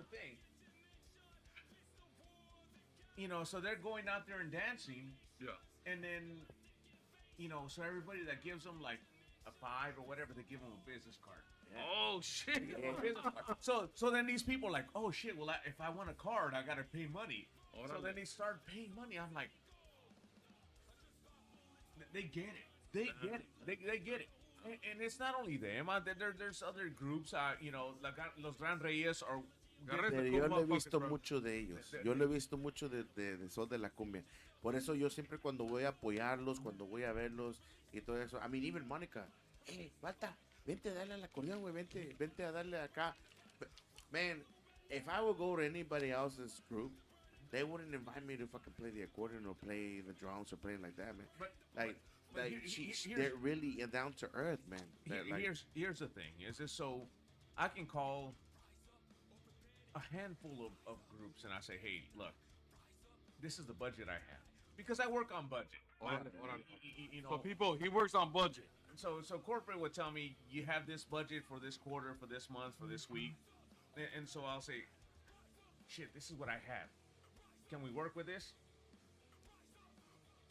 thing. So they're going out there and dancing. Yeah. And then, so everybody that gives them like a $5 or whatever, they give them a business card. Yeah. Oh shit! So then these people are like, oh shit. Well, if I want a card, I gotta pay money. So then they start paying money. I'm like, they get it. They get it. And it's not only them. There's other groups. Like Los Gran Reyes are. Yo lo he visto mucho de ellos. Yo lo he visto mucho de Sol de la Cumbia. Por eso yo siempre cuando voy a apoyarlos, cuando voy a verlos y todo eso. I mean, even Monica. Falta. Vente a darle al acordeón, güey. Vente a darle acá. Man, if I would go to anybody else's group, they wouldn't invite me to fucking play the accordion or play the drums or playing like that, man. But they're really down to earth, man. Here's the thing. Is this so I can call a handful of groups and I say, hey, look, this is the budget I have. Because I work on budget. So people, he works on budget. So corporate would tell me, you have this budget for this quarter, for this month, for this week. And so I'll say, shit, this is what I have. Can we work with this?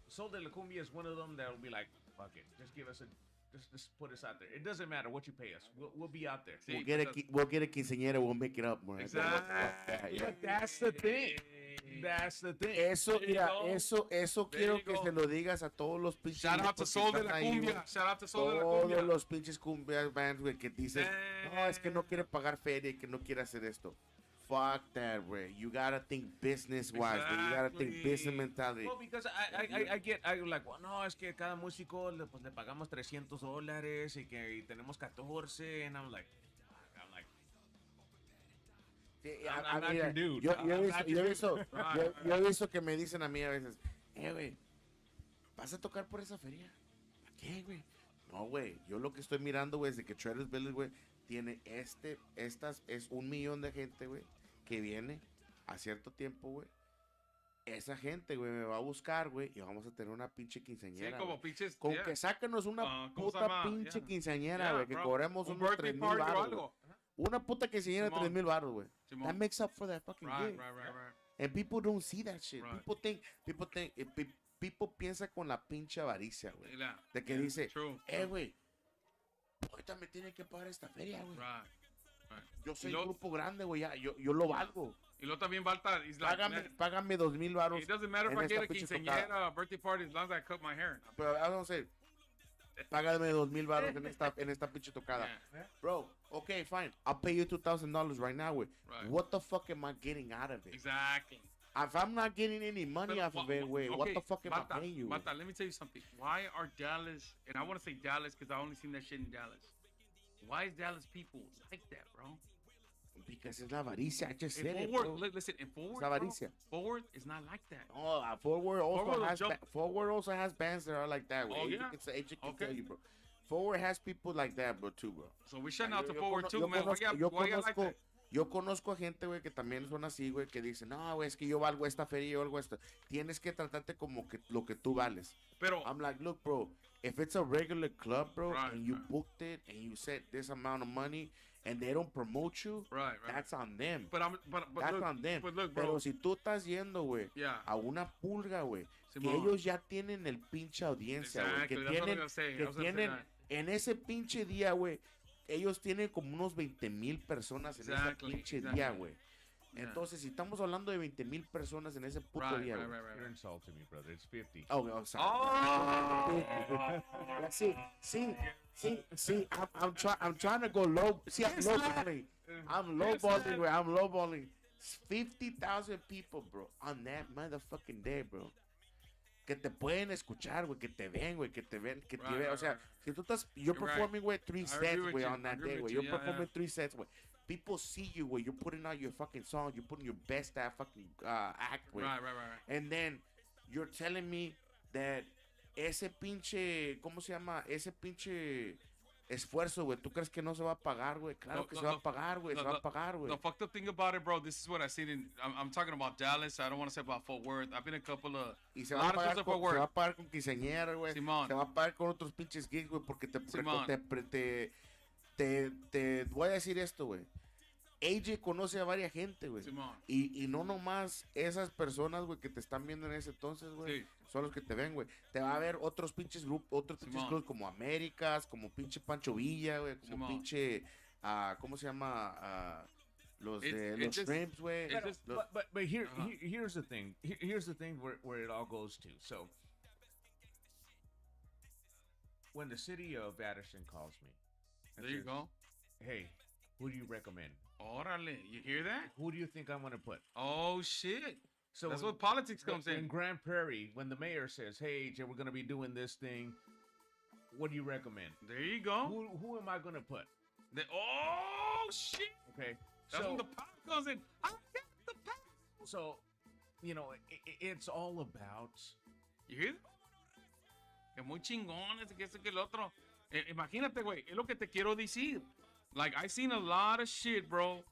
Sol de la Cumbia is one of them that'll be like, fuck it, just give us just put us out there. It doesn't matter what you pay us. We'll be out there. We'll get a quinceañera. We'll make it up, man. Exactly. That's the thing. That's the thing. Eso quiero que se lo digas a todos los pinches. Shout out to Sol de la Cumbia. Shout out to Sol de la Cumbia. Todos los pinches cumbias bands, güey, que dicen, no, es que no quiere pagar feria y que no quiere hacer esto. Fuck that, güey. You gotta think business-wise. Exactly. You gotta think business mentality. Well, because I like, well, no, es que cada músico pues le pagamos $300 y que tenemos 14, and I'm like, I'm not your dude. Yo he visto que me dicen a mí a veces, güey, ¿vas a tocar por esa feria? ¿Para qué, güey? No, güey, yo lo que estoy mirando, güey, es de que Traders Village, güey, tiene es 1 millón de gente, güey, que viene a cierto tiempo, güey. Esa gente, güey, me va a buscar, güey, y vamos a tener una pinche quinceañera. Sí, como pinches. Con que sáquenos una puta pinche quinceañera, güey, que cobremos unos 3,000 baros. Una puta quinceañera de 3,000 baros, güey. That makes up for that fucking gig. Right. And people don't see that shit. Right. people piensa con la pinche avaricia, güey. Yeah. De que dice, True. güey, ahorita me tienen que pagar esta feria, güey. Right. Yo soy un grupo grande, güey, ya, yo lo valgo. Y luego también falta, Págame 2,000 varos. It doesn't matter if I get a quinceañera, a birthday party, as long as I cut my hair. Pero vamos a decir, págame 2,000 varos en esta pinche tocada. Yeah. Bro, okay, fine. I'll pay you $2,000 right now, güey. Right. What the fuck am I getting out of it? Exactly. If I'm not getting any money off of it, güey, what the fuck am I paying you? Mata, let me tell you something. Why are Dallas, and I want to say Dallas because I only seen that shit in Dallas. Why is Dallas people like that, bro? Because it's la avaricia. I just said In it, Fort bro. Worth, listen, in Fort Worth, It's la avaricia. Fort Worth is not like that. Oh, Fort Worth Fort Worth also has bands that are like that, güey. Oh, yeah? Agent can Okay. tell you, bro. Fort Worth has people like that, bro, too, bro. So we shouting out to Yo Fort Worth too, man. Why you like that? Yo conozco a gente, güey, que también son así, güey, que dicen, no, güey, es que yo valgo esta feria, yo valgo esto. Tienes que tratarte como que lo que tú vales. Pero, I'm like, look, bro, if it's a regular club, bro, Right, and you right. booked it and you said this amount of money and they don't promote you, right. that's on them. But That's look, on them. But look, bro. Pero si tú estás yendo, güey, Yeah. a una pulga, güey, que Simón. ellos ya tienen el pinche audiencia, güey, Exactly, que that's what I was tienen, gonna say. que I was gonna say tienen that. en ese pinche día, güey, ellos tienen como unos 20,000 personas en Exactly, ese pinche exactly. día, güey. Yeah. Entonces, si estamos hablando de 20,000 personas en ese puto día, güey. You're insulting me, brother. It's 50. Oh, sorry. Oh! See, I'm trying to go low. See, I'm lowballing. I'm lowballing, güey. I'm lowballing. 50,000 people, bro, on that motherfucking day, bro. Que te pueden escuchar, güey, que te ven, güey, que te ven. Right, O sea, right. si tú estás, you're You're performing, güey, 3 I sets, agree with güey, you. on I that agree day, with güey. you. You're Yeah, performing yeah. 3 sets, güey. People see you, güey. You're putting out your fucking song. You're putting your best fucking act, güey. Right. And then you're telling me that ese pinche, ¿cómo se llama? Ese pinche esfuerzo, güey. ¿Tú crees que no se va a pagar, güey? Claro que se va a pagar, güey. Se va a pagar, güey. The fucked up thing about it, bro, this is what I seen in. I'm talking about Dallas. I don't want to say about Fort Worth. I've been a couple of. Y se a va a lot of pagar shows at con, Fort se va Worth. a pagar con quinceañera, güey. Simón. Se va a pagar con otros pinches gigs, güey, porque Simón. te voy a decir esto, güey. AJ conoce a varias gente, güey. Simón. Y no nomás esas personas, güey, que te están viendo en ese entonces, güey. Sí. Son los que te ven, güey. Te va a ver otros pinches grupos, otros pinches Simón. clubs como Américas, como pinche Pancho Villa, güey, como Simón. pinche, ¿cómo se llama? Los de It's los just- Shrimps, güey. it's just- But here's the thing. Here's the thing where it all goes to. So when the city of Addison calls me, and There you says, go. Hey, who do you recommend? Órale, you hear that? Who do you think I'm gonna put? Oh shit. So That's when- what politics comes in in. Grand Prairie, when the mayor says, "Hey, AJ, we're gonna be doing this thing," what do you recommend? There you go. Who am I gonna put? Oh shit. Okay, That's so when the power comes in. I got the power. so you know it's all about. You hear that? Es muy chingón ese que el otro. Imagínate, güey, es lo que te quiero decir. Like, I seen a lot of shit, bro.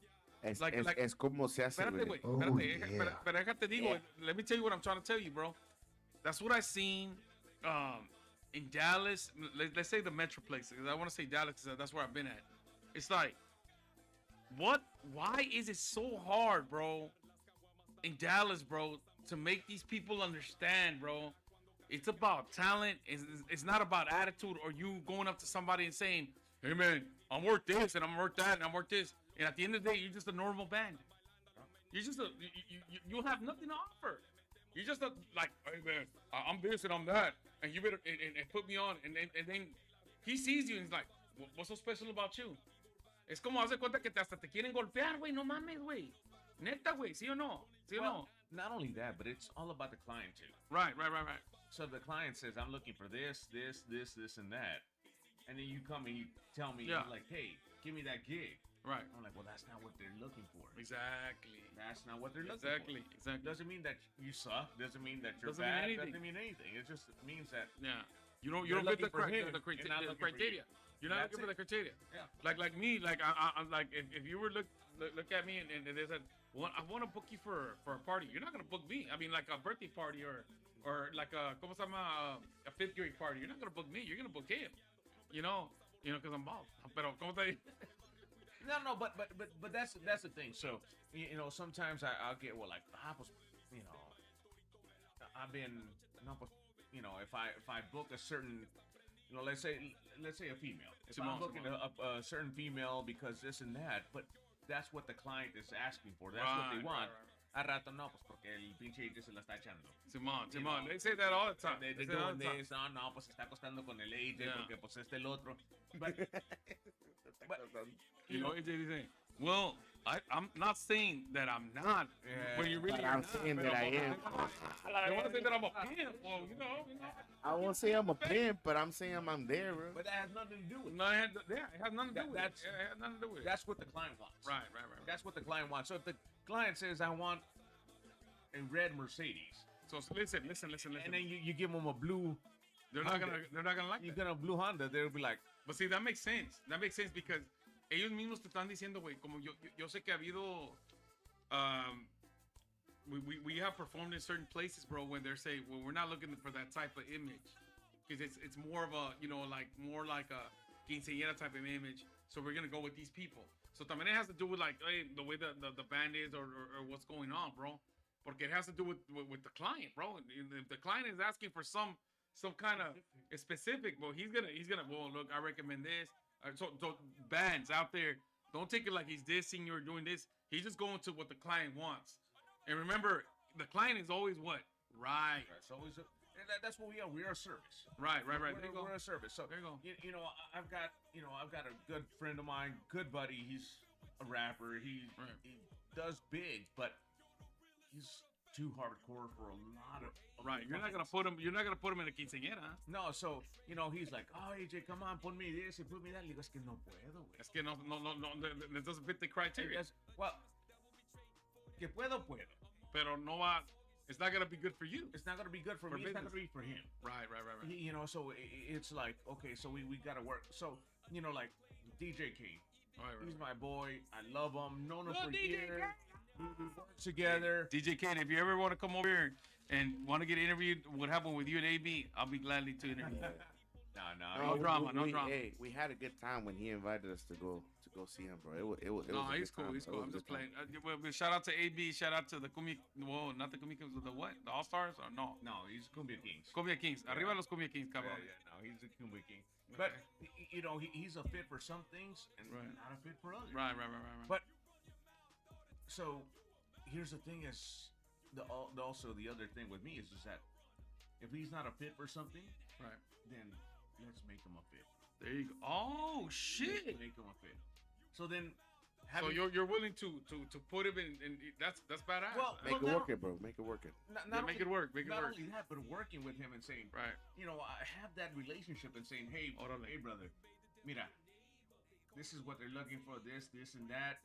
Es, like- es, like- es como se hace, Espérate, güey. güey. Espérate. Pero déjate digo. Let me tell you what I'm trying to tell you, bro. That's what I seen in Dallas. Let's say the metro places. I want to say Dallas because that's where I've been at. It's like, what? Why is it so hard, bro, in Dallas, bro, to make these people understand, bro? It's about talent. It's not about attitude or you going up to somebody and saying, hey, man, I'm worth this and I'm worth that and I'm worth this. And at the end of the day, you're just a normal band. You're just you have nothing to offer. You're just like, hey, man, I'm this and I'm that. And you better and put me on. And then he sees you and he's like, what's so special about you? Es como hace cuenta que hasta te quieren golpear, güey. No mames, güey. Neta, güey. ¿Sí o no? ¿Sí o no? Not only that, but it's all about the client too. Right. So the client says, "I'm looking for this, and that," and then you come and you tell me, Yeah. you're like, "Hey, give me that gig." Right. I'm like, "Well, that's not what they're looking for. Exactly. That's not what they're looking for." Exactly. Doesn't mean that you suck. Doesn't mean that you're Doesn't mean bad. anything. Doesn't mean anything. It just means that Yeah. You don't You're fit the, looking for him, the you're not looking for criteria. you. You're not That's looking for the it. criteria. Yeah. Like me, like I'm like if you were look at me and they said, well, I want to book you for a party. You're not gonna book me. I mean, like a birthday party or like a ¿cómo se llama? A fifth grade party. You're not gonna book me. You're gonna book him. You know, because I'm bald. Pero ¿cómo te? no, but that's the thing. So you know, sometimes I'll get like, pues, you know, I've been, no, pues, if I book a certain, let's say a female. If I'm Simón, booking Simón. a certain female because this and that, but that's what the client is asking for. That's what they want. A rato no, pues porque el pinche agent se la está echando. Simón, Simón. They say that all the time. They're They say it all doing the time. this. No, pues se está acostando con el agent Yeah. porque pues el otro. But You know, AJ dice, well, I'm not saying that I'm not. Yeah. When you really But are I'm not, saying that I am. They want to say that I'm a pimp. Well, you know. I won't say I'm a pimp, but I'm saying I'm there, bro. But that has nothing to do with it. No, it has nothing to do with it. That's- It has nothing to do with it. That's what the client wants. Right. That's what the client wants. So if the client says, I want a red Mercedes, So listen. and then you give them a blue, They're not gonna like you that. get a blue Honda, they'll be like, But see, that makes sense. That makes sense because ellos mismos te están diciendo, güey, como yo sé que ha habido, we have performed in certain places, bro, when they're saying, well, we're not looking for that type of image, because it's more of a, more like a quinceañera type of image. So we're gonna go with these people. So también it has to do with like, hey, the way the band is or what's going on, bro. Porque it has to do with the client, bro. If the client is asking for some kind of specific, well, he's gonna. Well, look, I recommend this. So bands out there, don't take it like he's dissing you or doing this. He's just going to what the client wants. And remember, the client is always what? Right. that's always that's what we are. We are a service. Right. There you go. We're a service. So There you go. I've got a good friend of mine, good buddy. He's a rapper. He does big, but he's too hardcore for a lot of Right. You're not gonna put him in a quinceañera. No, so he's like, oh AJ, come on, put me this and put me that. Le digo, es que no puedo, güey. Es que no, that doesn't fit the criteria. Well, que puedo. Pero no va. It's not gonna be good for you. It's not gonna be good for me. It's not gonna be for him. Right. So it's like, okay, so we gotta work. So like DJ King, Right. he's my boy. I love him. Known him Love for DJ years. We work together. DJ Kane, if you ever want to come over here and want to get interviewed, what happened with you and AB, I'll be gladly to interview you. No. No drama. Hey, we had a good time when he invited us to go see him, bro. It was No, a he's good cool. time. He's It cool. was I'm a just good time. playing. Well, shout out to AB. Shout out to the Cumbia. Well, not the Cumbia Kings, the what? The All Stars or no? No, he's Cumbia Kings. Cumbia Kings. Yeah. Arriba los Cumbia Kings, cabrón. No, he's a Cumbia King. But he's a fit for some things and Right. not a fit for others. Right. But so here's the thing: is also the other thing with me is that if he's not a fit for something, Right. then let's make him a fit. There you go. Oh shit. Make him a fit. So then, So you're willing to put him in that's badass. Well, Make it work, bro. Make it work. make it work. Make it not work. only that, but working with him and saying, Right. I have that relationship and saying, hey, Órale. hey, brother, mira, this is what they're looking for, this and that.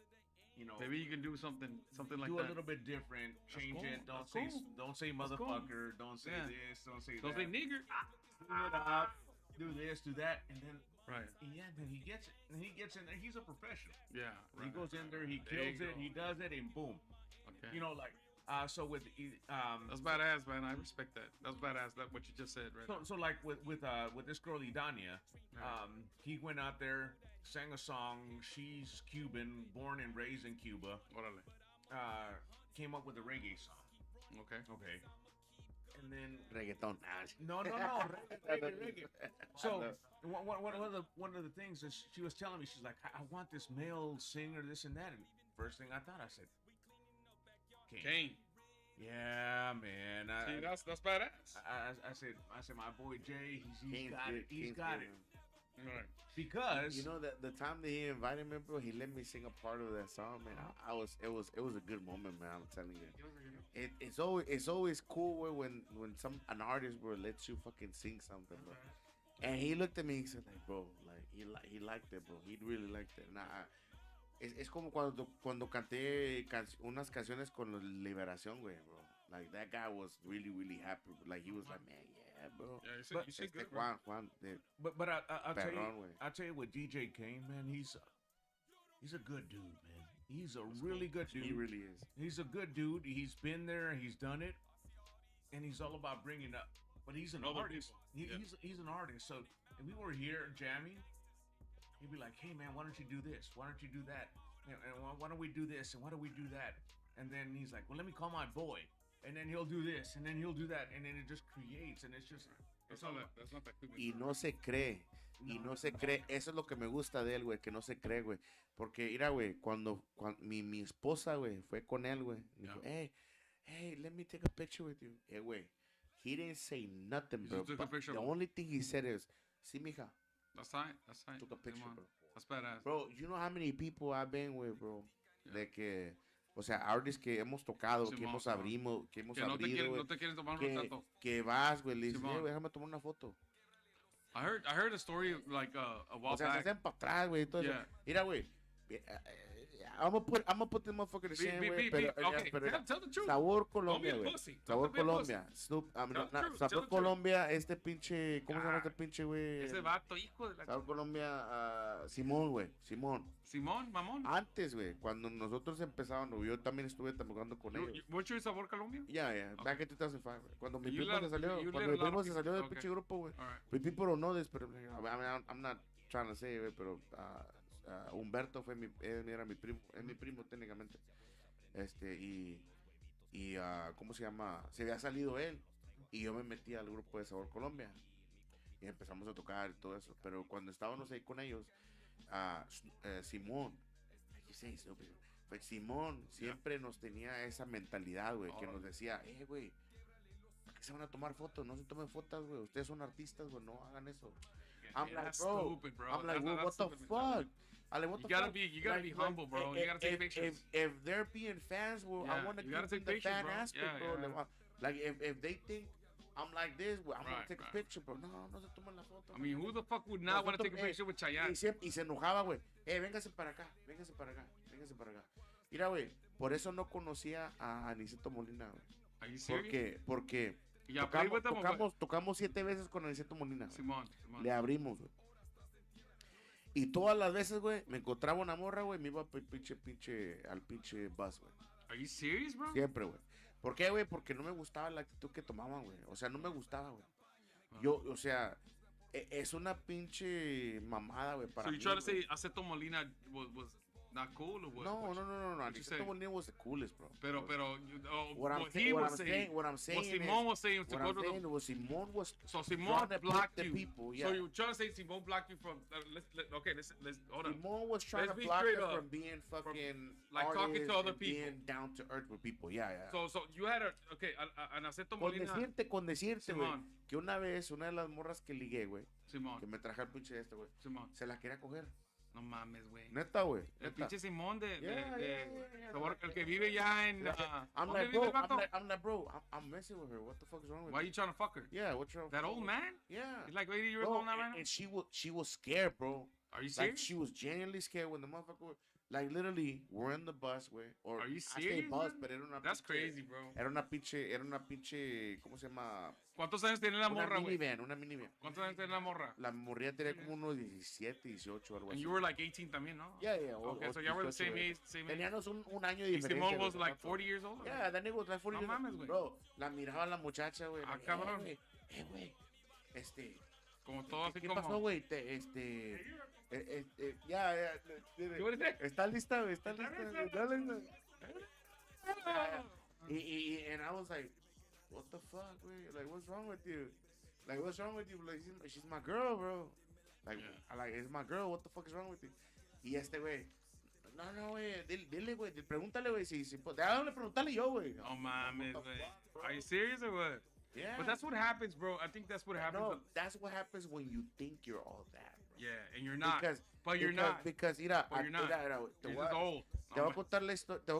Maybe you can do something like do that. a little bit different, change cool. it. That's cool. Don't say That's cool. motherfucker. Don't say Yeah. this. Don't say Don't that. say nigger. Clean it up. Do this, do that, and then Right. then he gets it. And he gets in there. He's a professional. Yeah. He Right. goes in there. He There you kills it. go. He does it, and boom. Okay. So with That's badass, man. I respect that. That's badass. That what you just said, right? So like with this girl Idania, he went out there, sang a song. She's Cuban, born and raised in Cuba. Órale. Came up with a reggae song. Okay. Okay. And then Reggaeton. no, reggae. So one of the things is she was telling me, she's like, I want this male singer, this and that. And first thing I thought, I said, Kane. Yeah, man. See, that's badass. I said, my boy Jay, he's Kane's got good. it. He's Kane's got good, it. man. Right. Because That the time that he invited me, bro, he let me sing a part of that song, man. It was a good moment, man. I'm telling you. It's always cool when an artist, bro, lets you fucking sing something, bro. And he looked at me, he said, like, bro, like he liked it, bro. He really liked it. And es como cuando canté unas canciones con Liberación, güey, bro. Like that guy was really, really happy. Like he was like, man, yeah, bro. Yeah, But- you said good, bro. Juan, But I'll tell you, Perrón, güey. I'll tell you with DJ Kane, man, he's a good dude, man. He's a really good dude. He really is. He's a good dude. He's been there. He's done it, and he's all about bringing up. But he's an Other artist. people. Yeah. He's an artist. So if we were here jamming, he'd be like, "Hey man, why don't you do this? Why don't you do that? And why don't we do this? And why don't we do that?" And then he's like, "Well, let me call my boy." and then he'll do this, and then he'll do that, and then it just creates, and it's just. That's not that creepy. Y no se cree. Y no se cree. Eso es lo que me gusta de él, güey, que no se cree, güey. Porque, mira, güey, cuando mi esposa, güey, fue con él, güey, dijo, hey, let me take a picture with you. Güey, he didn't say nothing, bro. The only thing he said is, sí, mija. That's fine. Took a picture, bro. That's badass. Bro, you know how many people I've been with, bro? De que, o sea, artists que hemos tocado, que hemos abrido, no te quieren tomar un tanto. Que vas, güey, le dices, güey, déjame tomar una foto. I heard a story like a while back. O sea, back. se hacen para atrás, güey, todo eso. Mira, güey, I'm gonna put this motherfucker the same way, pero tell the truth. Sabor Colombia, güey. Sabor Colombia. Snoop, Sabor Colombia, este pinche, ¿cómo se llama este pinche, güey? Ese vato, hijo de la... Sabor Colombia, Simón, güey, Simón, mamón. Antes, güey, cuando nosotros empezábamos, yo también estuve tocando con ellos. ¿Weren't you in Sabor Colombia? Yeah, back in 2005, güey. Cuando mi primo se salió del pinche grupo, güey. People don't know this, pero I'm not trying to say, güey, pero... Humberto era mi primo, es mi primo técnicamente. ¿Cómo se llama? Se había salido él y yo me metí al grupo de Sabor Colombia y empezamos a tocar y todo eso. Pero cuando estábamos ahí con ellos, Simón, pues Simón siempre nos tenía esa mentalidad, güey, que nos decía, güey, ¿para qué se van a tomar fotos? No se tomen fotos, güey. Ustedes son artistas, güey, no hagan eso. I'm like, bro. I'm like, what the fuck? You gotta be humble, bro. You gotta take pictures. If they're being fans, well, I want to keep the fan aspect, bro. Like, if they think I'm like this, well, I'm gonna take a picture, bro. No se toman la foto. I mean, who the fuck would not want to take a picture with Chayanne? Y se enojaba, güey. Véngase para acá. Mira, güey, por eso no conocía a Aniceto Molina, güey. Are you serious? Porque tocamos 7 veces con Aniceto Molina. Simón. Le abrimos, güey. Y todas las veces, güey, me encontraba una morra, güey, me iba al pinche bus, güey. Are you serious, bro? Siempre, güey. ¿Por qué, güey? Porque no me gustaba la actitud que tomaban, güey. O sea, no me gustaba, güey. Yo, o sea, es una pinche mamada, güey, para mí. So you try to say Aceto Molina was not cool or what? No. Aniceto Molina was the coolest, bro. Pero, what I'm saying what Simón was saying was to go to the... was Simón was... So Simón blocked you. People, yeah. So you trying to say Simón blocked you from... let's hold on. Simón was trying to block us from being fucking like talking to other people. Being down to earth with people, yeah. So you had an Aceto Molina... Con decirte, güey, que una vez, una de las morras que ligué, güey, que me traje al pinche güey, se la quería coger. No mames, güey. Neta, güey. El pinche Simón el que vive ya en... I'm like, bro, I'm messing with her. What the fuck is wrong with Why you trying to fuck her? Yeah, what's wrong? That old man? Yeah. He's like 80 years old now, right now? And she was scared, bro. Are you serious? Like, she was genuinely scared when the motherfucker... Like, literally, we're in the bus, güey. Or are you serious? I say bus, but era una That's crazy, bro. Era una pinche, ¿cómo se llama? ¿Cuántos años tiene la morra, güey? Una minivan. ¿Cuántos años tiene la morra? La morría tenía como unos 17, 18, algo así. And you were like 18 también, ¿no? Yeah. Okay, so y'all were the same age. Teníamos un año de diferencia. Simón was like 40 years old? Yeah, that nigga was like 40 years old. No mames, güey. Bro, la miraba la muchacha, güey. Cabrón. Güey, como todo así ¿qué como... pasó, güey? Ya. Está lista, güey. Está lista. And I was like, what the fuck, güey? Like, what's wrong with you? Like, she's my girl, bro. Like, it's my girl. What the fuck is wrong with you? Y güey, no, güey. Dile, güey. Pregúntale, güey, si déjame preguntarle yo, güey. Oh, mames, güey. Are you serious or what? Yeah. But that's what happens, bro. I think that's what happens. No, that's what happens when you think you're all that. Yeah, and you're not. But you're not. Because, mira, you're just old. Te voy a contar la historia. ¿Te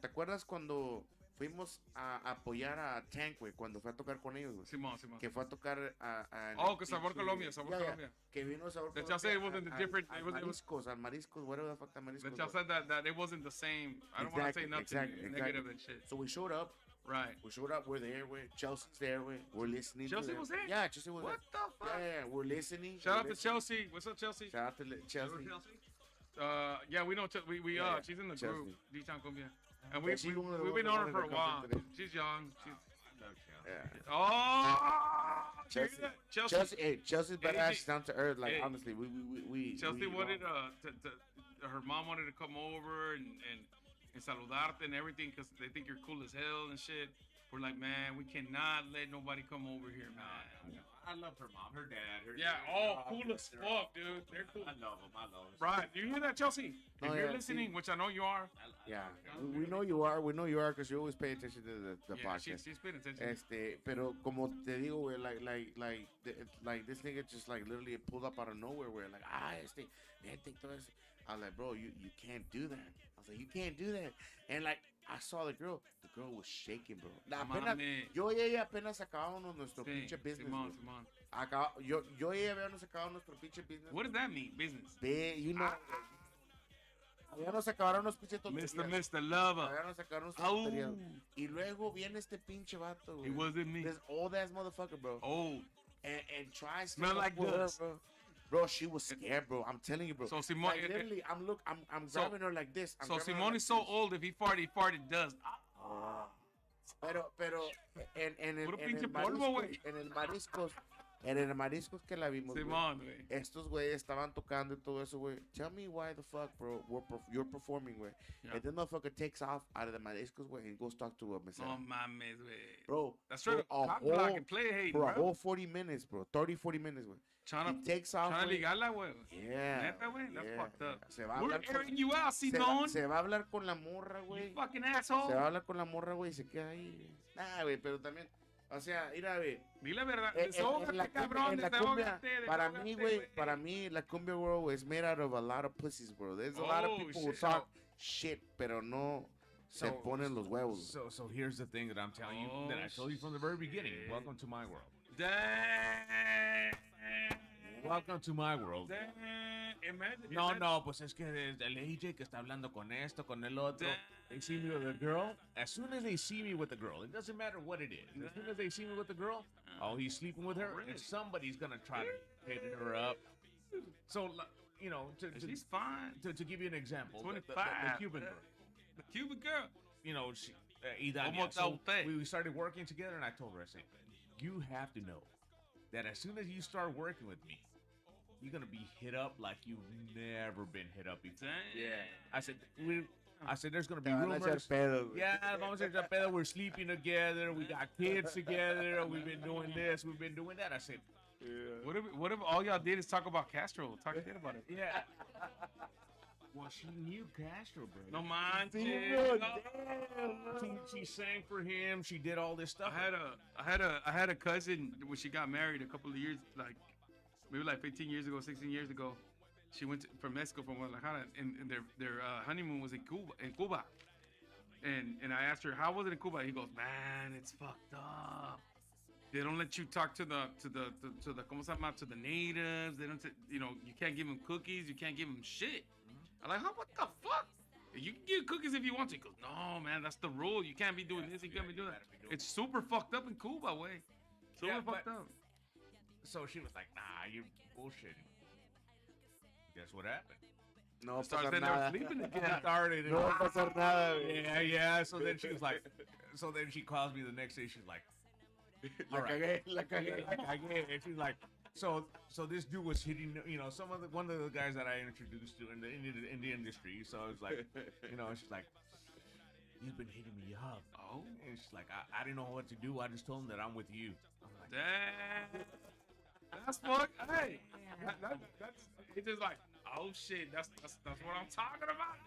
acuerdas cuando fuimos a apoyar a Tank, güey? Cuando fue a tocar con ellos, güey. Simón. Que fue a tocar a que Sabor Colombia. Que vino Sabor Colombia. That y'all said it wasn't the different. It was Mariscos, whatever the fuck, mariscos. That y'all said that it wasn't the same. I don't want to say nothing negative and shit. So we showed up. Right. We showed up. We're there. Chelsea's there. We're listening. Chelsea was there? Yeah, Chelsea was there. What the fuck? Yeah, we're listening. Shout out to Chelsea. What's up, Chelsea? Shout out to Chelsea. Yeah, we know. She's in the group. D-Town Cumbia. And we've been on her for a while. She's young. Chelsea's badass. She's down to earth. Like, honestly, we Chelsea wanted her mom wanted to come over and and saludarte and everything because they think you're cool as hell and shit. We're like, man, we cannot let nobody come over here, man. I love her mom, her dad, her Yeah, dad, cool as fuck, dude. They're cool. I love them. I love them. Right, do you hear that, Chelsea? No, If you're yeah, listening, which I know you are. Yeah, we know you are. We know you are because you always pay attention to the Yeah, podcast. she's paying attention. Pero como te digo, güey, like this nigga just like literally pulled up out of nowhere, where like, vente, todo eso. I was like, bro, you can't do that. I was like, you can't do that. And like, I saw the girl was shaking, bro. Yo y ella apenas acabábamos nuestro pinche business. Simón. Yo y ella habíamos acabado nuestro pinche business. What does that mean, business? You know. Habíamos acabado unos pinches tonterías. Mr. Lover. Habíamos acabado unos tonterías. Y luego viene este pinche vato, güey. It wasn't me. This old ass motherfucker, bro. Old. And tries to smell like dust, bro. Bro, she was scared, bro. I'm telling you, bro. So Simone, like, literally, I'm grabbing her like this. So Simone is so old. If he farted dust. Pero, en el mariscos que la vimos, Simón, güey. Estos güeyes estaban tocando y todo eso, güey. Tell me why the fuck, bro, you're performing, güey. Yeah. And then motherfucker takes off out of the mariscos, güey, and goes talk to a mesero. Oh, mames, güey. Bro, that's right. Cock and play hate, bro. Bro. A whole 40 minutes, bro. 30, 40 minutes, güey. He takes off, Trying to ligarla, güey. Yeah. Neta, güey. That's fucked up. We're airing you out, Simone. Se va a hablar con la morra, güey. You fucking asshole. Se va a hablar con la morra, güey, y se queda ahí. Nah, güey, pero también, o sea, mira, güey. Di la verdad. En la cumbia, para mí, la cumbia world is made out of a lot of pussies, bro. There's a lot of people who talk shit, pero no se ponen los huevos. So here's the thing that I'm telling you, that I told you from the very beginning. Welcome to my world. Dang. Welcome to my world. Imagine, no, pues es que el AJ que está hablando con esto, con el otro. They see me with a girl. As soon as they see me with the girl, it doesn't matter what it is. As soon as they see me with the girl, he's sleeping with her, and somebody's gonna try to hit her up. So, you know, she's fine. To give you an example, 25. The Cuban girl. The Cuban girl. You know, so we started working together, and I told her, I said, you have to know that as soon as you start working with me, you're gonna be hit up like you've never been hit up before. Dang. Yeah. I said there's gonna be rumors. Yeah, vamos a echar pedo. We're sleeping together. We got kids together. We've been doing this. We've been doing that. I said, what if all y'all did is talk about Castro? Talk shit about it. Yeah. Well, she knew Castro, bro. No man, she sang for him. She did all this stuff. I had a cousin when she got married a couple of years, like maybe like 15 years ago, 16 years ago. She went from Mexico, from Guadalajara, and their honeymoon was in Cuba. And I asked her, how was it in Cuba? He goes, man, it's fucked up. They don't let you talk to the ¿cómo se llama? To the natives. They don't, you can't give them cookies. You can't give them shit. I'm like, huh? What the fuck? You can give cookies if you want to. He goes, no, man, that's the rule. You can't be doing this. You can't be doing that. It's super fucked up in Cuba, way. Super fucked up. So she was like, nah, you're bullshitting. Guess what happened? No va a Started pasar nada. sleeping again. Started. No va a pasar nada, güey. Yeah. So then she was like, so then she calls me the next day. She's like, La cagué. And she's like, so this dude was hitting, one of the guys that I introduced to in the industry. So I was like, she's like, he's been hitting me up. Oh. And she's like, I didn't know what to do. I just told him that I'm with you. I'm like, damn. That's fuck. Hey, that's it's just like, oh shit. That's what I'm talking about.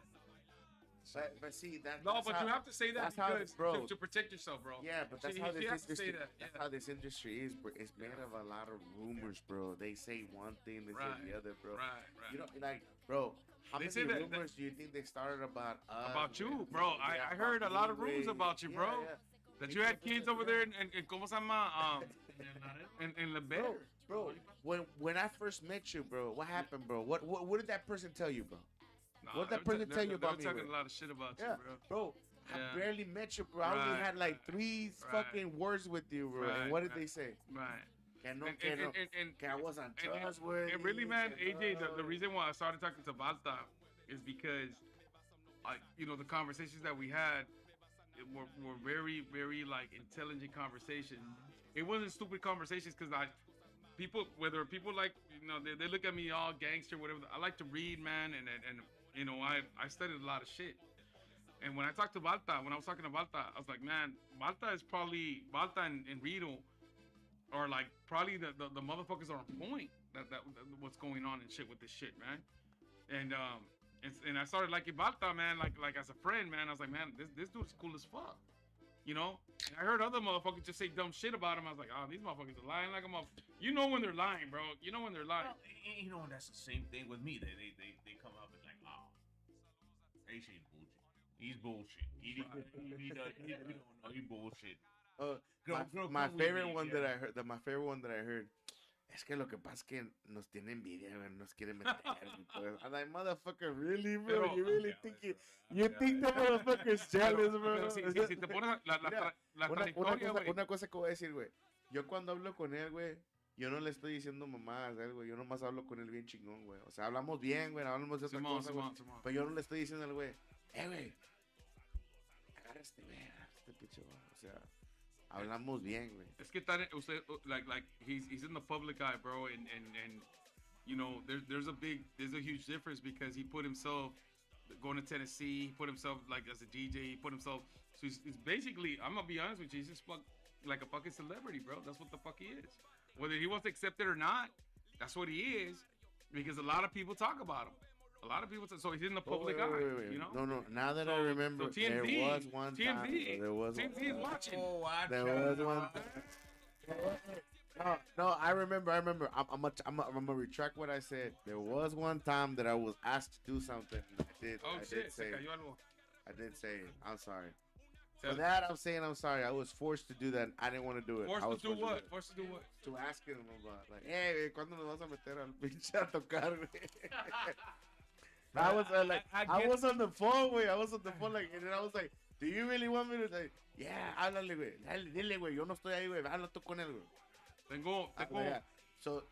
But see that. No, but you have to say that because bro. To protect yourself, bro. Yeah, but that's how this industry. That's how this industry is, bro. It's made of a lot of rumors, bro. They say one thing, they say the other, bro. Right. You know, like, bro. How They many say that- rumors do you think they started about us? About you, bro. I heard a lot of rumors about you, bro. Yeah. That you had kids over there in ¿cómo se llama? In La Bear. Bro, when I first met you, bro, what happened, bro? What did that person tell you, bro? What did that person tell you about me? They were talking bro? a lot of shit about you, Yeah, bro. I barely met you, bro. I only had like 3 fucking words with you, bro. And what did they say? Right. Que I wasn't trustworthy. And really, man, AJ, the reason why I started talking to Balta is because, the conversations that we had were very, very like intelligent conversations. It wasn't stupid conversations because whether people like, they look at me all gangster, whatever. I like to read, man, and I studied a lot of shit. And when I talked to Balta, when I was talking to Balta, I was like, man, Balta is probably Balta and Rito are like probably the motherfuckers are on point. That what's going on and shit with this shit, man. And I started liking Balta, man, like as a friend, man. I was like, man, this dude's cool as fuck, you know. And I heard other motherfuckers just say dumb shit about him. I was like, oh, these motherfuckers are lying like a motherfucker. You know when they're lying, bro. You know when they're lying. Well, you know, that's the same thing with me. They come up and like, oh, AJ is bullshit. He's bullshit. He don't know. He bullshit. My favorite one that I heard. My favorite one that I heard. Es que lo que pasa es que nos tiene envidia, güey. Nos quiere meter. I'm like, motherfucker, really, bro? Pero, You really think you think that motherfucker's jealous, bro? Si te pones la trayectoria, güey. Una cosa que voy a decir, güey. Yo cuando hablo con él, güey, yo no le estoy diciendo mamadas, güey. Yo nomás hablo con él bien chingón, güey. O sea, hablamos bien, güey. Hablamos de otra cosa, güey. Pero yo no le estoy diciendo al güey, güey, agarra este pinche, güey. O sea, hablamos bien, güey. Es que está usted like he's in the public eye, bro, and you know there's a huge difference because he put himself going to Tennessee, he put himself like as a DJ, he put himself so he's basically, I'm gonna be honest with you, he's just like a fucking celebrity, bro. That's what the fuck he is. Whether he wants to accept it or not, that's what he is because a lot of people talk about him. A lot of people, so he's in the public eye, wait. you know? No. Now that I remember, so TMZ, there was one time. TMZ is watching. There was one. No, I remember. I'm gonna retract what I said. There was one time that I was asked to do something. I did say. I did say. I'm sorry. For that, I'm saying I'm sorry. I was forced to do that. I didn't want to do it. Forced to do what? Forced to do what? To ask him about, like, hey, ¿cuándo nos vas a meter al pinche a tocar, güey? I was I was on the phone, güey. I was on the phone, like, and then I was like, do you really want me to say, yeah, háblale, güey. Dile, güey. Yo no estoy ahí, güey. Habla tú con él, güey. Tengo. So,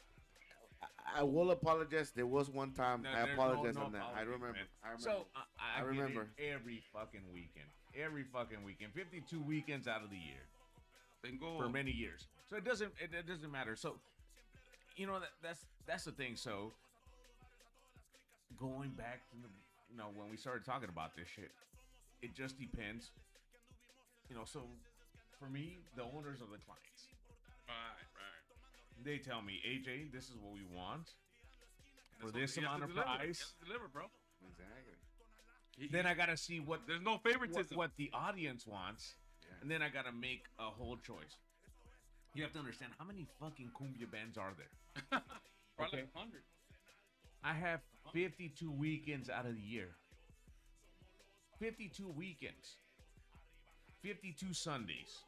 I will apologize. There was one time I apologize on that. I remember. So, I remember. Every fucking weekend. 52 weekends out of the year. For many years. So it doesn't matter. So, you know, that's the thing. So, going back to when we started talking about this shit, it just depends. You know, so for me, the owners of the clients, they tell me, AJ, this is what we want for this amount of price. Deliver, bro. Exactly. Then I gotta see what there's no favoritism. What the audience wants, and then I gotta make a whole choice. You have to understand how many fucking cumbia bands are there. Probably like 100. I have 52 weekends out of the year. 52 weekends. 52 Sundays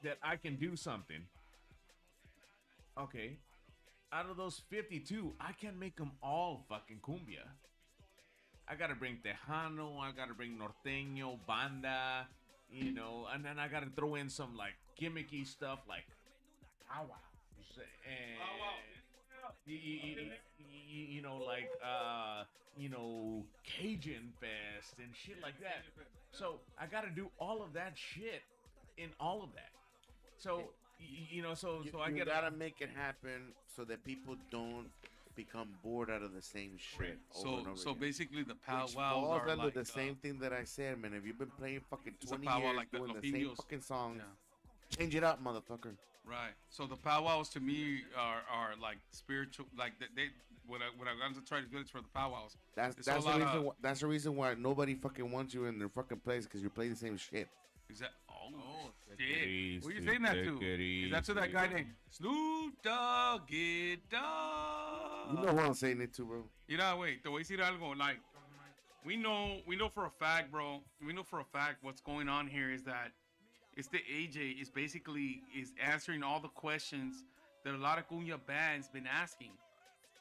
that I can do something. Okay. Out of those 52, I can't make them all fucking cumbia. I gotta bring Tejano, I gotta bring Norteño, Banda, you know, and then I gotta throw in some like gimmicky stuff like powwow. You know, like you know, Cajun Fest and shit like that. So I gotta do all of that shit in all of that. So you know, so I gotta make it happen so that people don't become bored out of the same shit. So basically, the powwows falls are under like the same thing that I said, man. If you've been playing fucking 20 powwow years like doing the same fucking songs, change it up, motherfucker. Right. So the powwows to me are like spiritual, like they. What I'm gonna try to do is for the powwows. That's the reason why nobody fucking wants you in their fucking place because you play the same shit. Oh shit! Who are you saying that to? Is that to that guy named Snoop Doggy Dogg? You know what I'm saying it to, bro. Mira, wait, te voy a decir algo. Like, we know for a fact, bro. We know for a fact what's going on here is that it's the AJ is answering all the questions that a lot of cumbia bands been asking.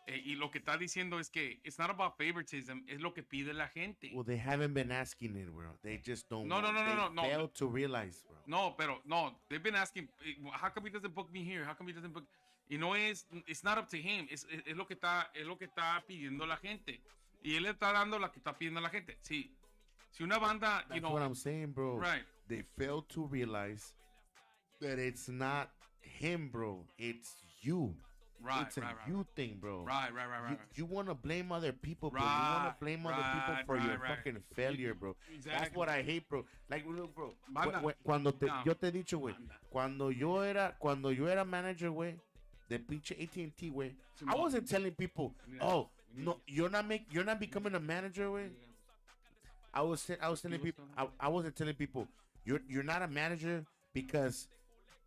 Y lo que está diciendo es que it's not about favoritism, es lo que pide la gente. Well, they haven't been asking it, bro. They just don't. No. They fail to realize, bro. No. They've been asking, how come he doesn't book me here? How come he doesn't book? Y no it's not up to him. Es lo que está pidiendo la gente. Y él está dando lo que está pidiendo la gente. Sí. Si una banda, That's what I'm saying, bro. Right. They fail to realize that it's not him, bro. It's you. Right, It's a right, right. you thing, bro. Right, right, right, right. You want to blame other people, bro. You Right, want to blame other people right, for your right. fucking failure, bro. That's Exactly. what I hate, bro. Like, look, bro. Manda. Cuando te, No. yo te he dicho, güey. Manda. Cuando yo era manager, güey, de pinche AT&T, güey. I Simón. wasn't telling people, oh, no, you're not becoming a manager, güey. I was telling people, I wasn't telling people, you're not a manager because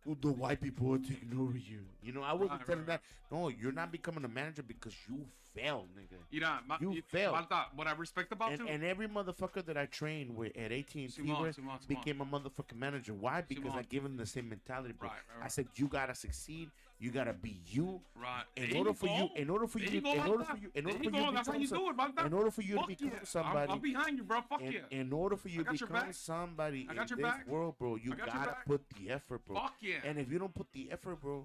the white people are taking over you. You know, I wasn't telling that. No, you're not becoming a manager because you failed, nigga. You failed. Malta, what I respect about you. And every motherfucker that I trained with at AT&T Simón. became a motherfucking manager. Why? Because I give them the same mentality, bro. Right. I said you gotta succeed. You gotta be you. Right. In order for you to become somebody. I'm behind you, bro. Fuck yeah. In order for you to become back. somebody in this back. world, bro, you got your gotta back. put the effort, bro. Fuck yeah. And if you don't put the effort, bro,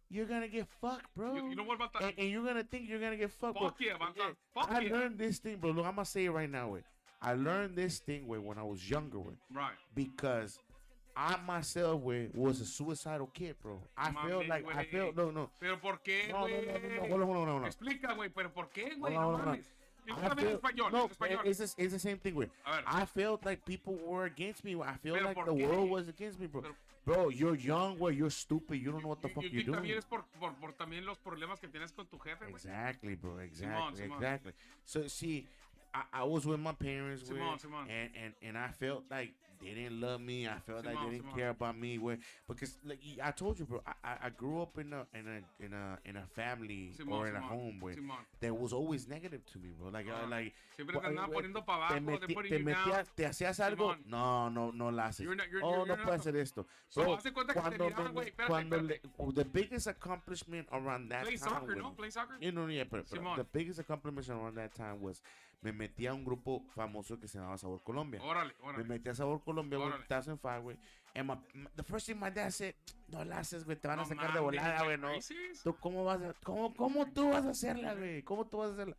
you're gonna get fucked, bro. You know what about that? And you're gonna think you're gonna get fucked, Fuck bro. yeah, Malta. Fuck I yeah. learned this thing, bro. Look, I'm gonna say it right now, way. I learned this thing, way, when I was younger, way. Right. Because I myself, way, was a suicidal kid, bro. I felt no. Pero ¿por qué, No. güey? Hold on. Explica, güey, pero ¿por qué, güey? Hold on. It's the same thing, way. I felt like people were against me. I feel Pero like ¿por the qué? world was against me, bro. Bro, you're young, way. You're stupid. You don't know what the fuck you're También doing. es por también los problemas que tienes con tu jefe, güey. Exactly, bro. Simón. Exactly. So see, I was with my parents, Simón. and I felt like they didn't love me. I felt like they didn't Simón. care about me, because like I told you, bro, I grew up in a family or in a home, Simón. that was always negative to me, bro. Like Siempre te andaban poniendo para abajo, they putting you down. te hacías algo, Simón. no la haces. You're No not- puedes hacer esto. So, Bro, haz de cuenta que te miraban, güey, espérate. the biggest accomplishment around that Play time, soccer, güey, ¿no? Play soccer. you know, yeah, but Simón. the biggest accomplishment around that time was me metí a un grupo famoso que se llamaba Sabor Colombia. Órale. Me metí a Sabor Colombia, güey, Órale. 2005, güey. And the first thing my dad said, no la haces, güey, te van a No sacar de mames, volada, güey, no. ¿are you serious? ¿Cómo tú vas a hacerla, güey? ¿Cómo tú vas a hacerla?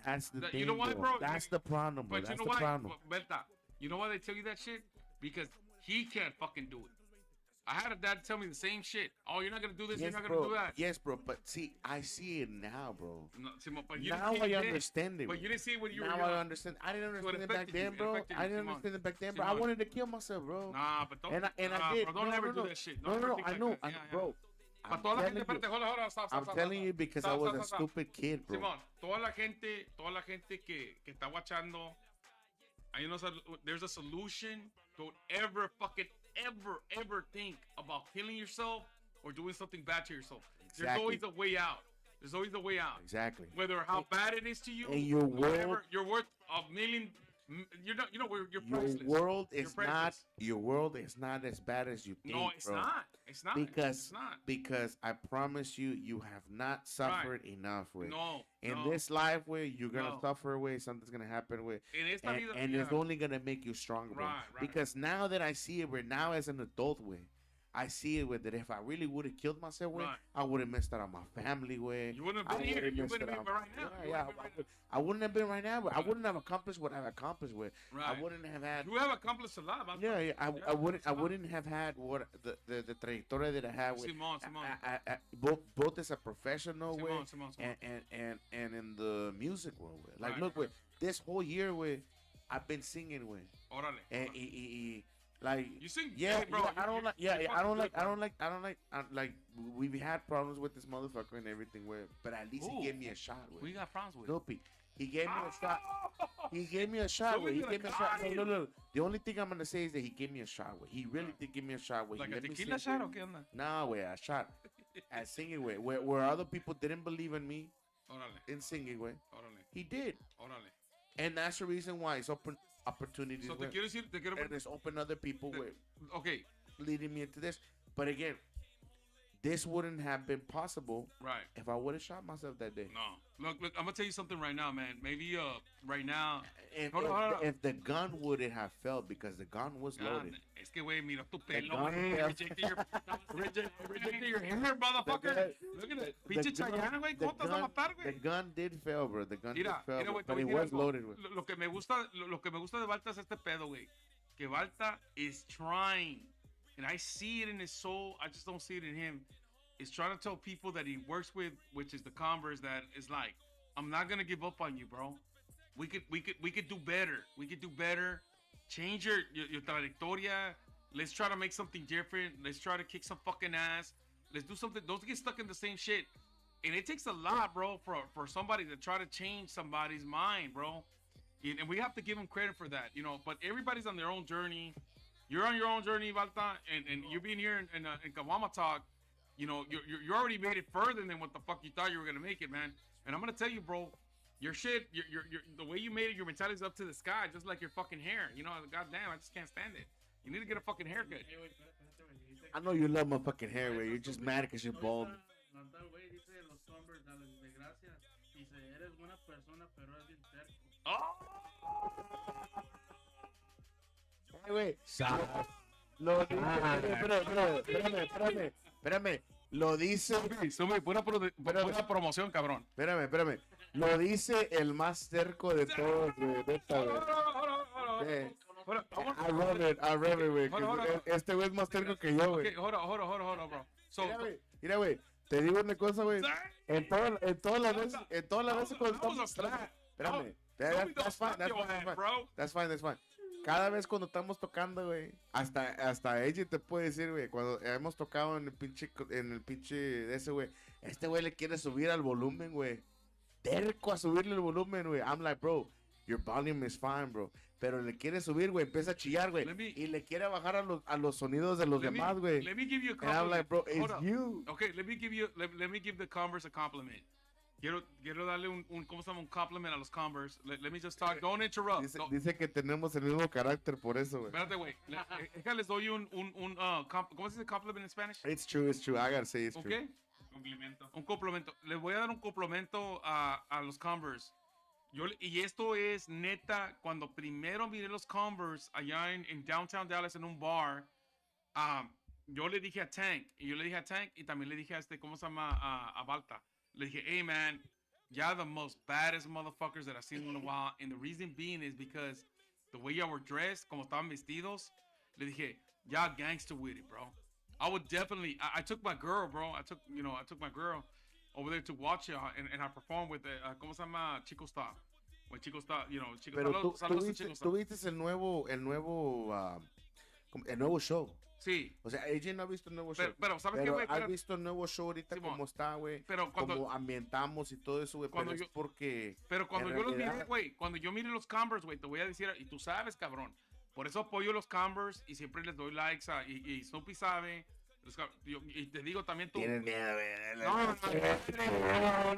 That's the thing, You know what, bro? That's the problem, bro. But you That's know the why? problem. Belta, you know why they tell you that shit? Because he can't fucking do it. I had a dad tell me the same shit. Oh, you're not gonna do this, you're not gonna do that. Yes, bro, but see, I see it now, bro. No, Simón, but you Now didn't see I it then. understand it. But you didn't see it when you were Now young. I understand. I didn't So it understand it back affected you. then, It bro. affected I you, didn't Simón. understand it back then, bro. I Simón. wanted to kill myself, bro. Nah, but don't. And I did. Bro, don't No, ever no, do no. that shit. No, Don't think I like know, that. Yeah, bro. Para I'm toda la telling gente, you, espérate, hold on, stop. I'm telling you because I was a stupid kid, bro. Simón, toda la gente que está watchando, hay there's a solution. Don't ever fucking ever think about killing yourself or doing something bad to yourself. There's Exactly. always a way out. There's always a way out. Exactly. Whether how bad it is to you, And your whatever, world, you're worth a million. You're not. You know, you're priceless. your world is not as bad as you think, No, it's bro. not. It's not. It's not. Because I promise you, you have not suffered enough with. No. In no. this life, where you're gonna No. suffer, where something's gonna happen, with, In esta vida, and yeah. it's only gonna make you stronger. Bro. Right. Because now that I see it, where now as an adult, way, I see it with that if I really would have killed myself, way, Right. I would have missed out on my family, way. You wouldn't have been here. You wouldn't have been right now. I wouldn't have been right now. I wouldn't have accomplished what I've accomplished with. Right. I wouldn't have had. You have accomplished a lot. Yeah, I wouldn't have had what the trayectoria that I had with. Simón. Both as a professional way, Simón. and in the music world way. Like Right, look, with this whole year way, I've been singing way, Órale. and like You sing, yeah, hey, bro. I don't like you're I don't like we've had problems with this motherfucker and everything way, but at least Ooh. he gave me a shot way. We got problems with. Dopey. He gave me a shot. He gave me a shot. He gave me a shot. No. The only thing I'm gonna say is that he gave me a shot. He really did give me a shot. Like He a let me tequila sing, shot or qué onda? Nah, way a shot. At singing way, where other people didn't believe in me Órale. in singing way, Órale. he did, Órale. and that's the reason why it's open opportunities. So way, te quiero and it's open other people way, Okay. leading me into this. But again, this wouldn't have been possible Right. if I would have shot myself that day. No. Look, I'm gonna tell you something right now, man. Maybe right now. Hold on. If the gun wouldn't have fell because the gun was loaded. Es que güey, mira tu pelo, gun güey. fell. Rejected your hair, motherfucker. Look at it. Pinche Chayanne, güey. ¿Cómo te vas a matar, The güey? gun did fail, bro. The gun did fail, güey, te but voy a it decir was algo. loaded, güey. Lo que me gusta de Balta es este pedo, güey. Que Balta is trying. And I see it in his soul. I just don't see it in him. is trying to tell people that he works with, which is the Converse, that is like, I'm not gonna give up on you, bro. We could do better. We could do better. Change your trayectoria. Let's try to make something different. Let's try to kick some fucking ass. Let's do something. Don't get stuck in the same shit. And it takes a lot, bro, for somebody to try to change somebody's mind, bro. And we have to give them credit for that, you know. But everybody's on their own journey. You're on your own journey, Valta, and you being here in Caguama Talk, you know, you already made it further than what the fuck you thought you were gonna make it, man. And I'm gonna tell you, bro, your shit, your the way you made it, your mentality's up to the sky, just like your fucking hair. You know, goddamn, I just can't stand it. You need to get a fucking haircut. I know you love my fucking hair, güey. You're just mad because you're bald. Oh! Hey, güey. Lo dice. Espérame. Lo dice. Sube, buena promoción, cabrón. Espérame. Lo dice el más terco de todos, güey. Neta, güey. I love it, güey. Este güey es más terco que yo, güey. Okay, hold on, bro. So, mira, güey. Te digo una cosa, güey. En todas las veces cuando estamos... Espérame. That's fine. Cada vez cuando estamos tocando, güey, hasta ella te puede decir, güey, cuando hemos tocado en el pinche de ese, güey, este güey le quiere subir al volumen, güey. Terco a subirle el volumen, güey. I'm like, bro, your volume is fine, bro. Pero le quiere subir, güey, empieza a chillar, güey. Y le quiere bajar a los sonidos de los demás, güey. Let me give you a compliment. And I'm like, bro, it's you. Okay, let me give the Converse a compliment. Quiero darle ¿cómo se llama? Un compliment a los Converse. Let me just talk. Don't interrupt. Dice que tenemos el mismo carácter por eso, güey. Espérate, güey. Les doy ¿cómo se dice compliment in Spanish? It's true. I gotta say it's true. Okay. Un complemento. Les voy a dar un complemento a los Converse. Y esto es neta, cuando primero miré los Converse allá en Downtown Dallas en un bar, yo le dije a Tank, y también le dije a ¿cómo se llama? A Balta. Le dije, hey man, y'all the most baddest motherfuckers that I've seen in a while. And the reason being is because the way y'all were dressed, como estaban vestidos, le dije, y'all gangster with it, bro. I would definitely, I took my girl, bro. I took my girl over there to watch y'all and I performed with ¿cómo se llama? Chico Star. When Chico Star, Chico Pero Star. tú viste el nuevo show. Sí. O sea, AJ no ha visto el nuevo show. Pero ¿sabes qué, güey? ¿Has visto el nuevo show ahorita cómo está, güey? Pero cuando... Como ambientamos y todo eso, güey. Pero es porque... Pero cuando yo los miré, güey, cuando yo mire los Converse, güey, te voy a decir, y tú sabes, cabrón. Por eso apoyo los Converse y siempre les doy likes y Snoopy sabe. Y te digo también tú... Tienes miedo, güey. No,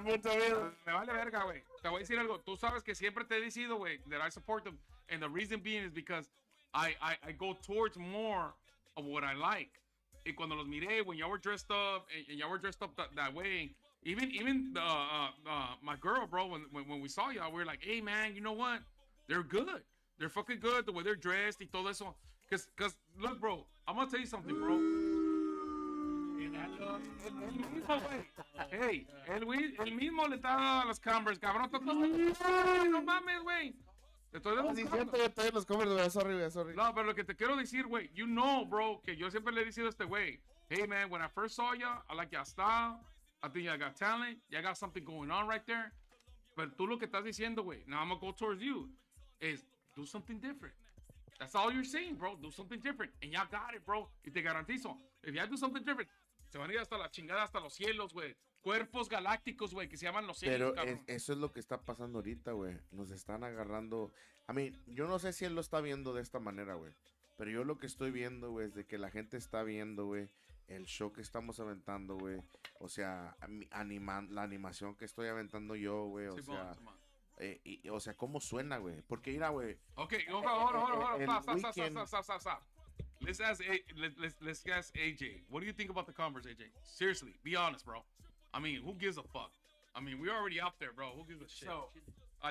mucho miedo. Me vale verga, güey. Te voy a decir algo. Tú sabes que siempre te he decidido, güey, that I support them. And the reason being is because I go towards more of what I like. Y cuando los miré, when y'all were dressed up, and y'all were dressed up that way, even my girl, bro, when we saw y'all, we were like, hey man, you know what? They're good. They're fucking good. The way they're dressed y todo eso. Cause look, bro, I'm gonna tell you something, bro. Hey, el mismo le está dando a los Converse, cabrón. No mames, güey. Sí, siento que estoy en los Converse, güey. Sorry. No, pero lo que te quiero decir, güey, you know, bro, que yo siempre le he dicho a este güey, hey, man, when I first saw ya, I like your style. I think y'all got talent. Y'all got something going on right there. Pero tú lo que estás diciendo, güey, now I'm gonna go towards you, is do something different. That's all you're saying, bro. Do something different. And y'all got it, bro. Y te garantizo, if y'all do something different, se van a ir hasta la chingada, hasta los cielos, güey. Cuerpos galácticos, güey, que se llaman los cielos, cabrón. Pero eso es lo que está pasando ahorita, güey. Nos están agarrando. I mean, yo no sé si él lo está viendo de esta manera, güey. Pero yo lo que estoy viendo, güey, es de que la gente está viendo, güey, el show que estamos aventando, güey. O sea, la animación que estoy aventando yo, güey. O sea, o sea, cómo suena, güey. Porque mira, güey. Okay, hold on. Stop. Let's ask AJ. What do you think about the Converse, AJ? Seriously, be honest, bro. I mean, who gives a fuck? I mean, we're already out there, bro. Who gives a shit?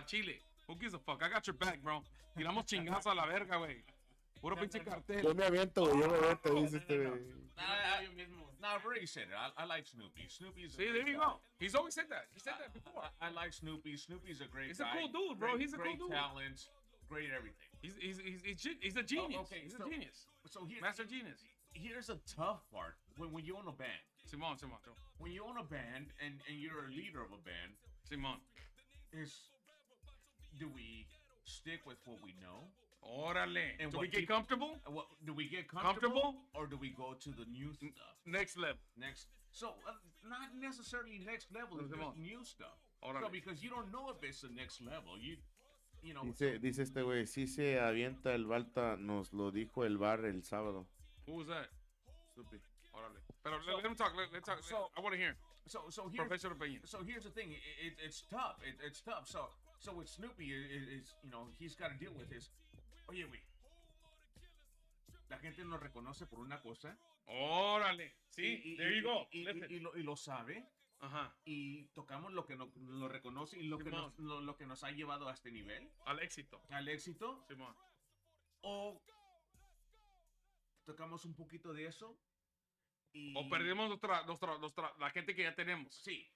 Chile, who gives a fuck? I got your back, bro. Tiramos chingazo a la verga, güey. Puro pinche cartel. Yo me aviento, dice este güey. No, I've already said it. I like Snoopy. Snoopy's See, there you go. He's always said that. He said that before. I like Snoopy. Snoopy's a great He's guy. He's a cool dude, bro. He's a cool dude. Great talent. Great everything. He's a genius. Okay, he's a genius. So Master genius. Here's a tough part when you own a band. Simón. When you own a band and you're a leader of a band, Simón. Do we stick with what we know? Órale. And Do what we get people- comfortable? Do we get comfortable? Or do we go to the new stuff? Next level. So, not necessarily next level, it's just new stuff. Órale. So, because you don't know if it's the next level. You know. Dice este güey, sí se avienta el Balta, nos lo dijo el bar el sábado. Who was that? Supi. Órale. Pero let him talk. Let's talk. So- I want to hear. So here's, Professional opinion. So here's the thing. It's tough. It's tough. So with Snoopy is he's got to deal with this. Oye, güey. La gente nos reconoce por una cosa. Órale. Sí, there you go. Y lo sabe. Ajá. Y tocamos lo que lo reconoce y lo que nos ha llevado a este nivel. Al éxito. Simón. O tocamos un poquito de eso. O perdemos la gente que ya tenemos. Sí.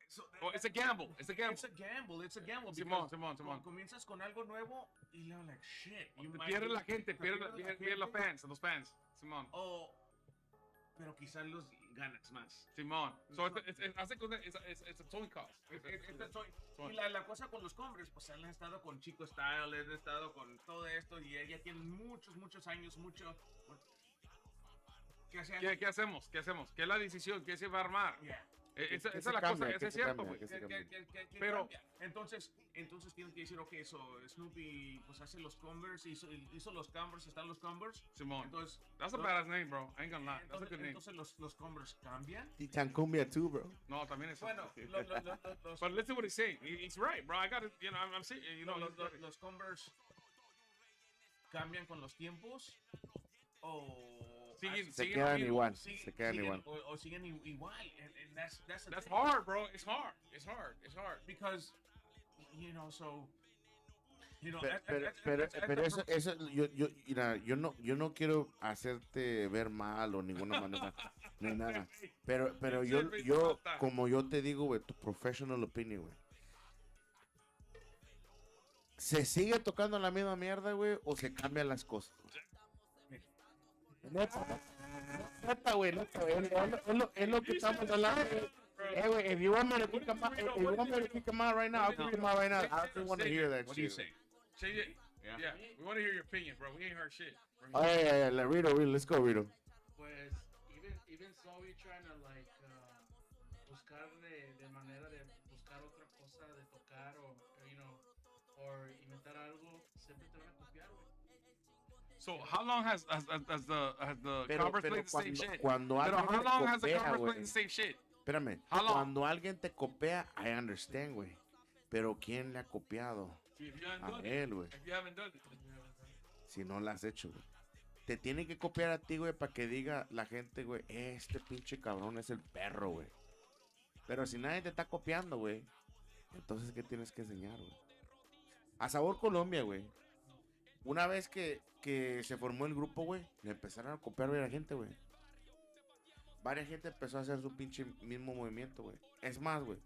So, It's a gamble. It's a gamble. Simón. Comienzas con algo nuevo y luego like shit. Pierde la gente, pierde los fans. Simón. Pero quizás los ganas más. Simón. So it's a toy cost. Y la cosa con los Converse, pues han estado con Chico Style, han estado con todo esto y ya tienen muchos años, ¿Qué hacemos? ¿Qué hacemos? ¿Qué es la decisión? ¿Qué se va a armar? Yeah. Esa es la cosa, eso es cierto, güey. Pero entonces tienen que decir, ok, Snoopy pues hace los Converse, hizo los Converse, están los Converse. Simón. Entonces, That's a badass name, bro. I ain't gonna lie. That's a good name. Entonces los Converse cambian. Y Tancumbia too, bro. No, también es. Bueno, but listen what he's saying. He's right, bro. I got it. You know, I'm saying, you know, los Converse cambian con los tiempos o se quedan igual. O siguen igual. And that's hard, bro. It's hard. Because, Pero eso yo no quiero hacerte ver mal o ninguna manera ni nada. Pero yo como yo te digo, güey, tu professional opinion, güey. ¿Se sigue tocando la misma mierda, güey, o se cambian las cosas? Neta, güey. Es lo que estamos hablando, güey. Hey, wait, if you want me to kick him out right now, I'll kick him out right now. I don't want to hear that What do you shit. say? Yeah. We want to hear your opinion, bro. We ain't heard shit. Oh, yeah. Rito, let's go, Rito. Pues, even so, you're trying to, like, buscar de manera de buscar otra cosa de tocar o inventar algo, siempre te van a copiar, güey. So how long has the Converse played the same shit? Cuando Pero alguien how long has the copia, Converse güey. played the same shit? Espérame, How long? cuando alguien te copia, I understand, güey. Pero ¿quién le ha copiado? If you haven't A done él, güey. it. If you haven't done it. Si no lo has hecho, güey. Te tiene que copiar a ti, güey, para que diga la gente, güey, este pinche cabrón es el perro, güey. Pero si nadie te está copiando, güey, entonces, ¿qué tienes que enseñar, güey? A Sabor Colombia, güey. Una vez que se formó el grupo, güey, le empezaron a copiar a la gente, güey. Varias gente empezó a hacer su pinche mismo movimiento, güey. Es más, güey,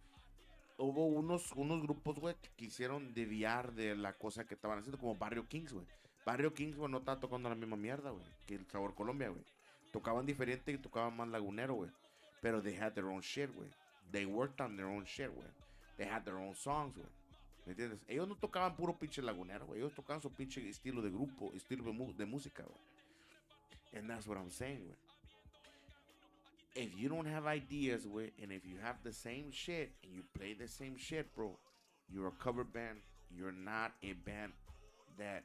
hubo unos grupos, güey, que quisieron desviar de la cosa que estaban haciendo, como Barrio Kings, güey. Barrio Kings, güey, no estaba tocando la misma mierda, güey, que el Sabor Colombia, güey. Tocaban diferente y tocaban más lagunero, güey. Pero they had their own shit, güey. They worked on their own shit, güey. They had their own songs, güey. ¿Me entiendes? Ellos no tocaban puro pinche lagunero, güey. Ellos tocaban su pinche estilo de grupo, estilo de música, güey. And that's what I'm saying, güey. If you don't have ideas, güey, and if you have the same shit and you play the same shit, bro, you're a cover band. You're not a band that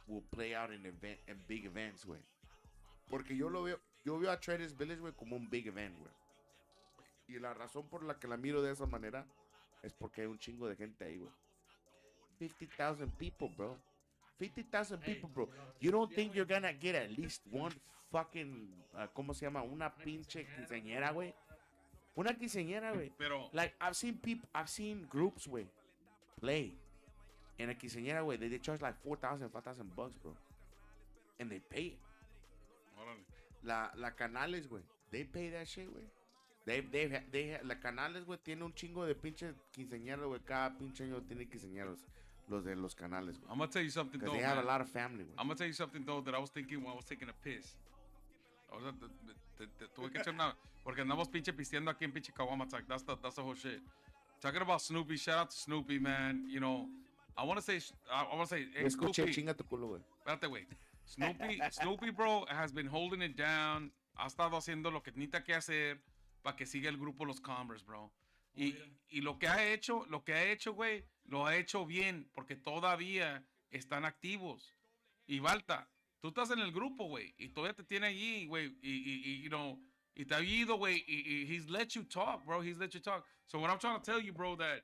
will play out in big events, güey. Porque yo veo a Traders Village, güey, como un big event, güey. Y la razón por la que la miro de esa manera es porque hay un chingo de gente ahí, güey. 50,000 people, bro. 50,000 people, bro. You don't think you're gonna get at least one fucking, ¿cómo se llama? Una pinche quinceañera, güey. Una quinceañera, güey. Pero Like, I've seen groups, güey, play. And a quinceañera, güey, they charge like $4,000, $5,000, bro. And they pay it. La Canales, güey, they pay that shit, güey. La Canales, güey, tiene un chingo de pinches quinceañeros, güey. Cada pinche año tiene quinceañeros. Los de los Canales, güey. I'm gonna tell you something though. Because they have a lot of family, güey. I'm gonna tell you something though that I was thinking when I was taking a piss. O sea, tuve que echar una... Porque andamos pinche pisteando aquí en pinche Caguama Talk. That's the whole shit. Talking about Snoopy, shout out to Snoopy, man. You know, I want to say, hey, Escuché, Snoopy. chinga tu culo, güey. Espérate, güey. Snoopy, bro, has been holding it down. Ha estado haciendo lo que necesita que hacer para que siga el grupo Los Converse, bro. Y lo que ha hecho, güey, lo ha hecho bien porque todavía están activos. Y Balta, tú estás en el grupo, güey, y todavía te tiene allí, güey, y you know, y te ha ido, güey, y he's let you talk, bro. He's let you talk. So what I'm trying to tell you, bro, that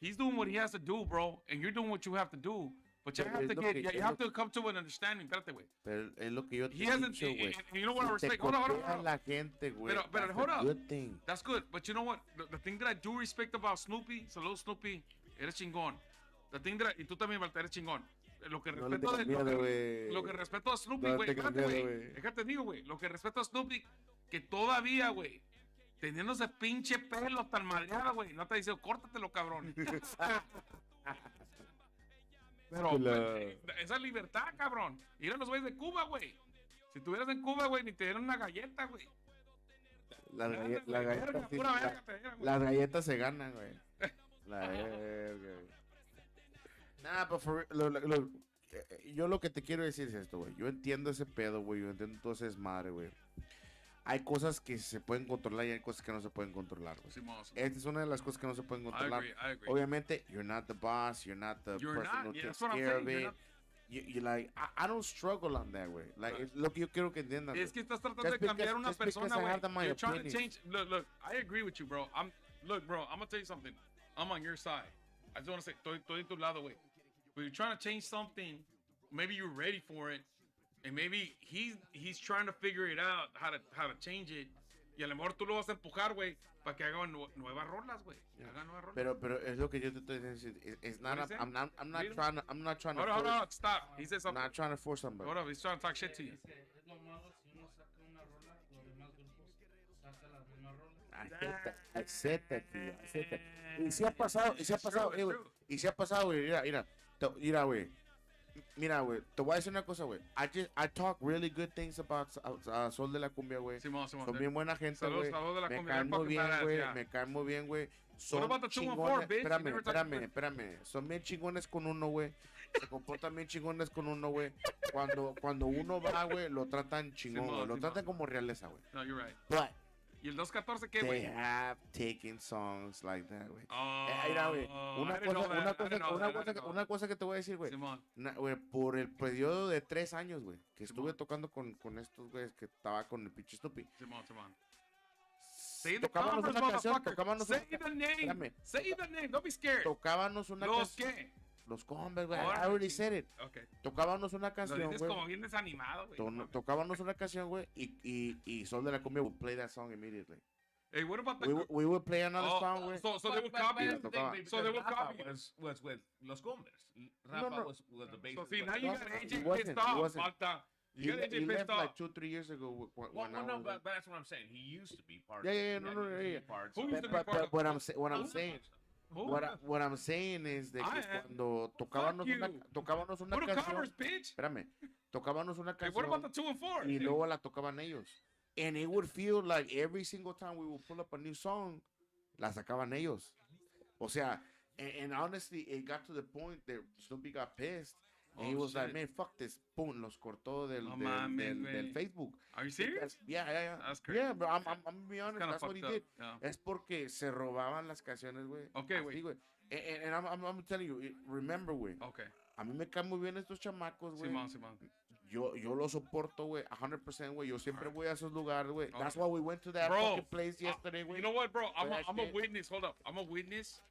he's doing what he has to do, bro, and you're doing what you have to do. But you have to come to an understanding. Espérate, güey. Pero es lo que yo te He he hasn't, dicho, güey. you know what I Si te respect? Hold on. copian la gente, güey. Pero that's hold a up. good thing. That's good. But you know what? The thing that I do respect about Snoopy, saludos Snoopy, eres chingón. The thing that, y tú también, Walter, eres chingón. Lo que No le respeto tengas miedo, güey. lo que respeto a Snoopy, No güey. le tengas Espérate, miedo, güey. güey. Déjate digo, güey. Lo que respeto a Snoopy, que todavía, güey, teniendo ese pinche pelo tan madreado, güey, no te dice, córtatelo, cabrón. Pero esa libertad, cabrón. Ir a los güeyes de Cuba, güey. Si estuvieras en Cuba, güey, ni te dieron una galleta, güey. Las galletas se ganan, güey. La verga, güey. Nah, pero yo lo que te quiero decir es esto, güey. Yo entiendo ese pedo, güey. Yo entiendo todo ese desmadre, güey. Hay cosas que se pueden controlar y hay cosas que no se pueden controlar, güey. Esta es una de las cosas que no se pueden controlar. I agree. Obviamente, you're not the boss, you're not the person who takes care of it. You like, I don't struggle on that, güey. Like, es lo que yo quiero que entiendan. Es que estás tratando de cambiar una persona, güey. You're trying to change. Look, I agree with you, bro. Look, bro, I'm gonna tell you something. I'm on your side. I just want to say, estoy en tu lado, güey. But you're trying to change something. Maybe you're ready for it. And maybe he's trying to figure it out how to change it. Y a lo mejor tú lo vas a empujar, güey, para que hagan nuevas rolas, güey. Pero es lo que yo te estoy diciendo. It's not. I'm not trying to. Hold on, stop. He said something. I'm not trying to force somebody. Hold on, he's trying to talk shit to you. Es lo malo si uno saca una rola, los demás grupos sacan las mismas rolas. Acéptate. Y si ha pasado, güey. Mira, güey. Mira, güey, te voy a decir una cosa, güey. I talk really good things about Sol de la Cumbia, güey. Simón. Son bien buena gente, güey. Saludos de la Me cumbia. caen muy bien, güey. Me caen muy bien, güey. Son about the 2 and 4, chingones. bitch? You never talked Espérame. Son bien chingones con uno, güey. Se comportan bien chingones con uno, güey. Cuando uno va, güey, lo tratan chingón, güey. Lo tratan como realeza, güey. No, you're right. But ¿Y el 214 qué, they güey? have taken songs like that, güey. Mira, güey. Una cosa que te voy a decir, güey. Güey, por el periodo de 3 años, güey, que estuve tocando con estos güeyes que estaba con el pinche Snoopy. Simón. Say the conference, motherfucker. Say the name. Don't be scared. Tocábamos una ¿Los canción. qué? Los Converse, güey. I already said it. Okay. Tocábamos una Lo canción, dices güey. como bien desanimado, güey. Tocábamos una canción, güey, y Sol de la Cumbia would play that song immediately. Hey, what about the... We would play another song, güey. So they would copy it. So they would copy it. Was with Los Converse. Rafa was the bass. So see, now you got AJ wasn't, pissed off. he wasn't. Malta. You got He AJ left pissed off. like 2-3 years ago. When I was But that's what I'm saying. He used to be part. Yeah, no, Who used to be But part of... what I'm saying, Who? what I'm saying is de que cuando tocábamos una Put a canción, covers, bitch. espérame, tocábamos una Hey, what about the canción 2 and 4? y luego la tocaban ellos. And it would feel like every single time we would pull up a new song, la sacaban ellos. O sea, and honestly, it got to the point that Snoopy got pissed. And he was like, man, fuck this. Boom, los cortó del Facebook. Are you serious? Yeah. That's crazy. Yeah, but I'm gonna be honest, that's what he did. Yeah. Es porque se robaban las canciones, güey. Okay, Así, güey. And I'm telling you, remember, güey. Okay. A mí me caen muy bien estos chamacos, güey. Simón. Yo los soporto, güey, 100%, güey. Yo siempre voy a esos lugares, güey. Okay. That's why we went to that fucking place yesterday, güey. You know what, bro? I'm a witness. Hold up. I'm a witness.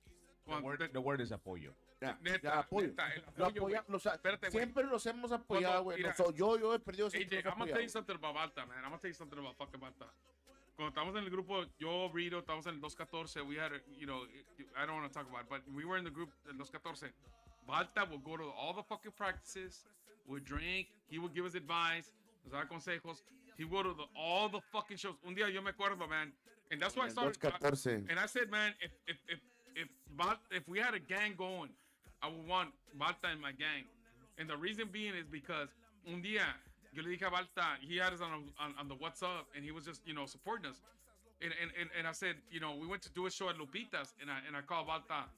The word is apoyo. Ya, apoyo. Lo apoyamos, Espérate, güey. siempre los hemos apoyado, güey. Yo he perdido siempre AJ, los I'm gonna tell you apoyado. something about Balta, man. I'm gonna tell you something about fucking Balta. Cuando estábamos en el grupo, yo, Rito, estábamos en el 214. We had, I don't want to talk about it, but we were in the group, el 214. Balta would go to all the fucking practices, would drink, he would give us advice, nos daba consejos. He would go to all the fucking shows. Un día yo me acuerdo, man, and that's why I started. 214. And I said, man, if we had a gang going, I would want Balta in my gang. And the reason being is because un día yo le dije a Balta, he had us on the WhatsApp, and he was just, supporting us. And I said, we went to do a show at Lupita's, and I called Balta,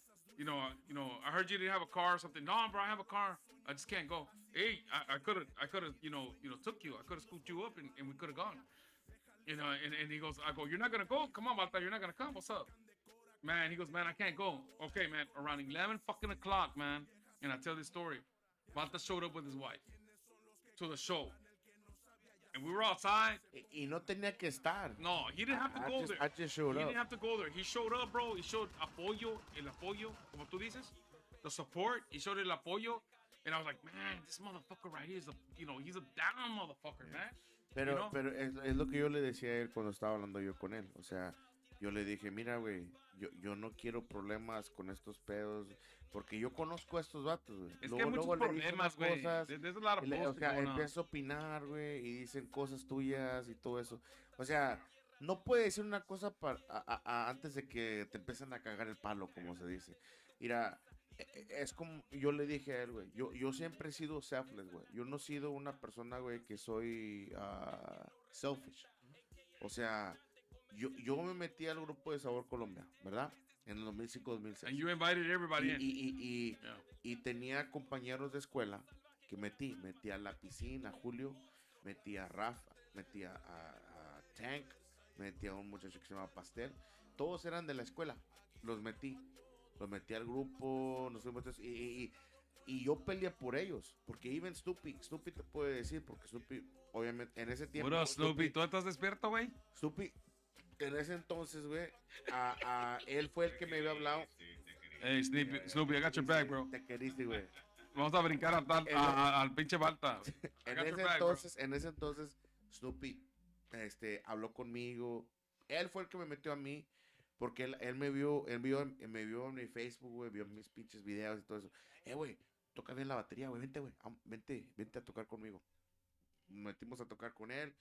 I heard you didn't have a car or something. No, bro, I have a car. I just can't go. Hey, I could have, took you. I could have scooped you up, and we could have gone. And he goes, I go, you're not gonna go? Come on, Balta, you're not gonna come? What's up? Man, he goes, man, I can't go. Okay, man, around 11 fucking o'clock, man. And I tell this story. Balta showed up with his wife to the show. And we were outside. Y no tenía que estar. No, he didn't have to go there. I just showed up. He didn't have to go there. He showed up, bro. He showed el apoyo, como tú dices. The support. He showed el apoyo. And I was like, man, this motherfucker right here is he's a down motherfucker, man. Pero es lo que yo le decía a él cuando estaba hablando yo con él. O sea, yo le dije, mira, güey, yo no quiero problemas con estos pedos. Porque yo conozco a estos vatos, güey. Es que hay muchos problemas, güey. O sea, empiezo a opinar, güey, y dicen cosas tuyas y todo eso. O sea, no puede decir una cosa antes de que te empiecen a cagar el palo, como se dice. Mira, es como yo le dije a él, güey. Yo siempre he sido selfless, güey. Yo no he sido una persona, güey, que soy selfish. O sea, yo me metí al grupo de Sabor Colombia, ¿verdad? En el 2005-2006. And you invited everybody in. Y tenía compañeros de escuela que metí a la piscina, a Julio, metí a Rafa, metí a Tank, metí a un muchacho que se llama Pastel. Todos eran de la escuela. Los metí al grupo, nos fuimos y yo peleé por ellos, porque even Snoopy te puede decir, porque Snoopy, obviamente, en ese tiempo... Bueno, Snoopy, ¿tú estás despierto, güey? Snoopy, en ese entonces, güey, él fue el que me había hablado. Hey, Snoopy, I got your back, bro. Te queriste, güey. Vamos a brincar al pinche Balta. En ese entonces, Snoopy habló conmigo. Él fue el que me metió a mí, porque él me vio en mi Facebook, güey, vio mis pinches videos y todo eso. Güey, toca bien la batería, güey, vente, güey, vente a tocar conmigo. Nos metimos a tocar con él.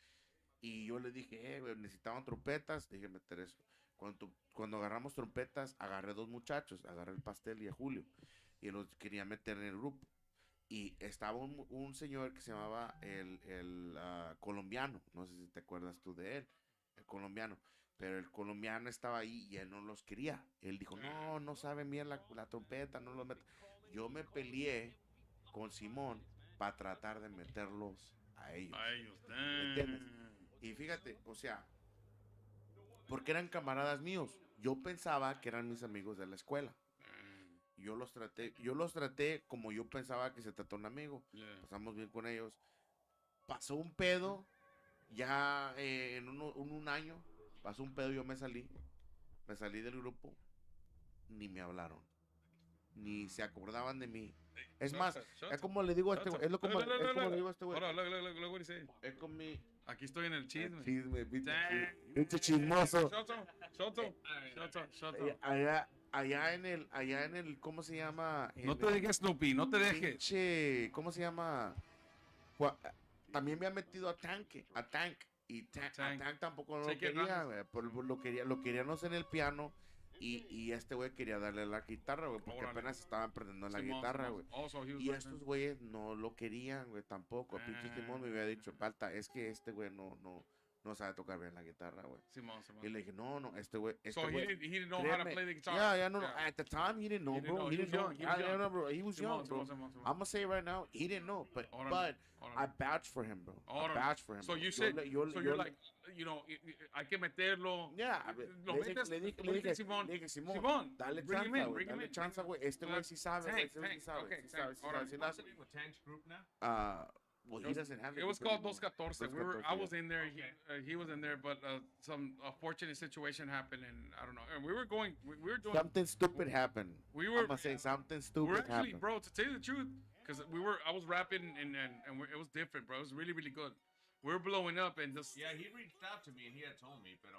Y yo le dije, güey, necesitaban trompetas, dije meter eso. Cuando agarramos trompetas, agarré 2 muchachos, agarré el Pastel y a Julio, y los quería meter en el grupo. Y estaba un señor que se llamaba el colombiano, no sé si te acuerdas tú de él, el colombiano, pero el colombiano estaba ahí y él no los quería. Él dijo, no saben bien la trompeta, no los meto. Yo me peleé con Simón para tratar de meterlos a ellos. ¿Me entiendes? Y fíjate, o sea, porque eran camaradas míos. Yo pensaba que eran mis amigos de la escuela. Yo los traté como yo pensaba que se trató un amigo. Pasamos bien con ellos. Pasó un pedo, ya en un año, pasó un pedo, yo me salí del grupo, ni me hablaron, ni se acordaban de mí. Es más, es como le digo a este güey, es como le digo a este güey. Es como mi... Aquí estoy en el chisme. Pinche chismoso. Shoto. Allá en el, ¿cómo se llama? No te dejes, Snoopy, no te dejes. Pinche, ¿cómo se llama? También me ha metido a Tank. Y Tank tampoco lo quería, güey. Lo queríamos en el piano. Y este güey quería darle la guitarra, güey, porque apenas estaban aprendiendo la guitarra, güey. Y estos güeyes no lo querían, güey, tampoco. Pinche Simón me había dicho, Falta, es que este güey no sabe tocar bien la guitarra, güey. Y le dije, no, este güey. So he didn't know how to play the guitar. Yeah, no. At the time, he didn't know, bro. He didn't know, bro. He was young, bro. I'm gonna say right now, he didn't know, but I vouch for him, bro. I vouch for him. So you said, you're like, hay que meterlo. Yeah, lo metes. Le dije, Simón, dale chance, güey. Este güey sí sabe, güey. Sí sabe. With Tank's group now? Well, he doesn't have it. It was called 214. I was in there. He was in there, but some unfortunate situation happened, and I don't know. And we were doing something stupid happened. I'm gonna say something stupid happened. Bro, to tell you the truth, because I was rapping and it was different, bro. It was really, really good. We were blowing up and just. Yeah, he reached out to me and he had told me, but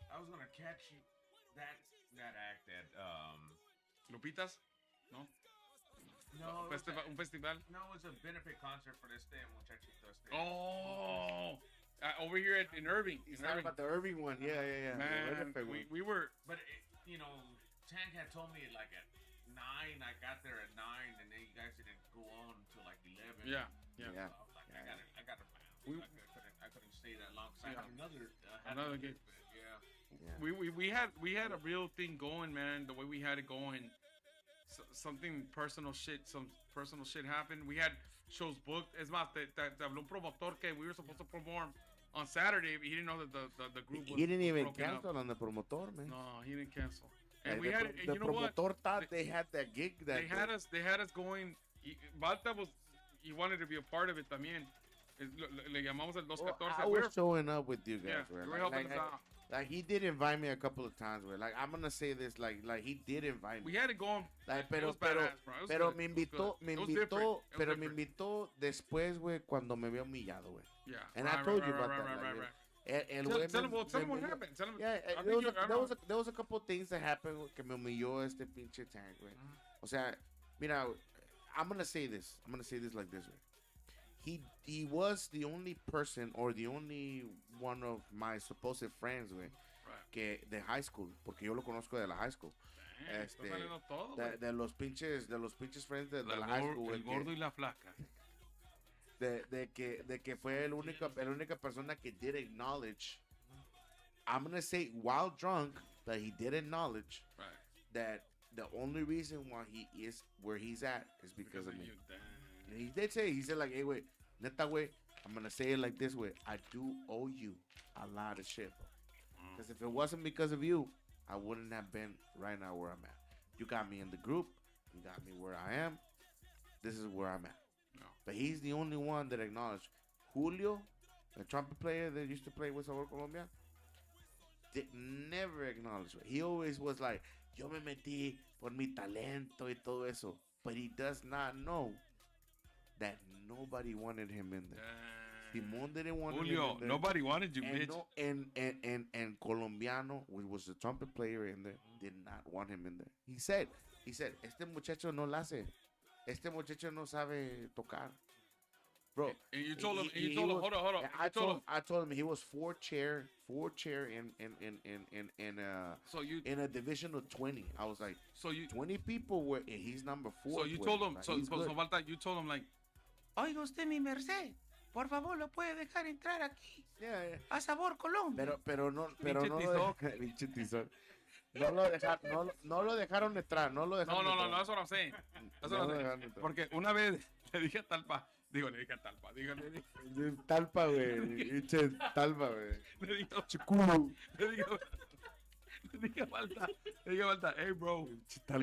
I was gonna catch that act at Lupitas, no. No, un festival. No, it was a benefit concert for muchachito. Oh, over here in Irving. He's talking about the Irving one. Yeah. Man, we were. But Tank had told me like at 9. I got there at 9, and then you guys didn't go on until like 11. Yeah. Yeah. Like, I got to bounce. I couldn't stay that long. Cause I had another gig. Yeah. We had a real thing going, man. The way we had it going, something personal shit. Some personal shit happened. We had shows booked. Es más, te habló un promotor que we were supposed to perform on Saturday, but he didn't know that the group was He didn't even broken cancel up. on the promotor, man. No, he didn't cancel. And Like, we had, the you know what? promotor thought they had that gig. They had us going. Balta he wanted to be a part of it también. Le llamamos el 214. I was showing up with you guys, Yeah, man. we were helping us out. Like he did invite me a couple of times, güey. Like I'm gonna say this, like he did invite me. We had it going. Like, It was badass, bro. It was pero good. me It was invitó, good. It was different. It was different. Después, güey, cuando me vio humillado, güey. Yeah. And I told you about right, that. right, like, right. El Tell güey him what me- happened. Tell him. Yeah, I think there was a couple of things that happened güey, que me humilló este pinche tank, güey. O sea, mira, I'm gonna say this like this, güey. He was the only person or the only one of my supposed friends, güey, que de high school, porque yo lo conozco de la high school. Está saliendo todo, güey. De los pinches friends de la high school, güey. El gordo y la flaca. De que fue la única persona que did acknowledge. I'm gonna say while drunk that he did acknowledge Right. that the only reason why he is where he's at is because of me. you. Damn. And he did say, he said like, hey, wait, neta, way, I'm gonna say it like this way. I do owe you a lot of shit, bro. Because if it wasn't because of you, I wouldn't have been right now where I'm at. You got me in the group. You got me where I am. This is where I'm at. No. But he's the only one that acknowledged. Julio, the trumpet player that used to play with Sabor Colombia, did never acknowledge it. He always was like, yo me metí por mi talento y todo eso. But he does not know that nobody wanted him in there. Simón didn't want him Julio, in there. nobody wanted you, And, bitch. no, and Colombiano, which was the trumpet player in there, did not want him in there. He said, este muchacho no la hace. Este muchacho no sabe tocar. Bro, And you told him. he Hold was- on. I You told him. told him he was four chair in a division of 20. I was like, So you. 20 people were, and he's number 4. So you told him. Like, So he's good. Balta, you told him like, oiga usted mi merced, por favor lo puede dejar entrar aquí Yeah. a Sabor Colombia. Pero no Pinche lo tizón. pinche tizón. No lo dejaron entrar, no lo dejaron No, entrar. that's what I'm saying. That's No what I'm lo saying. dejaron entrar. Porque una vez le dije a Talpa, le dije a Talpa, Talpa, güey. Pinche Talpa, güey. le dije a Balta, hey bro, I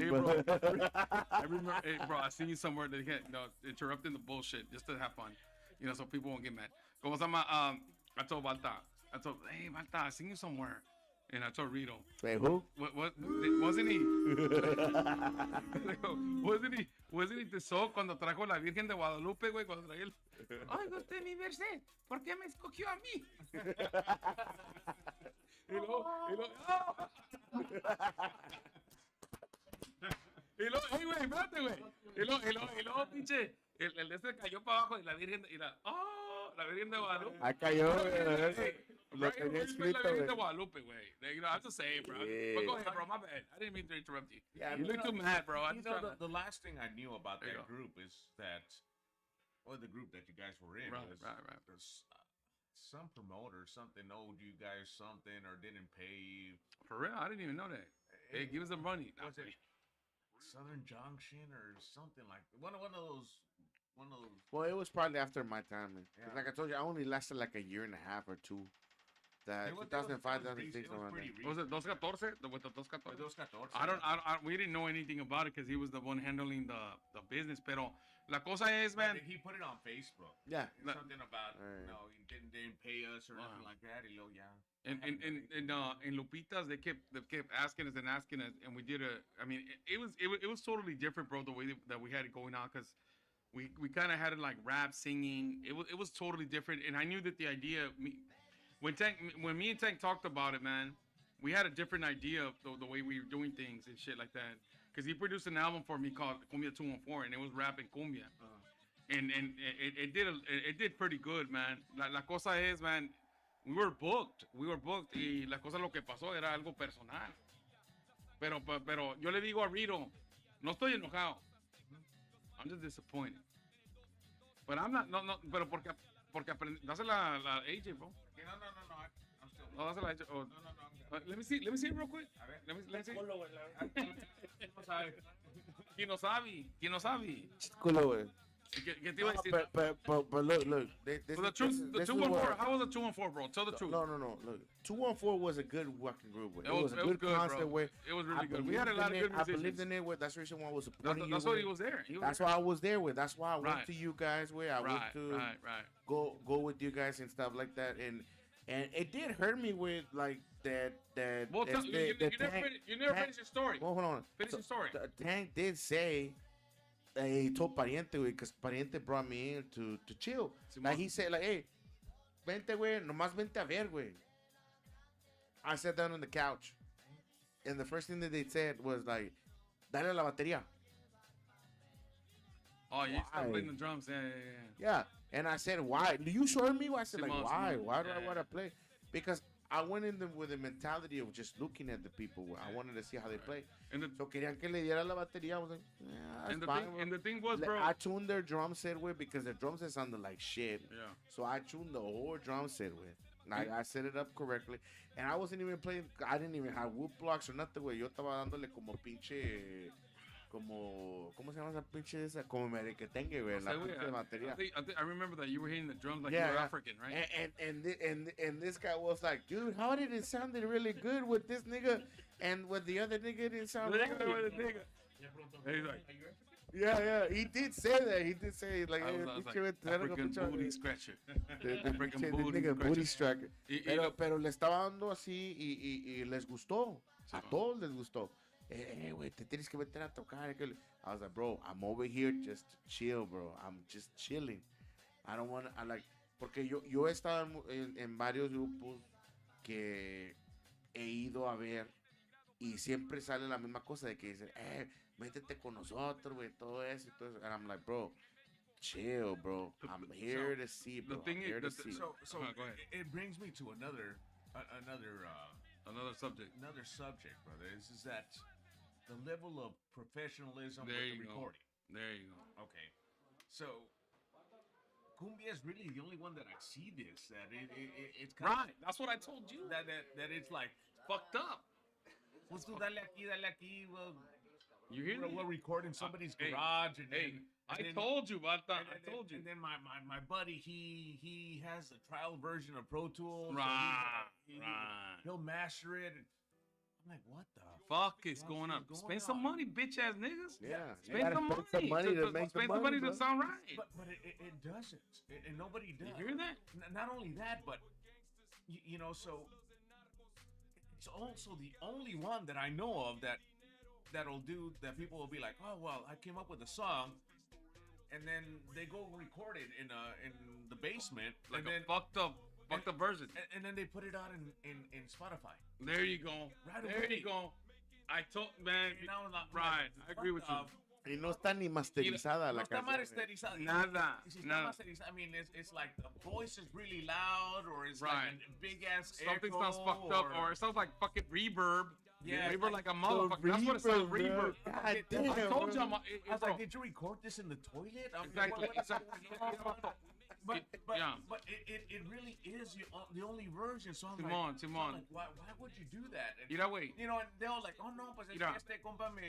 remember, hey bro, I seen you somewhere. Le dije, no, interrupting the bullshit just to have fun, so people won't get mad. Como se llama? I told Balta, hey Balta, I seen you somewhere, and I told Rito, Wait, who? what wasn't he? Wasn't he the soul cuando trajo la Virgen de Guadalupe, güey, cuando traía el, oiga usted mi merced, ¿por qué me escogió a mí? Y luego, hey, güey, espérate, güey. Y luego, pinche, el de este cayó para abajo y la Virgen, la Virgen de Guadalupe. Ah, cayó, güey. Lo Right, tenía la escrito, Virgen de güey. Guadalupe, güey. I have to say, bro. Yeah. But go ahead, bro. My bad. I didn't mean to interrupt you. Yeah, You look too mad, bro. I'm You just know, trying to... the last thing I knew about There you that go. group is that, or the group that you guys were in, Right. was some promoter, something owed you guys something or didn't pay you. For real, I didn't even know that. Hey, give us the money. Was it Southern Junction or something like one of those. Well, it was probably after my time, man. 'Cause Yeah. like I told you, I only lasted like a year and a half or two. That It was 2005, recent. 2006, It was around pretty there. Was recent. it 214? With the 214? Those got doors. We didn't know anything about it because he was the one handling the business. Pero la cosa es, man. He put it on Facebook. Yeah. Something about Right. he didn't pay us or nothing like that. Y luego ya. In Lupitas, they kept asking us, and we did it was totally different, bro. The way that we had it going on, because we kind of had it like rap singing. It was totally different, and I knew that the idea when me and Tank talked about it, man, we had a different idea of the way we were doing things and shit like that. Because he produced an album for me called Cumbia 214, and it was rap and cumbia, and it did pretty good, man. La cosa es, man. We were booked, y la cosa lo que pasó era algo personal. Pero yo le digo a Rito, No estoy enojado. I'm just disappointed. But I'm not, no, pero porque aprendí, dásela la AJ, bro. Okay, no, I'm still. No, dásela a AJ. Oh, No. let me see it real quick. A ver. Let me see. No sabe. ¿Quién no sabe? Culo, güey. ¿Qué te iba a decir? But look. This, So the 214, how was the 214, bro? Tell the truth. No. Look, 214 was a good fucking group. It was a good bro. concert. It was really good. We had a lot of good musicians. I believed in it. That's the reason why I was supporting you. That's why he was there. That's why I was there with. That's why I went to you guys with. I went to right. go with you guys and stuff like that. And it did hurt me with like that. Well, you never finished your story. Well, hold on. Finish your story. Tank did say. He told Pariente, güey, because Pariente brought me in to chill. Like, he said, like, hey, vente, güey, nomás vente a ver, güey. I sat down on the couch. And the first thing that they said was, like, dale la batería. Oh, you start playing the drums. Yeah. Yeah. And I said, why? You showed me? I said, like, why? Simón. Why do I want to play? Because I went in them with a mentality of just looking at the people. I wanted to see how they play. So querían que le diera la batería. I was like, yeah, that's fine. And the thing was, bro. I tuned their drum set with because their drum set sounded like shit. Yeah. So I tuned the whole drum set with. I set it up correctly. And I wasn't even playing. I didn't even have wood blocks or nothing, güey. Yo estaba dándole como pinche. Como, ¿cómo se llama esa pinche esa? Como merequetengue, güey. La pinche batería. I remember that you were hitting the drums like you were African, right? And this guy was like, dude, how did it sound really good with this nigga and with the other nigga didn't sound right? He's like, yeah, he did say that. He did say like, I was like African booty scratcher. African booty scratcher. Pero le estaba dando así y les gustó. A todos les gustó. Güey, te tienes que meter a tocar. I was like, bro, I'm over here just to chill, bro. I'm just chilling. I don't want to, like, porque yo he estado en varios grupos que he ido a ver y siempre sale la misma cosa de que dicen, métete con nosotros, güey, todo eso. And I'm like, bro, chill, bro. I'm here to see, bro. The thing is, so go ahead. It brings me to another subject. Another subject, brother. Is that the level of professionalism with the recording. There you go. Okay. So, cumbia is really the only one that I see this. That it's kind right. That's what I told you. That it's like fucked up. Let's do dale aquí. Well, you hear we're recording somebody's garage. I told you about that. I told you. And then my buddy, he has a trial version of Pro Tools. Right. He'll master it. I'm like, what the fuck is going on? Spend some money, bitch ass niggas. Yeah, spend some money to make the money to sound right. But it doesn't, and nobody does. You hear that? Not only that, but you know, so it's also the only one that I know of that'll do that. People will be like, oh well, I came up with a song. And then they go record it in the basement, like and a fucked up version. And then they put it out in Spotify. There you go. Right there away. You go. I told man. Right. I agree with you. Y no está ni masterizada la canción. No está masterizada. Nada. I mean, it's like the voice is really loud, or it's like a big ass something echo, sounds fucked up, or it sounds like fucking reverb. Yeah, reverb like a motherfucker. That's what it sounds. Reverb. God damn, I told you. I was like, did you record this in the toilet? Exactly. But it really is the only version. So I'm Simón. Like, why would you do that? And, mira, güey. You know, and they're all like, oh no, pues este compa me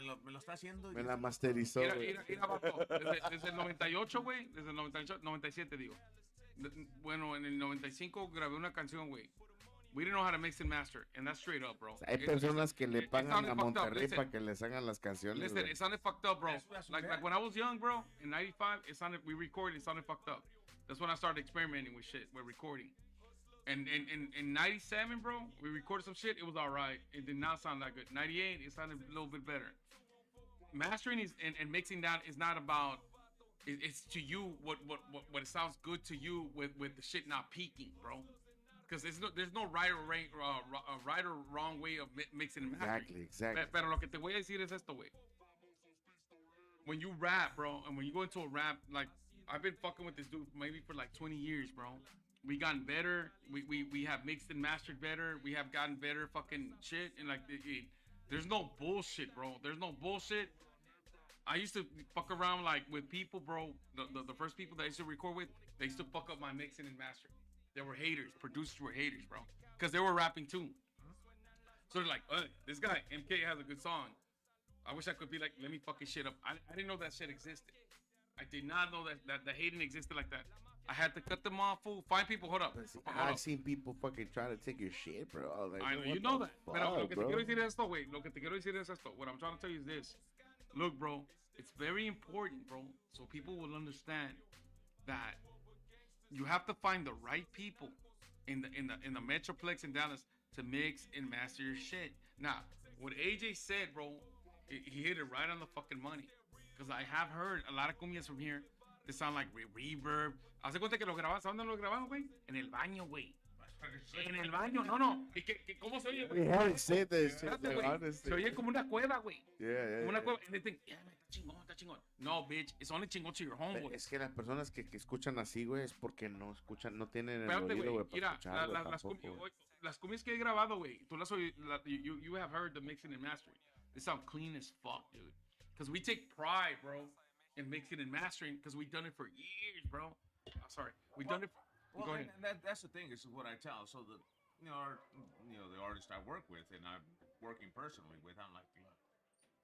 lo está haciendo. Me la masterizó. Mira, vato. Desde el 98, güey. Desde el 98, 97, digo. Bueno, en el 95 grabé una canción, güey. We didn't know how to mix and master, and that's straight up, bro. O sea, hay personas que le pagan a Monterrey para que les hagan las canciones. Listen, it sounded fucked up, bro. Like when I was young, bro, in 95, we recorded, it sounded fucked up. That's when I started experimenting with shit, with recording. And in 97, bro, we recorded some shit, it was alright. It did not sound that good. 98, it sounded a little bit better. Mastering and mixing down is not about, it's to you what it sounds good to you with the shit not peaking, bro. Because there's no right or wrong way of mixing and mastering. Exactly. Pero lo que te voy a decir es esto, güey. When you rap, bro, and when you go into a rap, like, I've been fucking with this dude maybe for like 20 years, bro. We gotten better. We have mixed and mastered better. We have gotten better fucking shit. And like, there's no bullshit, bro. There's no bullshit. I used to fuck around like with people, bro. The first people that I used to record with, they used to fuck up my mixing and mastering. They were haters. Producers were haters, bro, because they were rapping too. So they're like, this guy MK has a good song. I wish I could be like, let me fuck his shit up. I didn't know that shit existed. I did not know that the hating existed like that. I had to cut them off, fool. Find people. Hold up. I've seen people fucking try to take your shit, bro. Like, I know, you know that. Pero lo que te quiero decir es esto, güey. Lo que te quiero decir es esto. What I'm trying to tell you is this. Look, bro, it's very important, bro, so people will understand that you have to find the right people in the Metroplex in Dallas to mix and master your shit. Now, what AJ said, bro, he hit it right on the fucking money. Because I have heard a lot of cumbias from here that sound like reverb. Hace cuenta que lo grababan, ¿sabes dónde lo grababan, güey? En el baño, güey. En el baño, no. ¿Cómo se oye, güey? We haven't said this shit, honestly. Se oye como una cueva, güey. Yeah. Como una cueva. And they think, yeah, man, está chingón. No, bitch, it's only chingón to your home, güey. Es que las personas que escuchan así, güey, es porque no escuchan, no tienen el Espérate, oído, güey. güey, para escuchar, las cumbias que he grabado, güey, tú las oí, you have heard the mixing and mastering. They sound clean as fuck, dude. Because we take pride, bro, in mixing and mastering because we've done it for years, bro. I'm sorry. We've done it for... Well, and that's the thing. Is what I tell. So the the artists I work with and I'm working personally with, I'm like, look,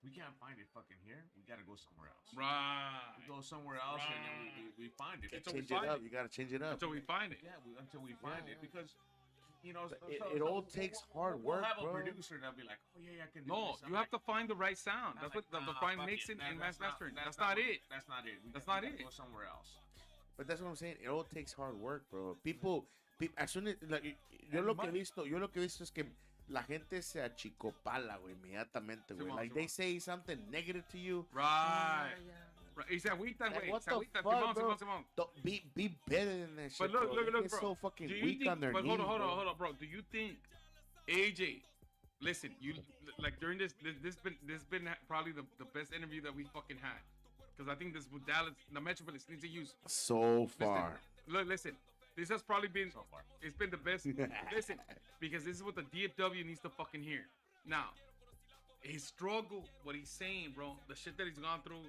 we can't find it fucking here. We gotta go somewhere else. Right. We go somewhere else and then we find it. Change it up. You gotta change it up until we find it. Yeah, until we find it because. It all takes hard work, we'll have bro. a producer that'll be like, oh yeah, I can do this. No, you have to find the right sound. That's what the fine mixing and mastering. That's not it. That's not it. That's not it. Go somewhere else. But that's what I'm saying. It all takes hard work, bro. People as soon as, like, yo lo que he visto es que la gente se achicopala, güey, inmediatamente, güey. Like, they say something negative to you. Right. Y se agüitan, güey. What the fuck, bro? Be better than that shit, but look, bro. bro. It's so fucking weak on their knees, hold on, bro. Do you think AJ? Listen, you like during this been probably the best interview that we fucking had. Because I think this with Dallas, the Metropolis needs to use so far. Listen, this has probably been so far. It's been the best. Listen, because this is what the DFW needs to fucking hear. Now, his struggle, what he's saying, bro, the shit that he's gone through,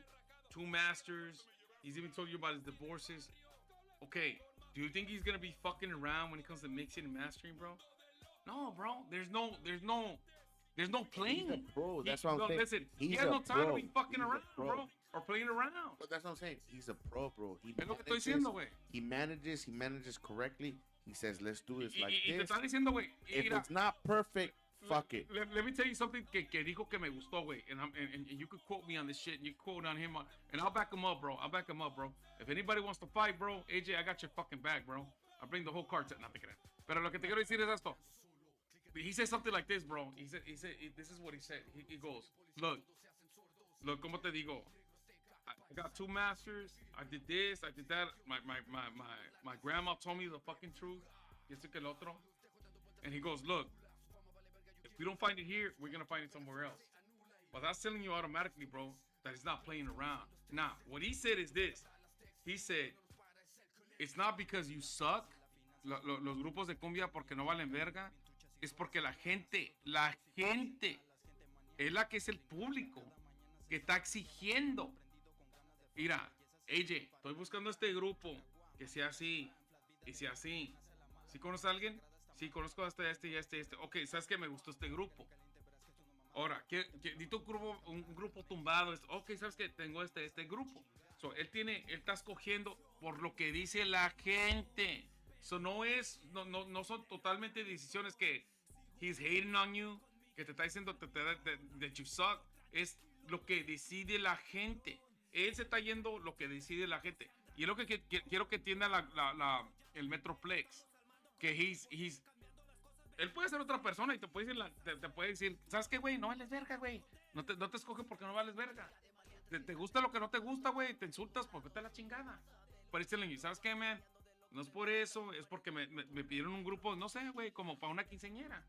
2 masters. He's even told you about his divorces. Okay, do you think he's gonna be fucking around when it comes to mixing and mastering, bro? No, bro. There's no playing. He's a pro. That's what I'm saying. Listen, he has no time to be fucking around, bro. Or playing around. But that's what I'm saying. He's a pro, bro. He manages correctly. He says, let's do this like this. If it's not perfect, fuck it. Let me tell you something que dijo que me gustó, güey. And you could quote me on this shit. And you quote on him. And I'll back him up, bro. If anybody wants to fight, bro, AJ, I got your fucking back, bro. I'll bring the whole cartel. No te creas. Pero lo que te quiero decir es esto. He said something like this, bro. He said, this is what he said. He goes, look, como te digo. I got 2 masters. I did this. I did that. My grandma told me the fucking truth. Esto que el otro. And he goes, look, if we don't find it here, we're gonna find it somewhere else. But that's telling you automatically, bro, that he's not playing around. Now, what he said is this. He said, it's not because you suck, los grupos de cumbia porque no valen verga. Es porque la gente es la que es el público que está exigiendo. Mira, AJ, estoy buscando este grupo que sea así y sea así. ¿Sí conoces a alguien? Sí, conozco a este. Ok, ¿sabes qué? Me gustó este grupo. Ahora, dito un grupo tumbado. Ok, ¿sabes qué? Tengo este grupo. So, él está escogiendo por lo que dice la gente. So, no son totalmente decisiones que he's hating on you, que te está diciendo that you suck. Es lo que decide la gente. Él se está yendo lo que decide la gente. Y es lo que quiero que entienda el Metroplex. Que él puede ser otra persona y te puede decir, ¿sabes qué, güey? No vales verga, güey. No te escogen porque no vales verga. Te gusta lo que no te gusta, güey. Te insultas porque te la chingada. Pero dicen, ¿sabes qué, man? No es por eso, es porque me pidieron un grupo, no sé, güey, como para una quinceañera.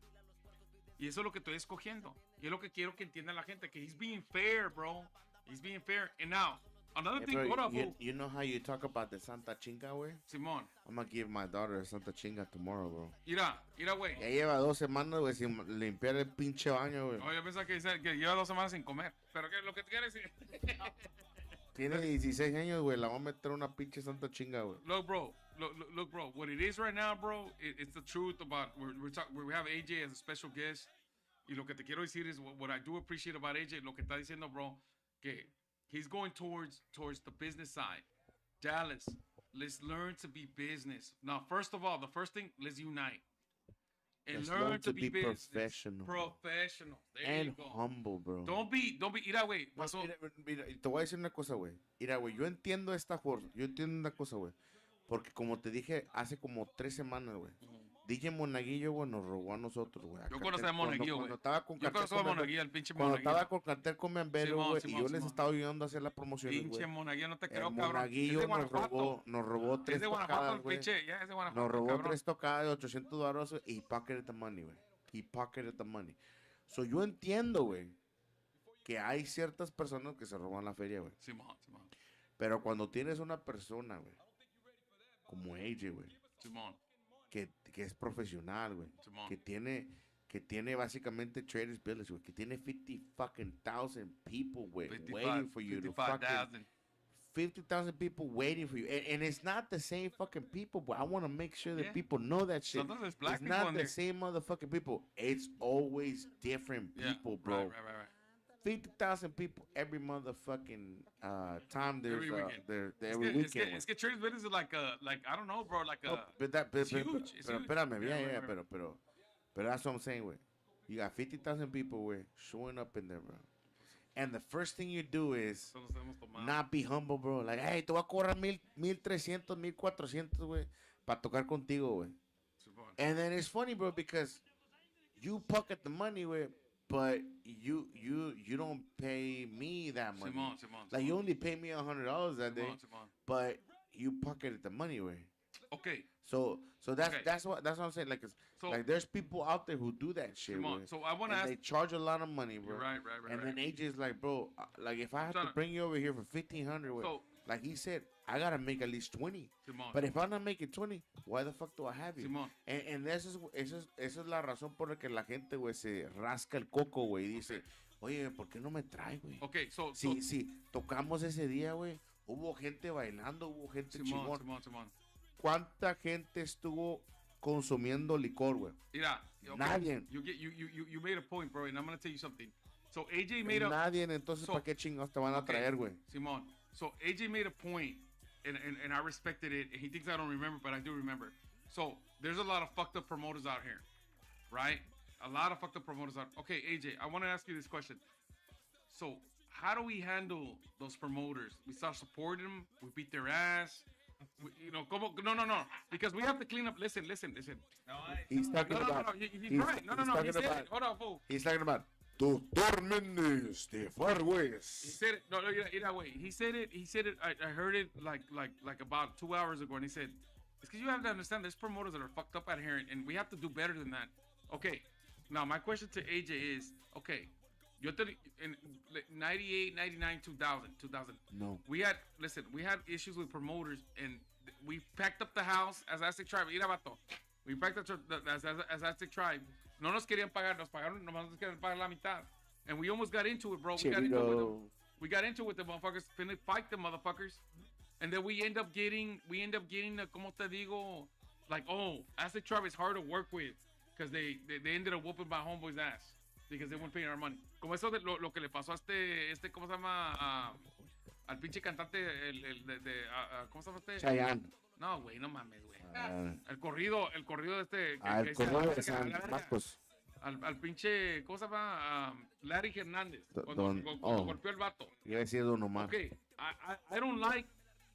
Y eso es lo que estoy escogiendo. Y es lo que quiero que entienda la gente, que he's being fair, bro. He's being fair. And now, Another thing, Bro, hold up, you know how you talk about the Santa Chinga, güey? Simón. I'm gonna give my daughter a Santa Chinga tomorrow, bro. Mira, güey. Ya lleva 2 semanas, güey, sin limpiar el pinche baño, güey. No, yo pensaba que lleva 2 semanas sin comer. Pero que lo que te quiero decir. Tiene 16 años, güey. La voy a meter una pinche Santa Chinga, güey. Look, bro. Look, bro. What it is right now, bro, it's the truth about we have AJ as a special guest. Y lo que te quiero decir is what I do appreciate about AJ, lo que está diciendo, bro, que he's going towards the business side. Dallas, let's learn to be business. Now, first of all, the first thing, let's unite. And Let's learn to be business. professional. Professional. There And you go. humble, bro. Don't be, mira, güey. Pasó. Mira, te voy a decir una cosa, güey. Mira, güey, yo entiendo una cosa, güey. Porque como te dije hace como 3 semanas, güey. DJ Monaguillo, güey, nos robó a nosotros, güey. Yo conozco a Monaguillo, güey. Cuando estaba con Yo conozco a Monaguillo, el pinche Cuando Monaguillo. estaba con Cartel con Membero, güey, y yo les Simón. estaba ayudando a hacer las promociones, güey. Pinche Monaguillo, no te creo, El cabrón. Monaguillo Es de Guanajuato. nos robó 3 Es de Guanajuato, tocadas, el güey. pinche. Ya es de Guanajuato, Nos robó cabrón. 3 tocadas de $800 güey, y pocketed the money, güey. He pocketed the money. So, yo entiendo, güey, que hay ciertas personas que se roban la feria, güey. Simón. Pero cuando tienes una persona, güey, como AJ, güey, Simón. que es profesional, güey, Simón. que tiene básicamente traders business, güey, que tiene 50,000 people, güey, waiting for you to fucking 55,000. 50,000 people waiting for you, and it's not the same fucking people, but I want to make sure that Yeah. people know that shit. Sometimes there's black It's people not in the there. same motherfucking people. It's always different Yeah, people, bro. Right. 50,000 people every motherfucking time there's Every weekend. every weekend. Es que Trader's business is like I don't know, bro, like No, a. it's huge, it's pero huge. espérame, Yeah, yeah, right. pero that's what I'm saying, güey. You got 50,000 people, güey, showing up in there, bro. And the first thing you do is Eso nos hemos tomado. not be humble, bro. Like, hey, te voy a cobrar 1,300, 1,400, güey, para tocar contigo, güey. Simón. And then it's funny, bro, because you pocket the money, güey, but you don't pay me that money. Simón. Like, you only pay me $100 that day, Simón. but you pocketed the money, güey. Okay. So that's Okay. that's what I'm saying. Like, So- like there's people out there who do that shit, Simón. güey. So I want to And ask. they charge a lot of money, bro. You're right. And then AJ's like, bro, like if I have to Tryna- bring you over here for 1,500, güey, So- like he said, I gotta make at least 20. Simón. But if I'm not making 20, why the fuck do I have you? Simón. And esa es la razón por la que la gente, güey, se rasca el coco, güey, y dice, oye, ¿por qué no me trae, güey? Okay, so. Sí, tocamos ese día, güey, hubo gente bailando, hubo gente chingón. Simón. ¿Cuánta gente estuvo consumiendo licor, güey? Mira. Okay. Nadie. You made a point, bro, and I'm gonna tell you something. So AJ made a. Nadie, entonces, So- ¿para qué chingados te van a Okay. traer, güey? Simón. So AJ made a point, and I respected it. And he thinks I don't remember, but I do remember. So there's a lot of fucked up promoters out here, right? A lot of fucked up promoters out. Okay, AJ, I want to ask you this question. So how do we handle those promoters? We start supporting them. We beat their ass. No. Because we have to clean up. Listen. No, He's talking No. about. He's right. No. He talking said about- it. Hold on, fool. He's talking about Doctor Méndez de Far He West. said it. No, wait. He said it. I heard it like about 2 hours ago, and he said, "It's because you have to understand there's promoters that are fucked up out here, and we have to do better than that." Okay. Now my question to AJ is, okay, in 98, 99, 2000. No. We had issues with promoters, and we packed up the house as Aztec Tribe. Mira, vato. We packed up as Aztec Tribe. No nos querían pagar, nos querían pagar la mitad. And we almost got into it, bro. We got into it with them. We got into it with the motherfuckers. Finna fight the motherfuckers. And then we end up getting, como te digo, like, oh, Aztec Tribe is hard to work with. Because they ended up whooping my homeboy's ass. Because they weren't paying our money. Como eso de lo que le pasó a este ¿cómo se llama? Al pinche cantante, ¿cómo se llama este? Chayanne. No, güey, no mames, güey. Ah, El corrido de este. Al que correo de dice, San "A la verga". Marcos. Al pinche, ¿cómo se llama? Larry Hernández. Cuando Oh. golpeó el vato. Iba a decir Don Omar. Okay, I don't like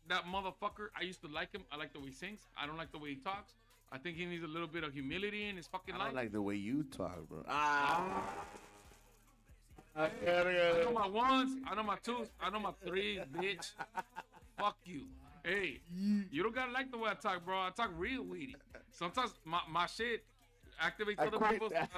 that motherfucker. I used to like him. I like the way he sings. I don't like the way he talks. I think he needs a little bit of humility in his fucking I life. don't like the way you talk, bro. I know my ones, I know my twos, I know my threes, bitch. Fuck you. Hey, you don't gotta like the way I talk, bro. I talk real weedy. Sometimes my shit activates I other quit people's that.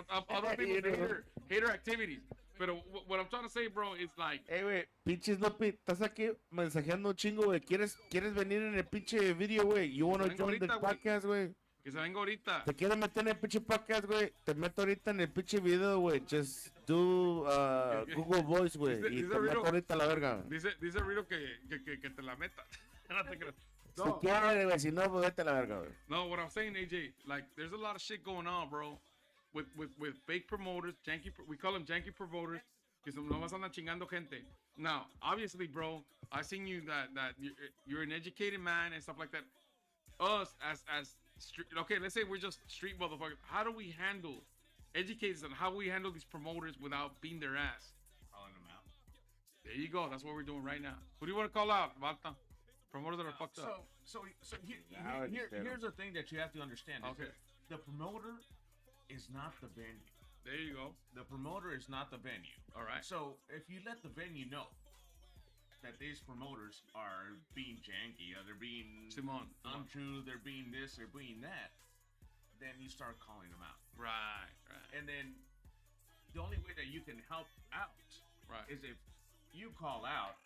hater activities. Pero what I'm trying to say, bro, is like, Güey, pinches Lopi, estás aquí mensajeando un chingo, güey. ¿Quieres venir en el pinche video, güey? You wanna vengo join the ahorita, güey. podcast, güey? que se venga ahorita. Te quieres meter en el pinche podcast, güey. Te meto ahorita en el pinche video, güey. Just do Google Voice, güey. Y te meto ahorita a la verga. Dice Rito que te la meta. No te creas. Si quieres, güey. Si no, pues vete a la verga, güey. No, what I'm saying, AJ, like, there's a lot of shit going on, bro. With fake promoters, we call them janky promoters, que nomás andan chingando gente. Now, obviously, bro, I seen you that you're an educated man and stuff like that. Us as street, okay, let's say we're just street motherfuckers. How do we handle educators and how we handle these promoters without beating their ass? Calling them out. There you go. That's what we're doing right now. Who do you want to call out, Balta? Promoters that are fucked up. So here's the thing that you have to understand. Okay. The promoter is not the venue. There you go. The promoter is not the venue. All right. So if you let the venue know that these promoters are being janky, or they're being Simon. untrue, they're being this, they're being that, then you start calling them out. Right. And then the only way that you can help out is if you call out,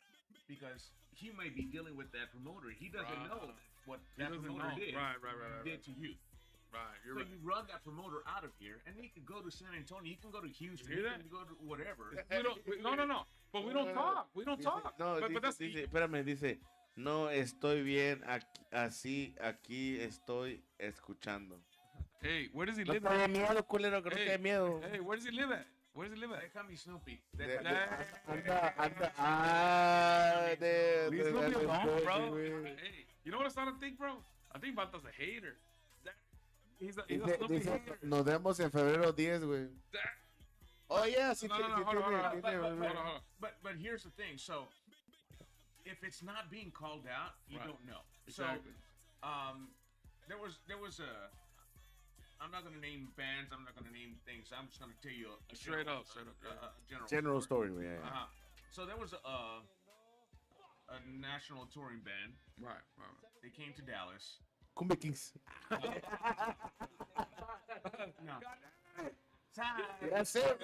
because he may be dealing with that promoter. He doesn't know what that promoter did to you. Right. So you run that promoter out of here, and he can go to San Antonio, he can go to Houston, he can go to whatever. No. But we don't talk. We don't talk. No, but that's espérame, dice, no estoy bien, aquí estoy escuchando. Hey, where does he No live te dé at? miedo, culero, que no te dé miedo. Hey, where does he live at? Where does he live at? Déjame Snoopy. Leave Snoopy alone, bro. Hey, you know what I'm starting to think, bro? I think Balta's a hater. He's a Snoopy Dice, hater. nos vemos en febrero 10, güey. Oh, yeah, sí, No, hold on. But here's the thing. So if it's not being called out, you don't know. Exactly. So there was a. I'm not gonna name bands. I'm not gonna name things. I'm just gonna tell you a Straight up. General story, güey. Yeah. So there was a national touring band. Right. They came to Dallas. Cumbia Kings. No. That's it.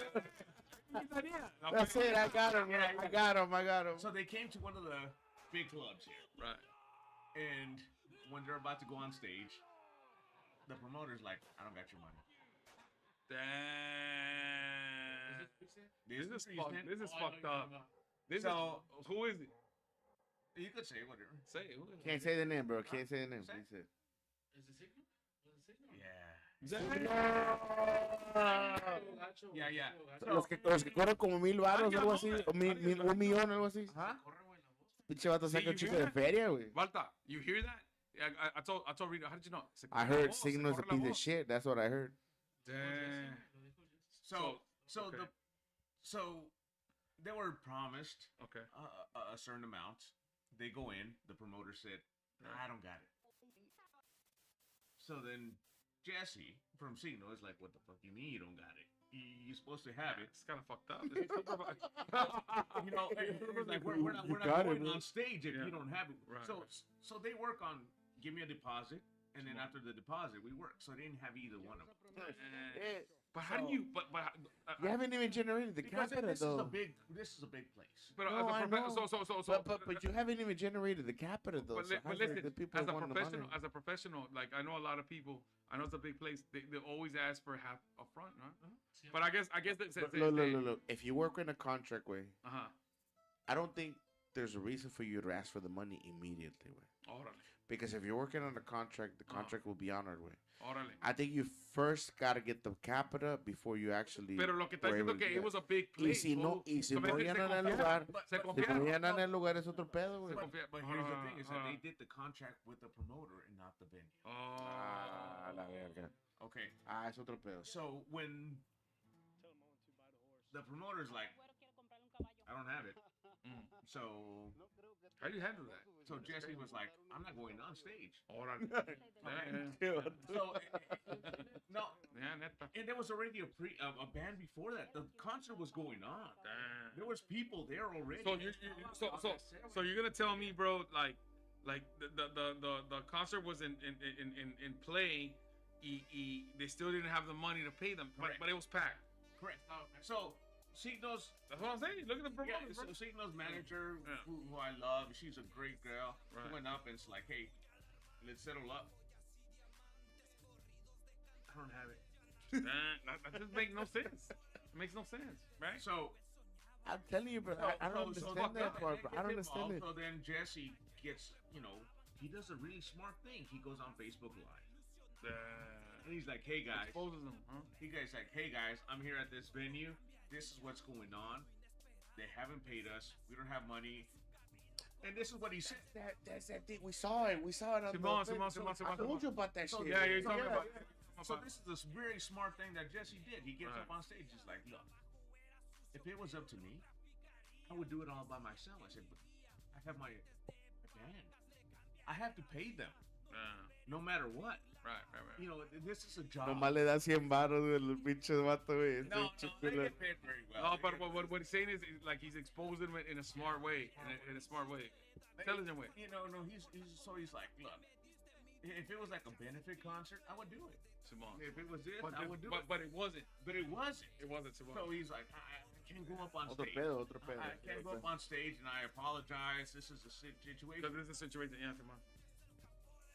That's it. I got him. So they came to one of the big clubs here. Right. And when they're about to go on stage, the promoter's like, I don't got your money. Damn. This is fucked up. Who is it? You could say whatever. Say it. Who is it? Can't say the name, bro. Can't say the name. Please say it. Is it Signal? Was it Signal? Yeah. Yeah. Los que corren como 1,000 varos, algo así. O 1,000,000, algo así. Pinche vato saca un chico de feria, güey. Balta, you hear that? I told Rita, how did you know? I heard Signal's a piece of shit. That's what I heard. Damn. So they were promised Okay. a certain amount. They go in. The promoter said, I don't got it. So then Jesse from Signal is like, what the fuck you mean you don't got it? You're supposed to have it. It's kind of fucked up. You know, like we're not going on stage if you don't have it. Right. So they work on give me a deposit, and then after the deposit we work. So they didn't have either one of them. But how do you? But you haven't even generated the capital, though. This is a big place. But but you haven't even generated the capital, though. But listen, as a professional, like I know a lot of people. I know it's a big place. They always ask for half up front, right? But I guess look. If you work in a contract way, I don't think there's a reason for you to ask for the money immediately, way. Because if you're working on a contract, the contract will be honored, way. I think you first gotta get the capita before you actually. Pero lo que está diciendo que it was a big place. Y si no llenan el lugar, es otro pedo, güey. But here's the thing: is that they did the contract with the promoter and not the venue. La verga. Okay. Es otro pedo. So when the promoter's like, I don't have it. So how do you handle that? So Jesse was like, I'm not going on stage. So no, and there was already a band before that. The concert was going on. Damn. There was people there already. So you're gonna tell me, bro, like the concert was in play. They still didn't have the money to pay them, but it was packed. Correct. So Signo's. That's what I'm saying. Look at the Yeah, promoter. so Signo's manager, Yeah. who I love, she's a great girl. Right. She went up and it's like, hey, let's settle up. I don't have it. That just makes no sense. It makes no sense, right? So I'm telling you, bro. I don't understand that part, bro. I don't understand it. So then Jesse gets, he does a really smart thing. He goes on Facebook Live. And he's like, hey guys. Exposes them, huh? He guys like, hey guys, I'm here at this venue. This is what's going on. They haven't paid us. We don't have money. And this is what he said. That's that thing. We saw it. On the thing. I told you about that shit. Yeah, you're talking about. So this is this very smart thing that Jesse did. He gets up on stage, he's like, look, if it was up to me, I would do it all by myself. I said, but I have my band. I have to pay them, no matter what. Right. This is a job. Nomás le da 100 baros, güey, los pinches vatos, güey. No, they get paid very well. No, but what he's saying is like he's exposing it in a smart way, in a smart way, intelligent way. He's like, look, if it was like a benefit concert, I would do it. Simone. If it was this, I would do it. But it wasn't. But it wasn't. It wasn't, Simone. So he's like, I can't go up on Otro stage. pedo. I can't go up on stage, and I apologize. This is a situation. This is a situation, yeah, Simone.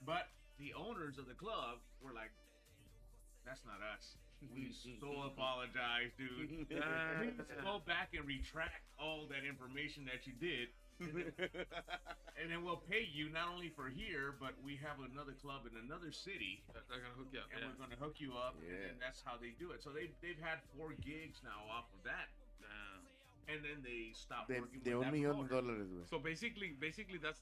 But the owners of the club were like, that's not us. We so apologize, dude. Let's go back and retract all that information that you did. And then we'll pay you not only for here, but we have another club in another city. They're gonna hook you up. And we're gonna hook you up, and that's how they do it. So they've had 4 gigs now off of that. And then they stopped working De with $1 that million, promoter. güey. So basically that's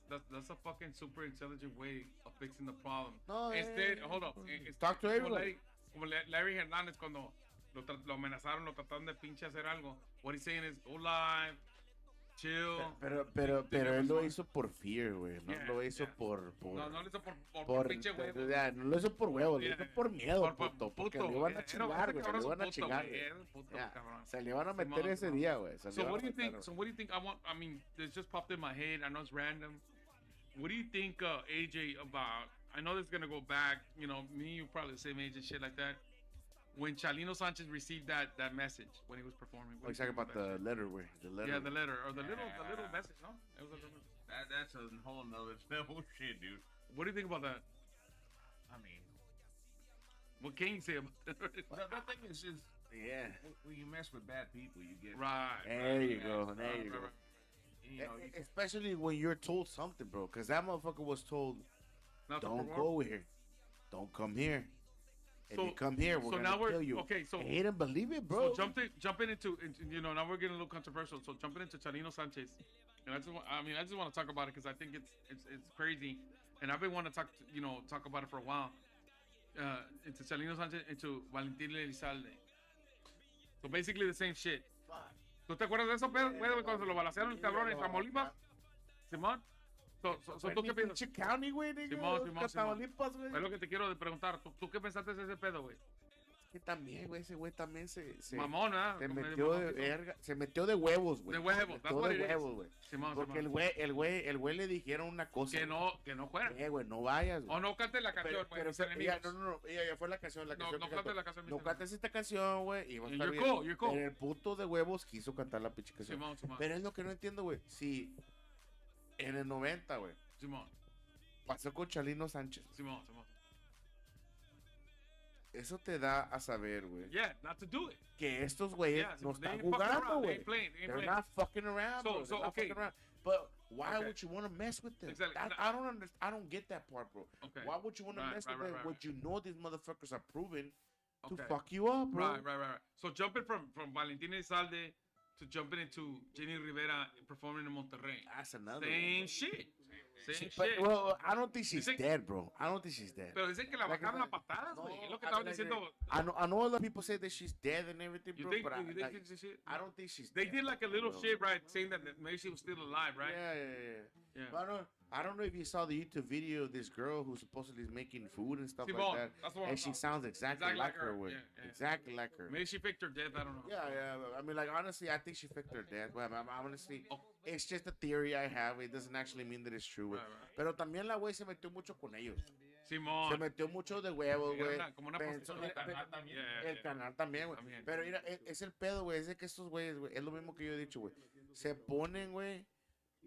a fucking super intelligent way of fixing the problem. No, Instead, hold up. Talk to everyone. Como Larry Hernandez cuando lo amenazaron, lo trataron de pinche hacer algo. What he's saying is, go live, chill. Pero él lo hizo por fear, güey. No lo hizo por... No lo hizo por pinche huevo. No lo hizo por huevo, lo hizo por miedo, puto. Porque le iban a Ese chingar, güey. cabrón Le es iban a puto, chingar, güey. güey. Puto, Ya, cabrón. se le iban a meter ese día, güey. So what do you think? I mean, this just popped in my head. I know it's random. What do you think, AJ, about? I know this is gonna go back. Me and you probably the same age and shit like that. When Chalino Sanchez received that message when he was performing. He's talking about the letter, güey. Yeah, the letter or the little message, no? It was a little. That's a whole nother level of shit, dude. What do you think about that? I mean, what can you say about that? the thing is, Yeah. when you mess with bad people, you get Right. There you go. There you go. You know, Especially when you're told something, bro. Because that motherfucker was told, Not to don't perform? go here. Don't come here. If So- you come here, we're so gonna now kill you. okay. So He didn't believe it, bro. So jumping into now we're getting a little controversial. So jumping into Chalino Sanchez, and I just want to talk about it because I think it's crazy, and I've been wanting to talk about it for a while. Into Chalino Sanchez, into Valentín Elizalde. So basically the same shit. ¿Tú te acuerdas de eso, Pedro? Cuando se lo balacearon el cabrón en Tamaulipas, Simón. So ¿tú qué piensas? Pinche county, güey, nigga. Simón. Tamaulipas, güey. Es lo que te quiero preguntar. ¿Tú qué pensaste de ese pedo, güey? Que también, güey, ese güey también se Mamón, ¿eh? se metió de verga, se metió de huevos, güey. De huevos, Se metió de huevos, güey. Simón, Porque el güey le dijeron una cosa. Que no fuera. Güey, no vayas, güey. O no cantes la canción, güey. Ella ya fue la canción, No cantes la canción. No cantes esta canción, güey, y va a estar You're bien. cool, you're cool. Pero el puto de huevos quiso cantar la pinche canción. Simón. Pero es lo que no entiendo, güey. Si en el 90, güey, Simón. pasó con Chalino Sánchez. Simón. Eso te da a saber, güey, Yeah, not to do it. que estos güeyes no Simón, they están ain't fucking jugando, around, they güey. ain't playing, they ain't They're playing. not fucking around, bro. They're not okay. fucking around. But why Okay. would you want to mess with them? Exactly. I don't understand. I don't get that part, bro. Okay. Why would you want to Right, mess right, with them right, when right. you know these motherfuckers are proven to Okay. fuck you up, bro? Right. So jumping from Valentín Elizalde to jumping into Jenny Rivera performing in Monterrey. That's another Same one. shit. Same But, shit. well, I don't think she's Dicen- dead, bro. I don't think she's dead. Pero dicen que la Like, bajaron a like- patadas, no, güey. Es lo que I estaban mean, diciendo. I know a lot of people say that she's dead and everything, You bro. think But they did this shit? I don't think she's They dead. did like a little bro. shit, right? Saying that maybe she was still alive, right? Yeah. Yeah. But I don't know if you saw the YouTube video of this girl who supposedly is making food and stuff Simone, like that. that's the one And I she saw. sounds exactly Exactly like like her, her, güey. yeah. Exactly like her. Maybe she faked her death. I don't know. Yeah. I mean, like, honestly, I think she faked her death. Well, honestly, Oh. it's just a theory I have. It doesn't actually mean that it's true, güey. Right. Pero también la güey se metió mucho con ellos. Simón. Se metió mucho de huevos, güey. Como una Pensó- posición. El canal también, güey. También. Pero mira, es el pedo, güey. Es de que estos güeyes, güey, es lo mismo que yo he dicho, güey. Se ponen, güey.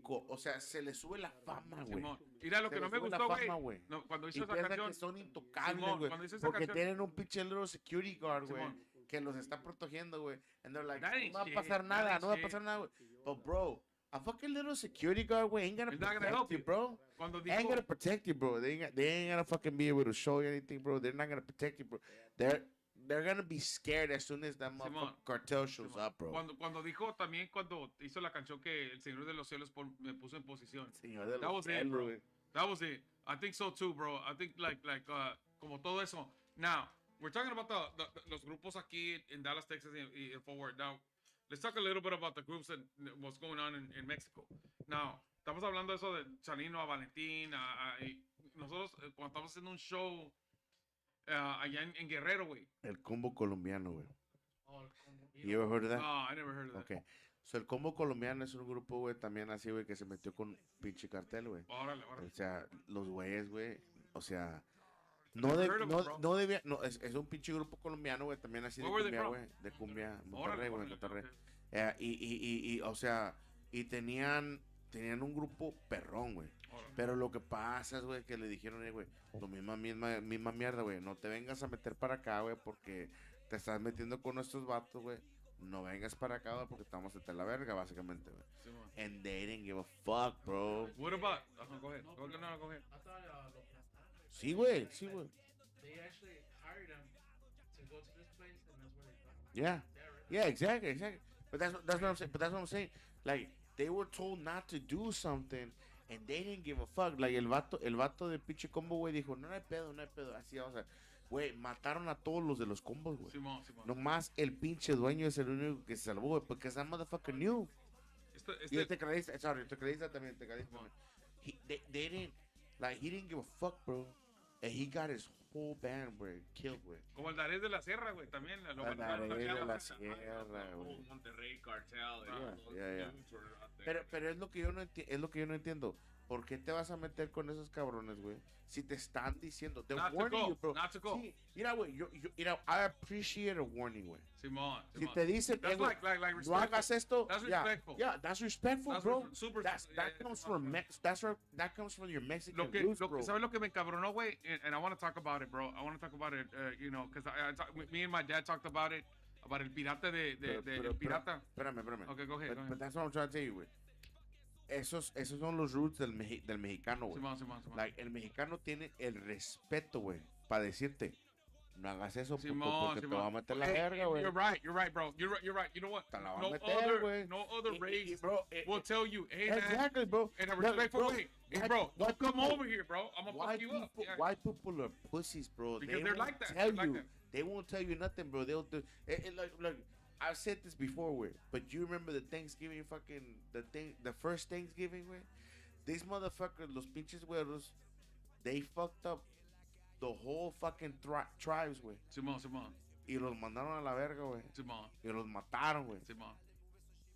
O sea, se les sube la fama, güey. Simón. Mira, lo Se que no les me sube la gustó, fama, güey. güey. No, cuando Y hizo esa piensan canción. que son intocables, Simón, güey. cuando hizo esa Porque canción. tienen un pinche little security guard, güey. Simón. Que los está protegiendo, güey. And they're like, That ain't no va a shit, pasar that nada, ain't no va a shit. pasar nada, güey. But, bro, a fucking little security guard, güey, ain't gonna It's not gonna protect help you, you. bro. Cuando They ain't dijo. gonna protect you, bro. They ain't gonna fucking be able to show you anything, bro. They're not gonna protect you, bro. They're gonna be scared as soon as that Simón. motherfucking cartel shows Simón. up, bro. Cuando dijo también, cuando hizo la canción que el Señor de los Cielos me puso en posición. Señor de That los was it, cielos, bro. güey. That was it. I think so too, bro. I think como todo eso. Now, we're talking about los grupos aquí in Dallas, Texas, y forward. Now, let's talk a little bit about the groups and what's going on in Mexico. Now, estamos hablando de eso de Salino a Valentín. Y nosotros, cuando estamos haciendo un show allá en Guerrero, güey. El combo colombiano, güey. Oh, el combo. You ever heard of that? No, I never heard of that. Okay. So, el combo colombiano es un grupo, güey, también así, güey, que se metió con pinche cartel, güey. Órale, órale. O sea, los güeyes, güey, o sea, Never heard of them, bro. no debía, no, es un pinche grupo colombiano, güey, también así de Where were they cumbia, from? güey, de cumbia, Monterrey, Órale, güey, órale, Monterrey. okay. Y, o sea, y tenían un grupo perrón, güey. Órale. Pero lo que pasa es, güey, que le dijeron, güey, lo misma mierda, güey, no te vengas a meter para acá, güey, porque te estás metiendo con nuestros vatos, güey. No vengas para acá, güey, porque estamos entre la verga, básicamente, güey. Simón. And they didn't give a fuck, bro. What about? Go ahead. No, Go ahead. No, go ahead. I thought lo plantaron. Sí, güey, sí, güey. They actually hired them to go to this place, and that's where they got them. Yeah. Yeah, right. Yeah, exactly. But that's what I'm saying. But that's what I'm saying. Like, they were told not to do something, and they didn't give a fuck. Like, el vato de pinche combo, güey, dijo, no hay pedo. Así, vamos a... Güey, mataron a todos los de los combos, güey. Simón. Nomás el pinche dueño es el único que se salvó, güey, porque esa motherfucker knew. Y el tecladista también. They didn't, like, he didn't give a fuck, bro. And he got his whole band, güey, killed, güey. Como el Darés de la Sierra, güey, también. Lo El mataron Darés acá, de la güey. Sierra, güey. Monterrey cartel. Yeah. Pero es lo que yo no entiendo. ¿Por qué te vas a meter con esos cabrones, güey? Si te están diciendo, they're Not to warning go, you, bro. not to go. Sí, mira, güey, I appreciate a warning, güey. Simón. Si te dicen, That's güey, like no respectful. hagas esto, That's yeah, respectful. yeah, that's respectful, That's bro. super. That comes from that comes from your Mexican roots, bro. ¿Sabes lo que me encabronó, güey? And I want to talk about it, bro. I want to talk about it, you know, because me and my dad talked about it, about el pirata el pirata. Espérame. Okay, go ahead. But that's what I'm trying to tell you, güey. Esos son los roots del mexicano, güey. Simón. Like, el mexicano tiene el respeto, güey, para decirte, no hagas eso, puto, Simón, porque te va a meter la verga, güey. You're right, bro. You're right. You know what? Te la va a meter, güey. No other race bro, will tell you, hey, man, exactly, bro. in a respectful way. Hey, bro, don't come over here, bro. I'm gonna fuck you up. Yeah. White people are pussies, bro. Because they they're won't like that. Tell They're like you, that. they won't tell you nothing, bro. They'll do. Look, I've said this before, güey. But you remember the Thanksgiving the first Thanksgiving, güey? These motherfuckers, los pinches güeros, they fucked up the whole fucking tribes, güey. Simón. Y los mandaron a la verga, güey. Simón. Y los mataron, güey. Simón.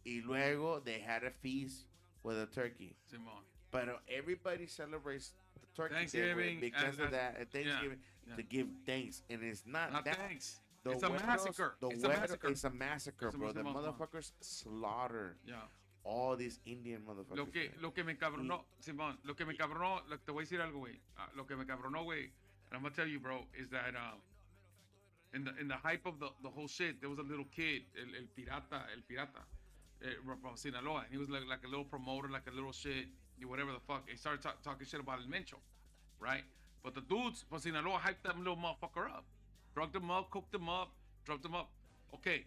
Y luego they had a feast with a turkey. Simón. But everybody celebrates the turkey Thanksgiving Day, because of that. At yeah, Thanksgiving to give thanks, and it's not that. Thanks. The It's a güeros- massacre. the It's a güeros- massacre. It's a massacre, It's a bro. The massacre. motherfuckers slaughtered Yeah. all these Indian motherfuckers. Lo que me cabronó, Simón, lo que me cabronó, te voy a decir algo, güey. Lo que me cabronó, güey, and I'm gonna tell you, bro, is that in the hype of the whole shit, there was a little kid, el pirata, from Sinaloa, and he was like a little promoter, like a little shit, whatever the fuck. He started talking shit about El Mencho, right? But the dudes from Sinaloa hyped that little motherfucker up, drugged him up, cooked him up, drugged him up. Okay.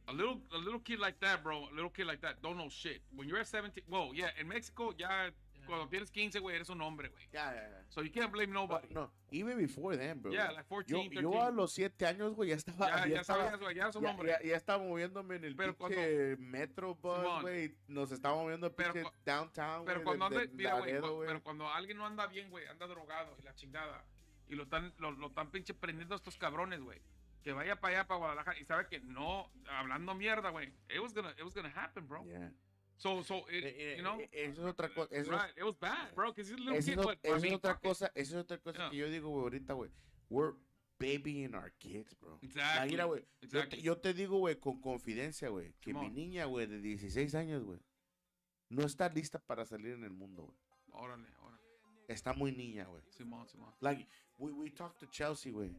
A little kid like that, bro. A little kid like that don't know shit. When you're at 17, well, yeah, in Mexico, ya cuando tienes 15, güey, eres un hombre, güey. Yeah. So you can't blame nobody. No, even before then, bro. Yeah, like 14, 13. Yo a los 7 años, güey, ya estaba. Ya sabías, güey, ya eres un hombre. Ya estaba moviéndome en el Pero pinche metro bus, Simón. güey. Nos estaba moviendo Pero pinche downtown, Pero güey, cuando anda, de mira, güey, Laredo, pero cuando alguien no anda bien, güey, anda drogado y la chingada, y lo están pinche prendiendo a estos cabrones, güey. Que vaya para allá, para Guadalajara, y sabe que no, hablando mierda, güey. It was gonna happen, bro. Yeah. So you know, Eso es otra cosa. right? It was bad, bro. Because he's a little Eso kid. es, But eso I mean, es otra fuck it. cosa. Eso es otra cosa Yeah. que yo digo, güey, ahorita, güey. We're babying our kids, bro. Exactly. Mira, güey. Exactly. Yo te digo, güey, con confidencia, güey, que mi Simón. niña, güey, de 16 años, güey, no está lista para salir en el mundo, güey. Órale, órale. Está muy niña, güey. Simón, Simón. Like, we talked to Chelsea, güey.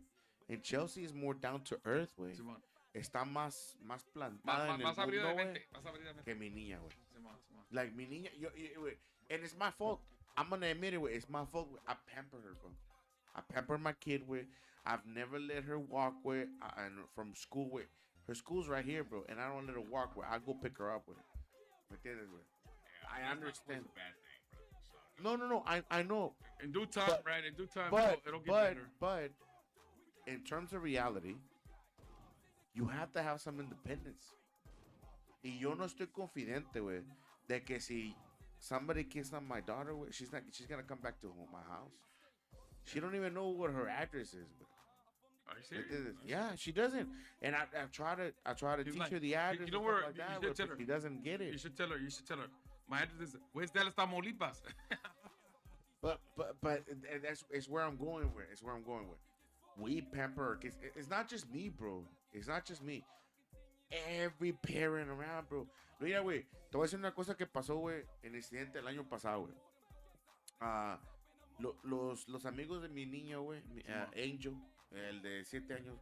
And Chelsea is more down to earth, güey. Simón. Está más plantada en el Más abierta de mundo, güey, mente. Más abierta de mente. que mi niña, güey. Simón, Simón. Like, mi niña, güey, and it's my fault. I'm gonna admit it, güey. It's my fault, güey. I pamper her, bro. I pamper my kid, güey. I've never let her walk, güey, and from school, güey. Her school's right here, bro, and I don't let her walk, güey. I go pick her up, güey. ¿Me entiendes, güey? I understand. It's a bad thing, bro. So, No, I know. In due time, But- right? In due time, But, it'll get better. but, in terms of reality, you have to have some independence. Y yo no estoy confidente, güey, de que si somebody kissed on my daughter, güey, she's gonna come back to my house. She don't even know what her address is, güey. Are you serious? Yeah, she doesn't. And I try to He's teach like, her the address. you know and where- stuff like you that, should güey, tell but her. she doesn't get You it. should tell her. You should tell her. My address is West Dallas, Tamaulipas. But it's where I'm going with. It's where I'm going with. We pamper our kids. It's not just me, bro. It's not just me. Every parent around, bro. Mira, güey, te voy a decir una cosa que pasó, güey, en el incidente del año pasado, güey. Los amigos de mi niño, güey, Angel, el de 7 años,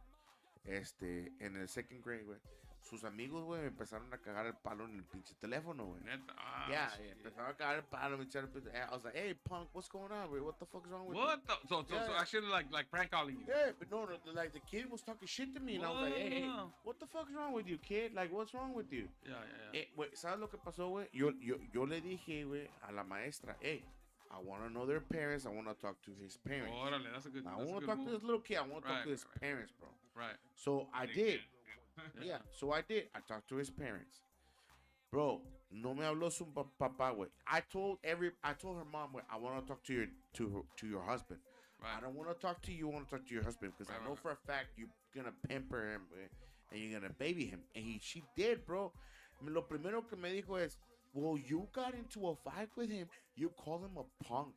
en el second grade, güey. Sus amigos, güey, me empezaron a cagar el palo en el pinche teléfono, güey. Neta. Ah, Yeah, shit. empezaron a cagar el palo. I was like, hey, punk, what's going on, bro? What the fuck's wrong with you? What the? So Yeah. actually like prank calling you. Yeah, but no, like the kid was talking shit to me, and I was like, hey, Wow. what the fuck's wrong with you, kid? Like, what's wrong with you? Yeah. Güey, ¿sabes lo que pasó, güey? Yo le dije, güey, a la maestra, hey, I want to know their parents. I want to talk to his parents. Órale, that's a good. I That's a want to good talk to move. this little kid. I want to talk Right, to his right. parents, bro. Right. So I did. Yeah, so I did. I talked to his parents. Bro, no me habló su papá, güey. I told her mom, güey, I want to talk to your husband. Right. I don't want to talk to you. I want to talk to your husband because Right, I know right, for a fact you're gonna pamper him, güey, and you're gonna baby him. And she did, bro. Lo primero que me dijo es, well, you got into a fight with him. You call him a punk.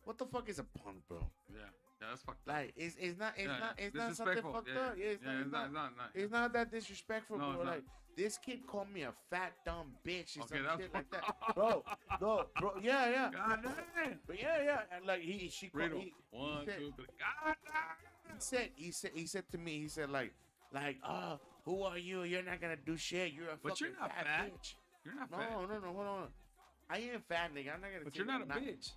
What the fuck is a punk, bro? Yeah, that's fucked up. Like, it's not something Disrespectful. fucked Yeah, up. Yeah, it's not. It's not that disrespectful, No, bro. it's not. Like, this kid called me a fat dumb bitch and Okay, some that's shit like that, bro. No, bro. Yeah. God damn. But yeah. And like she called Riddle. me. One, said- 2, 3. God damn. He said to me, he said like, oh, who are you? You're not gonna do shit. You're a But fucking you're not fat fat. bitch. You're not No, fat. hold on. I am fat, nigga. I'm not gonna. But say you're not a that. bitch.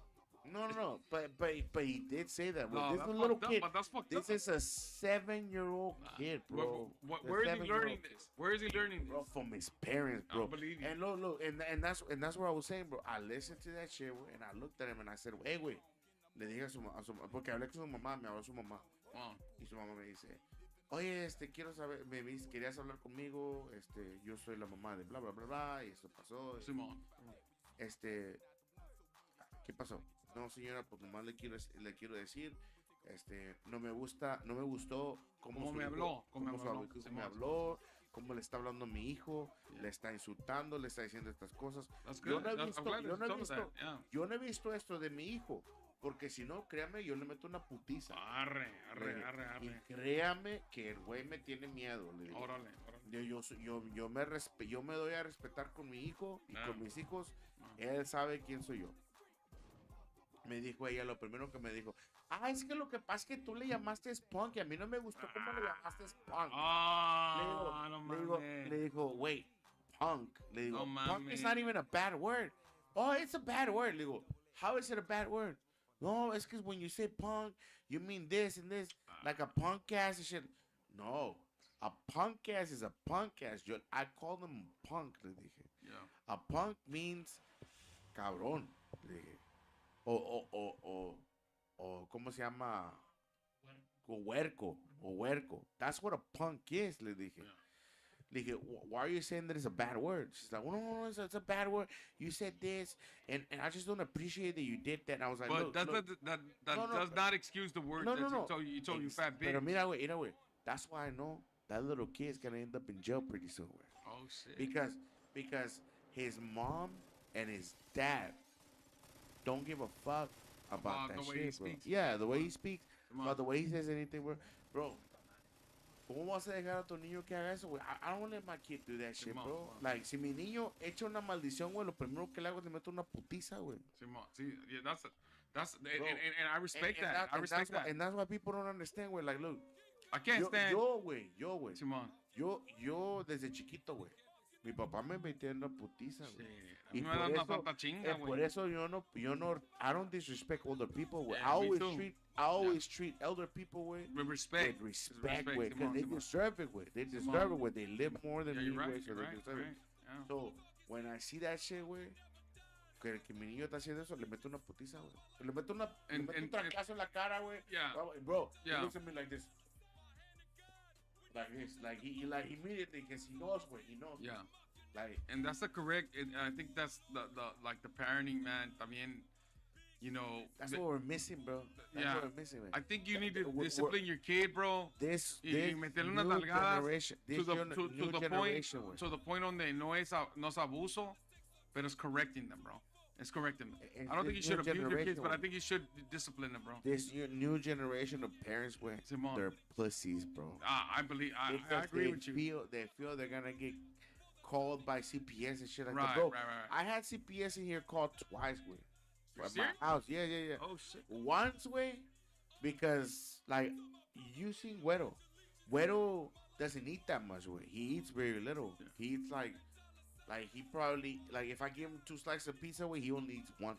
No. But he did say that. Well, No, this that's is a little fucked up, kid. but that's fucked This up. is a 7-year-old kid, bro. Where is he learning this? Where is he learning Bro, this? from his parents, I bro. don't believe you. And look, and that's what I was saying, bro. I listened to that shit, güey, and I looked at him and I said, hey, güey, le dije a su porque hablé con su mamá, me habló su mamá, Oh, y su mamá me dice, oye, quiero saber, querías hablar conmigo, yo soy la mamá de bla, bla, bla, bla, y esto pasó, Simón. ¿qué pasó? No, señora, pues nomás le quiero decir, no me gustó ¿Cómo su me hijo- habló? ¿Cómo me su habló? hijo me Simón. habló, cómo le está hablando a mi hijo, Yeah. le está insultando, le está diciendo estas cosas. That's Yo good. no he I'm visto, glad yo that no he you told us that. visto, Yeah. yo no he visto esto de mi hijo, porque si no, créame, yo le meto una putiza. Arre. Y créame que el güey me tiene miedo. Le digo. Órale. Yo me doy a respetar con mi hijo y Ah. con mis hijos. Ah. Él sabe quién soy yo. Me dijo ella, lo primero que me dijo, es que lo que pasa es que tú le llamaste punk y a mí no me gustó cómo le llamaste punk. Ah, no mames. Le digo, wait, punk. Le digo, No punk is mames. not even a bad word. Oh, it's a bad word. Le digo, how is it a bad word? No, it's because when you say punk, you mean this and this, like a punk ass and shit. No, a punk ass is a punk ass. I call them punk, le dije. Yeah. A punk means cabrón, le dije. O ¿cómo se llama? O huerco. That's what a punk is, le dije. Yeah. Le dije, why are you saying that it's a bad word? She's like, no, it's a bad word. You said this, and I just don't appreciate that you did that. And I was like, But look, that No, does not excuse the word No, that no. you told you fat bitch. Pero mira, güey. That's why I know that little kid's gonna end up in jail pretty soon, güey. Oh shit. Because his mom and his dad don't give a fuck about that the way he shit, bro. speaks. Yeah, the way he speaks, Come about on. the way he says anything, bro. Bro, ¿cómo vas a dejar a tu niño que haga eso, güey? I don't let my kid do that shit, Simón, bro. Simón. Like, si mi niño echa una maldición, güey, lo primero que le hago es le meto una putiza, güey. Simón. See, yeah, that's Bro, and I respect that. I and respect that's why, that. and that's why people don't understand, güey. Like, look, I can't stand. güey. Simón. Yo desde chiquito, güey. Mi papá me metió en una putiza, güey. Sí. Y No me por dan una eso, tanta chinga, por güey. eso I don't disrespect older people, güey. Yeah, me too. I always treat elder people, güey, With respect. with respect, güey, because Simón, they Simón. deserve it, güey. They deserve it, güey. They live more than Yeah, me, you're right. güey, so You're they right. deserve it. Right. Yeah. So, when I see that shit, güey, que mi niño está haciendo eso, le meto una putiza, güey. Le meto un trancazo en la cara, güey. Yeah. Bro, Yeah. he looks at me like this. Like this. Like immediately, because he knows, güey. He knows. Yeah. Like, And that's the correct. And I think that's the like the parenting, man. También, you know. that's what we're missing, bro. That's Yeah. what we're missing, man. I think you need to We're- discipline your kid, bro. This Y meterle unas new nalgadas generation, to this the new to the point generation, güey. to the point donde no es abuso, but it's correcting them, bro. It's correcting them. And I don't think you this should new abuse your kids, generation, but I güey. think you should discipline them, bro. This new generation of parents, güey, Simón. they're pussies, bro. I believe I Because agree they with you. They feel they're gonna get called by CPS and shit like Right, that, bro. right, right. I had CPS in here called twice, güey. You At my serious? house, yeah. Oh shit. Once, way, because like you seen Güero. Güero doesn't eat that much, way. He eats very little. Yeah. He eats like he probably like if I give him 2 slices of pizza, way, he only eats 1,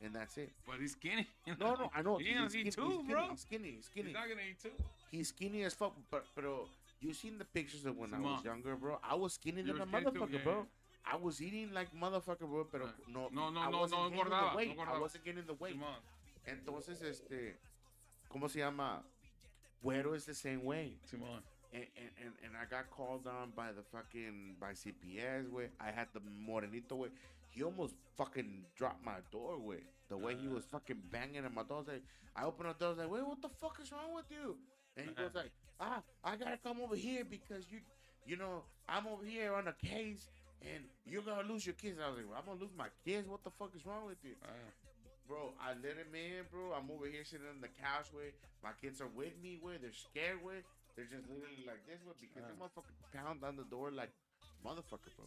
and that's it. But he's skinny. No, I know. He ain't gonna eat two, bro. He's skinny. He's not gonna eat two. He's skinny as fuck. But you seen the pictures of when I was Simón. younger, bro? I was skinny You than were a skinny too, motherfucker, yeah, bro. I was eating like motherfucker, bro. Pero Right. no, No, I no, wasn't no gaining the engordaba, weight. no I engordaba. wasn't getting the weight. Simón. Entonces, ¿cómo se llama? Güero is the same way. Simón. And I got called on by by CPS, way. I had the morenito, way. He almost fucking dropped my door, way. The way he was fucking banging at my door. I opened the door, I was like, wait, what the fuck is wrong with you? And he goes like, I gotta come over here because you know, I'm over here on a case and you're gonna lose your kids. I was like, well, I'm gonna lose my kids? What the fuck is wrong with you? Bro, I let him in, bro. I'm over here sitting on the couch, way. My kids are with me, way. They're scared, way. They're just literally like this, way, because the motherfucker pound on the door like motherfucker, bro.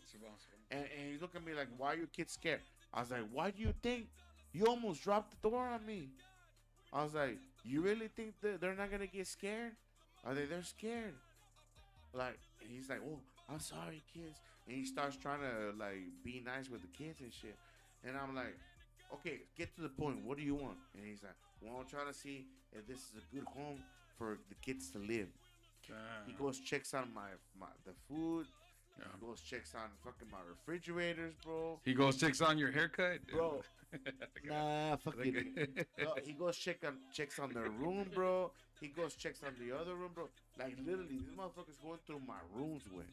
And he looked at me like, why are your kids scared? I was like, why do you think you almost dropped the door on me? I was like, you really think that they're not gonna get scared? They're scared. Like, and he's like, oh, I'm sorry, kids. And he starts trying to like be nice with the kids and shit. And I'm like, okay, get to the point. What do you want? And he's like, well, I'm trying to see if this is a good home for the kids to live. He goes, checks on the food. Yeah. He goes, checks on fucking my refrigerators, bro. He goes checks on your haircut, Bro. Nah, fuck it. No, he goes checks on the room, bro. He goes checks on the other room, bro. Like literally, this motherfucker's going through my rooms with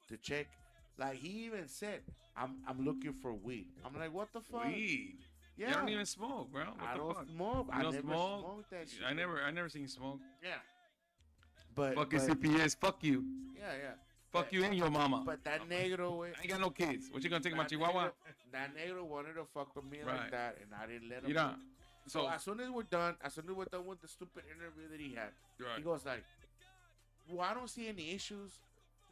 to check. Like he even said, I'm looking for weed. I'm like, what the fuck? Weed. Yeah. You don't even smoke, bro. What I the don't fuck? smoke. You I don't never smoke? smoked that shit. I never seen you smoke. Yeah. But Fucking but, CPS. Fuck you. yeah. Fuck you and your mama. But that negro, way. I ain't got no kids. What you gonna take my That chihuahua? That negro wanted to fuck with me Right. like that, and I didn't let him. You know. So So as soon as we're done with the stupid interview that he had, right. he goes like, well, I don't see any issues.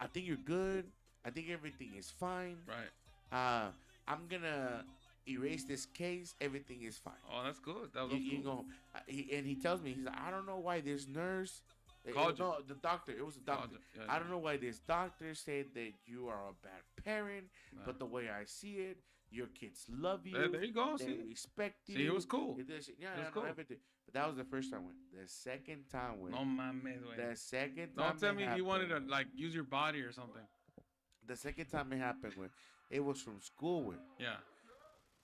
I think you're good. I think everything is fine. Right. I'm gonna erase this case. Everything is fine. Oh, that's good. That was You cool. know, and he tells me, he's like, I don't know why this nurse. Called you. No, the doctor. It was the doctor. Yeah, I don't know why this doctor said that you are a bad parent, Nah. but the way I see it, your kids love you. There you go. They See? respect you. See, it was cool. Yeah, It was no, cool. everything. But that was the first time when. The second time when. No mames, güey. The second time. Don't tell it me you wanted to happened, like use your body or something. The second time it happened when it was from school when. Yeah.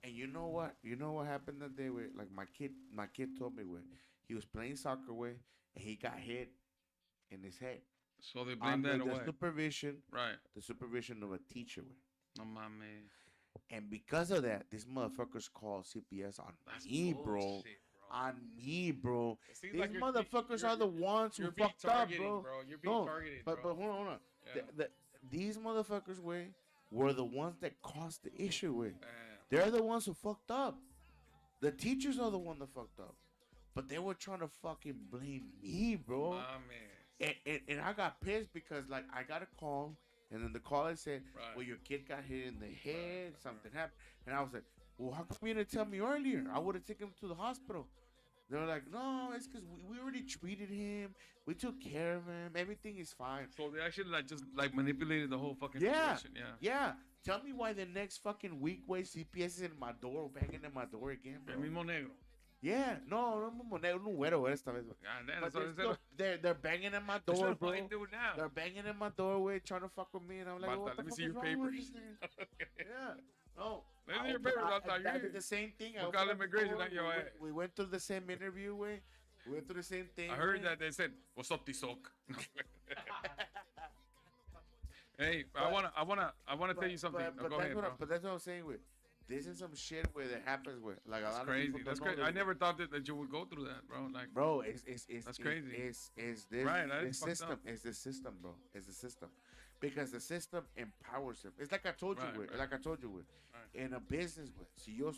And you know what? You know what happened that day with like my kid told me when he was playing soccer with and he got hit in his head. So they blame that Under away. the supervision of a teacher with. No mames. And because of that, this motherfuckers called CPS on That's me, bro. bullshit, On me, bro. It seems These like motherfuckers are the ones who you're being fucked up, targeted, bro. You're being targeted, but bro. hold on. Yeah. These motherfuckers, way, were the ones that caused the issue with. They're the ones who fucked up. The teachers are the one that fucked up. But they were trying to fucking blame me, bro. And I got pissed because, like, I got a call, and then the caller said, well, your kid got hit in the head, something happened. And I was like, well, how come you didn't tell me earlier? I would have taken him to the hospital. They were like, no, it's because we already treated him. We took care of him. Everything is fine. So they actually just manipulated the whole fucking situation. Yeah. Tell me why the next fucking week, CPS is in my door, banging in my door again, bro. El mismo negro. Yeah, no negro, un güero esta vez. They're banging at my door, bro. They're banging at my doorway, trying to fuck with me, and I'm like, what the fuck is wrong with this thing? Yeah, no. Let me see your papers. I did the same thing. We went through the same interview, way. We went through the same thing. I heard that they said, "What's up, Tizoc?" Hey, I wanna tell you something. Go ahead, bro. But that's what I'm saying, with. This is some shit where that happens with, like, a lot crazy. of people. That's crazy. I never thought that you would go through that, bro. Like, bro, it's that's crazy. It's this right, this system. It's the system, bro. It's the system, because the system empowers them. It's like I told you, like I told you, in a business, güey. Si yo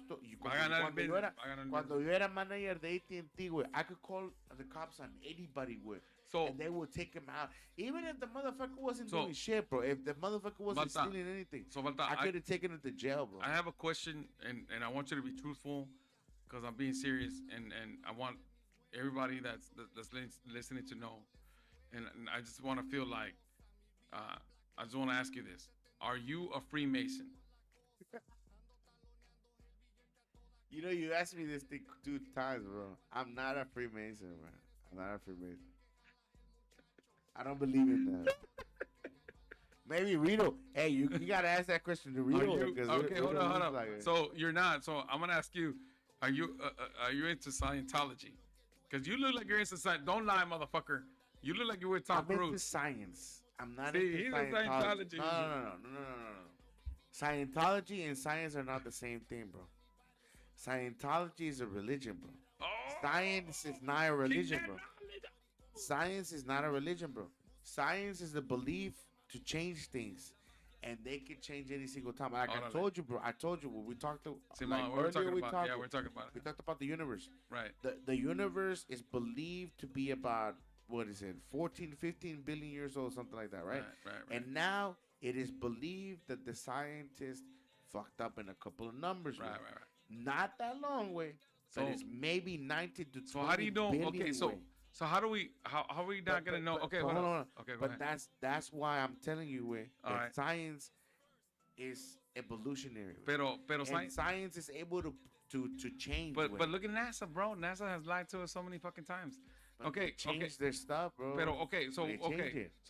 cuando yo era manager de AT&T, güey, I could call the cops on anybody, güey. So, and they would take him out. Even if the motherfucker wasn't doing shit, bro. If the motherfucker wasn't stealing anything, I could have taken him to jail, bro. I have a question, and I want you to be truthful, because I'm being serious, and I want everybody that's listening to know. And I just want to feel like, I just want to ask you this. Are you a Freemason? You know, you asked me this thing 2 times, bro. I'm not a Freemason, man. I'm not a Freemason. I don't believe in that. Maybe Rito. Hey, you gotta ask that question to Rito. Okay, hold on. So you're not. So I'm gonna ask you: Are you into Scientology? Because you look like you're into Scientology. Don't lie, motherfucker. You look like you're with Tom Cruise. I'm into science. I'm not into Scientology. No. Scientology and science are not the same thing, bro. Scientology is a religion, bro. Oh, science is not a religion, bro. Science is not a religion, bro. Science is the belief to change things, and they can change any single time. Like I told you, bro. I told you when we talked to we're talking about it. We talked about the universe. Right. The universe is believed to be about, what is it, 14, 15 billion years old, something like that, right? Right. And now it is believed that the scientists fucked up in a couple of numbers. Right. Not that long way. So it's maybe 90 to 20 So how do you know? Okay, so how do we? How are we not gonna know? Okay, hold on. Okay, but that's why I'm telling you, that science is evolutionary. Pero science is able to change. But look at NASA, bro. NASA has lied to us so many fucking times. They change their stuff, bro. So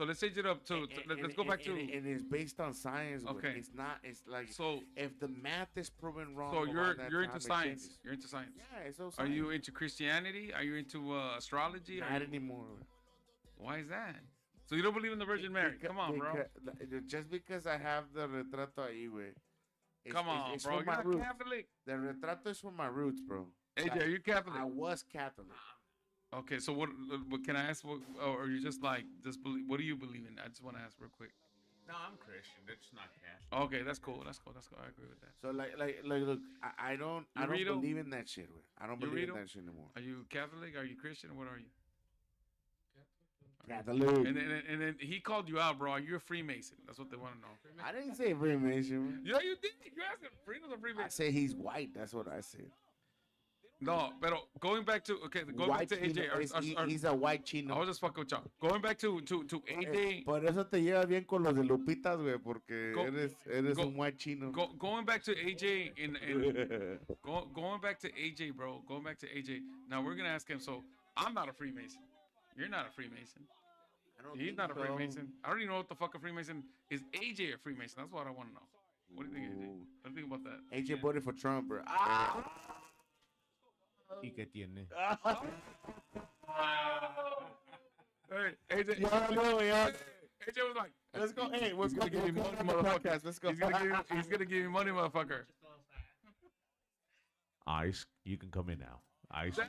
let's change it up to let's go back to. And it's based on science. Okay. It's not. It's like, so if the math is proven wrong. So you're into science. You're into science. Yeah, it's so. Are you into Christianity? Are you into astrology? Not anymore. Why is that? So you don't believe in the Virgin Mary? Come on, bro. Just because I have the retrato ahí, güey. Come on, bro. You're not Catholic. The retrato is for my roots, bro. AJ, are you Catholic? I was Catholic. Okay, so what can I ask? Or you just believe? What do you believe in? I just want to ask real quick. No, I'm Christian. That's not Catholic. Okay, that's cool. I agree with that. So look, I don't believe in that shit. I don't believe in that shit anymore. Are you Catholic? Are you Christian? What are you? Catholic. And then he called you out, bro. Are you a Freemason? That's what they want to know. I didn't say Freemason. Yeah, you did. You asked him. Freedom's a Freemason. I say he's white. That's what I said. No, but going back to white back to AJ. He's a white chino. I was just fucking with y'all. Going back to AJ. Por eso te llevas bien con los de Lupitas, güey, porque eres un white chino. Going back to AJ going back to AJ, bro. Going back to AJ. Now we're gonna ask him. So I'm not a Freemason. You're not a Freemason. He's not a Freemason. I don't even know what the fuck a Freemason is. AJ a Freemason? That's what I want to know. What do you think, AJ? What do you think about that? AJ voted for Trump, bro. ¿Y qué tiene? Hey, AJ. AJ was like, let's go. Hey, let's go. Give me money, motherfucker. Let's go. He's gonna give me money, motherfucker. Ice, you can come in now. Ice.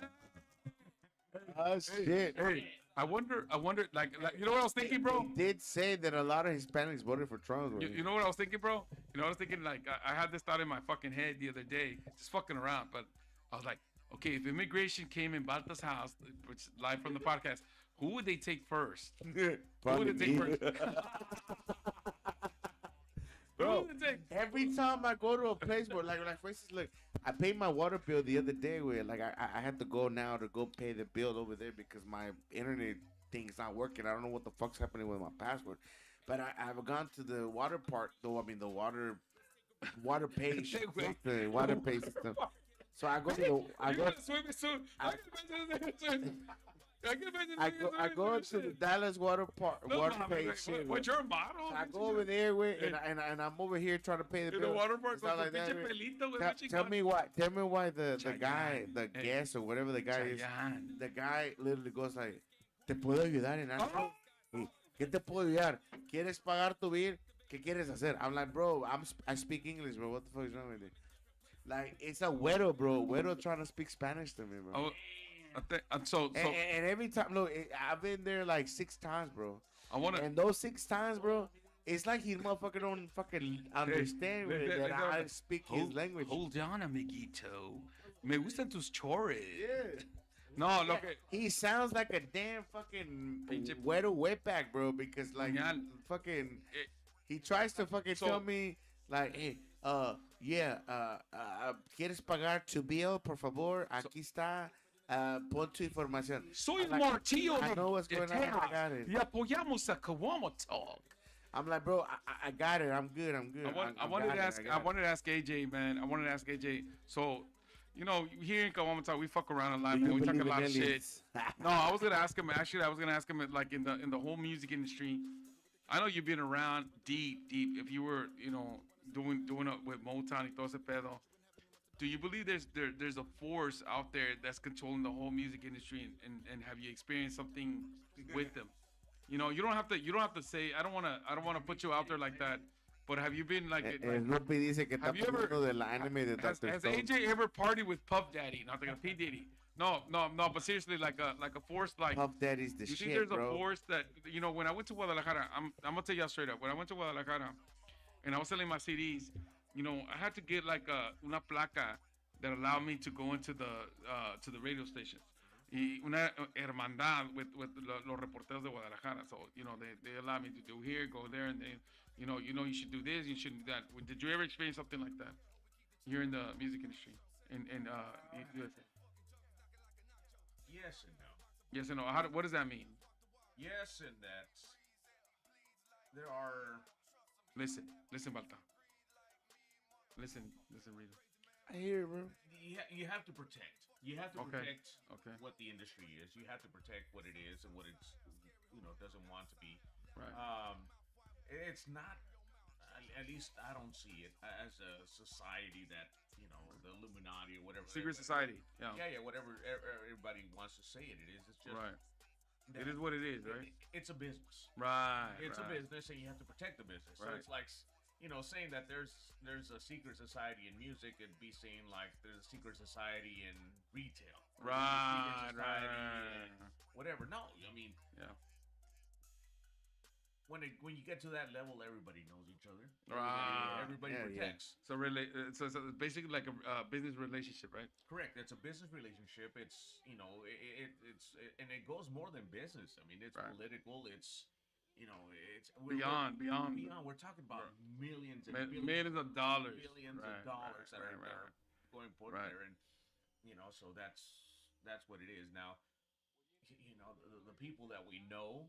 Oh shit. Hey, I wonder. Like you know what I was thinking, bro? They did say that a lot of Hispanics voted for Trump. You know what I was thinking, bro? You know, I was thinking like I had this thought in my fucking head the other day, just fucking around. But I was like, okay, if immigration came in Balta's house, which is live from the podcast, who would they take first? Who Probably would they take me. first? Bro, every time I go to a place where, like for instance, look, I paid my water bill the other day where, like, I had to go now to go pay the bill over there because my internet thing's not working. I don't know what the fuck's happening with my password. But I've gone to the water part, though. I mean, the water page, the water page system. So I go to the, I go to the Dallas water page. What's your model? So I go over there and I'm over here trying to pay the bill. The water park Stuff like that. Tell me why the guy, the guest or whatever the guy is, the guy literally goes like, ¿te puedo ayudar en algo? ¿Qué te puedo ayudar? ¿Quieres pagar tu bill? ¿Qué quieres hacer? I'm like, bro, I speak English, bro. What the fuck is wrong with it? Like, it's a güero, bro. Güero trying to speak Spanish to me, bro. And every time, look, I've been there like 6 times, bro. And those 6 times, bro, it's like he motherfucker don't fucking understand that I speak his language. Hold on, amiguito. Me gustan tus chores. Yeah. No, look. He sounds like a damn fucking güero wetback, bro, because like fucking he tries to fucking tell me like, hey, ¿quieres pagar tu bill, por favor? Aquí está. Pon tu información. Soy Martillo. I know what's going on. I got it. Y apoyamos a Caguama Talk. I'm like, bro, I got it. I'm good. I wanted to ask AJ, man. I wanted to ask AJ. So, you know, here in Caguama Talk, we fuck around a lot, man. We talk a lot of shit. No, I was gonna ask him. Actually, I was gonna ask him like in the whole music industry. I know you've been around deep. If you were, you know, doing it with Motown y todo ese pedo. Do you believe there's a force out there that's controlling the whole music industry, and have you experienced something with them? You know, you don't have to say. I don't wanna put you out there like that. But have you been like? Have you ever? Has AJ ever partied with Puff Daddy? Not like a P Diddy. No. But seriously, like a force like. Puff Daddy's the shit, bro. You think there's a force that, you know? When I went to Guadalajara, I'm gonna tell you straight up. When I went to Guadalajara, and I was selling my CDs. You know, I had to get like una placa that allowed me to go into the radio stations. Y una hermandad with los reporteros de Guadalajara. So, you know, they allowed me to do here, go there, and then, you know, you should do this, you shouldn't do that. Did you ever experience something like that? You're in the music industry. USA. Yes and no. Yes and no. What does that mean? Yes, and that there are... Listen, Balta. Listen, Rita. I hear it, bro. You have to protect. You have to protect what the industry is. You have to protect what it is and what it's, you know, doesn't want to be. Right. It's not, at least I don't see it as a society that, you know, the Illuminati or whatever. Secret society. Yeah. Yeah, whatever everybody wants to say it is. It's just. Right. It is what it is, right? It's a business. Right. It's a business, and you have to protect the business. Right. So it's like, you know, saying that there's a secret society in music, it'd be saying like there's a secret society in retail. Right. Whatever. No, I mean, yeah. When you get to that level, everybody knows each other. Everybody protects. Yeah. So it's basically like a business relationship, right? Correct. It's a business relationship. It's, you know, it's and it goes more than business. I mean, it's political. It's, you know, it's beyond. We're talking about millions and millions of dollars. Billions of dollars that are going put there, and you know, so that's what it is now. You know, the people that we know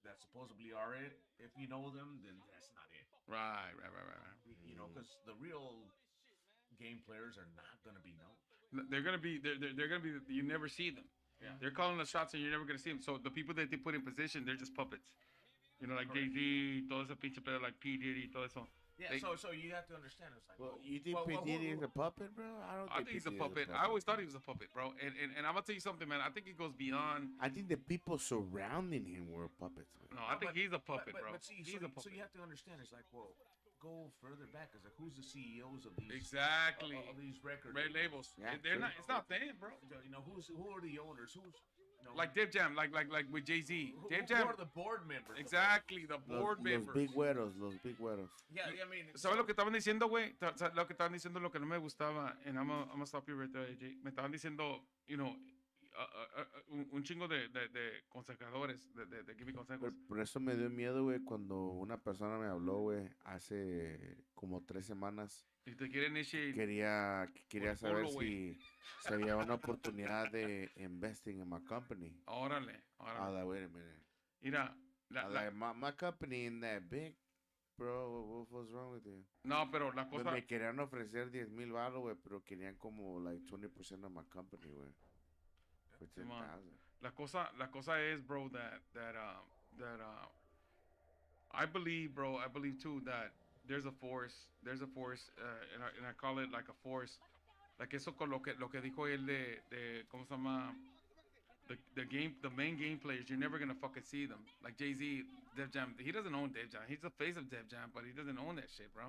that supposedly are it. If you know them, then that's not it. Right. You know, because the real game players are not gonna be known. They're gonna be. You never see them. Yeah. They're calling the shots and you're never going to see them. So the people that they put in position, they're just puppets. You know, like Jay-Z, todo ese pinche pedo, like P. Diddy, todo eso. Yeah, so you have to understand. It's like, you think P. Diddy is a puppet, bro? I think he's a puppet. I always thought he was a puppet, bro. And I'm going to tell you something, man. I think it goes beyond. I think the people surrounding him were puppets, man. No, I think he's a puppet, bro. But see, he's a puppet. So you have to understand. It's like, well, go further back. It's like, who's the CEOs of these? Exactly. Of these record labels. Yeah, they're not. It's not them, bro. You know, who are the owners? Like Def Jam, like with Jay-Z. Who Def Jam. are the board members? Exactly, the board members. Los big güeros, los big güeros. Yeah, I mean, ¿Sabes lo que estaban diciendo, güey? Lo que estaban diciendo, lo que no me gustaba, and I'm gonna stop you right there, AJ. Me estaban diciendo, you know, un chingo de consejadores, de give me consejos. Por eso me dio miedo, güey, cuando una persona me habló, güey, hace como 3 semanas. Y te quieren initiate. Quería saber si había una oportunidad de investing in my company. Órale. I was like, wait a minute. Mira, my company ain't that big, bro. What's wrong with you? no, pero la cosa. Me querían ofrecer 10,000 baros, güey, pero querían como like 20% of my company, güey. For 10,000. La cosa es, bro, that I believe too that there's a force, and I call it like a force, like eso con lo que dijo él de ¿cómo se llama? The main game players, you're never gonna fucking see them. Like Jay-Z, Def Jam, he doesn't own Def Jam. He's the face of Def Jam, but he doesn't own that shit, bro.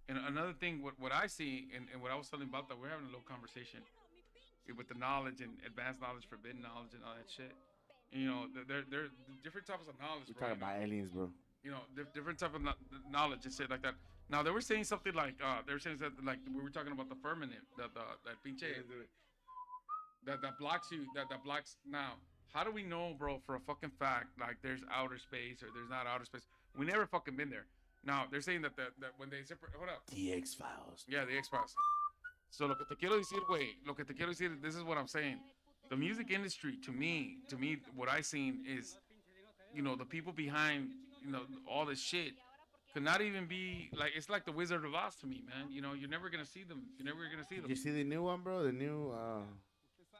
And another thing, what I see, and what I was telling about that, we're having a little conversation with the knowledge and advanced knowledge, forbidden knowledge, and all that shit. And, you know, there are different types of knowledge. We're talking about aliens, bro. You know, different type of knowledge and shit like that. Now they were saying something like they were saying that like we were talking about the firmament, that pinche that blocks you, that blocks. Now, how do we know, bro, for a fucking fact, like there's outer space or there's not outer space? We never fucking been there. Now they're saying that when they separate, hold up, The X-Files. yeah, the X-Files. So lo que te quiero decir, güey, this is what I'm saying. The music industry, to me, what I seen is, you know, the people behind, you know, all this shit could not even be like, it's like the Wizard of Oz to me, man. You know, you're never gonna see them. You see the new one, bro? The new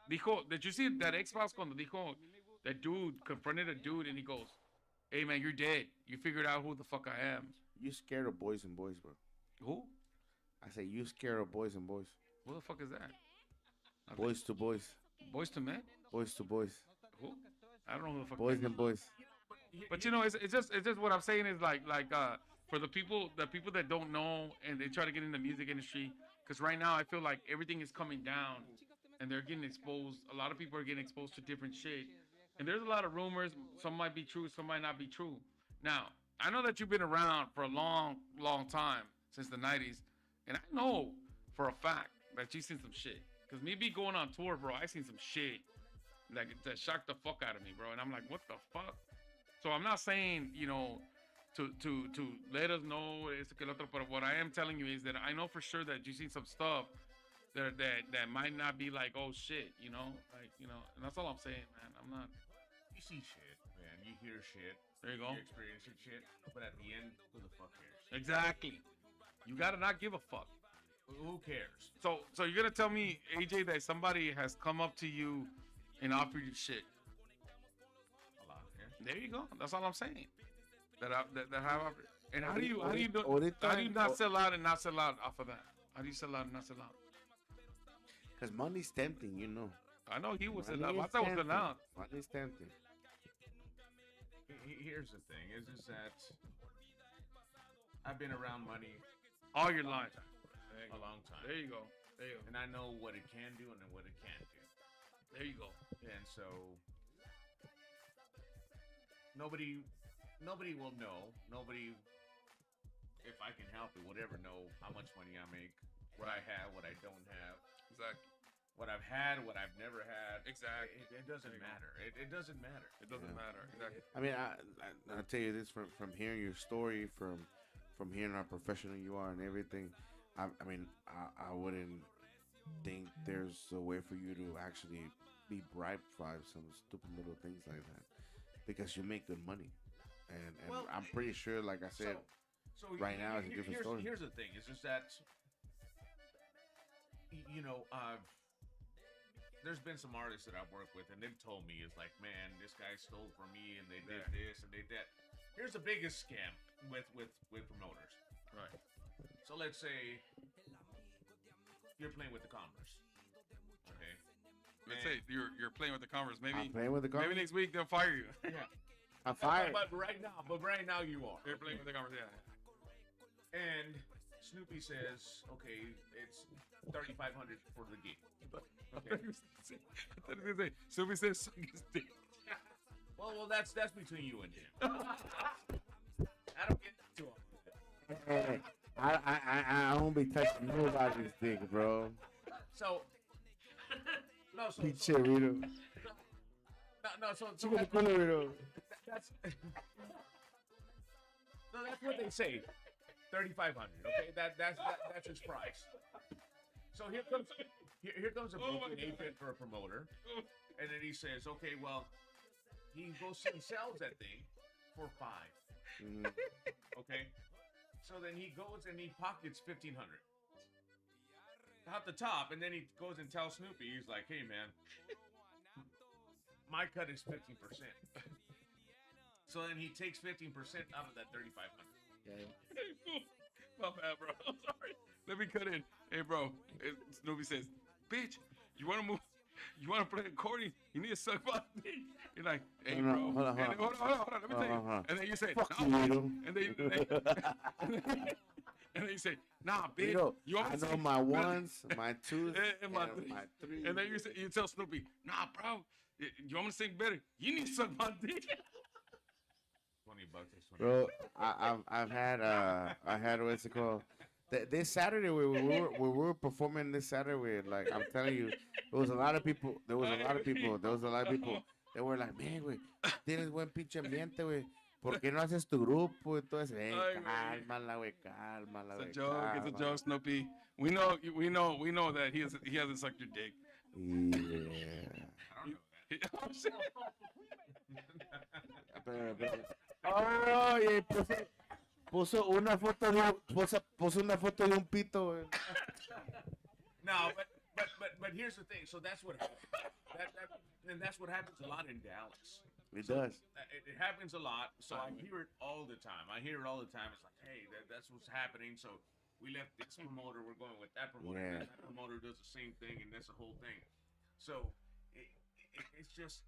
Did you see that X-Files cuando dijo that dude confronted a dude and he goes, "Hey man, you're dead. You figured out who the fuck I am." You scared of boys and boys, bro. Who? I say you scared of boys and boys. Who the fuck is that? Boys to boys. Boys to men? Boys to boys. Who? I don't know who the fuck. Boys and boys. But you know, it's just what I'm saying is like for the people that don't know and they try to get in the music industry, because right now I feel like everything is coming down and they're getting exposed. A lot of people are getting exposed to different shit, and there's a lot of rumors. Some might be true, some might not be true. Now I know that you've been around for a long time, since the 90s, and I know for a fact that you've seen some shit. Cause me be going on tour, bro, I seen some shit like that shocked the fuck out of me, bro. And I'm like, what the fuck? So I'm not saying, you know, to let us know esto que el otro, but what I am telling you is that I know for sure that you've seen some stuff that might not be like, oh shit, you know, like, you know, and that's all I'm saying, man. I'm not. You see shit, man. You hear shit. There you go. You experience shit, but at the end, who the fuck cares? Exactly. You gotta not give a fuck. Who cares? So you're gonna tell me, AJ, that somebody has come up to you and offered you shit? A lot, yeah. There you go. That's all I'm saying. That have offered. And how do you not sell out and not sell out off of that? How do you sell out and not sell out? Because money's tempting, you know. I know he was Money sell out. is I thought was tempting. sell out. Money's tempting. Here's the thing: is just that I've been around money All your life. a long time. There you go. And I know what it can do and what it can't do. There you go. And so nobody will know. Nobody, if I can help it, will ever know how much money I make, what I have, what I don't have, Exactly. what I've had, what I've never had. Exactly. It doesn't matter. It doesn't matter. It doesn't matter. Exactly. I mean, I'll tell you this from hearing your story, from hearing how professional you are and everything. I mean, I wouldn't think there's a way for you to actually be bribed by some stupid little things like that, because you make good money, and Well, I'm pretty sure, like I said, So right now it's a different story. Here's the thing: it's just that you know, there's been some artists that I've worked with, and they've told me, it's like, man, this guy stole from me, and they did this and they did that. Here's the biggest scam with promoters. Right. So let's say you're playing with the Commerce. Okay. Let's say you're playing with the Converse. I'm playing with the car. Maybe next week they'll fire you. Yeah. I'm fired. But right now you are. You're playing with the Converse. Yeah. And Snoopy says, okay, it's $3,500 for the gig. I thought he was gonna say, Sylvie says suck his dick. Well, that's between you and him. I don't get into him. Hey, I don't be touching nobody's dick, bro. So, no, so Piccherito. so Chico de culo, that's so that's what they say. 3,500. Okay, that's his price. So here comes a booking agent for a promoter, and then he says, okay, well, he goes and sells that thing for $5. Okay, so then he goes and he pockets 1,500 out the top, and then he goes and tells Snoopy, he's like, hey man, my cut is 15%. So then he takes 15% out of that 3,500. My bad, bro. I'm sorry. Let me cut in. Hey, bro. Snoopy says, bitch, you want to move? You want to play accordion? You need to suck my dick. You're like, hey, bro. Hold on. Hold on. Let me tell you. And then you say, Fuck nah, you, and then you say, nah, bitch. Vito, You want I me to know say- my ones, my twos, and my my threes. And then you tell Snoopy, nah, bro. You want me to sing better? You need to suck my dick. $20. Bro, I've had what's it called? This Saturday we were performing this Saturday. Like I'm telling you, there was a lot of people. There was a lot of people. They were like, man, güey, tienes buen pinche ambiente, güey. ¿Por qué no haces tu grupo? Entonces, Ay, güey. cálmala, güey, cálmala, It's güey. a joke. It's a joke, Snoopy. We know that he hasn't sucked your dick. Yeah. Oh, shit. Oye, puso una foto de un pito, güey. No, but here's the thing. So that's what and that's what happens a lot in Dallas. It does. It happens a lot. So I hear it all the time. It's like, hey, that's what's happening. So we left this promoter. We're going with that promoter. Yeah. And that promoter does the same thing, and that's the whole thing. So it's just,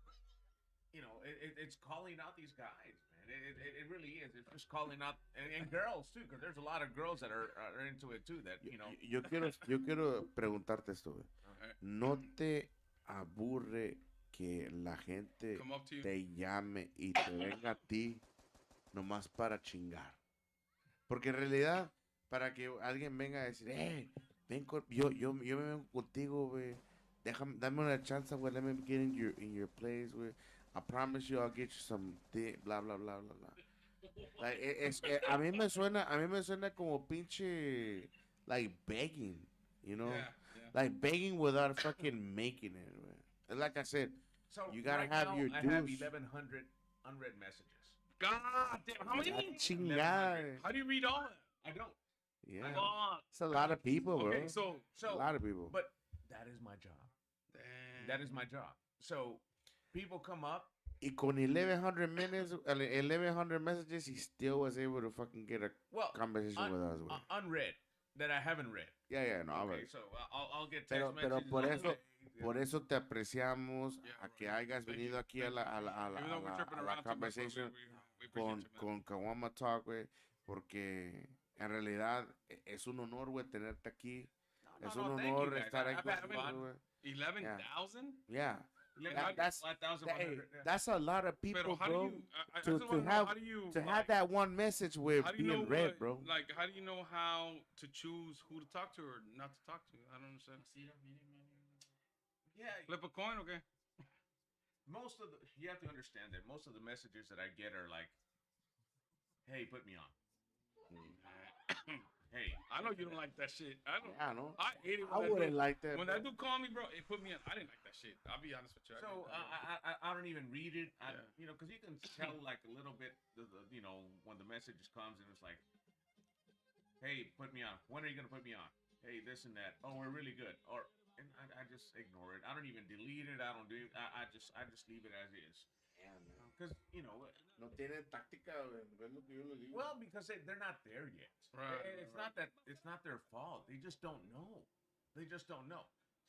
it's calling out these guys, man. It really is. It's just calling out and girls too, because there's a lot of girls that are into it too. That Yo quiero preguntarte esto, güey. Okay. ¿No te aburre que la gente Come up to you. te llame y te venga a ti nomás para chingar? Porque en realidad, para que alguien venga a decir, yo me vengo contigo, güey. Dame una chance, güey. Let me get in your place, güey. I promise you I'll get you some dick, blah, blah, blah, blah, blah. Like, a mí me suena como pinche, like, begging, you know? Yeah. Like, begging without fucking making it, güey. And like I said, So you gotta right have now, your I have dues. 1,100 unread messages. God damn. How many? Chingada. How do you read all that? I don't. Yeah. Fuck. It's a lot of people, bro. Okay, so A lot of people. But that is my job. damn. That is my job. So people come up. Y con 1,100 messages, he still was able to fucking get a Well, conversation with us, güey. unread that I haven't read. Yeah, no, Okay, okay. so I'll get text Pero messages. por all eso, day. por eso te apreciamos Yeah, a que bro. hayas Thank venido you. aquí a la Even though we're tripping a la around too much, bro, conversation we appreciate you, man. con Caguama Talk, güey, porque en realidad es un honor, güey, tenerte aquí. Es un thank honor you, guys. estar aquí I've had contigo, fun. güey. 11,000? Yeah. Like, That's 1,100. that's a lot of Pero people, how bro. do you? I to just wanna know, have how do you to like, have that one message with how do you know being read, what, bro. Like, how do you know how to choose who to talk to or not to talk to? I don't understand. Yeah, Flip a coin, okay? you have to understand that most of the messages that I get are like, "Hey, put me on." Hey, I know you don't like that shit. I don't. Yeah, no. I hate it I when wouldn't that dude, like that. when bro. that dude called me, bro. It put me on. I didn't like that shit. I'll be honest with you. so I don't even read it. Because you can tell like a little bit, when the messages comes and it's like, "Hey, put me on. When are you gonna put me on? Hey, this and that. Oh, we're really good." And I just ignore it. I don't even delete it. I don't do it. I just leave it as is. Because No tienen táctica, güey. Es lo que yo le digo. well, because they're not there yet. It's not that it's not their fault. They just don't know.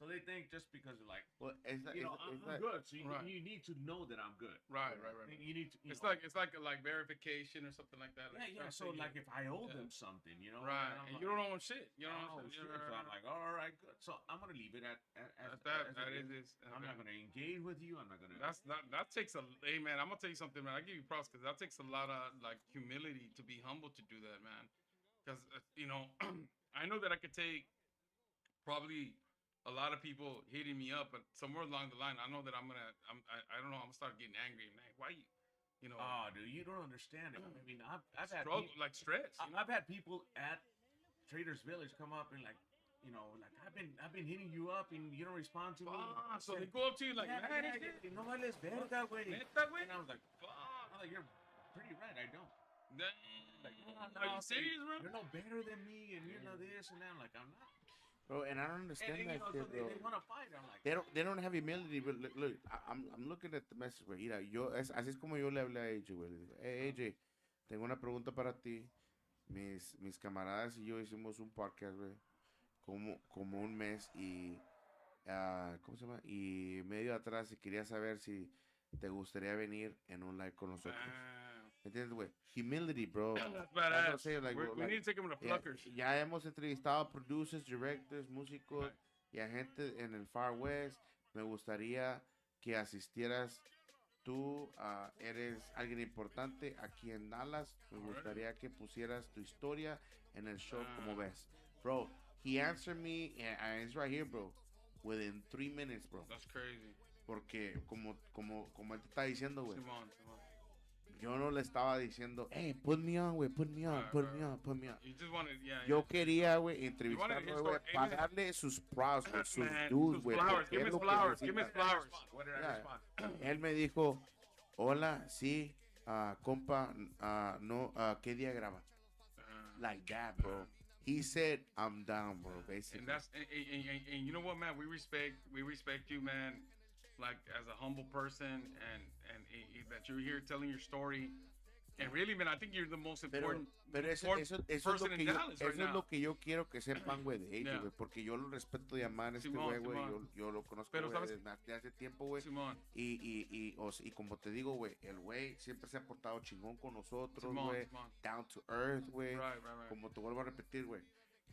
So they think just because they're like, Well, it's not, I'm good. So Right. you need to know that I'm good. Right. You need to. It's like verification or something like that. Yeah. So like if I owe them something, right, and I'm and like, you don't own shit. You oh, know. shit. So I'm like, all right, good. So I'm gonna leave it at that. I'm not gonna engage with you. I'm not gonna. That takes a. Hey man, I'm gonna tell you something, man. I give you props because that takes a lot of like humility to be humble to do that, man. Because you know, I know that I could take probably a lot of people hitting me up, but somewhere along the line, I know that I don't know, I'm gonna start getting angry, man. Why you know? Oh, dude, you don't understand it. I mean, I've had like stress. I've had people at Traders Village come up and like, you know, like I've been hitting you up and you don't respond to me. So they go up to you like, man, no vales verga, güey. Neta, güey. And I was like, fuck. I'm like, you're pretty right. I don't. Like, are you serious, bro? You're no better than me, and you're no this and that. I'm like, I'm not. Bro, and I don't understand that shit, bro. They want to fight. I'm like, they don't have humility, but look, I'm looking at the message, güey. Mira, así es como yo le hablé a AJ, güey. Le digo, hey, AJ, tengo una pregunta para ti. Mis camaradas y yo hicimos un podcast, güey, como un mes y, ¿cómo se llama? Y medio atrás y quería saber si te gustaría venir en un live con nosotros. ¿Entiendes, güey? Humility, bro. Badass. We need to take him to Pluckers. Ya hemos entrevistado a producers, directors, músicos y a gente en el Far West. Me gustaría que asistieras. Tú eres alguien importante aquí en Dallas. Me gustaría que pusieras tu historia en el show. Como ves, bro. He answered me, and it's right here, bro. Within 3 minutes, bro. That's crazy. Porque como él te está diciendo, güey. Simón. Yo no le estaba diciendo, hey, put me on, güey, put me on. You just wanted, Yo quería, güey, entrevistarlo, güey, para darle sus props, güey, sus dudes, güey. Give me flowers. what did I respond? Él me dijo, hola, sí, compa, no, ¿qué día graba? Like that, bro. He said, I'm down, bro, basically. And that's and you know what, man? We respect you, man. Like as a humble person, and that you're here telling your story. And really, man, I think you're the most important, eso person es in Dallas right now. Es lo que yo quiero que sepan, güey, de ellos, güey, porque yo lo respeto de amar a este güey, yo lo conozco desde hace tiempo, güey, y como te digo, güey, el güey siempre se ha portado chingón con nosotros, güey, down to earth, güey, como te vuelvo a repetir, güey,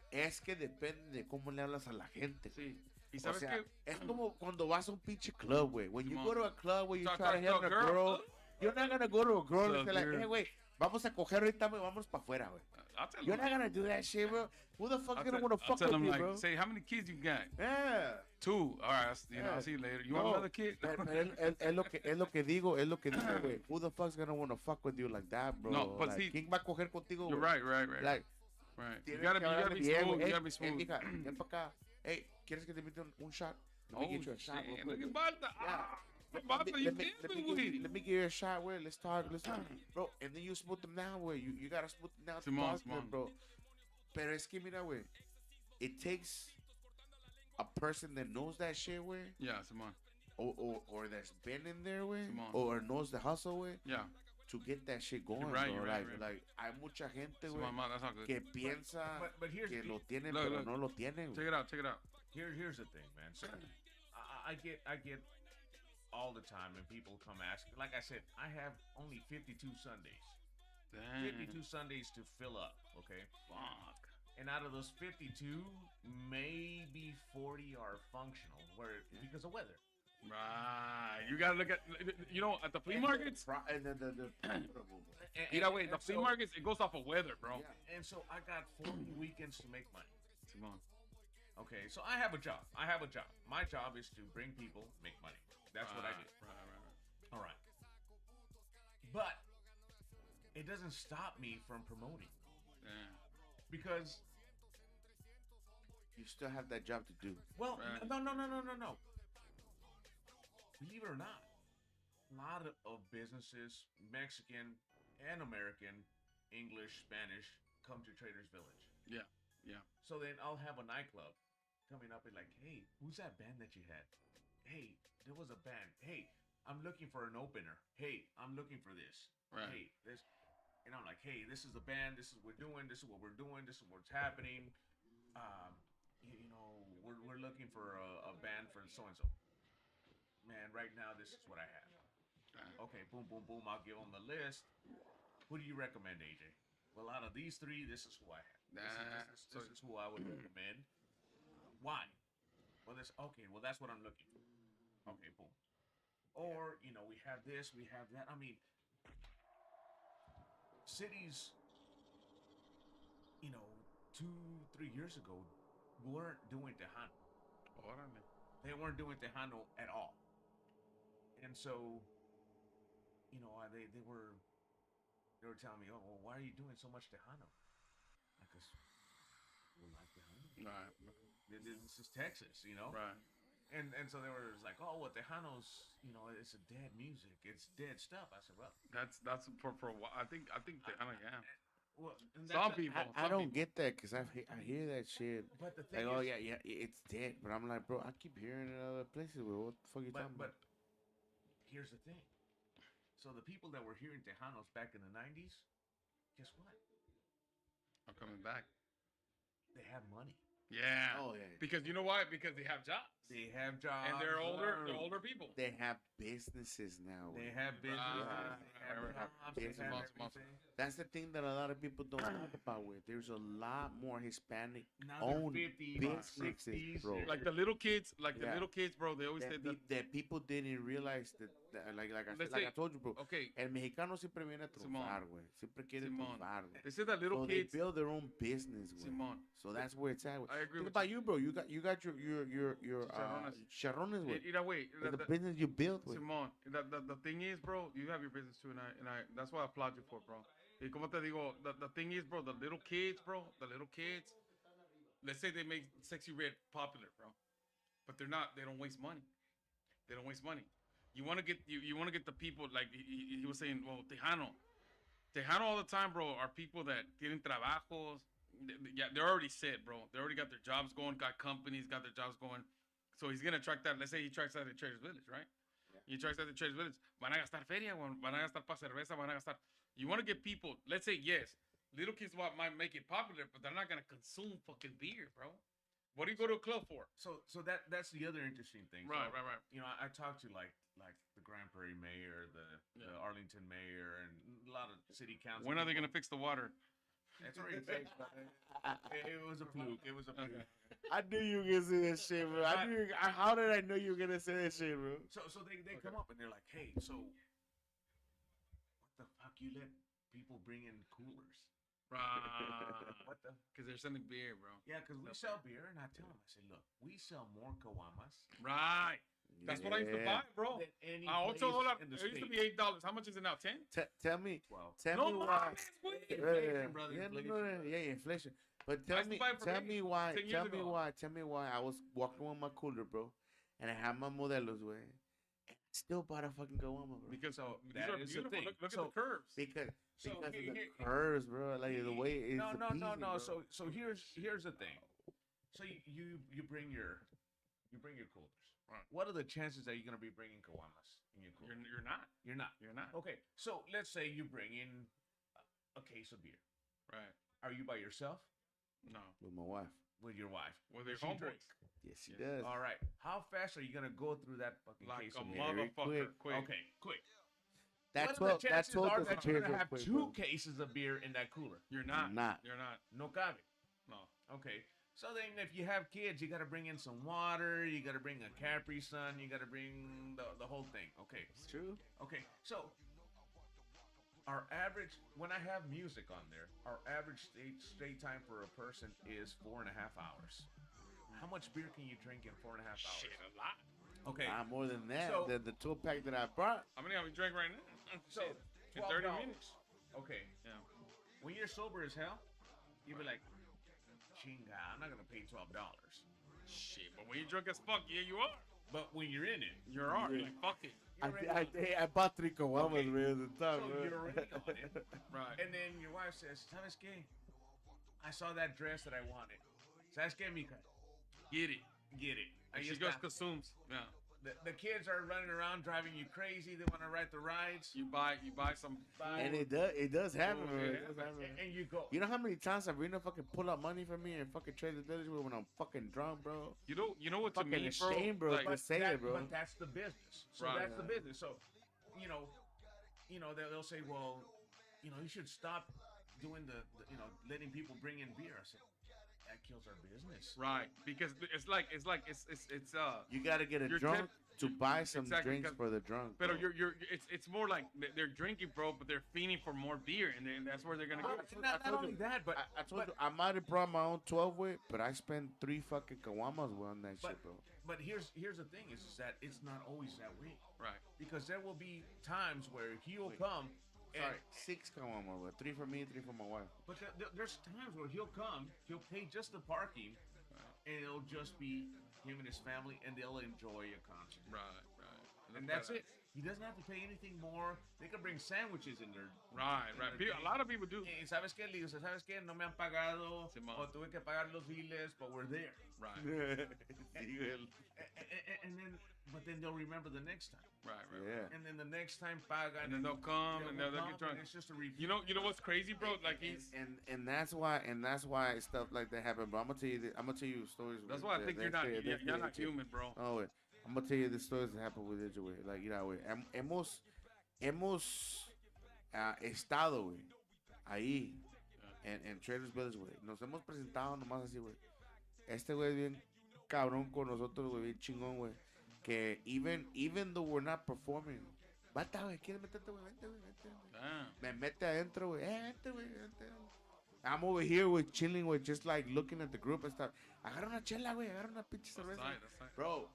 es que depende de cómo le hablas a la gente. Sí. ¿Y sabes qué? Es como cuando vas a un pinche club, güey. When you go to a club where you try to hit on a girl, you're not gonna go to a girl and say like, hey, güey, vamos a coger ahorita, güey, vamos para afuera, güey. You're not gonna do that shit, bro. Who the fuck's gonna want to fuck with you, bro? Say, how many kids you got? Yeah. 2. All right, I'll see you later. You want another kid? Es lo que digo, güey. Who the fuck's gonna want to fuck with you like that, bro? No, but like, see, ¿quién va a coger contigo, you're güey? Right. Like, you gotta be smooth. You gotta be Hey, smooth. mija, ven para acá. Hey, ¿quieres que te invite un shot? Let me get you a shot, real quick. Look at Balta. Let me give you a shot, güey. Let's talk. Bro, and then you smooth them down, güey. You gotta smooth them down. Simón. Bro. Pero es que, mira, güey. It takes a person that knows that shit, güey. Yeah, Simón. Or that's been in there, güey. Simón. Or knows the hustle, güey. Yeah. To get that shit going, You're right, bro. right. Like, hay mucha gente, güey, That's not good. que piensa but here's que lo tienen, look, pero no lo tienen. Check it out. Here's the thing, man. So I get all the time when people come ask. Like I said, I have only 52 Sundays. Damn. 52 Sundays to fill up. Okay. Fuck. And out of those 52, maybe 40 are functional, because of weather. Right. You gotta look at, at the flea markets. The flea markets, it goes off of weather, bro. Yeah. And so I got 40 weekends to make money. Simón. Okay, so I have a job. My job is to bring people, make money. That's what I do. Right. All right. But it doesn't stop me from promoting. Yeah. Because you still have that job to do. Well, no. Believe it or not, a lot of businesses, Mexican and American, English, Spanish, come to Traders Village. Yeah. So then I'll have a nightclub coming up and like, hey, who's that band that you had? Hey, there was a band. Hey, I'm looking for an opener. Hey, I'm looking for this. Right. Hey, this. And I'm like, hey, this is the band. This is what we're doing. This is what we're doing. This is what's happening. We're looking for a band for so-and-so. Man, right now, this is what I have. Okay, boom. I'll give them the list. Who do you recommend, AJ? Well, out of these 3, this is who I have. This is who I would recommend. Why? Well, that's okay. Well, that's what I'm looking for. Okay, boom. Or we have this, we have that. I mean, cities, 2-3 years ago, weren't doing Tejano. Órale. They weren't doing Tejano at all. And so, they were telling me, oh, well, why are you doing so much Tejano? Because we like Tejano. Right. This is Texas, Right. And so they were like, oh, well, Tejano's, it's a dead music. It's dead stuff. I said, well, That's for a while. I think Tejano, yeah. well, and Some that's people. I don't get that because I hear that shit. But the thing Like, oh is, yeah, it's dead. But I'm like, bro, I keep hearing it other places. What the fuck you talking but about? here's the thing. So the people that were hearing Tejanos back in the 90s, guess what? I'm coming back. They have money. Yeah. Oh yeah. Because you know why? Because they have jobs. They have jobs. And they're older people. They have businesses now. They güey. have business. Right. They have Right. jobs. They Business. have Awesome. everything. That's the thing that a lot of people don't talk about. With there's a lot more Hispanic Now they're owned 50s, businesses, 60s. bro. Like the little kids, Yeah. bro. They always say that. that people didn't realize that like Let's I say- told you, bro. Okay. El mexicano siempre viene a Simón. triunfar, güey. Siempre quiere Simón. triunfar, güey. They say that little So kids. they build their own business, güey. Simón. So that's where it's at. Güey. I agree Think with about you, bro. You got your Chicharrones. charrones, güey. Mira, wait. The business you built, güey. Simón, the thing is, bro, you have your business too, and I that's why I applaud you for, bro. Y como te digo, the thing is, bro, the little kids, let's say they make Sexy Red popular, bro, but they don't waste money. They don't waste money. You want to get the people, like he was saying, well, Tejano all the time, bro, are people that tienen trabajos. Yeah, they're already set, bro. They already got their jobs going, got companies, got their jobs going. So he's gonna attract that. Let's say he attracts that at Traders Village, right? He attracts that at Traders Village. Van a gastar feria, van a gastar pa cerveza, van a gastar. You want to get people. Let's say yes, little kids might make it popular, but they're not gonna consume fucking beer, bro. What do you go to a club for? So that's the other interesting thing. Right. I talked to like the Grand Prairie mayor, the Arlington mayor, and a lot of city council. When are they people. gonna fix the water? That's already fixed. It was a fluke. It was a fluke. I knew you were gonna say that shit, bro. How did I know you were gonna say that shit, bro? So they come up and they're like, hey, so what the fuck you let people bring in coolers? What the? Because they're selling beer, bro. Yeah, because we sell beer, and I tell them, I say, look, we sell more Caguamas Right. That's what I used to buy, bro. than any $8 place in the It used to state. be $8. How much is it now? 10? Tell me, Well, tell No me why. mames, güey. Inflation, brother, Yeah, inflation. inflation. But I tell used to me, buy it for tell me me why, 10 years tell me ago. why, tell me why. I was walking with my cooler, bro, and I had my modelos, way, and I still bought a fucking Caguama, bro. Because So these that are is the beautiful. thing. Look So- at the curves. Because So of here- the here- curves, bro. Like the way it's no. bro. So here's the thing. So you bring your coolers. Right. What are the chances that you're gonna be bringing Caguamas in your cooler? You're not. You're not. You're not. Okay. So let's say you bring in a case of beer. Right. Are you by yourself? No. With my wife. With your wife? With their Does she drink? homeboys. Yes, she Yes. does. All right. How fast are you gonna go through that fucking Like case a of beer? Very motherfucker. Quick. Okay, quick. That's What are what. the That's chances what are the that you're beers gonna are have quick, 2 bro. cases of beer in that cooler? You're not. Not. You're not. No cabe. No. Okay. So then if you have kids, you got to bring in some water, you got to bring a Capri Sun, you got to bring the whole thing. Okay. It's true. Okay. So our average, when I have music on there, our average stay time for a person is 4.5 hours. How much beer can you drink in 4.5 hours? Shit, a lot. Okay. More than that. So- the 12-pack that I brought. How many have we drank right now? So Shit. In 12 30 dollars. minutes. Okay. Yeah. When you're sober as hell, you be like, chinga, I'm not gonna pay $12. Shit, but when you're drunk as fuck, yeah, you are. But when you're in it, You're all Yeah. like, fuck it. you're already I bought 3 Caguamas, Okay. man, at the time, So bro. you're already on it. Right. And then your wife says, ¿Sabes qué? I saw that dress that I wanted. ¿Sabes qué, mija? Get it. Get it. And Ahí she está. goes consumes. Yeah. The kids are running around driving you crazy. They want to ride the rides. You buy some. And it does happen, Oh, bro. yeah. It does happen. And you go. You know how many times Sabrina fucking pull out money from me and fucking trade the village when I'm fucking drunk, bro? You know what to Fucking me, bro. ashamed, bro. Like, But say it, bro. But that's the business. So Right. that's the business. So, they'll say, well, you should stop doing the letting people bring in beer. I said, I kills our business. Right, because it's You gotta get a You're drunk temp- to buy some exactly, drinks 'cause- for the drunk. but bro. it's more like they're drinking, bro, but they're fiending for more beer, and then that's where they're gonna get. Not only that, but I told you I might have brought my own 12 with, but I spent 3 fucking Caguamas with on that shit, bro. But here's the thing is that it's not always that way. Right. Because there will be times where he'll come. And, Sorry, 6 Caguamas with 3 for me, 3 for my wife. But there's times where he'll come, he'll pay just the parking, and it'll just be him and his family, and they'll enjoy a concert. Right. And that's it. He doesn't have to pay anything more. They can bring sandwiches in there. Right. A lot of people do. ¿Sabes qué? Le digo, ¿sabes qué? No me han pagado. Simón. O tuve que pagar los biles, but we're there. Right. But then they'll remember the next time. Right. Yeah. And then the next time pagan. And then they'll come and they'll get drunk. It's just a repeat. You know what's crazy, bro? Like he's. And that's why stuff like that happen. But I'm gonna tell you stories. That's why I think you're not human, bro. Oh, wait. I'm gonna tell you the stories that happened with Edge, güey. Like, you know, güey. Hemos estado, güey, ahí en Trailers Village, güey. Nos hemos presentado nomás así, güey. Este güey es bien cabrón con nosotros, güey, bien chingón, güey. Que even though we're not performing, bata, güey, ¿quieres meterte, güey? Vente, güey, vente. Me mete adentro, güey. Vente, güey, vente. I'm over here, with chilling, with just like looking at the group and stuff. Agarra una chela, güey. Agarra una pinche cerveza. That's right. Bro,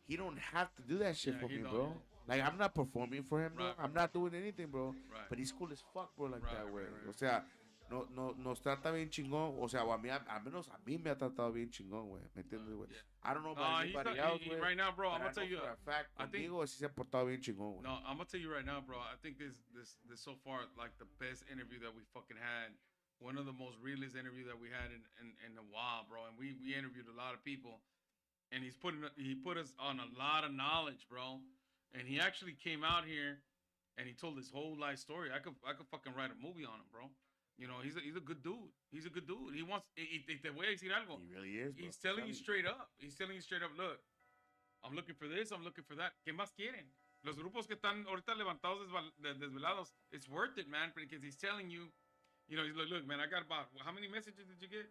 he don't have to do that shit Yeah, for he me, don't. bro. Like, I'm not performing for him, bro. Right. I'm not doing anything, bro. Right. But he's cool as fuck, bro, like Right, that, güey. right. O sea, nos trata bien chingón. O sea, al menos a mí me ha tratado bien chingón, güey. ¿Me entiendes, güey? Yeah. I don't know No, about he's anybody not- else, güey. right now, bro, I'm but gonna tell I know you, for a fact, I think- conmigo sí se ha portado bien chingón, güey. No, I'm gonna tell you right now, bro. I think this so far like the best interview that we fucking had. One of the most realest interview that we had in a while, bro. And we interviewed a lot of people, and he put us on a lot of knowledge, bro. And he actually came out here, and he told his whole life story. I could fucking write a movie on him, bro. You know, he's a good dude. He's a good dude. He wants. Te voy a decir algo. He really is, bro. He's telling you straight up. He's telling you straight up. Look, I'm looking for this. I'm looking for that. ¿Qué más quieren? Los grupos que están ahorita levantados desvelados. It's worth it, man, because he's telling you. You know, he's like, look, man, I got about, how many messages did you get?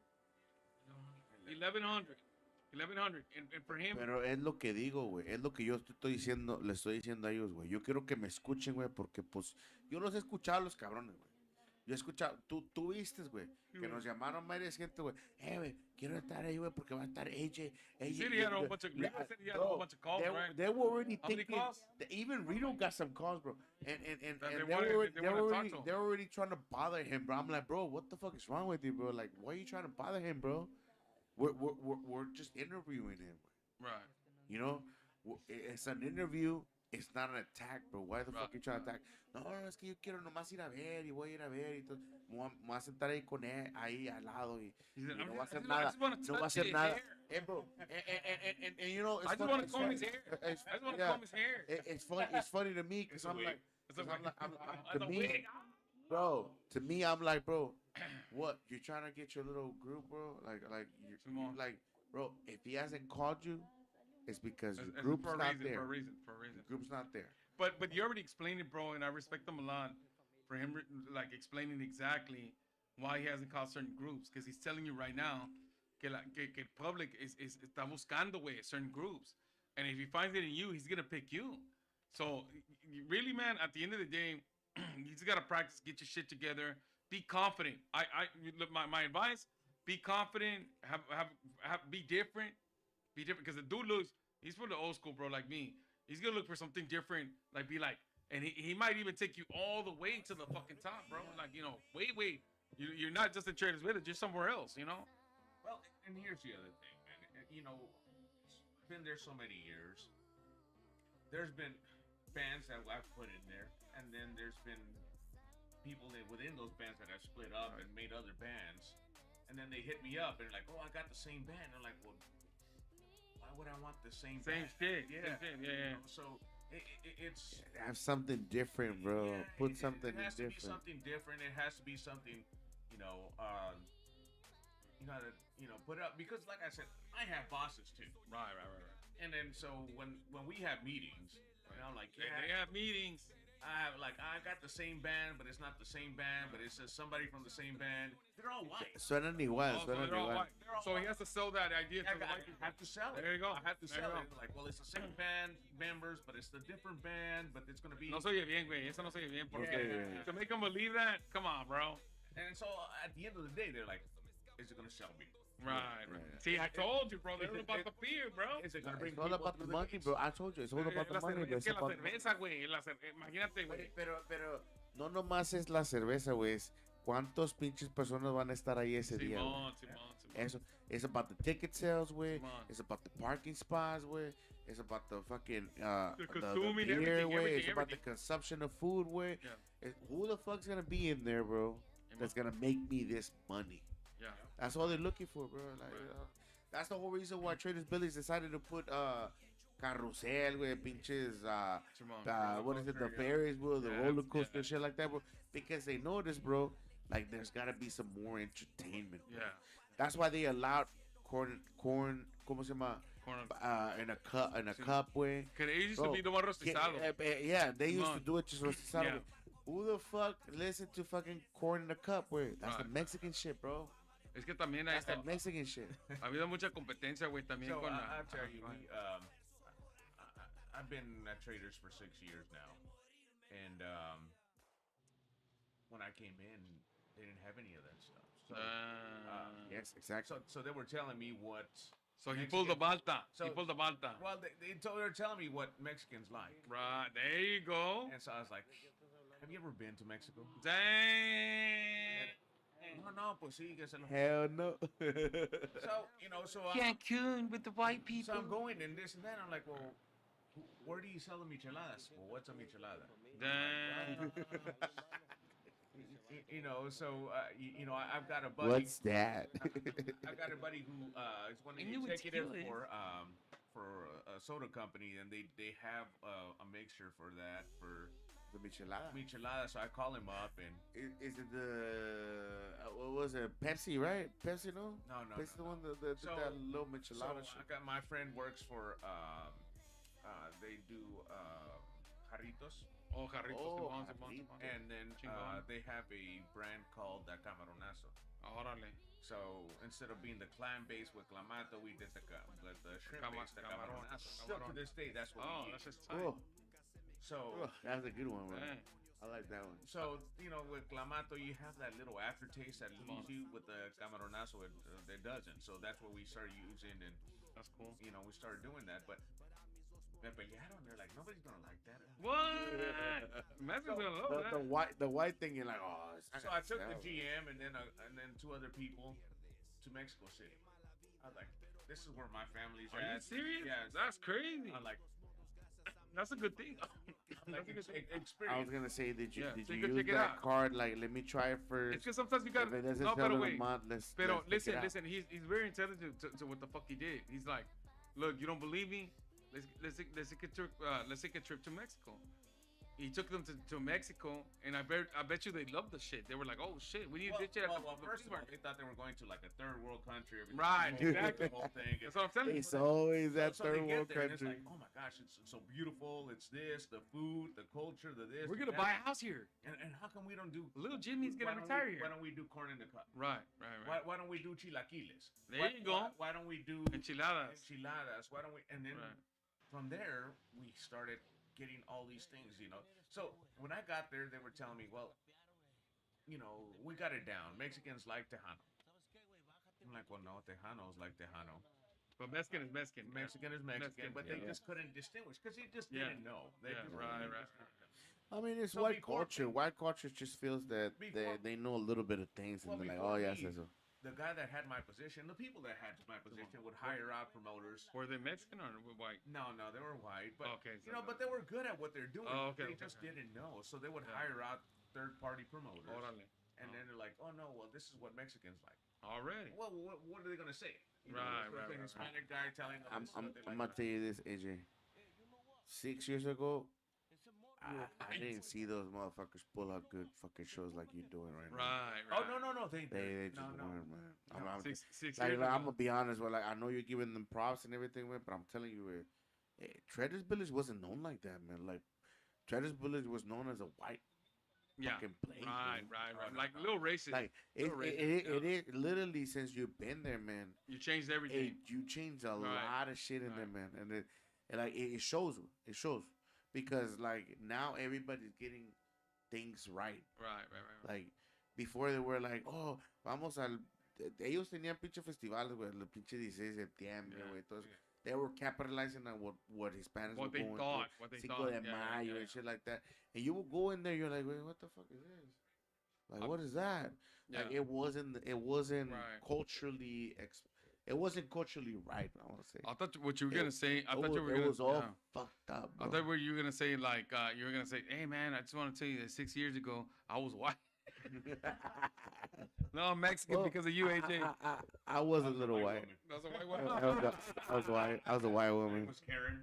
1,100. 1,100. And for him. Pero es lo que digo, güey. Es lo que yo estoy diciendo, le estoy diciendo a ellos, güey. Yo quiero que me escuchen, güey, porque, pues, yo los he escuchado a los cabrones, güey. Yo he escuchado, tú viste, güey, que nos llamaron varias gente, güey. Güey, quiero estar ahí, güey, porque va a estar AJ. He said he had a whole bunch of, he said he had a whole bunch of calls, right? They were already How many thinking, calls? even Rito got some calls, bro. And That they they were wanted to talk to him. they were already trying to bother him, bro. I'm like, bro, what the fuck is wrong with you, bro? Like, why are you trying to bother him, bro? We're just interviewing him, Right. you know? It's an interview. It's not an attack, bro. Why the fuck Right. you trying to attack? No, es que yo quiero nomás ir a ver y voy a ir a ver y todo. Me voy a sentar ahí con él, ahí al lado y He said, no va a hacer I nada. just want to No va a touch hacer his nada. hair. Bro, and you know, it's I just funny- want to it's comb funny- his hair. I it's- just want to yeah. comb his hair. It's funny to me because It's a I'm wig. like, It's a 'cause I'm It's a to me, wig. bro. To me, I'm like, bro, what? You're trying to get your little group, bro? Simón. Like, bro, if he hasn't called you, it's because your It's group's for a not reason, there. for a reason. Your group's not there. But you already explained it, bro, and I respect him a lot for him like explaining exactly why he hasn't called certain groups, because he's telling you right now que el public está buscando, güey, certain groups, and if he finds it in you, he's gonna pick you. So really, man, at the end of the day, you just gotta practice, get your shit together, be confident. My advice: be confident, be different, because the dude he's from the old school, bro, like me. He's gonna look for something different, like be like, and he might even take you all the way to the fucking top, bro. Like, you know, wait, you're not just in Traders Village, you're somewhere else, you know. Well, and here's the other thing, man. You know, been there so many years. There's been bands that I've put in there, and then there's been people that within those bands that I've split up and made other bands, and then they hit me up and like, oh, I got the same band. I'm like, well, why would I want the same Same band? shit, Yeah. same shit, yeah. So it's Have something different, bro. yeah, Put something it has to be different. something different. It has to be something, you know, put up, because like I said, I have bosses too. Right. And then so when we have meetings, and I'm like, They have meetings. I got the same band, but it's not the same band, but it's somebody from the same band. They're all white. Suenan igual, Oh, so suenan they're all igual. white. So he has to sell that idea to the I white people. have to sell it. There you go. I have to There sell you it. go. Like, well, it's the same band members, but it's the different band, but it's gonna be. No se oye bien, güey. Eso no se oye bien. Porque Yeah. to make them believe that, come on, bro. And so at the end of the day, they're like, "Is it gonna sell me? Right. Right. See, I told you, bro. They're all about the fear, bro. Is it gonna bring It's all people about to the money, gates?" bro. I told you, it's all about the La money, bro. es It's que la about- cerveza, güey. Imagínate, güey. Pero, no nomás es la cerveza, güey. Es ¿cuántos pinches personas van a estar ahí ese día, güey? Simón. Eso, it's about the ticket sales, güey. Simón. It's about the parking spots, güey. It's about the fucking the consuming, beer, everything, güey. It's about the everything. consumption of food, güey. Yeah. Who the fuck's gonna be in there, bro? That's gonna make me this money. Yeah. That's all they're looking for, bro. Like, Right. That's the whole reason why Traders Billy's decided to put carrusel, güey, pinches Simón. what is it, the coaster, yeah. Ferris wheel, the Yeah, roller coaster, yeah. shit like that, bro. Because they noticed, bro, like there's gotta be some more entertainment. Bro. Yeah. That's why they allowed corn, ¿cómo se llama? In a cup, way. Que they used to Bro, be the one rostizado. Yeah, they used to Simón. do it just rostizado. Yeah. Güey. Who the fuck listen to fucking corn in a cup, way? That's the Right. Mexican shit, bro. Es que también That's the Mexican shit. ha habido mucha competencia, güey, también So con I'll tell you, I've been at Traders for 6 years now, and when I came in, they didn't have any of that stuff. So, Yes, exactly. so they were telling me what. So he pulled the Malta. So- He pulled the Malta. Well, they were telling me what Mexicans like, Right. There you go. and so I was like, "Have you ever been to Mexico?" Dang. No, pues sí, que se lo. Hell no. So so Cancun with the white people. so I'm going and this and that. I'm like, well, where do you sell the micheladas? Well, what's a michelada? Dang. So I've got a buddy. What's that? I've got a buddy who is one of I the knew what executives tequila for a soda company, and they have a mixture for that for The michelada. michelada. So I call him up and Is it what was it? Pepsi, right? Pepsi, no? no, Pepsi, the no. one that So- that little So michelada I shit. got my friend works for they do jarritos, Oh, jarritos. Oh, Simón, jarritos. Simón. and then Chingón. they have a brand called the Camaronazo. Órale. So instead of being the clam base with clamato, we did the shrimp base, the Camarón. Camaronazo. Still to this day, that's what Oh, we that's use. just tight. Oh, So that's a good one, bro. Dang. I like that one. So, with clamato, you have that little aftertaste that leaves you. With the camaronazo, it doesn't. So that's what we started using, and, That's cool. we started doing that. But me pelearon. They're like, nobody's going to like that. What? Mexicans gonna love that. The white thing, you're like, oh. It's not So I gonna took sell. the GM and then 2 other people to Mexico City. I was like, this is where my family's Are at. you serious? Yeah. That's crazy. I'm like, That's a good thing. like That's a good thing. I was experience. gonna say, did you Yeah, did so you you can use check it that out. card? Like, let me try it first. It's because sometimes you got If it doesn't no sell better in way. a month, let's Pero check it out. listen. He's very intelligent to what the fuck he did. He's like, look, you don't believe me? Let's take a trip to Mexico. He took them to Mexico, and I bet you they loved the shit. They were like, oh shit, we need Well, this shit. at well, the first flea of all, market. they thought they were going to like a third world country. Everything. Right, exactly. The whole thing. That's what I'm telling you. It's always that So they third get world there and country. It's like, oh my gosh, it's so beautiful. It's this, the food, the culture, the this. We're the gonna that. buy a house here. And how come we don't do? Little Jimmy's why gonna don't retire we, here. Why don't we do corn in the cup? Right. Why don't we do chilaquiles? There you go. Why don't we do Enchiladas. enchiladas? Why don't we? And then Right. from there we started getting all these things. So when I got there, they were telling me, well, we got it down. Mexicans like Tejano. I'm like, well, no, Tejanos like Tejano. But Mexican is Mexican. Mexican is Mexican, but they yeah. just couldn't distinguish because they just Yeah. didn't know. They Yeah, just right. I mean, it's So white before- culture. White culture just feels that Before- they know a little bit of things, and Well, they're like, before oh yeah, me, says so. The guy that had my position, the people that had my position would hire out promoters. Were they Mexican or white? No, they were white, but Okay, so but they were good at what they're doing. Oh, okay, they okay, just okay. didn't know, so they would Yeah. hire out third-party promoters. Órale. And then they're like, oh no, well this is what Mexicans like. Already. Well, what are they gonna say? Right, so right, the right, Hispanic guy telling them I'm this is what they I'm like. gonna tell you this, AJ. 6 years ago, I didn't see those motherfuckers pull out good fucking shows like you're doing right now. Right. Oh no, They just weren't, man. I'm, Six like, years I'm ago. gonna be honest, well, like I know you're giving them props and everything, man, but I'm telling you, Traders Village wasn't known like that, man. Like Traders Village was known as a white fucking place. Right. Oh, Like little racist. Like Little it is literally since you've been there, man. You changed everything. You changed a lot of shit in there, man, and like it shows. It shows because like now everybody's getting things right. Right. Like before they were like, oh, vamos al. Ellos tenían pinche festivales, güey, el pinche 16 de septiembre, güey. Entonces, they were capitalizing on what Hispanics were going through. What they Cinco thought. de Mayo and shit like that. And you would go in there, you're like, wait, what the fuck is this? Like, what is that? Yeah. Like, it wasn't culturally, it wasn't culturally right, I want to say. I thought what you were gonna say. It was all fucked up, bro. I thought what you were gonna say, like you were gonna say, "Hey man, I just want to tell you that 6 years ago I was white." No, I'm Mexican because of you, AJ. I was a little white. That's a white woman. I was white. I was a white woman. was Karen.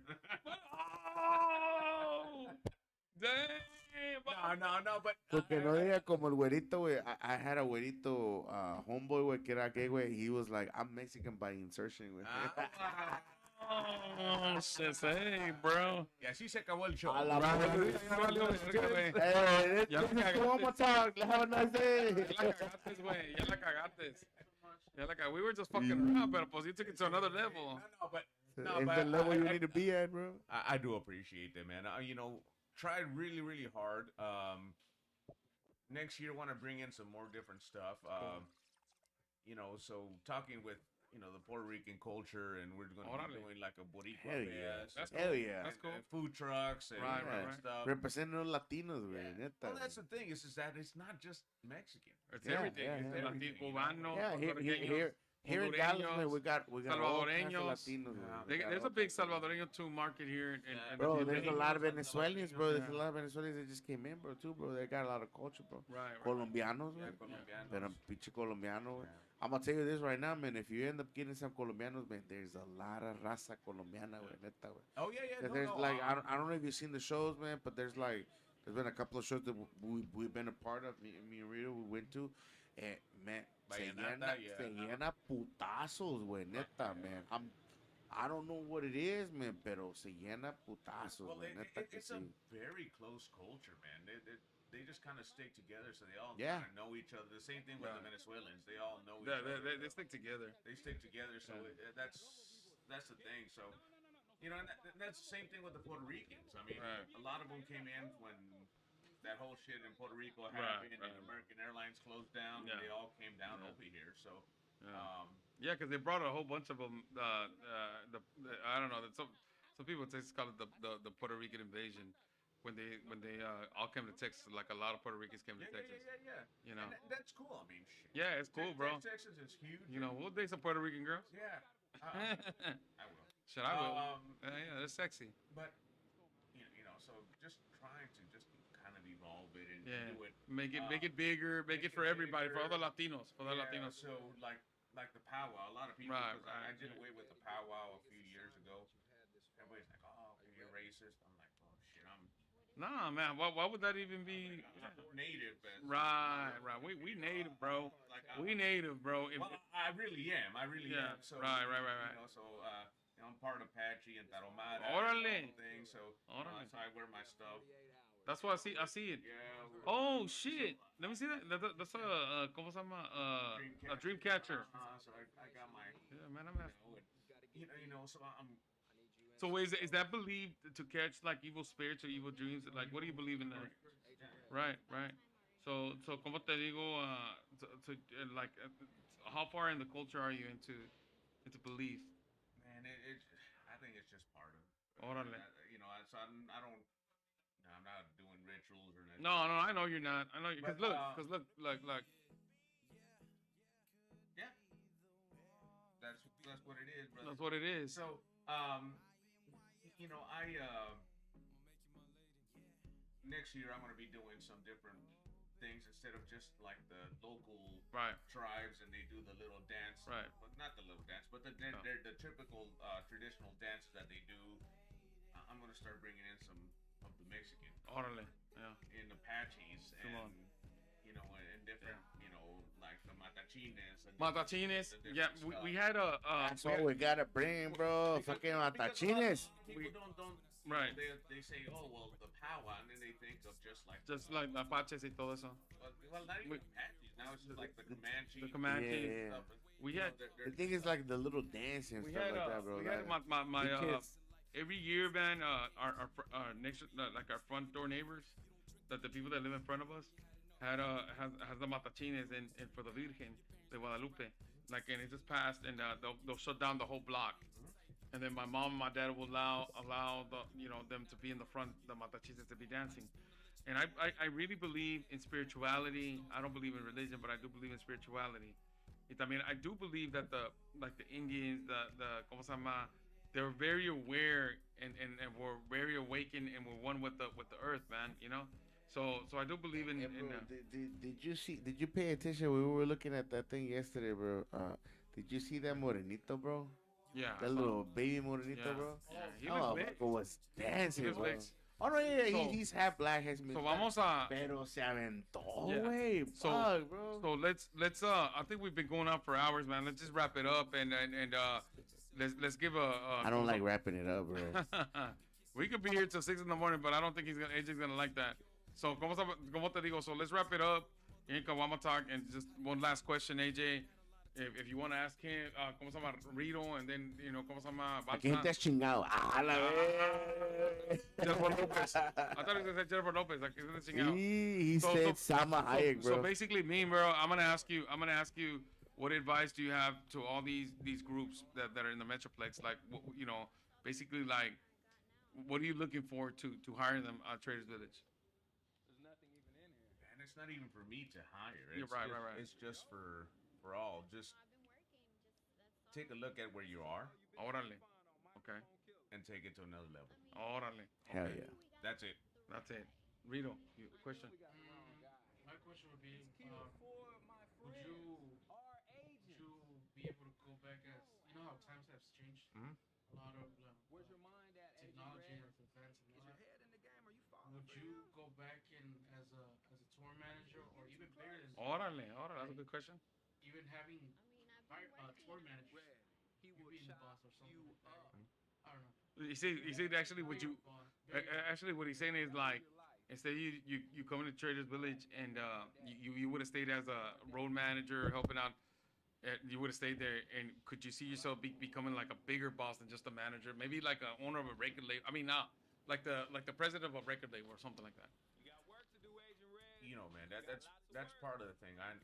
Oh, damn. No, but Porque no diga como el güerito, güey. I had a güerito homeboy, güey, que era gay, güey. He was like, I'm Mexican by insertion, güey. Oh, shit, hey, bro. Y así se acabó el show. A la Right. madre. Ya la cagaste. Caguama Talk. Have a nice day. Ya la cagaste, güey. Ya la cagaste. We were just fucking around, pero pues you took it to another level. It's the level you need to be at, bro. I do appreciate that, man. You know, tried really, really hard. Next year, want to bring in some more different stuff. You know, so talking with, you know, the Puerto Rican culture, and we're going to be doing like a Boricua Hell yeah. fest. That's and- cool. Hell yeah. That's cool. and food trucks and Right, and right. stuff. Representing los Latinos, güey. Yeah. Neta. Well, that's the thing is that it's not just Mexican. It's Yeah, everything. yeah, It's yeah. Latino, Cubano, Yeah, Puertorriqueños. here in Dallas, man, we got all kinds of Salvadoreños. Latinos. güey. We got There's all a big kinds of- Salvadoreño too market here. And Bro, there's a lot of Yeah. Venezuelans, bro. There's a lot of Venezuelans that just came in, bro, too, bro. They got a lot of culture, bro. Right. Colombianos, Yeah, güey. Colombianos. Pero pinche colombiano, güey. Yeah. I'm gonna tell you this right now, man. If you end up getting some Colombianos, man, there's a lot of raza colombiana, güey, neta, güey. Oh yeah. There's like I don't know if you've seen the shows, man, but there's been a couple of shows that we've been a part of. Me and Rita, we went to, and man, se Vallenata, yeah. llena putazos, güey, neta, man. I don't know what it is, man, pero se llena putazos, Well, güey, neta que it's a sí. very close culture, man. They just kind of stick together, so they all Yeah. kind of know each other. The same thing with the Venezuelans; they all know each They other. stick together. They stick together, so that's the thing. So, you know, and that's the same thing with the Puerto Ricans. I mean, Right. a lot of them came in when that whole shit in Puerto Rico Right, happened, right. and American Airlines closed down, Yeah. and they all came down Yeah. over here. So, Yeah. Yeah, because they brought a whole bunch of them. I don't know. Some people call it the Puerto Rican invasion. When they all came to Texas, like a lot of Puerto Ricans came to Texas. yeah. You know. And that's cool. I mean, shit. Yeah, it's cool, bro. Texas is huge. You know, we'll date some Puerto Rican girls. Yeah. I I will. will. Yeah, they're sexy. But you know, so just trying to just kind of evolve it and Yeah. do it. Make it bigger. Make it for everybody, for all the Latinos, for the Latinos. So like the powwow, a lot of people. Right, 'cause right, I did yeah. away with the powwow a few years ago. Everybody's like, "Oh, you're racist." I'm like, "Oh shit, I'm Nah, man. Why would that even be? I'm native." Right. We native, bro. Like, We native, bro. Well, I really am. I really Yeah, am. So right. You know, so you know, I'm part of Apache and Tarahumara. Órale. Thing. So Órale. so I wear my stuff. That's what I see it. Yeah. Oh shit! Let me see that. That's a ¿cómo se llama? A dream catcher. So I got my. Yeah, man, I'm happy. You know, so I'm. So is that believed to catch like evil spirits or evil dreams? Like, what do you believe in that? Right. So como te digo, like, how far in the culture are you into belief? Man, I think it's just part of. Órale. You know, so I don't. I'm not doing rituals or nothing. No, I know you're not. I know you because look, like. Yeah. That's what it is, brother. That's what it is. So, you know, next year I'm gonna be doing some different things instead of just like the local Right. tribes and they do the little dance. Right. But not the little dance, but the typical traditional dances that they do. I'm gonna start bringing in some of the Mexican. Orale. Yeah. In Apaches Come on. and in different like the matachines. Matachines. The Yeah, different we stuff. had a. That's what we gotta bring, bro. Fucking Because a lot of matachines. people don't Right. they say, oh well, the powwow, and then they think of just like Apaches y todo eso. well, not even we- Apaches. Now it's just like the Comanche. The Comanches. Yeah. Stuff. We had. The thing is like the little dance and We stuff had, like that, bro. we had Like, my the kids- every year, man. Our next like our front door neighbors, that the people that live in front of us, has the matachines and for the Virgen de Guadalupe, like, and it just passed, and they'll shut down the whole block, and then my mom and my dad will allow the them to be in the front, the matachines to be dancing. And I really believe in spirituality. I don't believe in religion, but I do believe in spirituality. I mean, I do believe that the Indians, the ¿cómo se llama? They're very aware and were very awakened and were one with the earth, man. So I do believe in. Hey, bro, did you pay attention? We were looking at that thing yesterday, bro. Did you see that morenito, bro? Yeah. That little baby morenito, Yeah. bro. Yeah, he Oh, was mixed. was dancing, He was bro. mixed. Oh no, yeah, So- he's half black, half mixed. So vamos a. Pero se aventó, Yeah. güey. So- Fuck, bro. So let's I think we've been going on for hours, man. Let's just wrap it up and let's give a. I don't like wrapping it up, bro. We could be here till 6 in the morning, but I don't think AJ's gonna like that. So como te digo, so let's wrap it up in Caguama Talk, and just one last question, AJ. If you want to ask him, ¿cómo se llama? Rito, and then, ¿cómo se llama? ¿A quién te has chingado? A la vez. Jennifer Lopez. I thought he was going to say Jennifer Lopez. Like, isn't it chingado? He So- said Salma Hayek, bro. So basically, me, bro, I'm gonna ask you, what advice do you have to all these groups that are in the Metroplex? Like, basically, like, what are you looking for to hire them at Traders Village? And it's not even for me to hire. You're It's right, just, right. It's just for all. Just take a look at where you are Órale. Okay. and take it to another level. Órale. Hell Okay. yeah. That's it. That's it. Rito, question? My question would be, would you be able to go back as how times have changed? Mhm. A lot of technology has advanced a lot. Would you go back as a tour manager, or even bigger than Órale. That's a good question. even having tour managers, you being the boss or something like that? I don't know. You see, actually, would you? Bigger boss, bigger- Actually, what he's saying is like, instead you come into Traders Village and you would have stayed as a road manager helping out. You would have stayed there, and could you see yourself becoming like a bigger boss than just a manager? Maybe like a owner of a record label. I mean, like the president of a record label or something like that. Man, that's part of the thing. I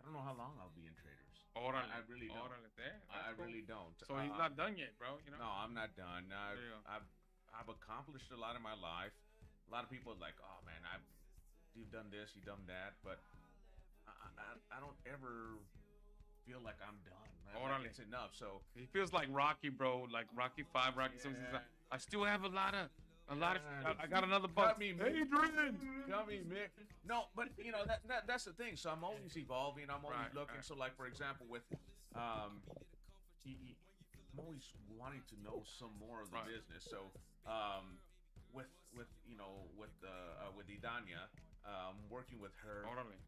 don't know how long I'll be in Traders. Órale. I really don't. Órale, there. I That's cool. really don't. So he's not done yet, bro. No, I'm not done. There you go. I've accomplished a lot in my life. A lot of people are like, oh man, you've done this, you've done that, but I don't ever feel like I'm done. Órale. It's enough. So He feels like Rocky, bro. Like Rocky 5, Rocky 6. Yeah. I still have a lot of. Yeah. I got another buck. Cut me, Mick. Adrian. Got me, Mick. No, but that's the thing. So I'm always evolving. I'm always Right, looking. right. So like for example, with I'm always wanting to know some more of the Right. business. So with Idania, working with her. Órale.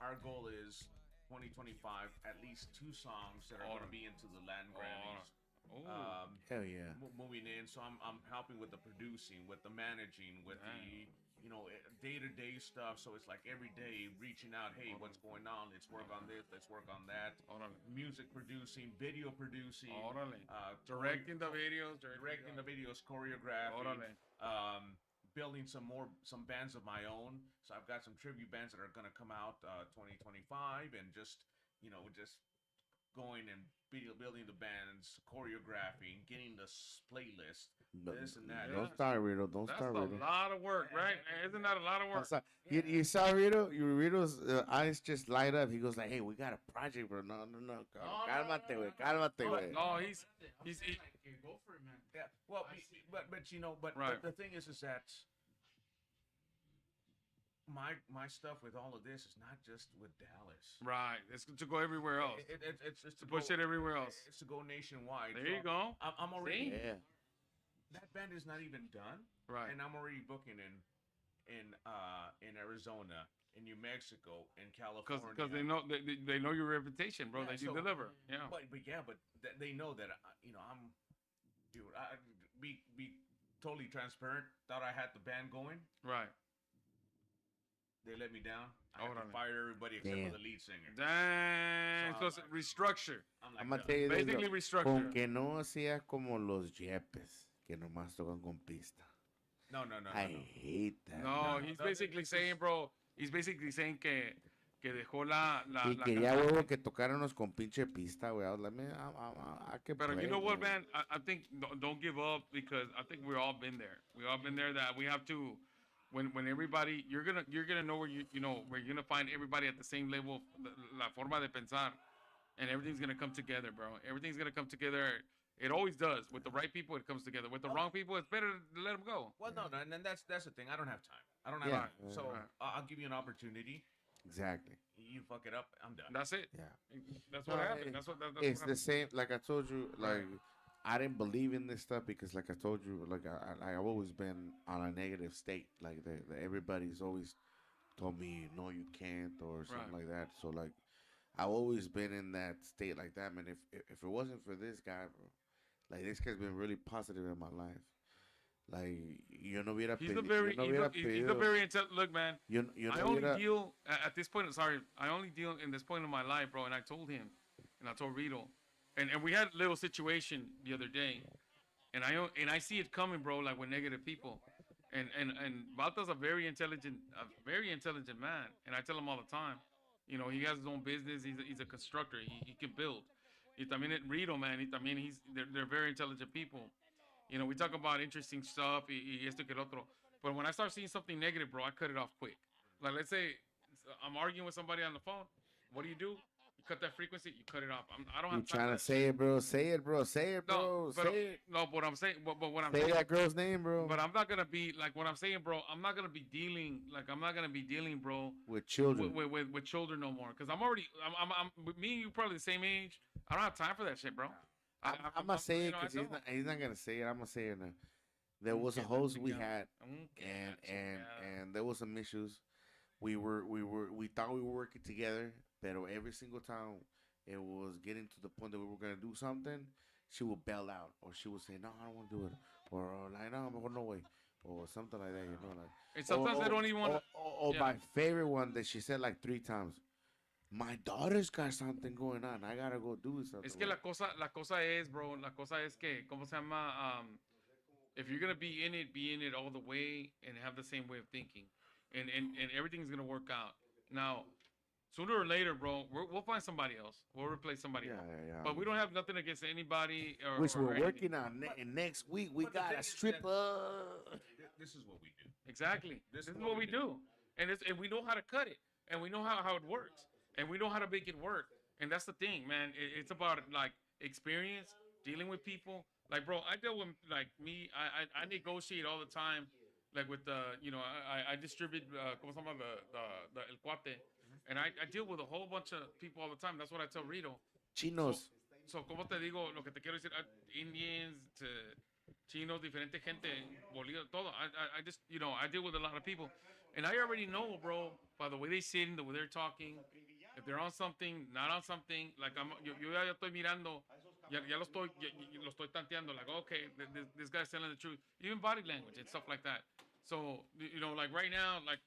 Our goal is 2025, at least 2 songs that are going to be into the Latin Grammys. Oh. Hell yeah. Moving in, so I'm helping with the producing, with the managing, with the day-to-day stuff. So it's like every day reaching out, hey, what's going on? Let's work on this. Let's work on that. Órale. Music producing, video producing, Órale. directing Directing the videos. the videos, choreographing. Órale. Building some bands of my own. So I've got some tribute bands that are gonna come out 2025, and just going and building the bands, choreographing, getting the playlist, this and that. Don't start, Rito. Don't That's start, a Rito. lot of work, right? Isn't that a lot of work? You saw Rito? Rito's eyes just light up. He goes like, "Hey, we got a project, bro. No. Cálmate, güey. Cálmate, güey." No, he's Okay, go for it, man. Yeah. Well, I see. but Right. the thing is that my stuff with all of this is not just with Dallas. right. It's to go everywhere else. It's To push it everywhere else. It's to go nationwide. There you go. I'm already Yeah. that band is not even done, Right. and I'm already booking in Arizona, in New Mexico, in California. Because they know your reputation, bro. Yeah, That you so- deliver. Yeah. But they know that I'm, dude. I be totally transparent. Thought I had the band going. Right. They let me down. I had Órale. to fire everybody except Damn. for the lead singer. Dang. So So restructure. I'm I'm like, gonna tell you this, Basically though, restructure. con que no sea como los Yepes, que nomás tocan con pista. no. I hate that. No, No, he's that- basically saying, bro. He's basically saying que dejó la Y la quería cantante. huevo que tocáramos con pinche pista, güey. I was like, man, I can But play, you know what, man? I think don't give up because I think we've all been there. We all been there that we have to. When everybody, you're gonna know where where you're gonna find everybody at the same level, la forma de pensar, and everything's gonna come together, bro. Everything's gonna come together. It always does. With the right people, it comes together. With the wrong people, it's better to let them go. Well, no, and then that's the thing. I don't have time. I don't have Yeah. time. So Right. I'll give you an opportunity. Exactly. You fuck it up, I'm done. That's it. Yeah. That's what No, happened. That's what. That's It's what the happened. same. Like I told you, like I didn't believe in this stuff because, like I told you, like I've always been on a negative state. Like everybody's always told me, no, you can't, or something Right. like that. So like I've always been in that state like that, man. If it wasn't for this guy, bro, like this guy's been really positive in my life. Like yo no hubiera He's a pedi- very, yo no he's hubiera a, he's a pedido- very intelligent. Look, man. yo no I only hubiera- deal at this point. Sorry, I only deal in this point of my life, bro. And I told him, and I told Rito, and we had a little situation the other day, and I see it coming, bro. Like with negative people, and Balta's a very intelligent man, and I tell him all the time, he has his own business. He's a constructor. He can build. Y también Rito, man. They're very intelligent people. We talk about interesting stuff y esto que el otro. But when I start seeing something negative, bro, I cut it off quick. Like, let's say I'm arguing with somebody on the phone. What do? You cut that frequency, you cut it off. I don't You have time trying for to that say it, bro? Say it, bro. Say it, bro. No, say it. no, what I'm saying, but what I'm Say saying, that girl's name, bro. but I'm not gonna be like what I'm saying, bro. I'm not gonna be dealing, bro, With children. with children no more. Cause I'm already, with me and you probably the same age. I don't have time for that shit, bro. I'm gonna say it I because don't. he's not gonna say it. I'm gonna say it now. There was a host we had, Yeah. and there was some issues. We thought we were working together, but every single time it was getting to the point that we were gonna do something, she would bail out, or she would say, "No, I don't want to do it," or like, "No, no way," or something like that. Like. And sometimes they don't even want to. Or yeah. my favorite one that she said like 3 times. My daughter's got something going on. I gotta go do something. Es que la cosa es, bro. La cosa es que, ¿cómo se llama? If you're gonna be in it all the way and have the same way of thinking, and everything's gonna work out. Now, sooner or later, bro, we'll find somebody else. We'll replace somebody else. Yeah. But we don't have nothing against anybody. Which or we're anything. working on. And next week we But the got thing a is that stripper. This is what we do. Exactly. This is what we do, and we know how to cut it, and we know how it works, and we know how to make it work. And that's the thing, man. It's about like experience, dealing with people. Like, bro, I deal with like me. I negotiate all the time, like with the I distribute como se llama the el cuate, and I deal with a whole bunch of people all the time. That's what I tell Rito. Chinos. So como te digo, lo que te quiero decir, Indians, chinos, diferente gente, Bolívar, todo. I just I deal with a lot of people, and I already know, bro, by the way they sit, the way they're talking, if they're on something, not on something. Like yo ya estoy mirando. Ya lo estoy tanteando, like, okay, this guy's telling the truth. Even body language and stuff like that. So, like right now, like,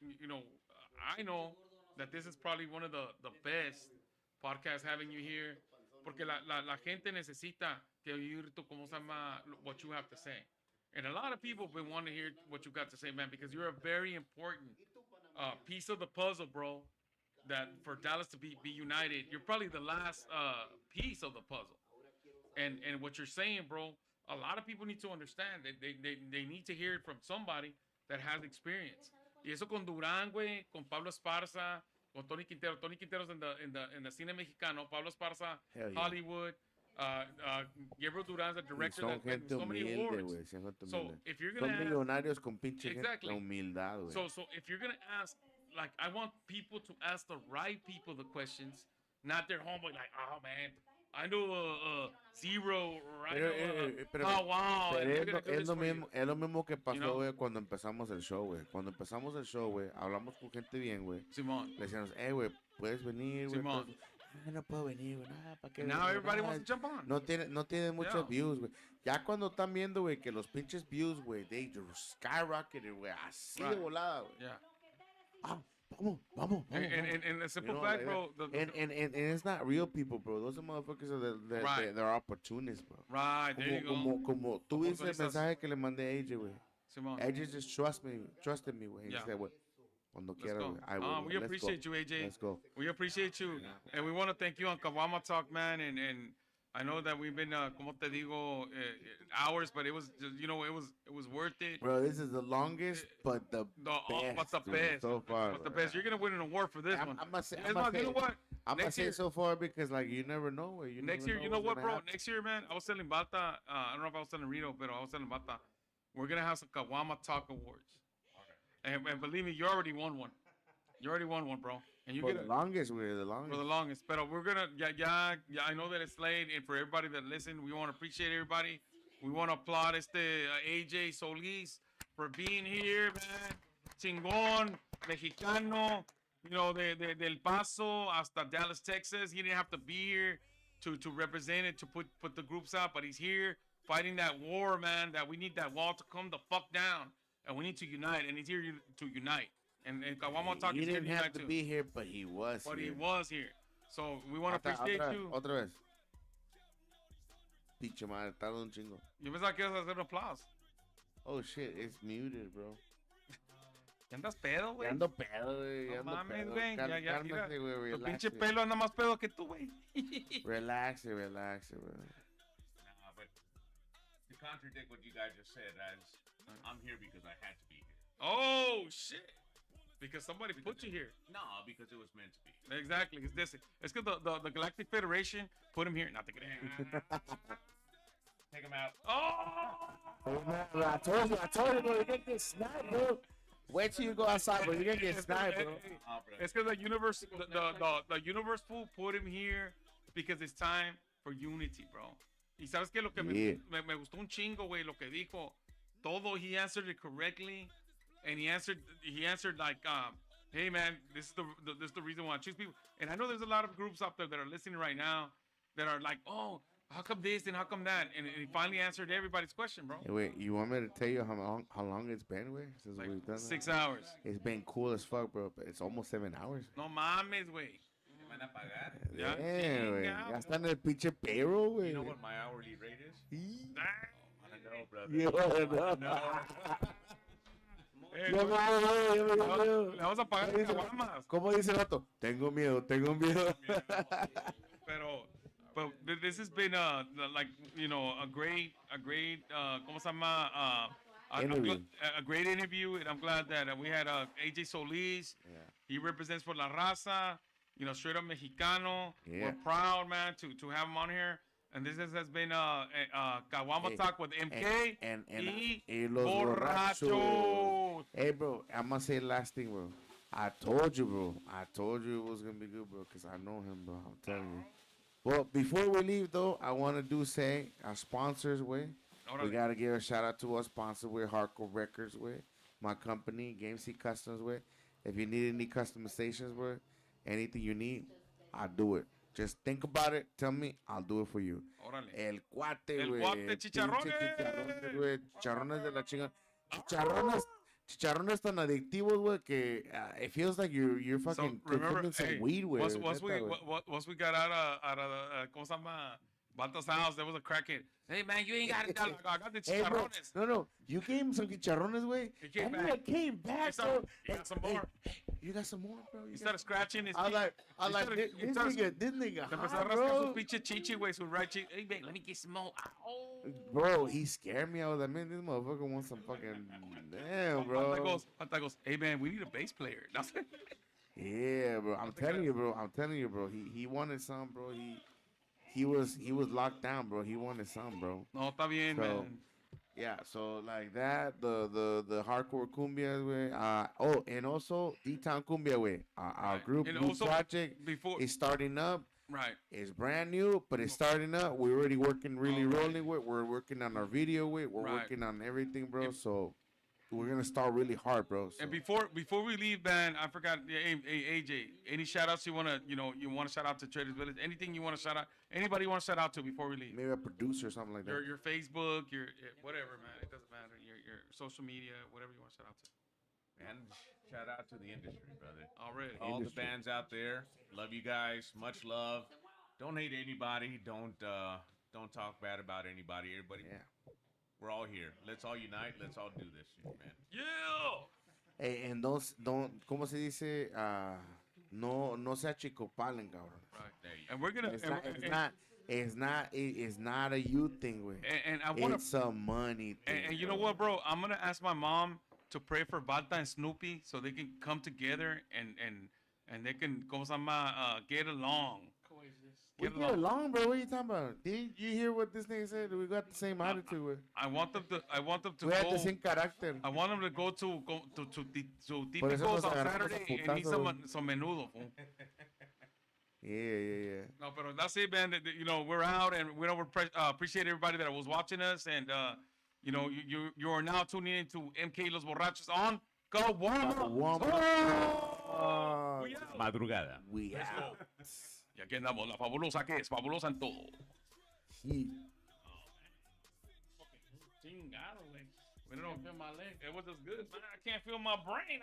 I know that this is probably one of the best podcasts having you here. Porque la gente necesita que oír cómo se llama, what you have to say. And a lot of people have been wanting to hear what you got to say, man, because you're a very important piece of the puzzle, bro, that for Dallas to be united. You're probably the last piece of the puzzle. And what you're saying, bro, a lot of people need to understand that they need to hear it from somebody that has experience. Y eso con Durán, güey, con Pablo Esparza, con Tony Quintero. Tony Quintero's in the cine mexicano. Pablo Esparza, Hell yeah. Hollywood. Gabriel Durán's a Y director son that gente so many humilde, awards. güey. Son gente So humilde. if you're Son gonna ask, millonarios con pinche Exactly. humildad, güey. so if you're gonna ask, like, I want people to ask the right people the questions, not their homeboy, like, oh man, I know Zero, right? Pero, Oh, wow. pero and they're gonna do es this lo for you. mismo, es lo mismo que pasó, know? güey, cuando empezamos el show, güey. Cuando empezamos el show, güey, hablamos con gente bien, güey. Simón. Le decíamos, güey, puedes venir, güey. Simón. No puedo venir, güey. ¿Para qué? And now everybody wants to jump on. No tiene muchos Yeah. views, güey. Ya cuando están viendo, güey, que los pinches views, güey, they skyrocketed, güey, así de Right. volada, güey. Yeah. Vamos. And the simple You know, fact, like bro. And it's not real people, bro. Those are motherfuckers Right. they're opportunists, bro. Right, there you go. Como tú viste el Oportunistas. mensaje que le mandé a AJ, güey. Simón. AJ just trusted me, güey. He Yeah. said, güey, cuando Let's quiera, go. güey. I will. We Let's appreciate go. you, AJ. Let's go. We appreciate you. And we want to thank you on Caguama Talk, man. And I know that we've been, como te digo, hours, but it was, just, you know, it was worth it. Bro, this is the longest, but the best. But the dude, best. so far. But the bro. best. You're going to win an award for this one. I'm gonna say, Es más, you know what? I'm gonna Next say year- so far because like you never know. Where Next year, you know what, bro? Next year, man, I was telling Bata, I don't know if I was telling Rito, but I was telling Bata, we're going to have some Caguama Talk Awards. And believe me, you already won one. You already won one, bro. And you For get the longest, we're the longest. for the longest. But we're gonna, yeah. I know that it's late, and for everybody that listened, we want to appreciate everybody. We want to applaud AJ Soliz for being here, man. Chingón, mexicano, you know, del Paso hasta Dallas, Texas. He didn't have to be here to represent it, to put the groups out, but he's here fighting that war, man. That we need that wall to come the fuck down, and we need to unite. And he's here to unite. And Caguama Talk He is here didn't to have unite to too. be here, but he was But here. he was here. So we want to appreciate you. Otra vez. Pinche madre, tarda un chingo. Yo pensaba que ibas a hacer un aplauso. Oh shit, it's muted, bro. ¿Ya andas pedo, Ya güey? ando pedo, güey. No ya ando mames, pedo. güey. Ya, Cálmate, güey. Tu Relax. pinche pelo anda más pedo que tú, güey. Relax, güey. Nah, but to contradict what you guys just said, I'm here because I had to be here. Oh, shit. Because somebody put you here. No, because it was meant to be. Exactly. It's this. It's because the Galactic Federation put him here. Not the Galactic. Take him out. Oh! I told you, bro. You're gonna get sniped, bro. Wait till you go outside, bro. You're gonna get sniped, bro. Oh, bro. It's because the universe fool put him here because it's time for unity, bro. Y sabes que lo que Yeah. me gustó un chingo, güey, lo que dijo. Todo, he answered it correctly, and he answered like, hey man, this is the reason why I choose people. And I know there's a lot of groups out there that are listening right now that are like, oh, how come this and how come that? And he finally answered everybody's question, bro. Hey, wait, you want me to tell you how long it's been, güey, since Like we've done 6 that? hours. It's been cool as fuck, bro. But it's almost 7 hours. No mames, güey. Me van a pagar. Ya, Yeah, güey. chinga. Ya está en el pinche payroll, güey. You know what my hourly rate is? Ah. I know, brother. You know. Eh, Yo me veo. Le vamos a pagar ¿Cómo dice- caguamas. ¿Cómo dice el rato? Tengo miedo. But this has been like, you know, a great ¿cómo se llama? Interview. A great interview, and I'm glad that we had AJ Soliz. Yeah. He represents for La Raza, you know, straight up Mexicano. Yeah. We're proud, man, to have him on here. And this has been Caguama Hey, Talk with MK y los borrachos. Hey, bro, I'm gonna say the last thing, bro. I told you it was gonna be good, bro, because I know him, bro. I'm telling you. Well, before we leave, though, I want to say our sponsors, way. We Órale. gotta give a shout out to our sponsor, way, Hardcore Records, way. My company, Game C Customs, way. If you need any customizations, way, anything you need, I'll do it. Just think about it. Tell me, I'll do it for you. Órale. El cuate, El güey. cuate, Pinche chicharrones. chicharrones, güey. Chicharrones de la chinga. Chicharrones tan adictivos, güey, que it feels like you're fucking consuming some weed, güey. Once we got out of ¿cómo se llama? Balta's house, there was a crackhead. Hey man, you ain't got it. I got the Hey, bro, chicharrones. no, you gave him some chicharrones, güey. He came And back. he came back, He bro. got some Hey, more. you got some more, bro. He started scratching his I feet. like, He started- he started- this nigga, Se empezó a hot, rascar su bro. pinche chichi, güey, su right cheek. Hey, man, let me get some more. Oh. Bro, he scared me. I was like, man, this motherfucker wants some fucking, damn, bro. Balta goes, hey, man, we need a bass player. That's it. Yeah, bro. I'm telling you, bro. He wanted some, bro. He was locked down, bro. He wanted some, bro. No, está bien, So, man. Yeah, so like that, the hardcore cumbias, way. And also D-Town Cumbia, way. Our Right. group And new also, project before- is starting up. Right. It's brand new, but it's starting up. We're already working, rolling with. We're working on our video with. We're working on everything, bro. So we're gonna start really hard, bro. So. And before we leave, man, I forgot. Hey, AJ, any shout outs you wanna shout out to Traders Village? Anything you wanna shout out? Anybody you wanna shout out to before we leave? Maybe a producer or something like that. Your Facebook, your whatever, man. It doesn't matter. Your social media, whatever you want to shout out to. And shout out to the industry, brother. Already. All the bands out there, love you guys. Much love. Don't hate anybody. Don't talk bad about anybody. Everybody. Yeah. We're all here. Let's all unite. Let's all do this shit, man. Yeah. Hey, and don't, ¿cómo se dice? No se achicopalen, cabrón. Right. And we're gonna. It's not a you thing, güey. And I want It's a money thing. And you know what, bro? I'm gonna ask my mom to pray for Balta and Snoopy so they can come together and they can get along. We get along, bro. What are you talking about? Did you hear what this nigga said? We got the same attitude. With. I want them to we go. have the same character. I want them to go to Típicos on Saturday and eat some menudo. Yeah. No, but that's it, man. You know, we're out, and we appreciate everybody that was watching us, and you know, you are now tuning into MK Los Borrachos on Caguama. Madrugada. We out. Y aquí andamos, la fabulosa que es fabulosa en todo. Chingado, güey. It was just good, man. I can't feel my brain.